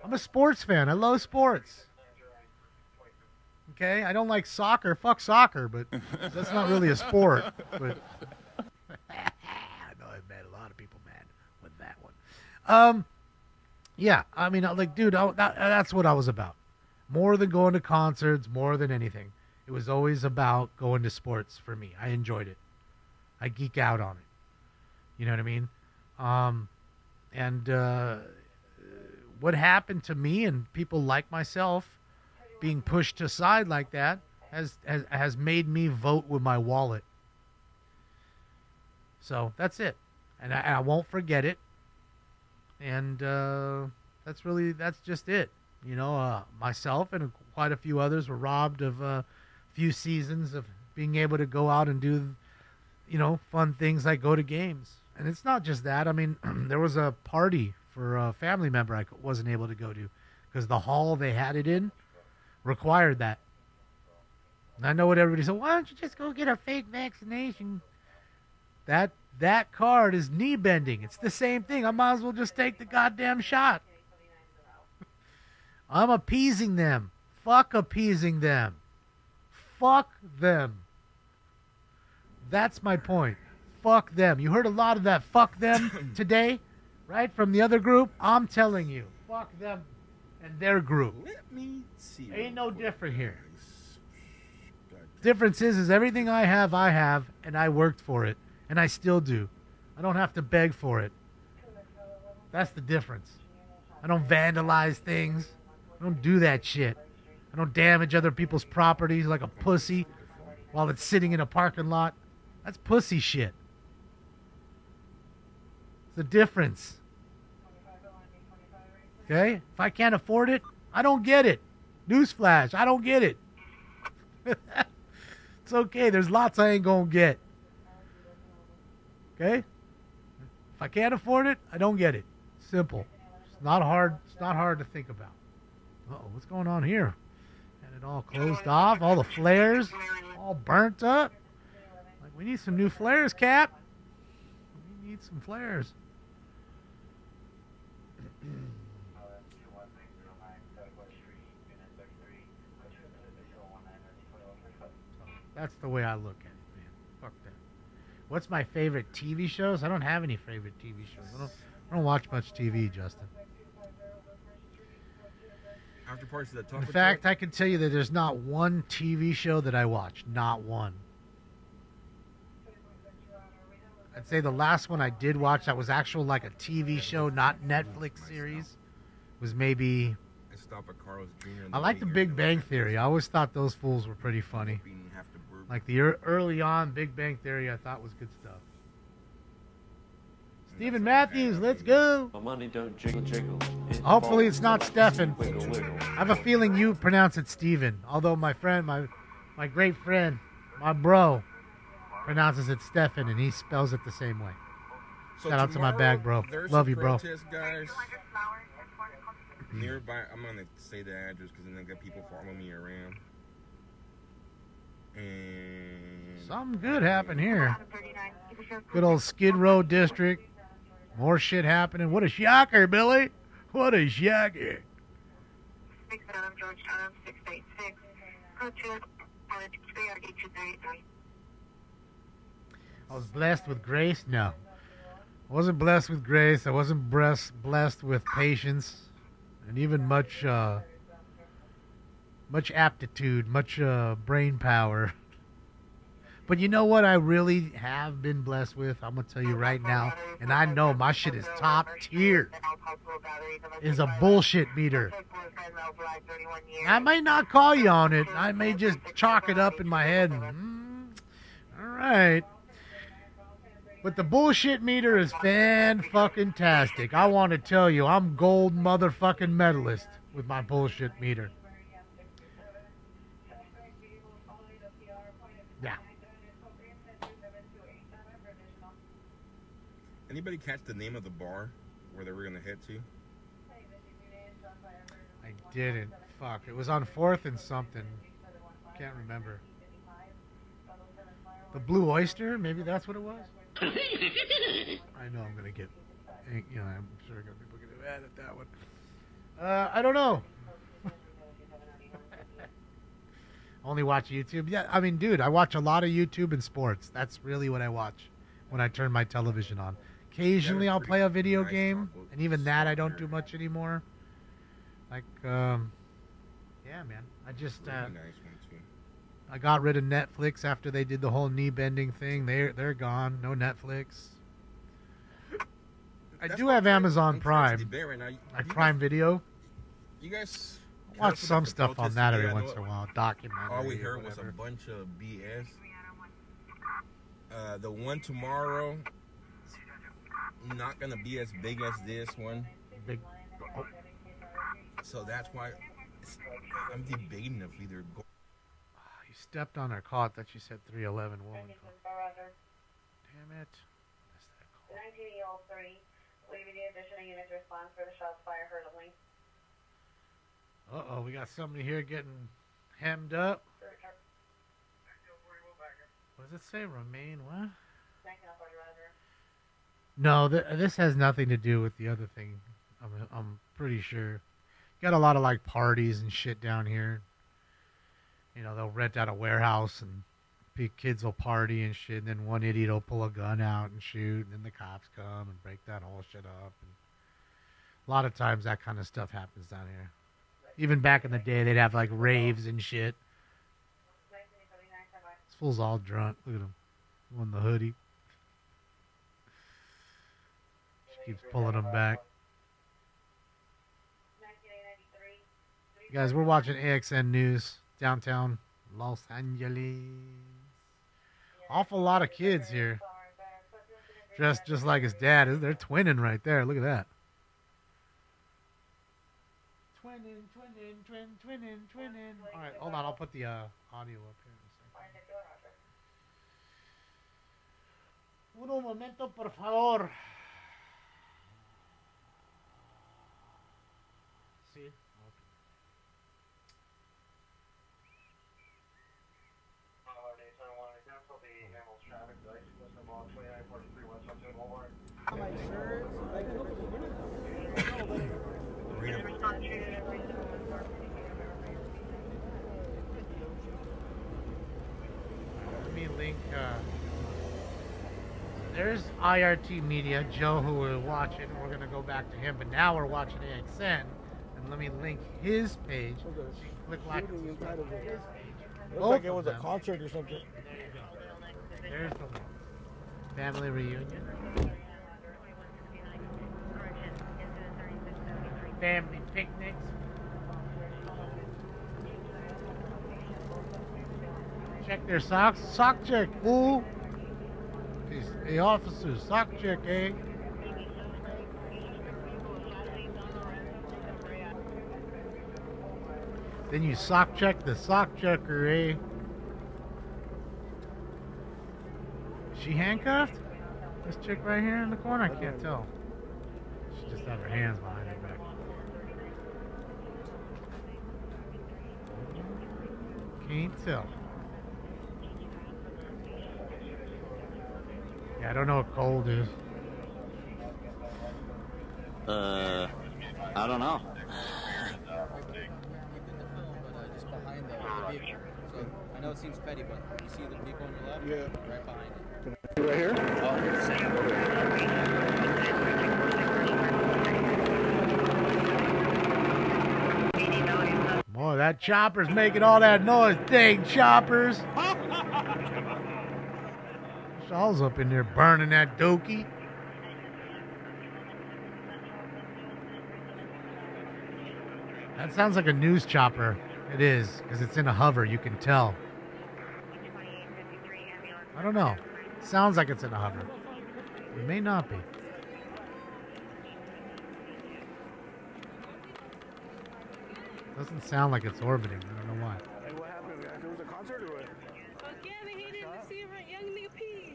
I'm a sports fan. I love sports. Okay? I don't like soccer. Fuck soccer, but that's not really a sport. But I know I've made a lot of people mad with that one. Yeah, I mean, like, dude, that's what I was about. More than going to concerts, more than anything. It was always about going to sports for me. I enjoyed it. I geek out on it. You know what I mean? What happened to me and people like myself being pushed aside like that has made me vote with my wallet. So that's it. And I won't forget it. And that's just it. You know, myself and quite a few others were robbed of a few seasons of being able to go out and do, you know, fun things like go to games. And it's not just that. I mean, there was a party for a family member I wasn't able to go to because the hall they had it in required that. And I know what everybody said. Why don't you just go get a fake vaccination? That card is knee bending. It's the same thing. I might as well just take the goddamn shot. I'm appeasing them. Fuck appeasing them. Fuck them. That's my point. Fuck them. You heard a lot of that fuck them today, right? From the other group. I'm telling you. Fuck them and their group. Let me see. Ain't no different here. Difference is everything I have, and I worked for it. And I still do. I don't have to beg for it. That's the difference. I don't vandalize things. I don't do that shit. I don't damage other people's properties like a pussy while it's sitting in a parking lot. That's pussy shit. It's the difference. Okay? If I can't afford it, I don't get it. Newsflash, I don't get it. It's okay. There's lots I ain't gonna get. Okay? If I can't afford it, I don't get it. Simple. It's not hard. It's not hard to think about. Uh-oh, what's going on here? Got it all closed off. All the flares all burnt up. Like, we need some new flares, Cap. We need some flares. That's the way I look at it, man. Fuck that. What's my favorite TV shows? I don't have any favorite TV shows. I don't watch much TV, Justin. After parties of the In fact, I can tell you that there's not one TV show that I watch. Not one. I'd say the last one I did watch that was actual like a TV show, not Netflix series, was maybe... I stop at Carl's Jr. I like the Big Bang Theory. I always thought those fools were pretty funny. Like the early on Big Bang Theory I thought was good stuff. Stephen Matthews, let's go. My money don't jiggle jiggle. Hopefully it's not Stefan. Wiggle wiggle. I have a feeling you pronounce it Steven. Although my friend, my great friend, my bro, pronounces it Stefan and he spells it the same way. So Shout out to my bag, bro. Love you, bro. Protest, guys. Nearby, I'm gonna say the address because then I got people following me around. And Something good happened here. Good old Skid Row district. More shit happening. What a shocker, Billy. What a shocker. I was blessed with grace? No. I wasn't blessed with grace. I wasn't blessed with patience. And even much aptitude, much brain power. But you know what I really have been blessed with? I'm going to tell you right now, and I know my shit is top tier, is a bullshit meter. I may not call you on it. I may just chalk it up in my head. All right. But the bullshit meter is fan-fucking-tastic. I want to tell you, I'm gold motherfucking medalist with my bullshit meter. Yeah. Anybody catch the name of the bar where they were gonna head to? I didn't. Fuck. It was on 4th and something. Can't remember. The Blue Oyster? Maybe that's what it was? I know I'm gonna get, I'm sure people get mad at that one. I don't know. Only watch YouTube. Yeah, I mean, dude, I watch a lot of YouTube and sports. That's really what I watch when I turn my television on. Occasionally, I'll play a video game, and even that I don't do much anymore. Like, yeah, man. I just I got rid of Netflix after they did the whole knee bending thing. They're gone. No Netflix. I do have Amazon Prime, like Prime Video. You guys watch some stuff on that every once in a while. Documentary. All we heard was a bunch of BS. The one tomorrow, not gonna be as big as this one. Big. Oh. So that's why I'm debating if either go. You stepped on her call. I thought you said 311 woman. Damn it. 1903. WBD additional units response for the shots fire hurtling. Uh-oh, we got somebody here getting hemmed up. What does it say? Remain what? No, this has nothing to do with the other thing. I'm pretty sure. Got a lot of like parties and shit down here. You know, they'll rent out a warehouse and kids will party and shit. And then one idiot will pull a gun out and shoot. And then the cops come and break that whole shit up. And a lot of times that kind of stuff happens down here. Even back in the day, they'd have like raves and shit. This fool's all drunk. Look at him. On the hoodie. She keeps pulling him back. Guys, we're watching AXN News, downtown Los Angeles. Awful lot of kids here. Dressed just like his dad. They're twinning right there. Look at that. Twinning. All right, hold on. I'll put the audio up here in a second. Un momento, por favor. See? Let me link. There's IRT Media, Joe, who we're watching. We're gonna go back to him, but now we're watching AXN. And let me link his page. So you can click like and subscribe to his page. Looks like it was a concert or something. There you go. There's the link. Family reunion. Family picnics. Check their socks. Sock check, fool. Hey, officers, sock check, eh? Then you sock check the sock checker, eh? Is she handcuffed? This chick right here in the corner? I can't tell. She just has her hands behind her back. Can't tell. Yeah, I don't know what cold is. I don't know. Just behind the vehicle. So I know it seems petty, but you see the vehicle on your left? Yeah. Right behind it. Right here? Boy, that chopper's making all that noise. Dang choppers. Shaw's up in there burning that dookie. That sounds like a news chopper. It is, because it's in a hover, you can tell. I don't know. Sounds like it's in a hover. It may not be. Doesn't sound like it's orbiting. I don't know why. Hey, what happened, guys? There was a concert or what? Again, they hit in the receiver, young nigga P.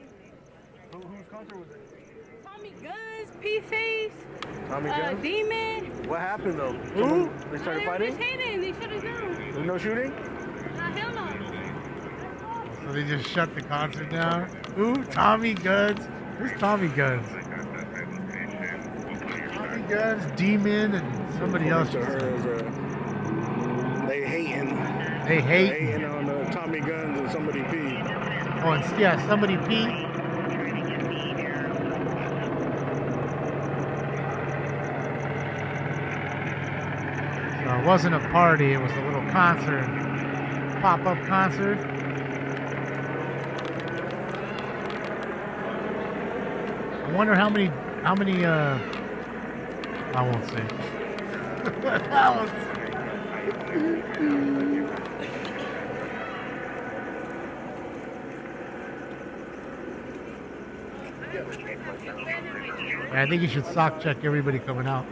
Whose concert was it? Tommy Guns, P-Face, Tommy Guns? Demon. What happened though? Who? They started They fighting? were just hating. They should have known. There's no shooting? Hell no. So they just shut the concert down? Who? Tommy Guns? Who's Tommy Guns? Tommy Guns, Demon, and somebody else. To her as they hating. They hating. Hating on Tommy Guns and somebody P. Oh, and yeah, somebody P. So it wasn't a party, it was a little concert. Pop-up concert. I wonder how many, I won't say. I won't say. Yeah, I think you should sock check everybody coming out.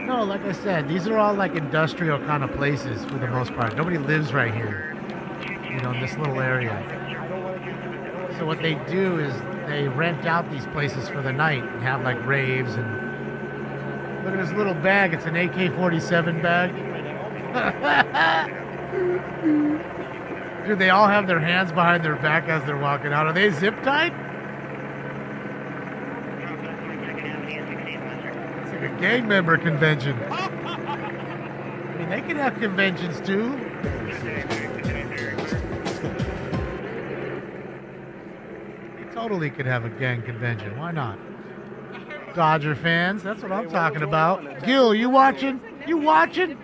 No, like I said, these are all like industrial kind of places for the most part. Nobody lives right here, you know, in this little area. So what they do is they rent out these places for the night and have like raves and look at this little bag. It's an AK-47 bag. Dude, they all have their hands behind their back as they're walking out. Are they zip tied? It's like a gang member convention. I mean, they can have conventions too. They totally could have a gang convention. Why not? Dodger fans, that's what I'm talking about. Gil, you watching? You watching?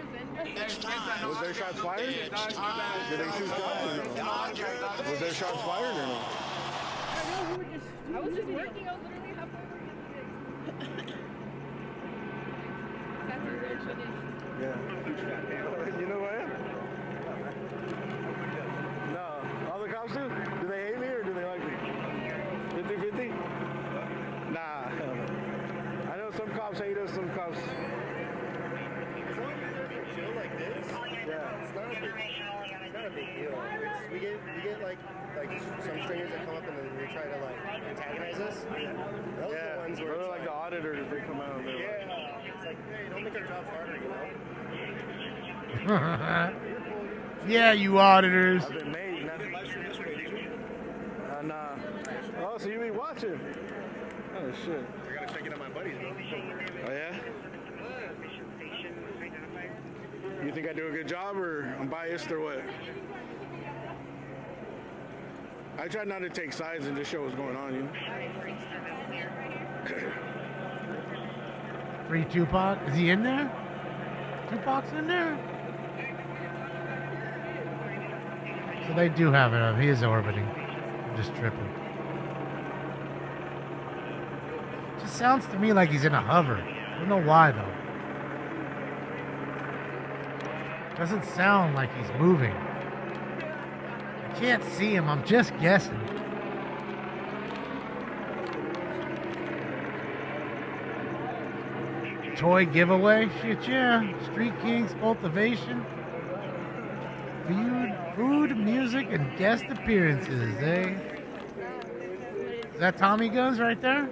Was there shots fired? Did they shoot shots or no? Was there shots fired or no? I was just working. I was literally halfway working. That's a real tradition. Yeah. You know what? No. All the cops do? Do they hate me or do they like me? 50-50? Nah. I know some cops hate us, some cops... Chill like this, yeah, it's not a big deal. We get like some strangers that come up and then they try to like antagonize us. Those are the ones where they're like the auditors, they come out and they're like, it's like, hey, don't make our jobs harder, you know? Yeah, you auditors. I've been made Nah. Oh, so you be watching? Oh shit. I gotta check it on my buddies, bro. Oh yeah? You think I do a good job, or I'm biased, or what? I try not to take sides and just show what's going on, you know? Free Tupac. Is he in there? Tupac's in there? So they do have it up. He is orbiting. I'm just tripping. Just sounds to me like he's in a hover. I don't know why though. Doesn't sound like he's moving. I can't see him. I'm just guessing. Toy giveaway? Shit, yeah. Street Kings, cultivation. Food, music, and guest appearances, eh? Is that Tommy Guns right there?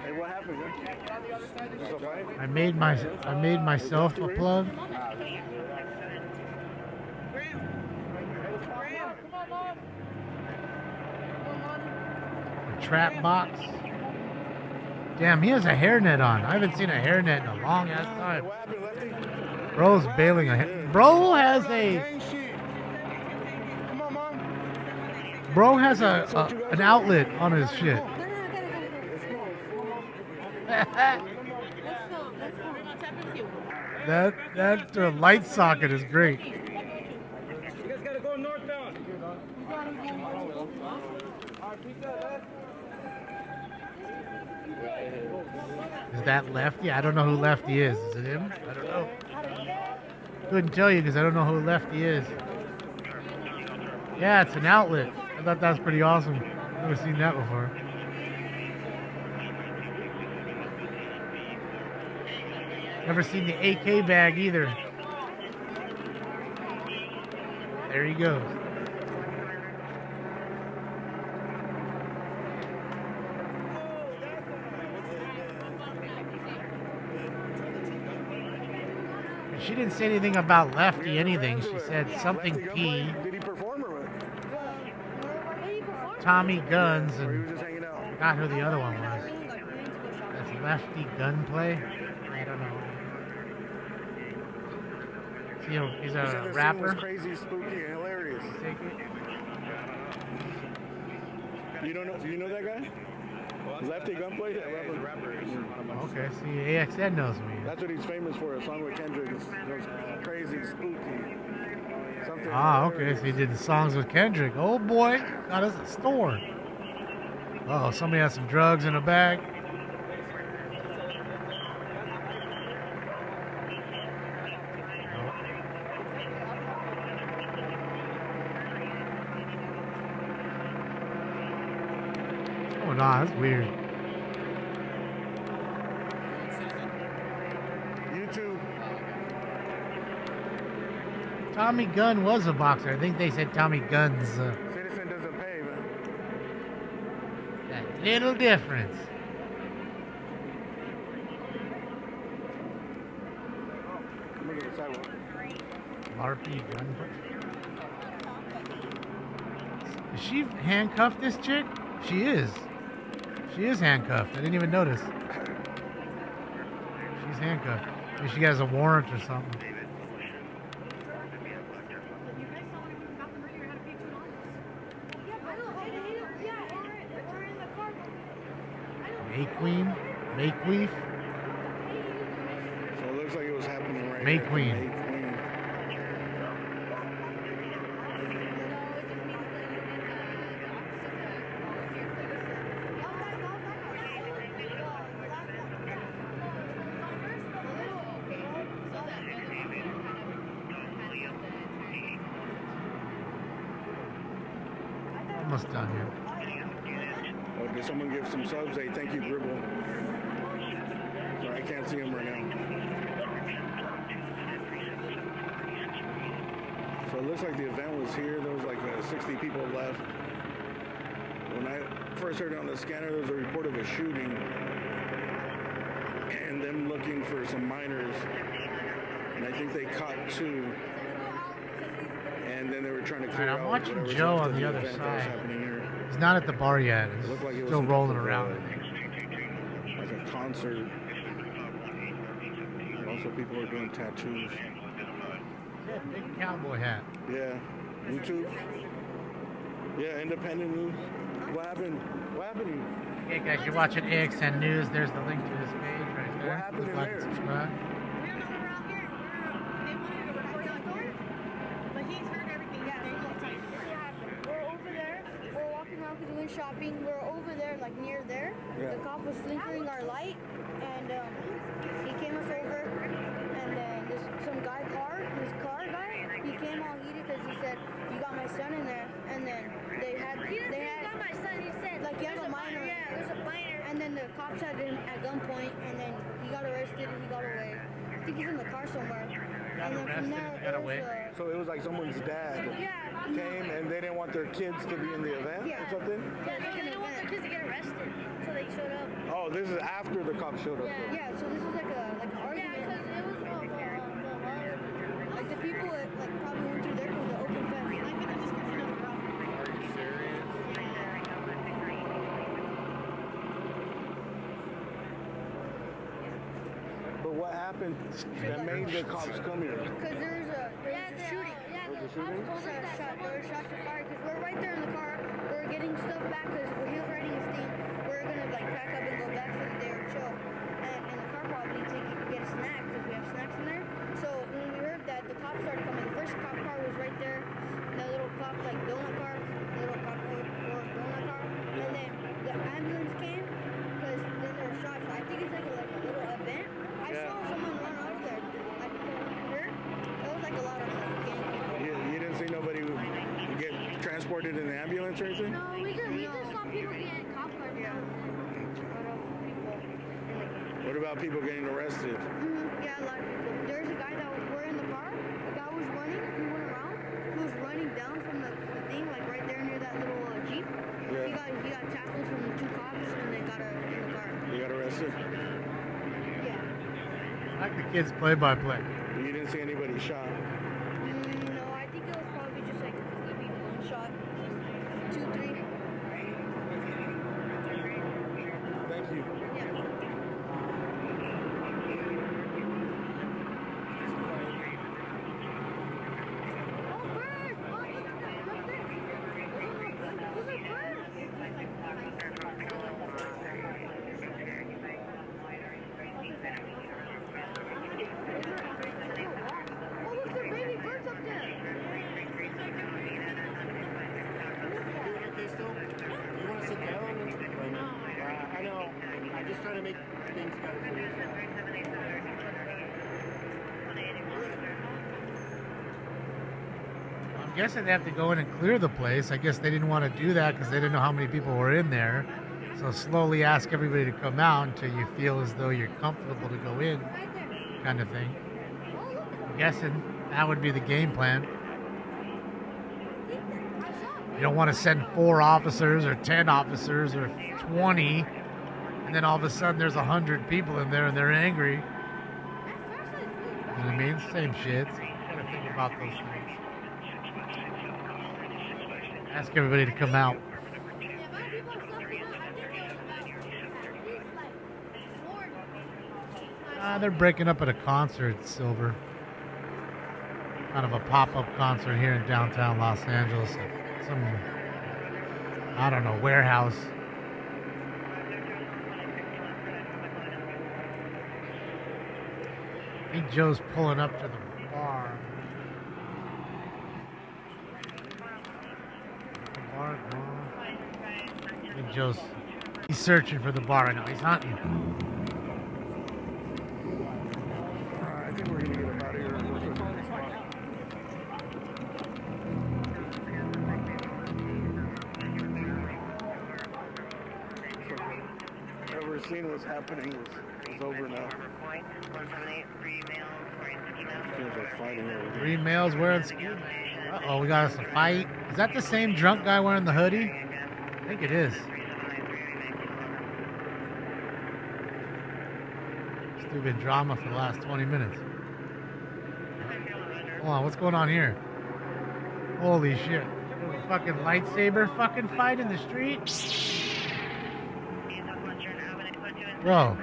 Hey, what happened, man? Just a fight? I made myself a plug. A trap box. Damn, he has a hairnet on. I haven't seen a hairnet in a long ass time. Bro's bailing a hair. Bro has an outlet on his shit. that light socket is great. You guys gotta go northbound. Is that Lefty? I don't know who Lefty is. Is it him? I don't know. Couldn't tell you because I don't know who Lefty is. Yeah, it's an outlet. I thought that was pretty awesome. Never seen that before. Never seen the AK bag either. There he goes. She didn't say anything about Lefty anything. She said something P. Did he perform or what? Tommy Guns and not who the other one was. That's Lefty Gunplay? I don't know. He's a rapper. Crazy, spooky, and hilarious. You know that guy? Lefty Gunplay? Yeah, he's a rapper. Okay, see, AXN knows me. That's what he's famous for, a song with Kendrick. It's crazy, spooky. Something Okay, so he did the songs with Kendrick. Oh boy, got us a store. Uh-oh, somebody has some drugs in a bag. Oh, nah, that's weird. YouTube. Tommy Gunn was a boxer. I think they said Tommy Guns. Citizen doesn't pay, man. That little difference. Look at the sidewalk. LARPy gun. Is she handcuffed, this chick? She is. She is handcuffed. I didn't even notice. She's handcuffed. Maybe she has a warrant or something. Mayqueen? Mayqueef? So it looks like it was happening right Mayqueen. here. Almost done here. Oh, did someone give some subs? Hey, thank you, Gribble. Sorry, I can't see him right now. So it looks like the event was here. There was like 60 people left. When I first heard it on the scanner, there was a report of a shooting. and them looking for some minors. And I think they caught 2. And then they were trying to clear I'm out watching whatever Joe was on the other event that was side. happening here. He's not at the bar yet. He's It looked like it was still some rolling type of, around. like a concert. Also, people are doing tattoos. Yeah, big cowboy hat. Yeah, YouTube. Yeah, independent news. What happened? What happened? Hey guys, you're watching AXN News. There's the link to his page right there. What happened in Like there? and subscribe. But he's heard everything. Yeah, this is what happened. We're over there. We're walking around because we went shopping. We're over there, like near there. Yeah. The cop was flickering our light, and he came us over. And then some guy this car guy, he came all heated because he said, "You got my son in there." And then they had got my son. He said, like, he has a minor. Yeah, there's a minor. And then the cops had him at gunpoint, and then he got arrested. He got away. I think he's in the car somewhere. And then from there, got away. So it was like someone's dad came and they didn't want their kids to be in the event or something? Yeah, they didn't want their kids to get arrested, so they showed up. Oh, this is after the cops showed up. though. Yeah, so this is like an argument. Yeah, because it was like the people that like probably went through there because the open fence. Like in the description of the route. Are you serious? But what happened that made the cops come here? Because there was a shooting. There was a shooting? There were shots to fire because we're right there in the car. We're getting stuff back because he was writing his thing. We're gonna like pack up and go back for the day or chill. And in the car probably to get snacks because we have snacks in there. So when we heard that, the cops started coming. The first cop car was right there. The little cop like donut car, little cop or donut car. And then the ambulance came because then there were shots. So I think it's like a little event. I saw someone run out of there. Like here, that was like a lot of like gang people. You didn't see nobody get transported in the ambulance or anything? No, we just saw people getting cop cars down. What about people getting arrested? Yeah, a lot of people. There's a guy that were in the car. The guy was running. He went around. He was running down from the thing, like right there near that little Jeep. Yeah. He got tackled from 2 cops and they got her in the car. You got arrested? I like the kids play-by-play. You didn't see anybody shot? No, I think it was probably just like maybe 1 shot. 2, 3. Thank you. I know. I'm just trying to make things better for you. I'm guessing they have to go in and clear the place. I guess they didn't want to do that because they didn't know how many people were in there. So slowly ask everybody to come out until you feel as though you're comfortable to go in, kind of thing. I'm guessing that would be the game plan. You don't want to send 4 officers or 10 officers or 20, and then all of a sudden there's 100 people in there and they're angry. You know what I mean? Same shit. You gotta think about those things. Ask everybody to come out. They're breaking up at a concert, Silver. Kind of a pop-up concert here in downtown Los Angeles. Some, I don't know, warehouse. I think Joe's pulling up to the bar. I think he's searching for the bar. I know, he's hunting. I think we're going to get him out of here. Whatever scene was happening is over now. Teams are fighting over here. 3 males wearing ski masks. Uh-oh, we got us a fight. Is that the same drunk guy wearing the hoodie? I think it is. Stupid drama for the last 20 minutes. Hold on, what's going on here? Holy shit. There's a fucking lightsaber fucking fight in the street? Bro.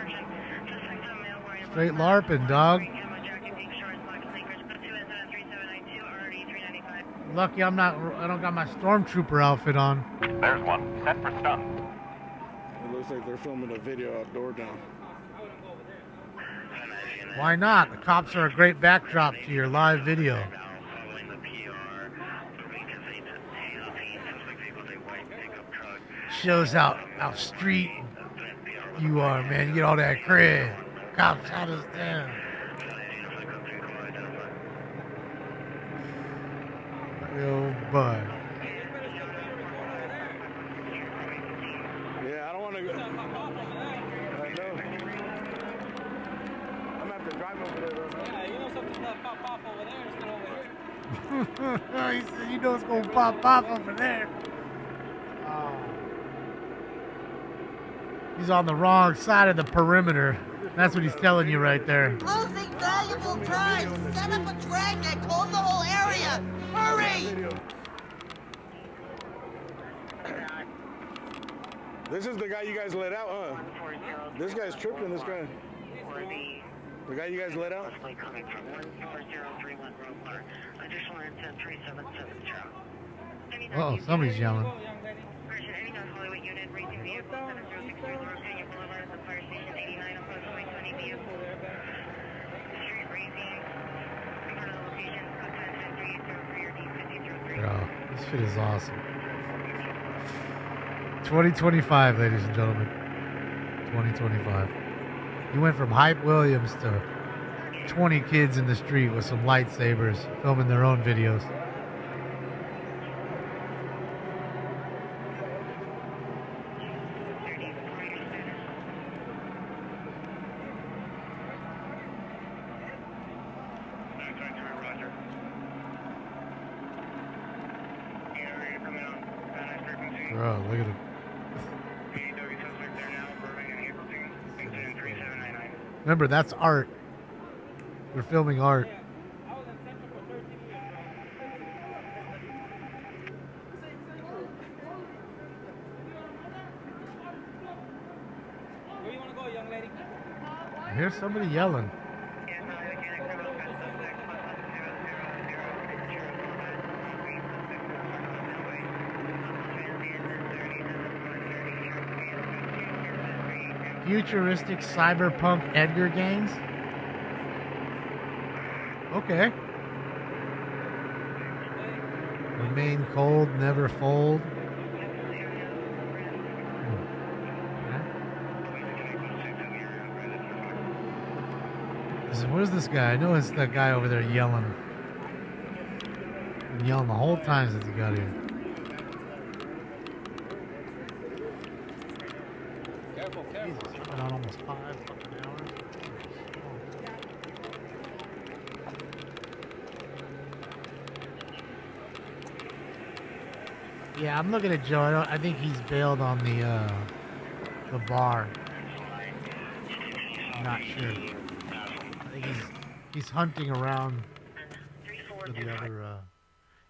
Straight LARPing, dog. Lucky I don't got my stormtrooper outfit on. There's one. Set for stun. It looks like they're filming a video outdoor now. Why not? The cops are a great backdrop to your live video. Shows how street you are, man. You get all that cred. Cops shot us down. Oh, bud. Yeah, I don't want to go. I know. I'm going to have to drive over there, though. Yeah, you know something's going to pop off over there instead over here. He said, you know it's going to pop off over there. He's on the wrong side of the perimeter. That's what he's telling you right there. Losing valuable time. Set up a dragnet. Close the whole area. Hurry! This is the guy you guys let out, huh? This guy's tripping, this guy. The guy you guys let out? Uh-oh, somebody's yelling. Bro, this shit is awesome. 2025, ladies and gentlemen. 2025. You went from Hype Williams to 20 kids in the street with some lightsabers filming their own videos. Bro, look at him. Remember, that's art. We're filming art. Where you want to go, young lady? I hear somebody yelling. Futuristic cyberpunk Edgar games? Okay. Remain cold, never fold. Where's this guy? I know it's that guy over there yelling. Been yelling the whole time since he got here. Careful, careful. Jesus, it's been on almost 5 fucking hours. Yeah, I'm looking at Joe. I think he's bailed on the bar. I'm not sure. I think he's hunting around for the other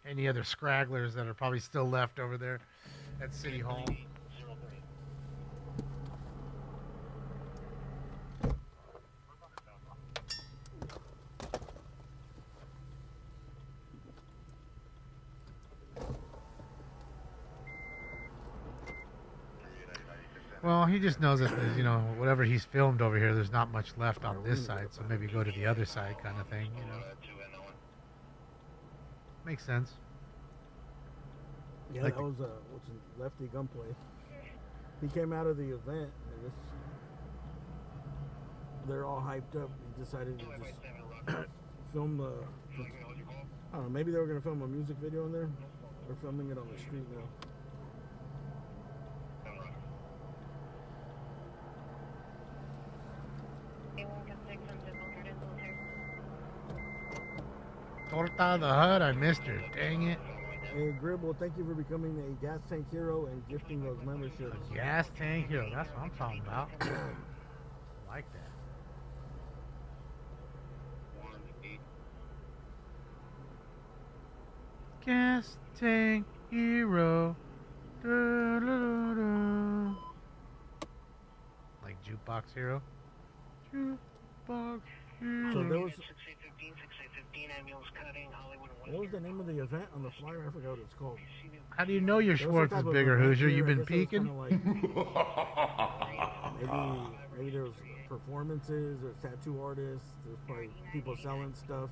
any other scragglers that are probably still left over there at City Hall. Well, he just knows that there's, whatever he's filmed over here, there's not much left on this side, so maybe go to the other side kind of thing, Makes sense. Yeah, that was Lefty Gunplay. He came out of the event, and they're all hyped up. He decided to just film the... I don't know, maybe they were going to film a music video in there. They're filming it on the street now. Torta the Hut, I missed her. Dang it. Hey, Gribble, thank you for becoming a gas tank hero and gifting those memberships. Gas tank hero, that's what I'm talking about. I like that. gas tank hero. Da-da-da-da. Like Jukebox Hero. Jukebox Hero. So there was. What was the name of the event on the flyer? I forgot what it's called. How do you know your There was Schwartz some is type of bigger, event Hoosier? here. You've I been guess it was peeking? Kinda maybe there was performances, there's tattoo artists, there's probably people selling stuff,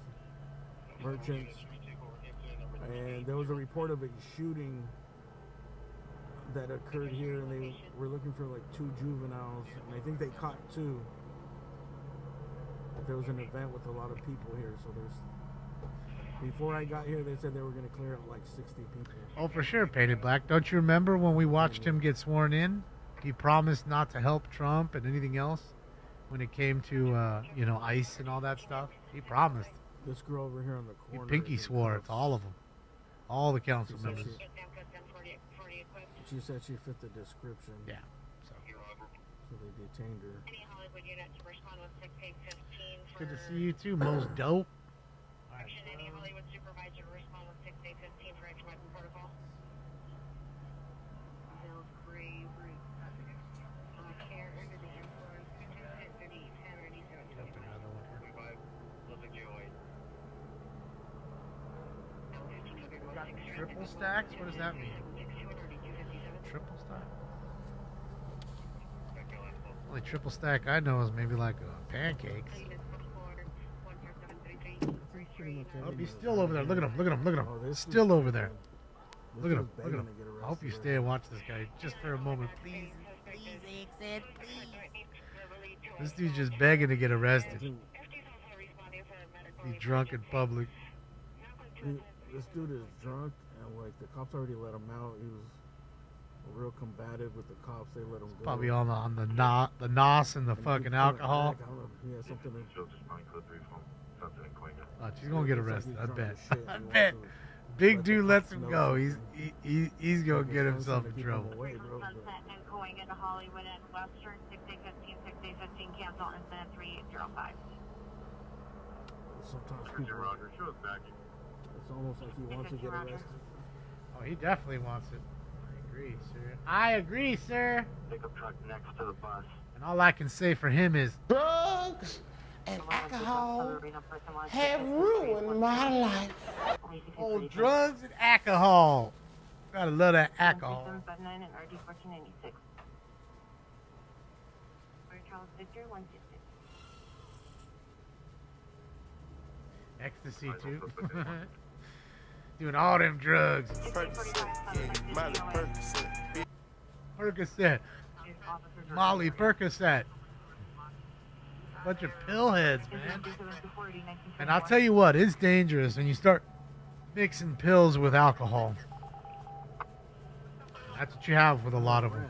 merchants. And there was a report of a shooting that occurred here, and they were looking for like 2 juveniles, and I think they caught 2. There was an event with a lot of people here, so before I got here, they said they were going to clear out like 60 people. Oh, for sure, Painted Black. Don't you remember when we watched him get sworn in? He promised not to help Trump and anything else when it came to, ICE and all that stuff. He promised. This girl over here on the He corner. pinky swore to all of them. All the council members. She said she fit the description. Yeah. So they detained her. Good to see you too, most dope. Triple stacks? What does that mean? Triple stack? Only triple stack I know is maybe like pancakes. Oh, he's still over there. Look at him. Look at him. Look at him. Still over there. Look at him. Look at him. I hope you stay and watch this guy just for a moment, please. Please, Exit, please. This dude's just begging to get arrested. He's drunk in public. This dude is drunk, and like the cops already let him out. He was real combative with the cops. They let him go. Probably on the nos and the fucking alcohol. Yeah, something. Oh, she's gonna get arrested. I bet. I bet. Big dude lets him go. He's gonna get himself in trouble. Sunset and going into Hollywood and Western 6815, 6815, cancel incident 3805. Sometimes people. Roger, show us back. It's almost like he wants to get arrested. Oh, he definitely wants it. I agree, sir. I agree, sir. Pickup truck next to the bus. And all I can say for him is Drugs and alcohol have ruined my life. oh, drugs and alcohol. Gotta love that alcohol. Ecstasy too. Doing all them drugs. Percocet. Molly Percocet. Bunch of pillheads, man. And I'll tell you what, it's dangerous when you start mixing pills with alcohol. That's what you have with a lot of them.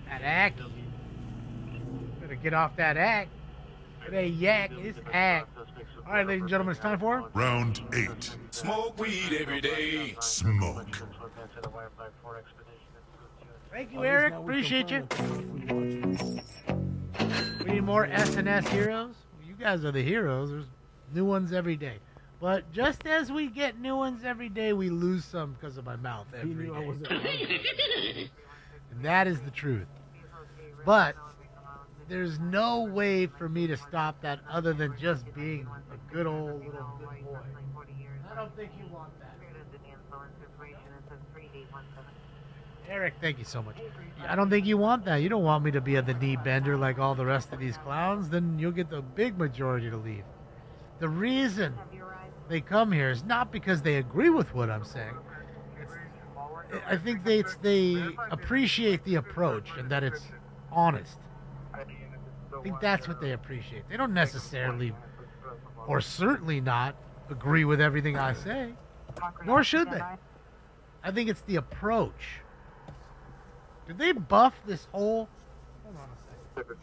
That act. Better get off that act. It ain't yak, it's act. All right, ladies and gentlemen, it's time for Round 8. Smoke weed every day. Smoke. Thank you, Eric. Appreciate you. We need more S&S heroes. Well, you guys are the heroes. There's new ones every day. But just as we get new ones every day, we lose some because of my mouth every day. And that is the truth. But there's no way for me to stop that other than just being a good old little good boy. I don't think you want that. Eric, thank you so much. I don't think you want that. You don't want me to be the knee bender like all the rest of these clowns. Then you'll get the big majority to leave. The reason they come here is not because they agree with what I'm saying. I think they appreciate the approach and that it's honest. I think that's what they appreciate. They don't necessarily, or certainly not, agree with everything I say. Nor should they. I think it's the approach. Did they buff this whole... Hold on a second.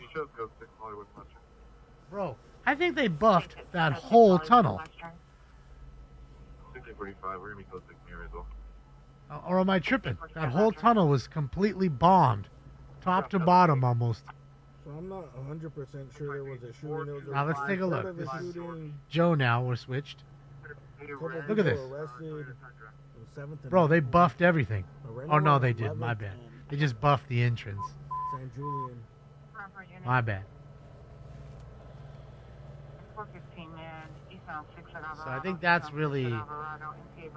Bro, I think they buffed that whole tunnel. 6045, we're going to be close to near as well. Or am I tripping? That whole tunnel was completely bombed, top to bottom almost. So I'm not 100% sure there was a shooting. There was a Now let's take a report look. of a This is shooting. Joe now. We're switched. Couple Look at this. people arrested on 7th and Bro, they 9th. buffed everything. Right Oh, now no, we're they on didn't. My 11th bad. They just buffed the entrance. San Julian. My bad. 415 man, eastbound 6 at Alvarado. So I think that's really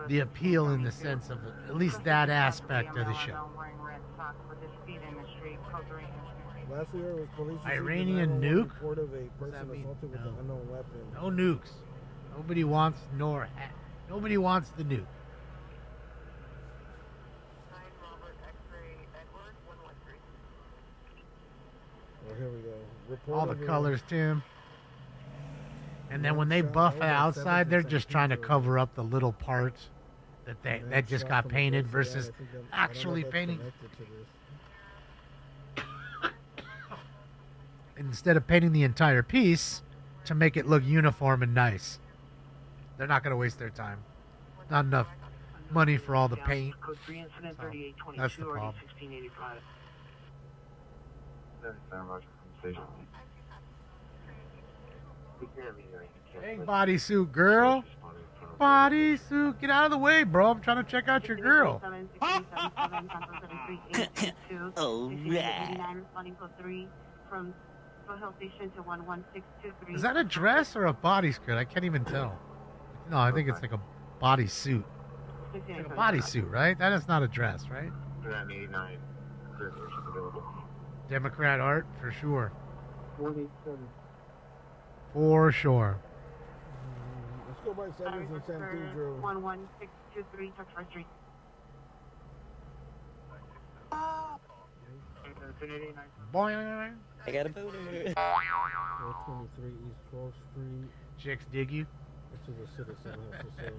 the appeal in the sense of at least that aspect of the show. Last year was police Iranian received a 911 nuke? report of a What does person that mean? assaulted with No. an unknown weapon. No nukes. Nobody wants nobody wants the nuke. Oh, here we go. Report All the of a- colors, Tim. And then when they buff it outside, they're just trying to cover up the little parts that just got painted versus actually painting. Instead of painting the entire piece to make it look uniform and nice. They're not going to waste their time. Not enough money for all the paint. Code 3 incident So, 3822 that's the already problem. 1685. Roger from station. Hey, bodysuit girl. Bodysuit, get out of the way, bro. I'm trying to check out your girl. Oh, yeah. Responding code 3 from Hill Station to 11623. Is that a dress or a bodysuit? I can't even tell. No, I think it's like a bodysuit. It's like a bodysuit, right? That is not a dress, right? 89. Available. Democrat art, for sure. 187. For sure. Let's go by 7th and San Pedro. 11623, touch first street. Boing. I got a boner. 423 East 12th Street. Chicks dig you? That's what the citizen has to say.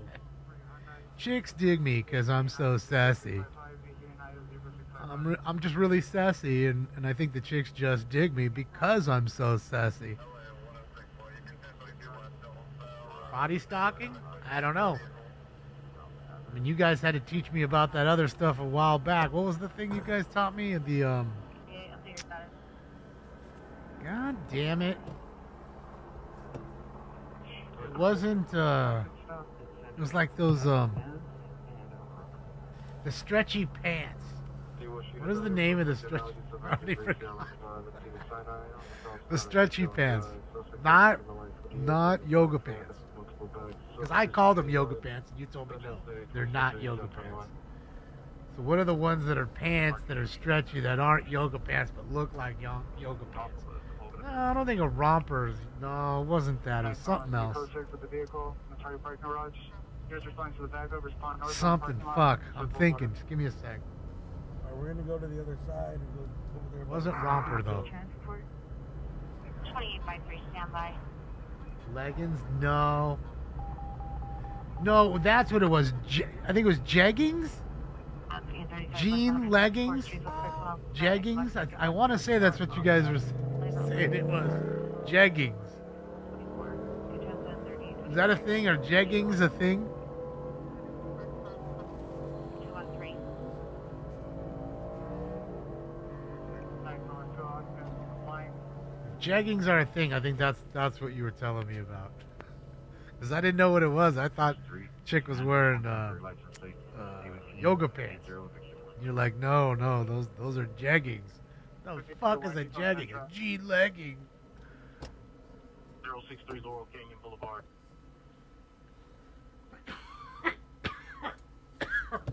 Chicks dig me because I'm so sassy. I'm just really sassy, and I think the chicks just dig me because I'm so sassy. Body stocking? I don't know. I mean, you guys had to teach me about that other stuff a while back. What was the thing you guys taught me? God damn it. It wasn't, it was like those, the stretchy pants. What is the name of the stretchy? I already forgot. The stretchy pants. Not yoga pants. Because I called them yoga pants and you told me no. They're not yoga pants. So what are the ones that are pants that are stretchy that aren't yoga pants but look like yoga pants? No, I don't think a romper. No, it wasn't that. It was something else. Something. Fuck. I'm thinking. Just give me a sec. Alright, we're gonna go to the other side and go over there. It wasn't romper though. 2853, stand by. Leggings? No. No, that's what it was. I think it was jeggings? Jean leggings? Jeggings? I want to say that's what you guys were saying it was. Jeggings. Is that a thing? Are jeggings a thing? 213. Jeggings are a thing. I think that's what you were telling me about. Because I didn't know what it was. I thought chick was wearing yoga pants. You're like, no, those are jeggings. The fuck is a jegging? A jean legging. 063 Laurel Canyon Boulevard.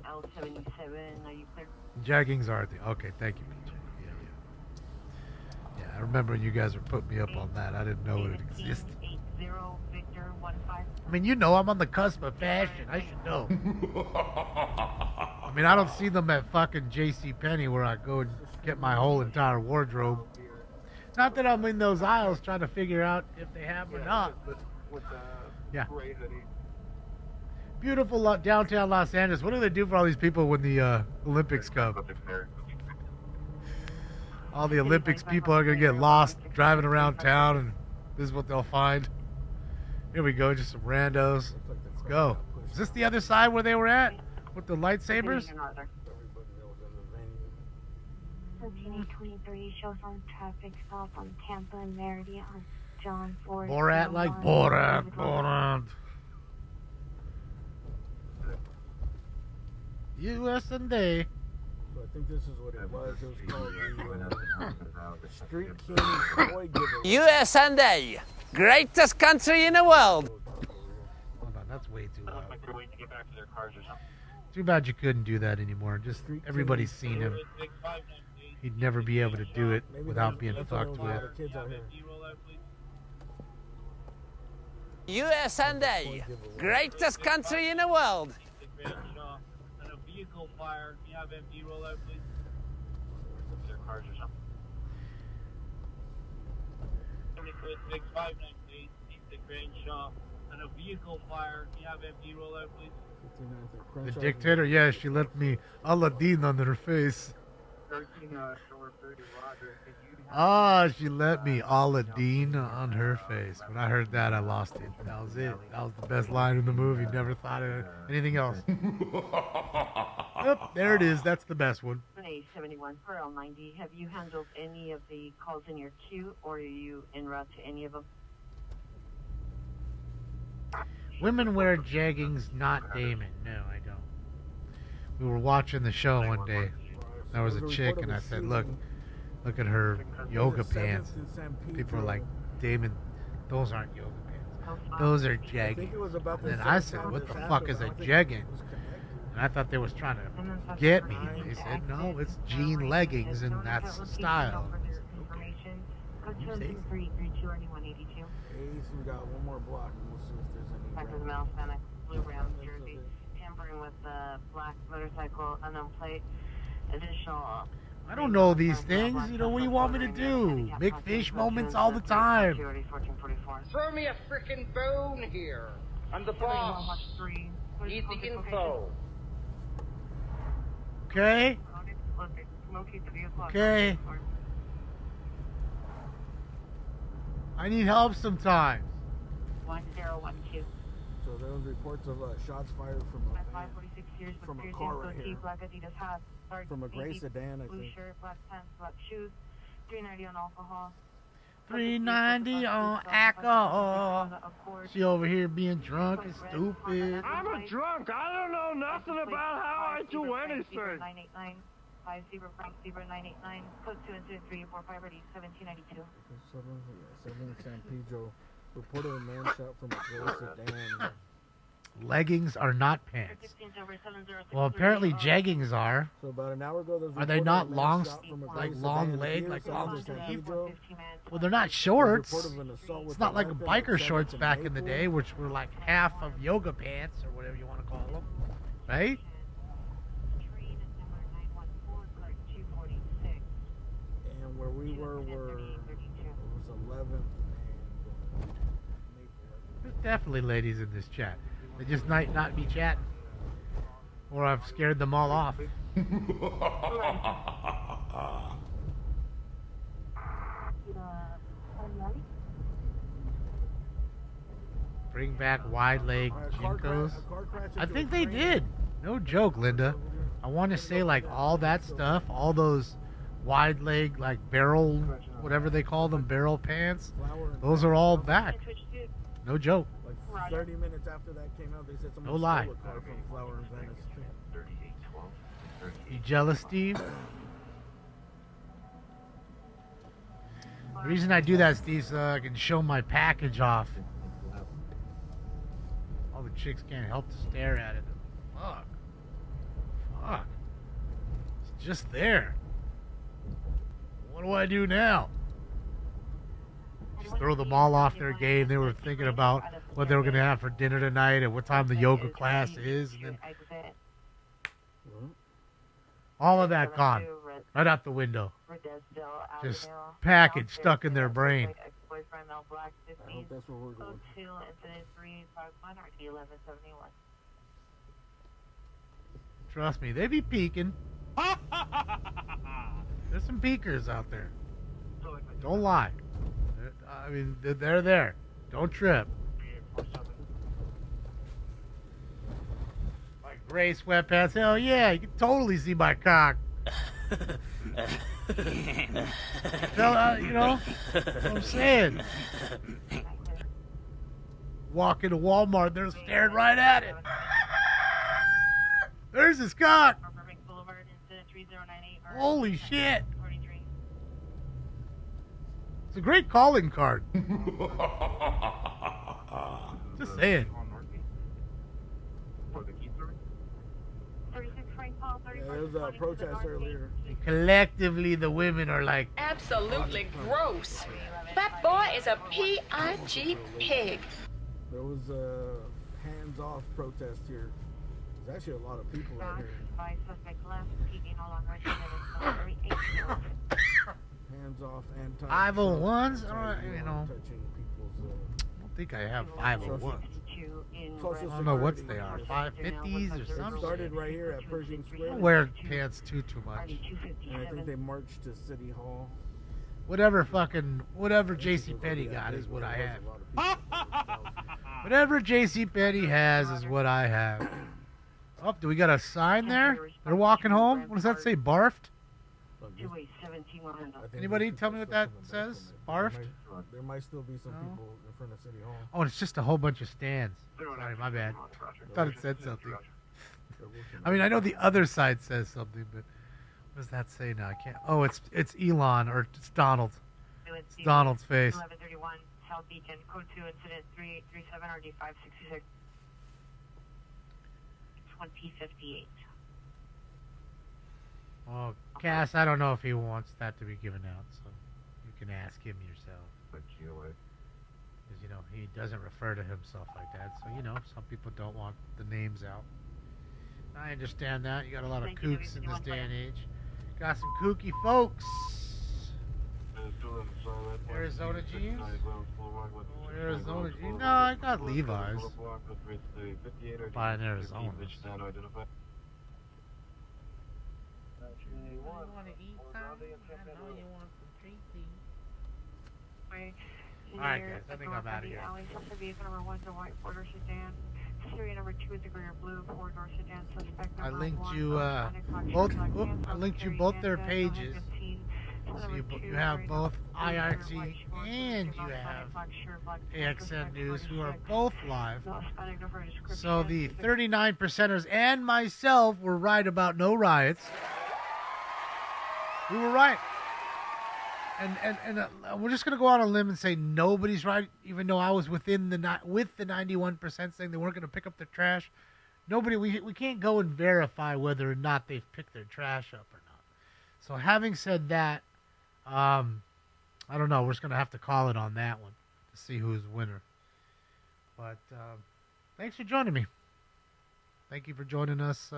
L77, are you clear? Jeggings are a thing. Okay, thank you, PJ. Yeah, I remember when you guys were putting me up on that. I didn't know it existed. 80 Victor 15. I mean, you know, I'm on the cusp of fashion. I should know. I mean, I don't see them at fucking JCPenney where I go and get my whole entire wardrobe. Not that I'm in those aisles trying to figure out if they have or not, but yeah. Beautiful downtown Los Angeles. What do they do for all these people when the Olympics come? All the Olympics people are going to get lost driving around town, and this is what they'll find. Here we go, just some randos. Let's go. Is this the other side where they were at? With the lightsabers? 1323 shows on traffic stop on Tampa and Meridian on John Ford. Borat like Borat, Borat. U.S. and Day. So I think this is what it was. It was called the Street King's Toy Giveaway. US and A, greatest country in the world. Hold on, that's way too loud. Like they're waiting to get back to their cars or something. Too bad you couldn't do that anymore. Just everybody's seen him. He'd never be able to do it without being fucked with. US and A, greatest country in the world. And a vehicle fire. Can you have MD roll out, please? Their cars or something. 6598, the Grand Shaw. And a vehicle fire. Can you have MD roll out, please? The dictator, yeah, she let me Aladdin on her face. 13, shore 30, Roger. Ah, she let me Aladdin on her face. When I heard that, I lost it. That was it. That was the best line in the movie. Never thought of anything else. Yep, there it is. That's the best one. A71 for L90. Have you handled any of the calls in your queue, or are you en route to any of them? Women wear jeggings, not Damon. No, I don't. We were watching the show one day. There was a chick, and I said, look at her yoga pants. People are like, Damon, those aren't yoga pants. Those are jeggings. And then I said, what the fuck is a jegging? And I thought they was trying to get me. They said, no, it's jean leggings, and that's style. You say? We got one more block, and we'll see if there's any. Back to the Mel Fennec, blue Rams jersey, tampering with the black motorcycle, unknown plate, additional. I don't know these things. You know, what do you want me to do? Make fish moments all the time. Throw me a frickin' bone here. I'm the boss. Need the info. Okay? Okay. I need help sometimes. 1012. So there was reports of shots fired from a car right here. From a gray sedan, I blue think. shirt, black pants, black shoes, 390 on alcohol. 390 on alcohol. She over here being drunk and stupid. I'm a drunk. I don't know nothing about how I do anything. 989, 50 Frank Zebra 989, code 2 and 3 45 ready 1792. 7 San Pedro. Reported a man shot from a gray sedan. Leggings are not pants. Well, apparently jeggings are. So about an hour ago, are they not long, like long leg, like long sleeve? Well, they're not shorts. It's not like biker shorts back in the day, which were like half of yoga pants or whatever you want to call them, right? And where we were it was 11. There's definitely ladies in this chat. They just might not be chatting. Or I've scared them all off. Bring back wide leg Jinkos. I think they did. No joke, Linda. I want to say like all that stuff, all those wide leg like barrel, whatever they call them, barrel pants. Those are all back. No joke. Like 30 minutes after that came out, they said someone No lie. stole a car from Flower and Venice. You jealous, Steve? The reason I do that, Steve, so I can show my package off. All the chicks can't help to stare at it. Fuck. Fuck. It's just there. What do I do now? Just throw them all off their game. They were thinking about what they were going to have for dinner tonight and what time the yoga class is. And then all of that gone. Right out the window. Just package stuck in their brain. I hope that's where we're going. Trust me, they be peeking. There's some peekers out there. Don't lie. I mean, they're there. Don't trip. Gray sweatpants. Hell yeah, you can totally see my cock. Fella, you know what I'm saying? Walk into Walmart, they're staring right at it. There's his cock. Holy shit. It's a great calling card. Just saying. Yeah, there was a protest earlier. Collectively, the women are like, Absolutely gross. That boy is a P.I.G. pig. There was a hands-off protest here. There's actually a lot of people out here. Hands-off, anti. 501s? You know, touching people's. I don't think I have 501s. Social I don't know what they are. 550s or It something. started right here at Pershing I Square. don't wear pants too much. And I think they marched to City Hall. Whatever JCPenney got is what I have. Whatever JCPenney has is what I have. Oh, do we got a sign there? They're walking home? What does that say? Barfed? Anybody tell me what that says? Barfed? There might still be some people in front of City Hall. Oh, it's just a whole bunch of stands. Sorry, my bad. I thought it said something. I mean, I know the other side says something, but what does that say now? I can't. Oh, it's Elon or it's Donald. It's Donald's face. 1131 South Beacon, code 2, incident 337 RD 566. 1P58. Oh, Cass, I don't know if he wants that to be given out, so you can ask him yourself. Because, you know, he doesn't refer to himself like that, so, you know, some people don't want the names out. I understand that. You got a lot of kooks in this day and age. Got some kooky folks. Arizona jeans? Oh, Arizona jeans? No, I got Levi's. Buying Arizona. You want to eat something? I know you want some treaty. Alright guys, I think I'm out of here. Vehicle number 1 is a white four-door sedan. Series number 2 is a gray or blue four-door sedan. Suspect I number linked 1 you both. I linked you both their pages. So you have both IRT and you have AXN News, who are both live. So the 39%ers and myself were right about no riots. We were right. And we're just gonna go out on a limb and say nobody's right, even though I was with the 91% saying they weren't gonna pick up their trash. We can't go and verify whether or not they've picked their trash up or not. So having said that, I don't know. We're just gonna have to call it on that one to see who's winner. But thanks for joining me. Thank you for joining us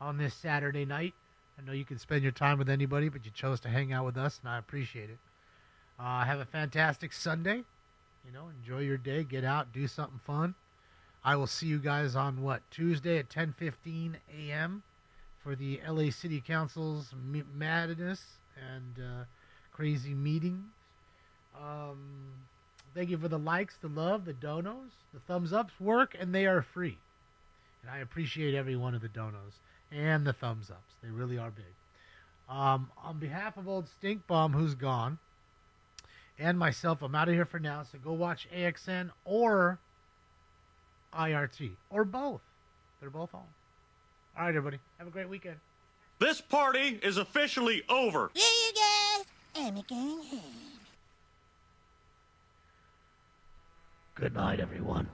on this Saturday night. I know you can spend your time with anybody, but you chose to hang out with us, and I appreciate it. Have a fantastic Sunday. You know, enjoy your day. Get out, do something fun. I will see you guys on, Tuesday at 10:15 a.m. for the LA City Council's madness and crazy meetings. Thank you for the likes, the love, the donos. The thumbs ups work, and they are free. And I appreciate every one of the donos and the thumbs ups. They really are big. On behalf of old Stink Bomb, who's gone, and myself, I'm out of here for now. So go watch AXN or IRT or both. They're both on. All right, everybody. Have a great weekend. This party is officially over. See you guys. I'm going home. Good night, everyone.